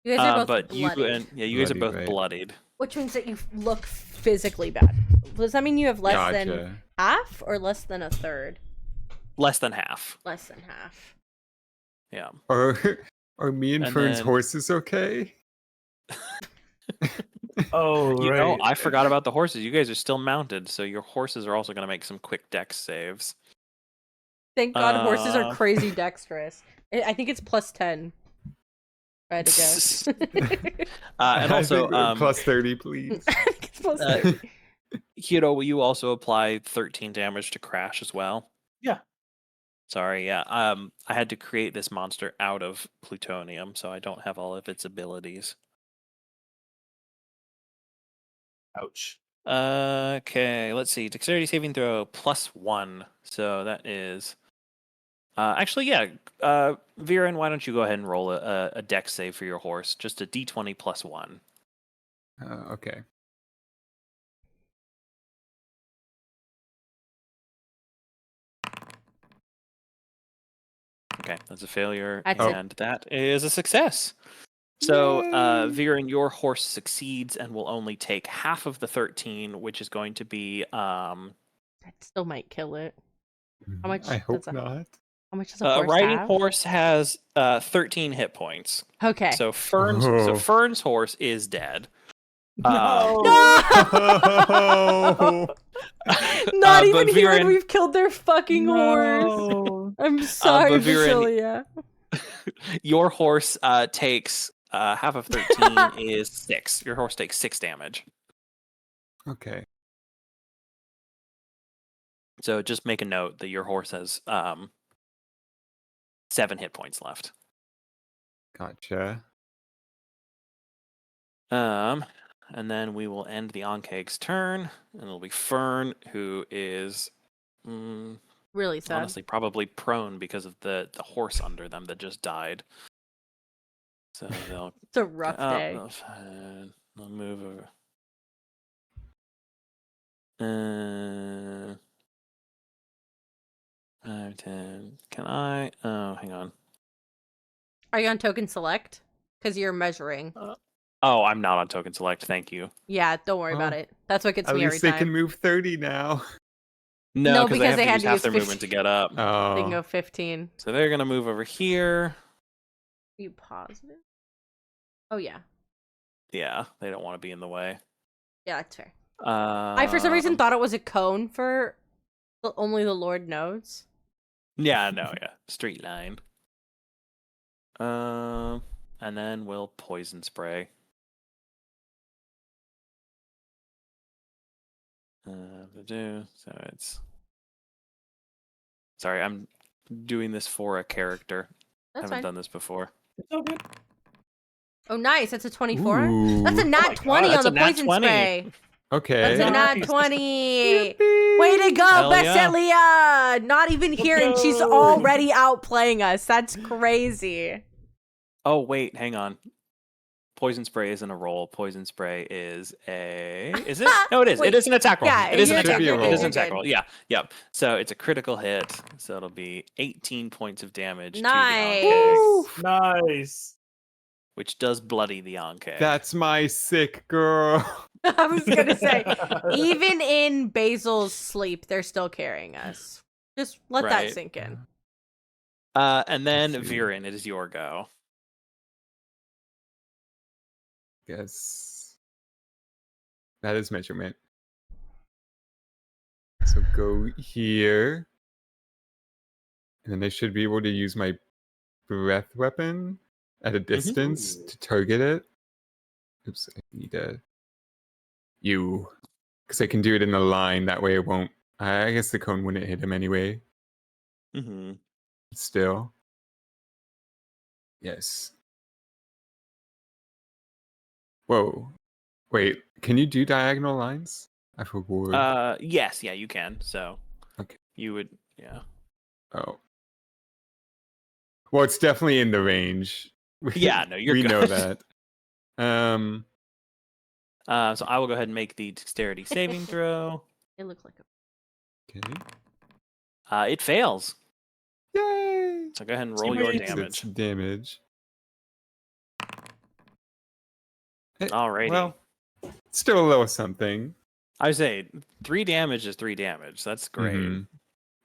You guys are both but bloody, you guys are both Bloodied, right. bloodied. which means that you look physically bad. Does that mean you have less than Gotcha. half or less than a third? Less than half. Less than half. Yeah. Are me and And Fern's then- horses okay? Oh, You right. know, I forgot about the horses. You guys are still mounted, so your horses are also going to make some quick dex saves. Thank God horses are Uh. crazy dexterous. I think it's plus 10. I had to guess. And I also, think plus 30, please. I think it's plus uh, 30. Hiro, will you also apply 13 damage to Crash as well? Yeah. Sorry, yeah. I had to create this monster out of plutonium, so I don't have all of its abilities. Ouch. Okay, let's see. Dexterity saving throw +1. So that is. Actually, yeah. Viren, why don't you go ahead and roll a dex save for your horse? Just a d20 +1. Okay. Okay, that's a failure, That's it. and that is a success. So, Viren, your horse succeeds and will only take half of the 13, which is going to be That still might kill it. How much I hope does a- not. How much does a horse riding have? horse has 13 hit points. Okay. So Fern's Oh. Fern's horse is dead. No! Not but even here when Viren- we've killed their fucking horse. I'm sorry, Viren- Basilia. Your horse takes half of 13 is 6. Your horse takes 6 damage. Okay. So just make a note that your horse has 7 hit points left. Gotcha. And then we will end the Onkeg's turn, and it'll be Fern, who is Really sad. honestly probably prone because of the horse under them that just died. So they'll It's a rough day. They'll move over. 5, 10. Can I? Oh, hang on. Are you on token select? Because you're measuring. Oh, I'm not on token select. Thank you. Yeah, don't worry about Oh. it. That's what gets At me every least they time. can move 30 now. No, because because they they had have to to use half use their 15. movement to get up. Oh. They can go 15. So they're gonna move over here. Are you positive? Oh, yeah. Yeah, they don't want to be in the way. Yeah, that's fair. I, for some reason, Um, thought it was a cone for only the Lord knows. Yeah, no, yeah. Street line. And then we'll poison spray. So it's. Sorry, I'm doing this for a character. That's Haven't fine. done this before. It's all good. Oh, nice. That's a 24. Ooh. That's a my nat God, 20 on that's the a nat poison 20. spray. Okay. That's a nat Nice. 20. Way to go, Hell yeah. Besselia! Not even here, and she's go. already outplaying us. That's crazy. Oh wait, hang on. Poison spray isn't a roll. Poison spray is a. Is it? No, it is. Wait. It is an attack roll. Yeah, it is an you're attack good, roll. you're It is good, an attack you're roll. Yeah, yep. So it's a critical hit. So it'll be 18 points of damage Nice. to the Ankh, Nice. which does bloody the Ankh. That's my sick girl. I was gonna say, even in Basil's sleep, they're still carrying us. Just let that Right. sink in. And then Let's see. Viren, it is your go. Yes. That is measurement. So go here. And then I should be able to use my breath weapon at a distance to target it. Oops, I need a you. Because I can do it in a line. That way it won't. I guess the cone wouldn't hit him anyway. Mm-hmm. Still. Yes. Whoa. Wait, can you do diagonal lines? I forgot. Yes, yeah, you can. So Okay. you would, yeah. Oh. Well, it's definitely in the range. Yeah, no, you're we good. know that. So I will go ahead and make the dexterity saving throw. It looked like a Okay. It fails. Yay! So go ahead and roll your Sweet. It's damage. damage. Alrighty. Well, still a little something. I would say 3 damage is 3 damage. That's great. Mhm.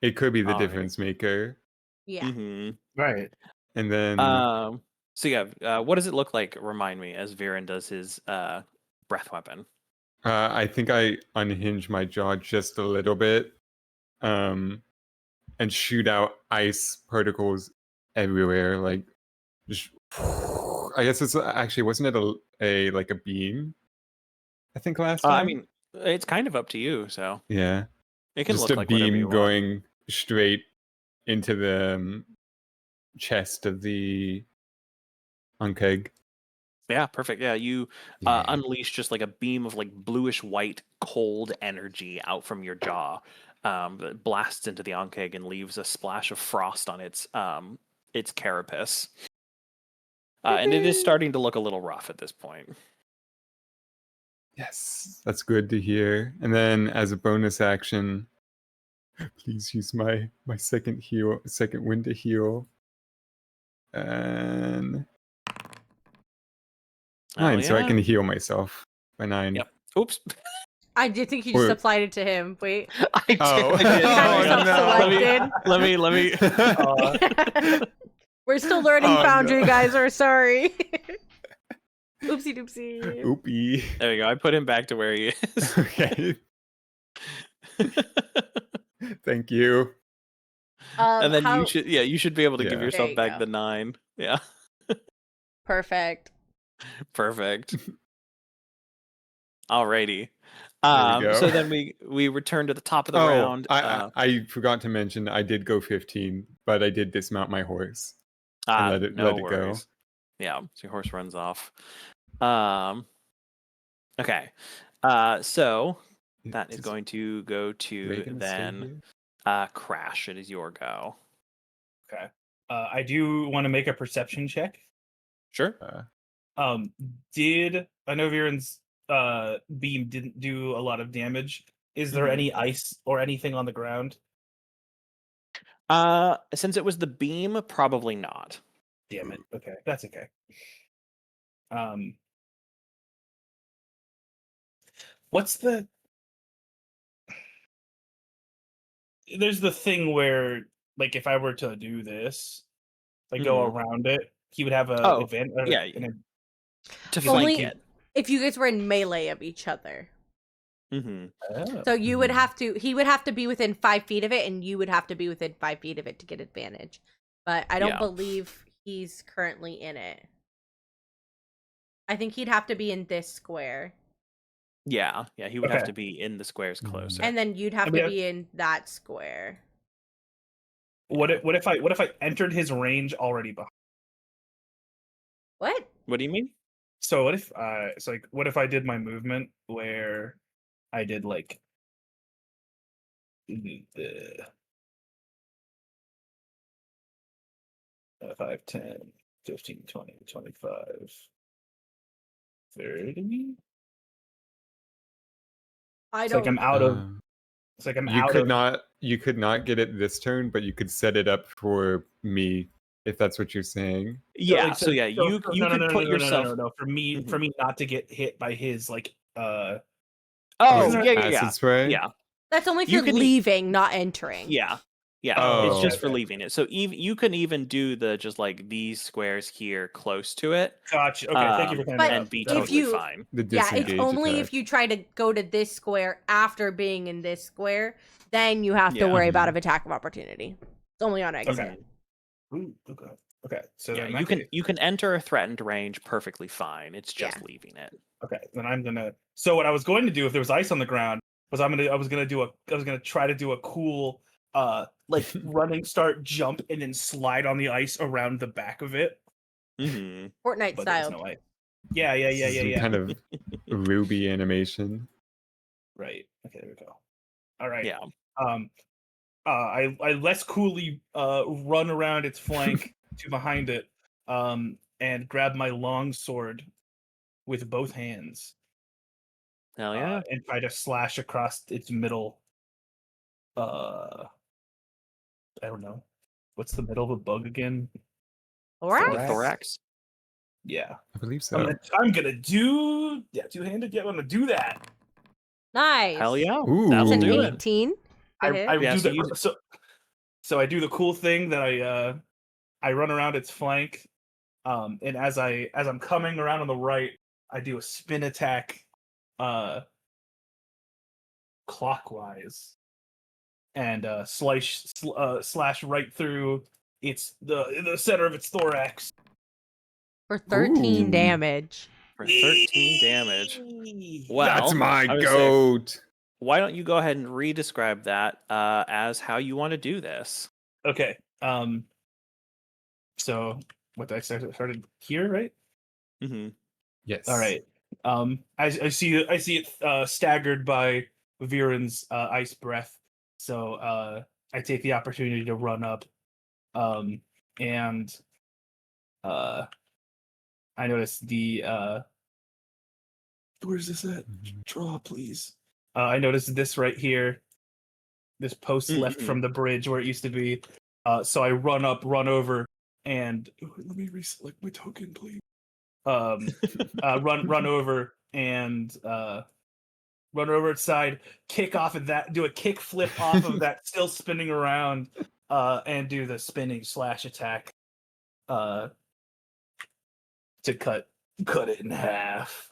It could be the Alrighty. difference maker. yeah. Mm-hmm. Right. And then So yeah, what does it look like? Remind me as Viren does his breath weapon. I think I unhinge my jaw just a little bit, and shoot out ice particles everywhere. Like, just, I guess it's actually wasn't it a like a beam? I think last time. I mean, it's kind of up to you. So yeah, it can just look a like whatever you beam want. going straight into the chest of the Ankeg. Yeah, perfect. Yeah, you Yeah. unleash just like a beam of like bluish white cold energy out from your jaw, that blasts into the Ankeg and leaves a splash of frost on its carapace. And it is starting to look a little rough at this point. Yes, that's good to hear. And then as a bonus action, please use my second wind to heal. And Hell 9, so I yeah. can heal myself by 9. Yep. Oops. I did think you just Wait. applied it to him. Wait. I did. Oh. I did. You had yourself no. selected. Let me. We're still learning Oh, Foundry, no. guys. We're sorry. Oopsie doopsie. Oopie. There you go. I put him back to where he is. Okay. Thank you. And then how- you should be able to give Yeah. There yourself you back go. the 9. Yeah. Perfect. Perfect. Alrighty. There we go. So then we return to the top of the round. I forgot to mention I did go 15, but I did dismount my horse and let it no go. worries. Yeah, so your horse runs off. Okay. So that is Does going to go to Reagan stay then here? Crash. It is your go. Okay. I do want to make a perception check. Sure. Uh, Did I know Viren's beam didn't do a lot of damage? Is there Mhm. any ice or anything on the ground? Since it was the beam, probably not. Damn it. Okay, that's okay. What's the? There's the thing where, like, if I were to do this, like, go Mhm. around it, he would have a Oh, advantage. yeah. To Only- flank it. If you guys were in melee of each other. Mm-hmm. So you would Mhm. have to, he would have to be within 5 feet of it, and you would have to be within 5 feet of it to get advantage. But I don't Yeah. believe he's currently in it. I think he'd have to be in this square. Yeah, he would have Okay. to be in the squares closer. And then you'd have I mean, to be in that square. What if I entered his range already behind? What? What do you mean? So what if what if I did my movement where I did like the 5, 10, 15, 20, 25, 30. I It's like don't. I'm out of. It's like I'm You out could of. not. You could not get it this turn, but you could set it up for me if that's what you're saying. Yeah. So yeah, you no, could put yourself. no. For me, not to get hit by his like Oh Isn't yeah, it yeah, yeah, Acid spray. yeah. That's only You for can leaving, not entering. Yeah. Yeah, Oh, it's just for okay. leaving it. So you can even do the just like these squares here close to it. Gotcha. Okay, thank you for But and be if totally you- fine. The Yeah, it's disengage only attack. if you try to go to this square after being in this square, then you have to Yeah. worry about an attack of opportunity. It's only on exit. Okay. Ooh, okay. Okay. So Yeah, then you can enter a threatened range perfectly fine. It's just Yeah. leaving it. Okay, then I'm gonna. So what I was going to do if there was ice on the ground was I was gonna try to do a cool like running start jump and then slide on the ice around the back of it. Mm-hmm. Fortnite But there's style. no ice. Yeah. Some kind of Ruby animation. Right. Okay, there we go. All right. Yeah. I less coolly run around its flank to behind it, and grab my long sword with both hands. Hell yeah. And try to slash across its middle. I don't know. What's the middle of a bug again? All right. The thorax. Yeah. I believe so. I'm gonna do two-handed. Yeah, I'm gonna do that. Nice. Hell yeah. Ooh. It's That'll an do it. 18. I Yeah, do so the so I do the cool thing that I run around its flank, and as I'm coming around on the right, I do a spin attack, clockwise, and slash right through the center of its thorax For 13 Ooh. damage. For 13 damage. Well, That's my I would say, goat. why don't you go ahead and re-describe that as how you want to do this? Okay. So what did I start? Started here, right? Mm-hmm. Yes. All right. I see it staggered by Viren's ice breath. So I take the opportunity to run up, and I notice the where's this at? Draw, please. I noticed this right here. This post left from the bridge where it used to be. So I run over, and let me reselect my token, please. Run over and run over its side, kick off of that, do a kick flip off of that, still spinning around, and do the spinning slash attack, to cut it in half.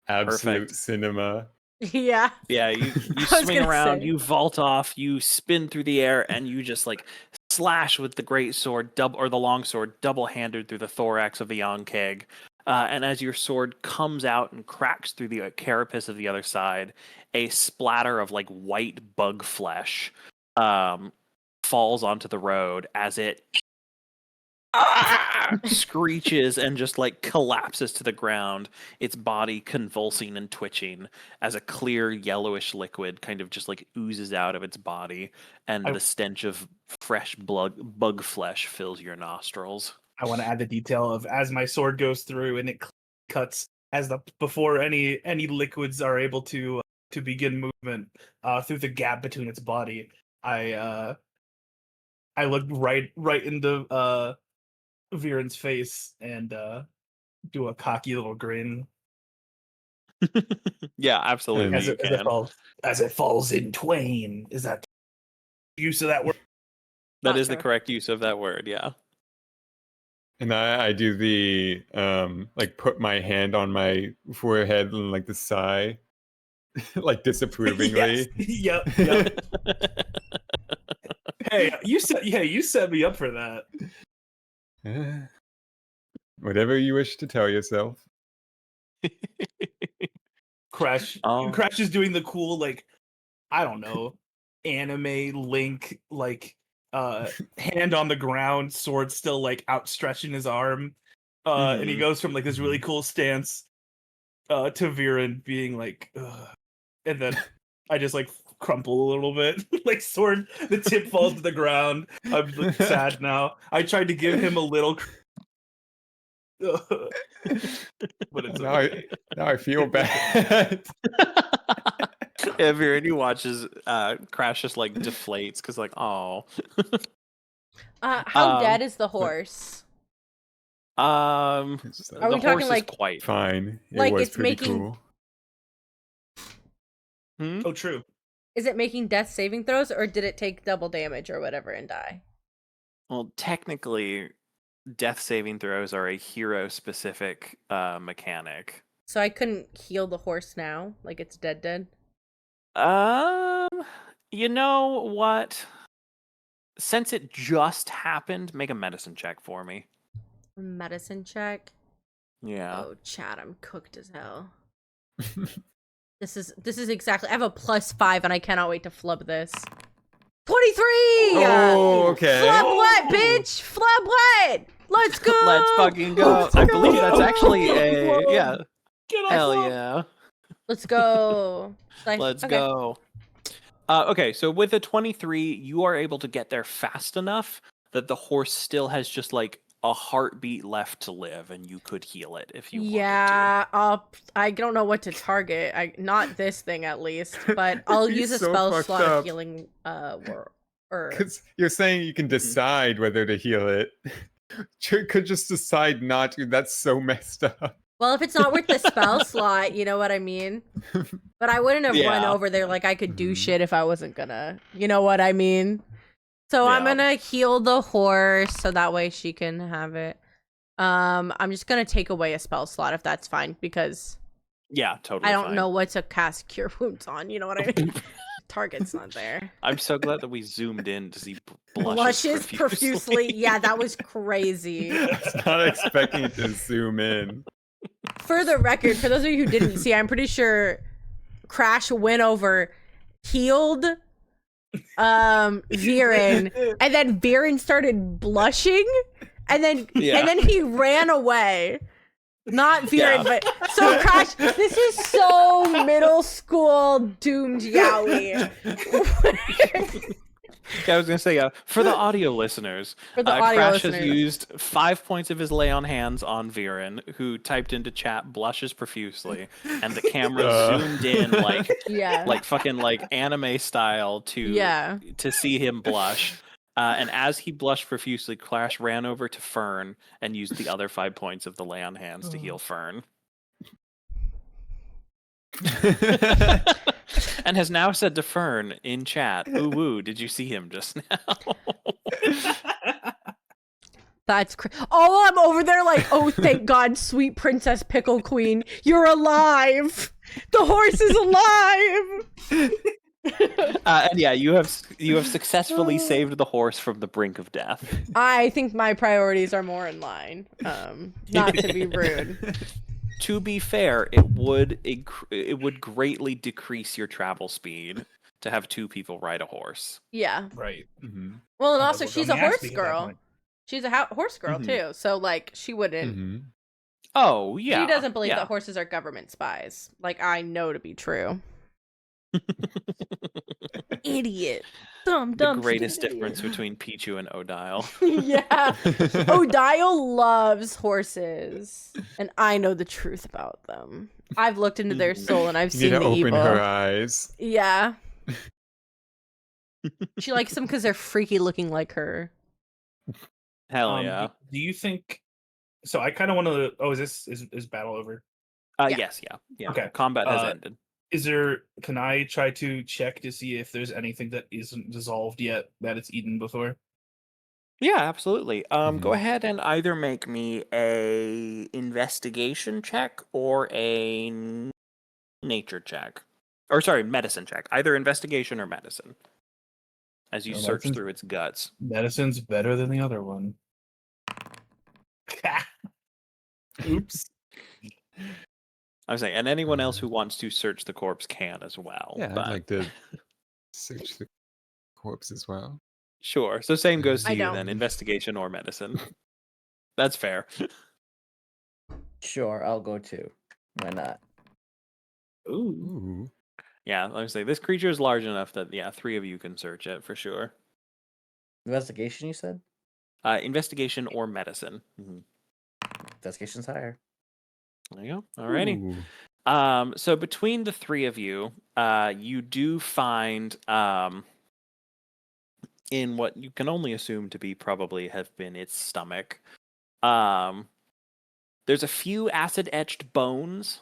Absolute Perfect. cinema. Yeah. Yeah, you was swing gonna around, say. you vault off, you spin through the air, and you just like slash with the great sword, or the long sword, double-handed through the thorax of the Yonkeg. And as your sword comes out and cracks through the carapace of the other side, a splatter of like white bug flesh falls onto the road as it screeches and just like collapses to the ground, its body convulsing and twitching as a clear yellowish liquid kind of just like oozes out of its body, and the stench of fresh bug flesh fills your nostrils. I want to add the detail of as my sword goes through and it cuts before any liquids are able to begin movement through the gap between its body. I look right into Viren's face and do a cocky little grin. Yeah, absolutely. As it falls in twain. Is that the use of that word? That is the correct use of that word, yeah. And I do the like put my hand on my forehead and like the sigh, like disapprovingly. Yep. Hey, you set me up for that. Whatever you wish to tell yourself. Crash is doing the cool, like, I don't know, anime Link, like hand on the ground, sword still like outstretched in his arm. And he goes from like this really cool stance to Viren being like, ugh. And then I just like crumple a little bit. Like sword, the tip falls to the ground. I'm like, sad now. I tried to give him a little, but it's okay. Now I feel bad. If you're and you watches Crash just like deflates because like oh. How dead is the horse? Are we The talking, horse like, is quite fine. It Like, was it's pretty making- cool. Oh, true. Is it making death saving throws, or did it take double damage or whatever and die? well technically death saving throws are a hero specific mechanic. So I couldn't heal the horse now, like it's dead. You know what? Since it just happened, make a medicine check for me. Medicine check. Yeah. Oh, chat, I'm cooked as hell. This is exactly. I have a +5, and I cannot wait to flub this. 23. Oh, okay. Flub what, bitch? Flub what? Let's go. Let's fucking go. I believe that's actually a yeah. Get off Hell of- yeah. Let's go. Let's Okay. go. Okay, so with a 23, you are able to get there fast enough that the horse still has just like a heartbeat left to live, and you could heal it if you wanted Yeah, I don't know what to target. Not this thing at least, but I'll It'd be use a so spell fucked slot of up. healing. Or Because you're saying you can decide whether to heal it. You could just decide not to. That's so messed up. well, if it's not worth the spell slot, you know what I mean. But I wouldn't have run Yeah. over there like I could do Mhm. shit if I wasn't gonna. You know what I mean. So I'm Yeah. gonna heal the horse so that way she can have it. I'm just gonna take away a spell slot if that's fine because to. Yeah, totally. I don't fine. know what to cast Cure Wounds on. You know what I mean? Target's not there. I'm so glad that we zoomed in to see Blushes profusely. Yeah, that was crazy. I was not expecting it to zoom in. For the record, for those of you who didn't see, I'm pretty sure Crash went over, healed Viren, and then Viren started blushing, and then he ran away. Not Viren, but so Crash. This is so middle school doomed yaoi. Yeah, I was gonna say, for the audio listeners, For the audio Crash listeners. has used 5 points of his lay on hands on Viren, who typed into chat blushes profusely, and the camera zoomed in Yeah. like fucking like anime style to see him blush. And as he blushed profusely, Crash ran over to Fern and used the other 5 points of the lay on hands to heal Fern. And has now said to Fern in chat, "Ooh woo, did you see him just now?" That's oh, I'm over there like, oh, thank God, sweet Princess Pickle Queen, you're alive. The horse is alive. And yeah, you have successfully saved the horse from the brink of death. I think my priorities are more in line. Not to be rude. To be fair, it would greatly decrease your travel speed to have 2 people ride a horse. Yeah. Right. Mhm. Well, and Oh, also we'll she's go a horse nasty at that girl. point. She's a horse girl Mhm. too. So like, she wouldn't. Mhm. Oh yeah, She doesn't believe yeah. that horses are government spies. Like I know to be true. Idiot. Dumb. The greatest stupid difference idiot. between Pichu and Odile. Yeah. Odile loves horses, and I know the truth about them. I've looked into their soul, and I've You seen need to the open evil. her eyes. Yeah. She likes them because they're freaky looking like her. Hell yeah. Do you think? So I kind of want to. Oh, is battle over? yeah. Yes, yeah. Okay. Combat has Uh, ended. Is there? Can I try to check to see if there's anything that isn't dissolved yet that it's eaten before? Yeah, absolutely. Go Mhm. ahead and either make me a investigation check or a nature check. Or sorry, medicine check. Either investigation or medicine. As you No, search medicine's- through its guts. Medicine's better than the other one. Oops. I was saying, and anyone else who wants to search the corpse can as well. Yeah, but I'd like to search the corpse as well. sure. So same goes to I you don't. then, investigation or medicine. That's fair. Sure, I'll go too. Why not? Ooh. Ooh. Yeah, like I say, this creature is large enough that 3 of you can search it for sure. Investigation, you said? Investigation or medicine. Investigation's higher. There you go. Alrighty. Ooh. So between the 3 of you, you do find in what you can only assume to be probably have been its stomach. There's a few acid etched bones.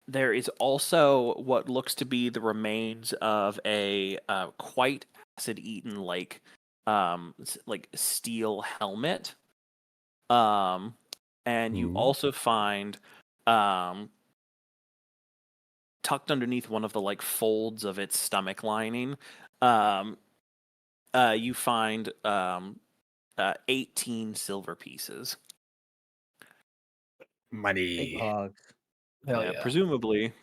There is also what looks to be the remains of a quite acid eaten like steel helmet. And you Ooh. also find tucked underneath one of the like folds of its stomach lining, you find 18 silver pieces. Big Money. hogs. Hell yeah. Presumably,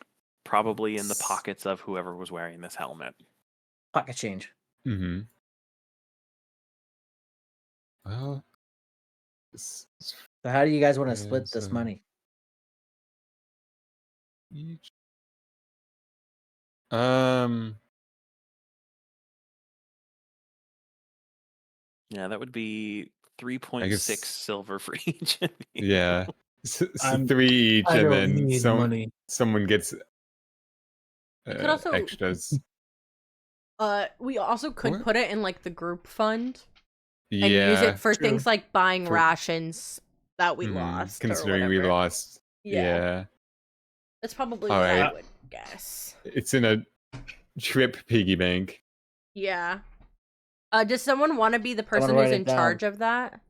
probably in the pockets of whoever was wearing this helmet. Pocket change. Mm-hmm. Well, this is So how do you guys want to Yes, split this money? each. Yeah, that would be I 3.6 guess. silver for each of you. Yeah. So I'm- 3 each, I and don't then need money. someone gets You could also extras. we also could What? put it in like the group fund Yeah. and use it for true. things like buying For- rations that we Mhm, lost or considering we whatever. lost. Yeah. That's probably All what I right. would guess. It's in a trip piggy bank. Yeah. Does someone want to be the person write who's it in down. charge of that?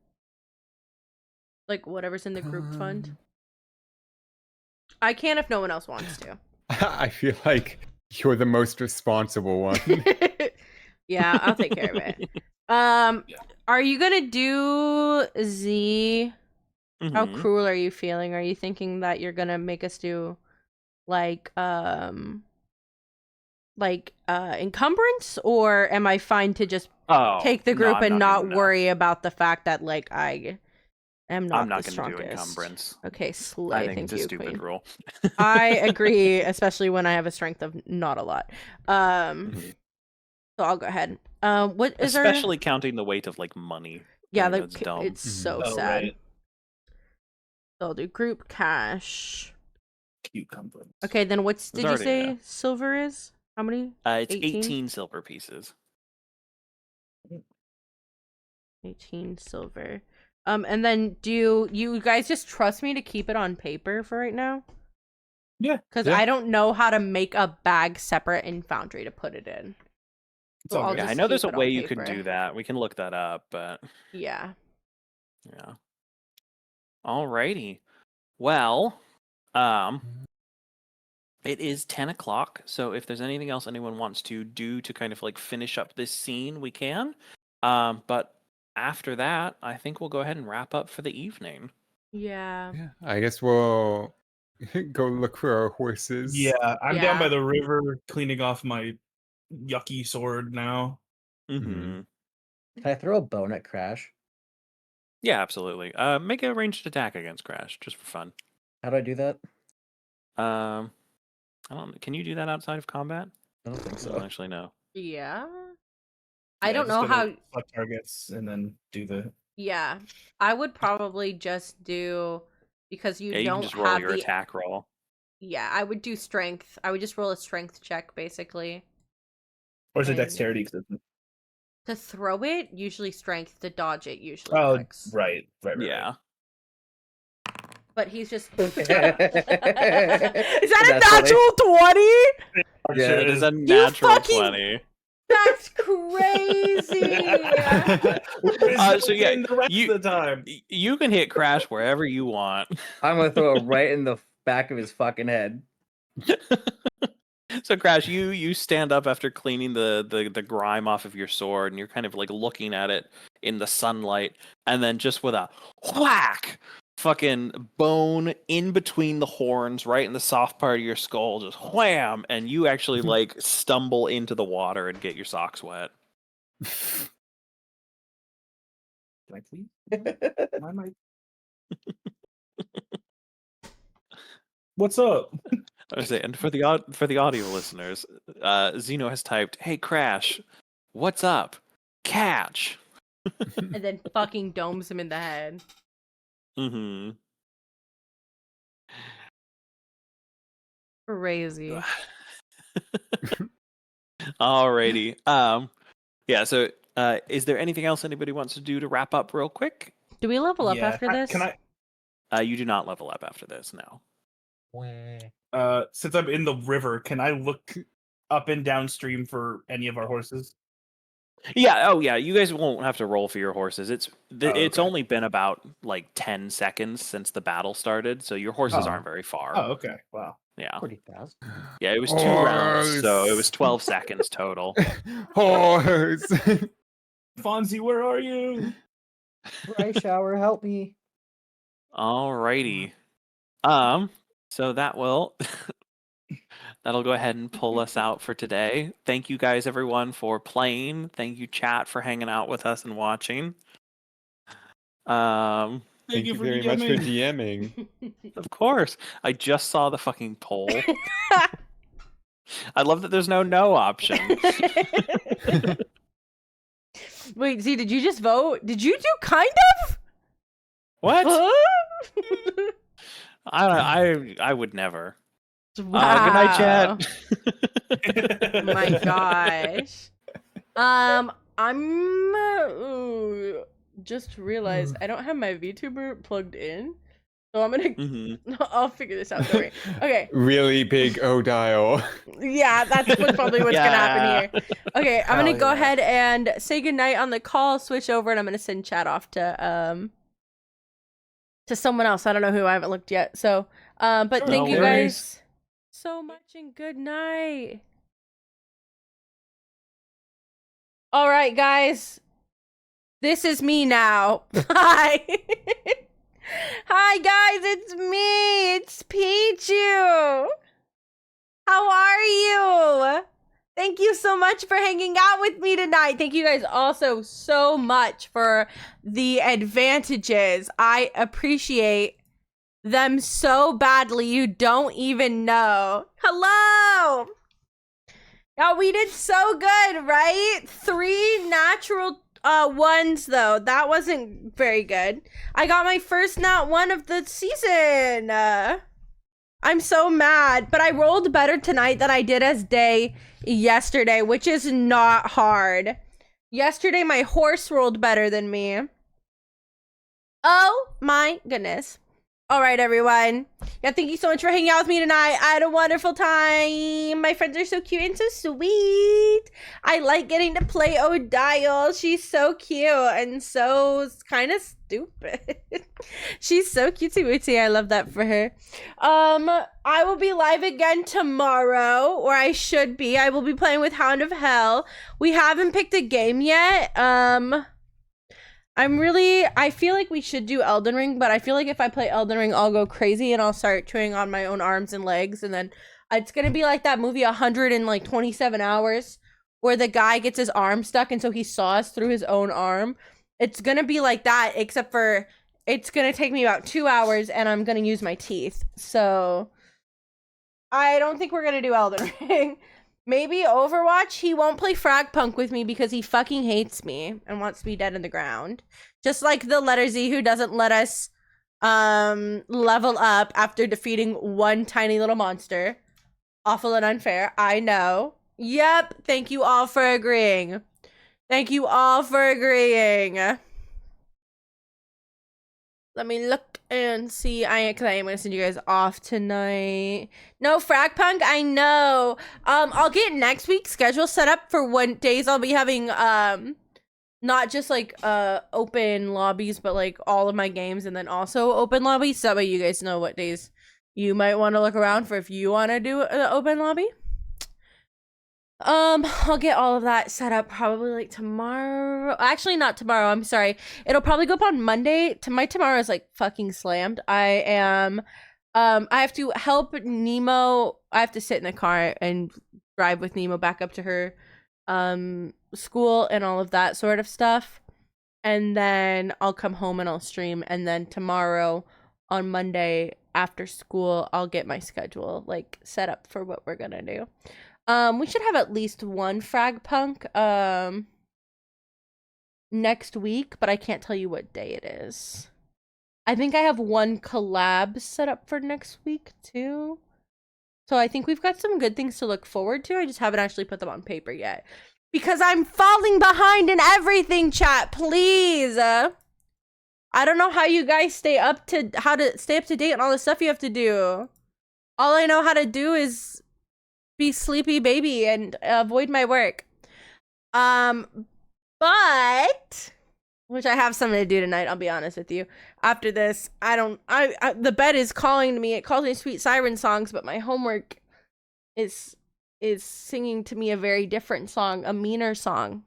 Like whatever's in the group fund? I can if no one else wants to. I feel like you're the most responsible one. Yeah, I'll take care of it. Are you gonna do Z? How Mhm. cruel are you feeling? Are you thinking that you're gonna make us do like encumbrance, or am I fine to just Oh, take the no, group I'm and not not gonna- worry about the fact that like I am not I'm not the going to do strongest? encumbrance. Okay, I slay. think Thank it's a you, stupid Queen. rule. I agree, especially when I have a strength of not a lot. So I'll go ahead. What is Especially counting the weight of like money. Yeah, Like, that's dumb. it's so Oh, sad. right. So I'll do group cash. Cucumber. Okay, then what's It's did you already- say yeah. silver is? How many? It's 18? 18 silver pieces. 18 silver. And then do you guys just trust me to keep it on paper for right now? Yeah. Because Yeah. I don't know how to make a bag separate in Foundry to put it in. It's all I'll good. Yeah, I just know there's keep a it on way you could paper. do that. We can look that up, but Yeah. yeah. Alrighty. Well, it is 10 o'clock, so if there's anything else anyone wants to do to kind of like finish up this scene, we can. But after that, I think we'll go ahead and wrap up for the evening. Yeah. Yeah, I guess we'll go look for our horses. Yeah, I'm down by Yeah. the river cleaning off my yucky sword now. Mm-hmm. Can I throw a bone at Crash? Yeah, absolutely. Make a ranged attack against Crash, just for fun. How do I do that? I don't. Can you do that outside of combat? I don't think I don't so. actually know. Yeah. Yeah, I don't just know go to how. select targets and then do the. Yeah, I would probably just do because you Yeah, you can don't just roll have your the. attack roll. Yeah, I would do strength. I would just roll a strength check basically. Or is it And- dexterity? 'Cause it's- To throw it, usually strength. To dodge it, usually Oh, clicks. right. Yeah. But he's just. Is Is that a That's funny. natural 20? Yeah, It is a You natural fucking- 20. That's crazy. So yeah, the rest you- of the time. You can hit Crash wherever you want. I'm gonna throw it right in the back of his fucking head. So Crash, you stand up after cleaning the grime off of your sword, and you're kind of like looking at it in the sunlight, and then just with a whack, fucking bone in between the horns, right in the soft part of your skull, just wham, and you actually like stumble into the water and get your socks wet. Can I please? Why am I? What's up? I was saying, and for the audio listeners, Zeno has typed, "Hey Crash, what's up? Catch." And then fucking domes him in the head. Mm-hmm. Crazy. Alrighty. Yeah. So, is there anything else anybody wants to do to wrap up real quick? Do we level up Yeah. after this? Can I? You do not level up after this. No. Since I'm in the river, can I look up and downstream for any of our horses? Yeah. Oh, yeah. You guys won't have to roll for your horses. It's okay. only been about like 10 seconds since the battle started, so your horses aren't very far. Oh, okay. Wow. Yeah. Pretty fast. Yeah. It was 2 rounds, so it was 12 seconds total. Horse. Fonzie, where are you? Dry shower, help me. Alrighty. So that'll go ahead and pull us out for today. Thank you guys, everyone, for playing. Thank you, chat, for hanging out with us and watching. Thank you for very much for DMing. Of course. I just saw the fucking poll. I love that there's no option. Wait, Z, did you just vote? Did you do kind of? What? Huh? I would never. Wow. Good night, chat. Oh my gosh. I'm just realized I don't have my VTuber plugged in, so I'm gonna. I'll figure this out. Don't worry. Okay. Really big O-dial. Yeah, that's probably what's gonna happen here. Okay, I'm gonna go ahead and say goodnight on the call. Switch over, and I'm gonna send chat off to someone else. I don't know who. I haven't looked yet. So, but thank you guys so much, and good night. All right, guys. This is me now. Hi. Hi, guys. It's me. It's Pichu. How are you? Thank you so much for hanging out with me tonight. Thank you guys also so much for the advantages. I appreciate them so badly. You don't even know. Hello. Yeah, we did so good, right? 3 natural ones, though. That wasn't very good. I got my first nat 1 of the season. I'm so mad, but I rolled better tonight than I did as day yesterday, which is not hard. Yesterday, my horse rolled better than me. Oh my goodness. All right, everyone. Yeah, thank you so much for hanging out with me tonight. I had a wonderful time. My friends are so cute and so sweet. I like getting to play Odile. She's so cute and so kind of stupid. She's so cutesy wootsy. I love that for her. I will be live again tomorrow, or I should be. I will be playing with Hound of Hell. We haven't picked a game yet. I feel like we should do Elden Ring, but I feel like if I play Elden Ring, I'll go crazy and I'll start chewing on my own arms and legs, and then it's gonna be like that movie 127 Hours, where the guy gets his arm stuck and so he saws through his own arm. It's gonna be like that, except for it's gonna take me about 2 hours and I'm gonna use my teeth. So I don't think we're gonna do Elden Ring. Maybe Overwatch. He won't play Fragpunk with me because he fucking hates me and wants to be dead in the ground. Just like the letter Z, who doesn't let us level up after defeating one tiny little monster. Awful and unfair. I know. Yep. Thank you all for agreeing. Thank you all for agreeing. Let me look and see. Because I am going to send you guys off tonight. No, Fragpunk, I know. I'll get next week's schedule set up for what days I'll be having, not just, like, open lobbies, but, like, all of my games, and then also open lobbies. So that way you guys know what days you might want to look around for if you want to do an open lobby. I'll get all of that set up probably like tomorrow. Actually, not tomorrow. I'm sorry. It'll probably go up on Monday. My tomorrow is like fucking slammed. I have to help Nemo. I have to sit in the car and drive with Nemo back up to her, school and all of that sort of stuff. And then I'll come home and I'll stream. And then tomorrow on Monday, after school, I'll get my schedule like set up for what we're gonna do. We should have at least one frag punk next week, but I can't tell you what day it is. I think I have one collab set up for next week too. So I think we've got some good things to look forward to. I just haven't actually put them on paper yet. Because I'm falling behind in everything, chat. Please. I don't know how you guys stay up to date on all the stuff you have to do. All I know how to do is be sleepy baby and avoid my work. But which I have something to do tonight, I'll be honest with you. After this, the bed is calling to me. It calls me sweet siren songs, but my homework is singing to me a very different song, a meaner song.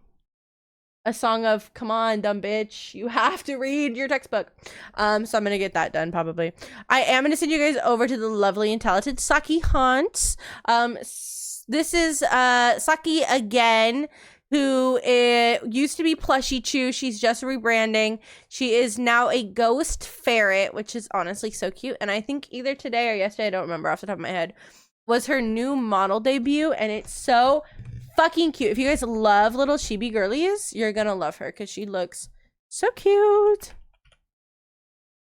A song of, come on, dumb bitch, you have to read your textbook. So I'm gonna get that done probably. I am gonna send you guys over to the lovely and talented Saki Hunt. This is Saki again, who used to be Plushy Chew. She's just rebranding. She is now a ghost ferret, which is honestly so cute. And I think either today or yesterday, I don't remember off the top of my head, was her new model debut, and it's so fucking cute. If you guys love little chibi girlies, you're gonna love her because she looks so cute. So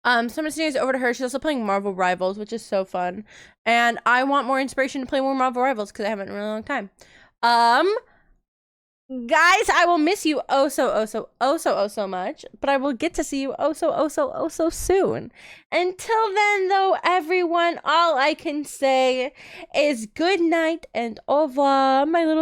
I'm gonna send you guys over to her. She's also playing Marvel Rivals, which is so fun. And I want more inspiration to play more Marvel Rivals because I haven't in a really long time. Guys, I will miss you oh so much, but I will get to see you oh so soon. Until then, though, everyone, all I can say is good night and au revoir, my little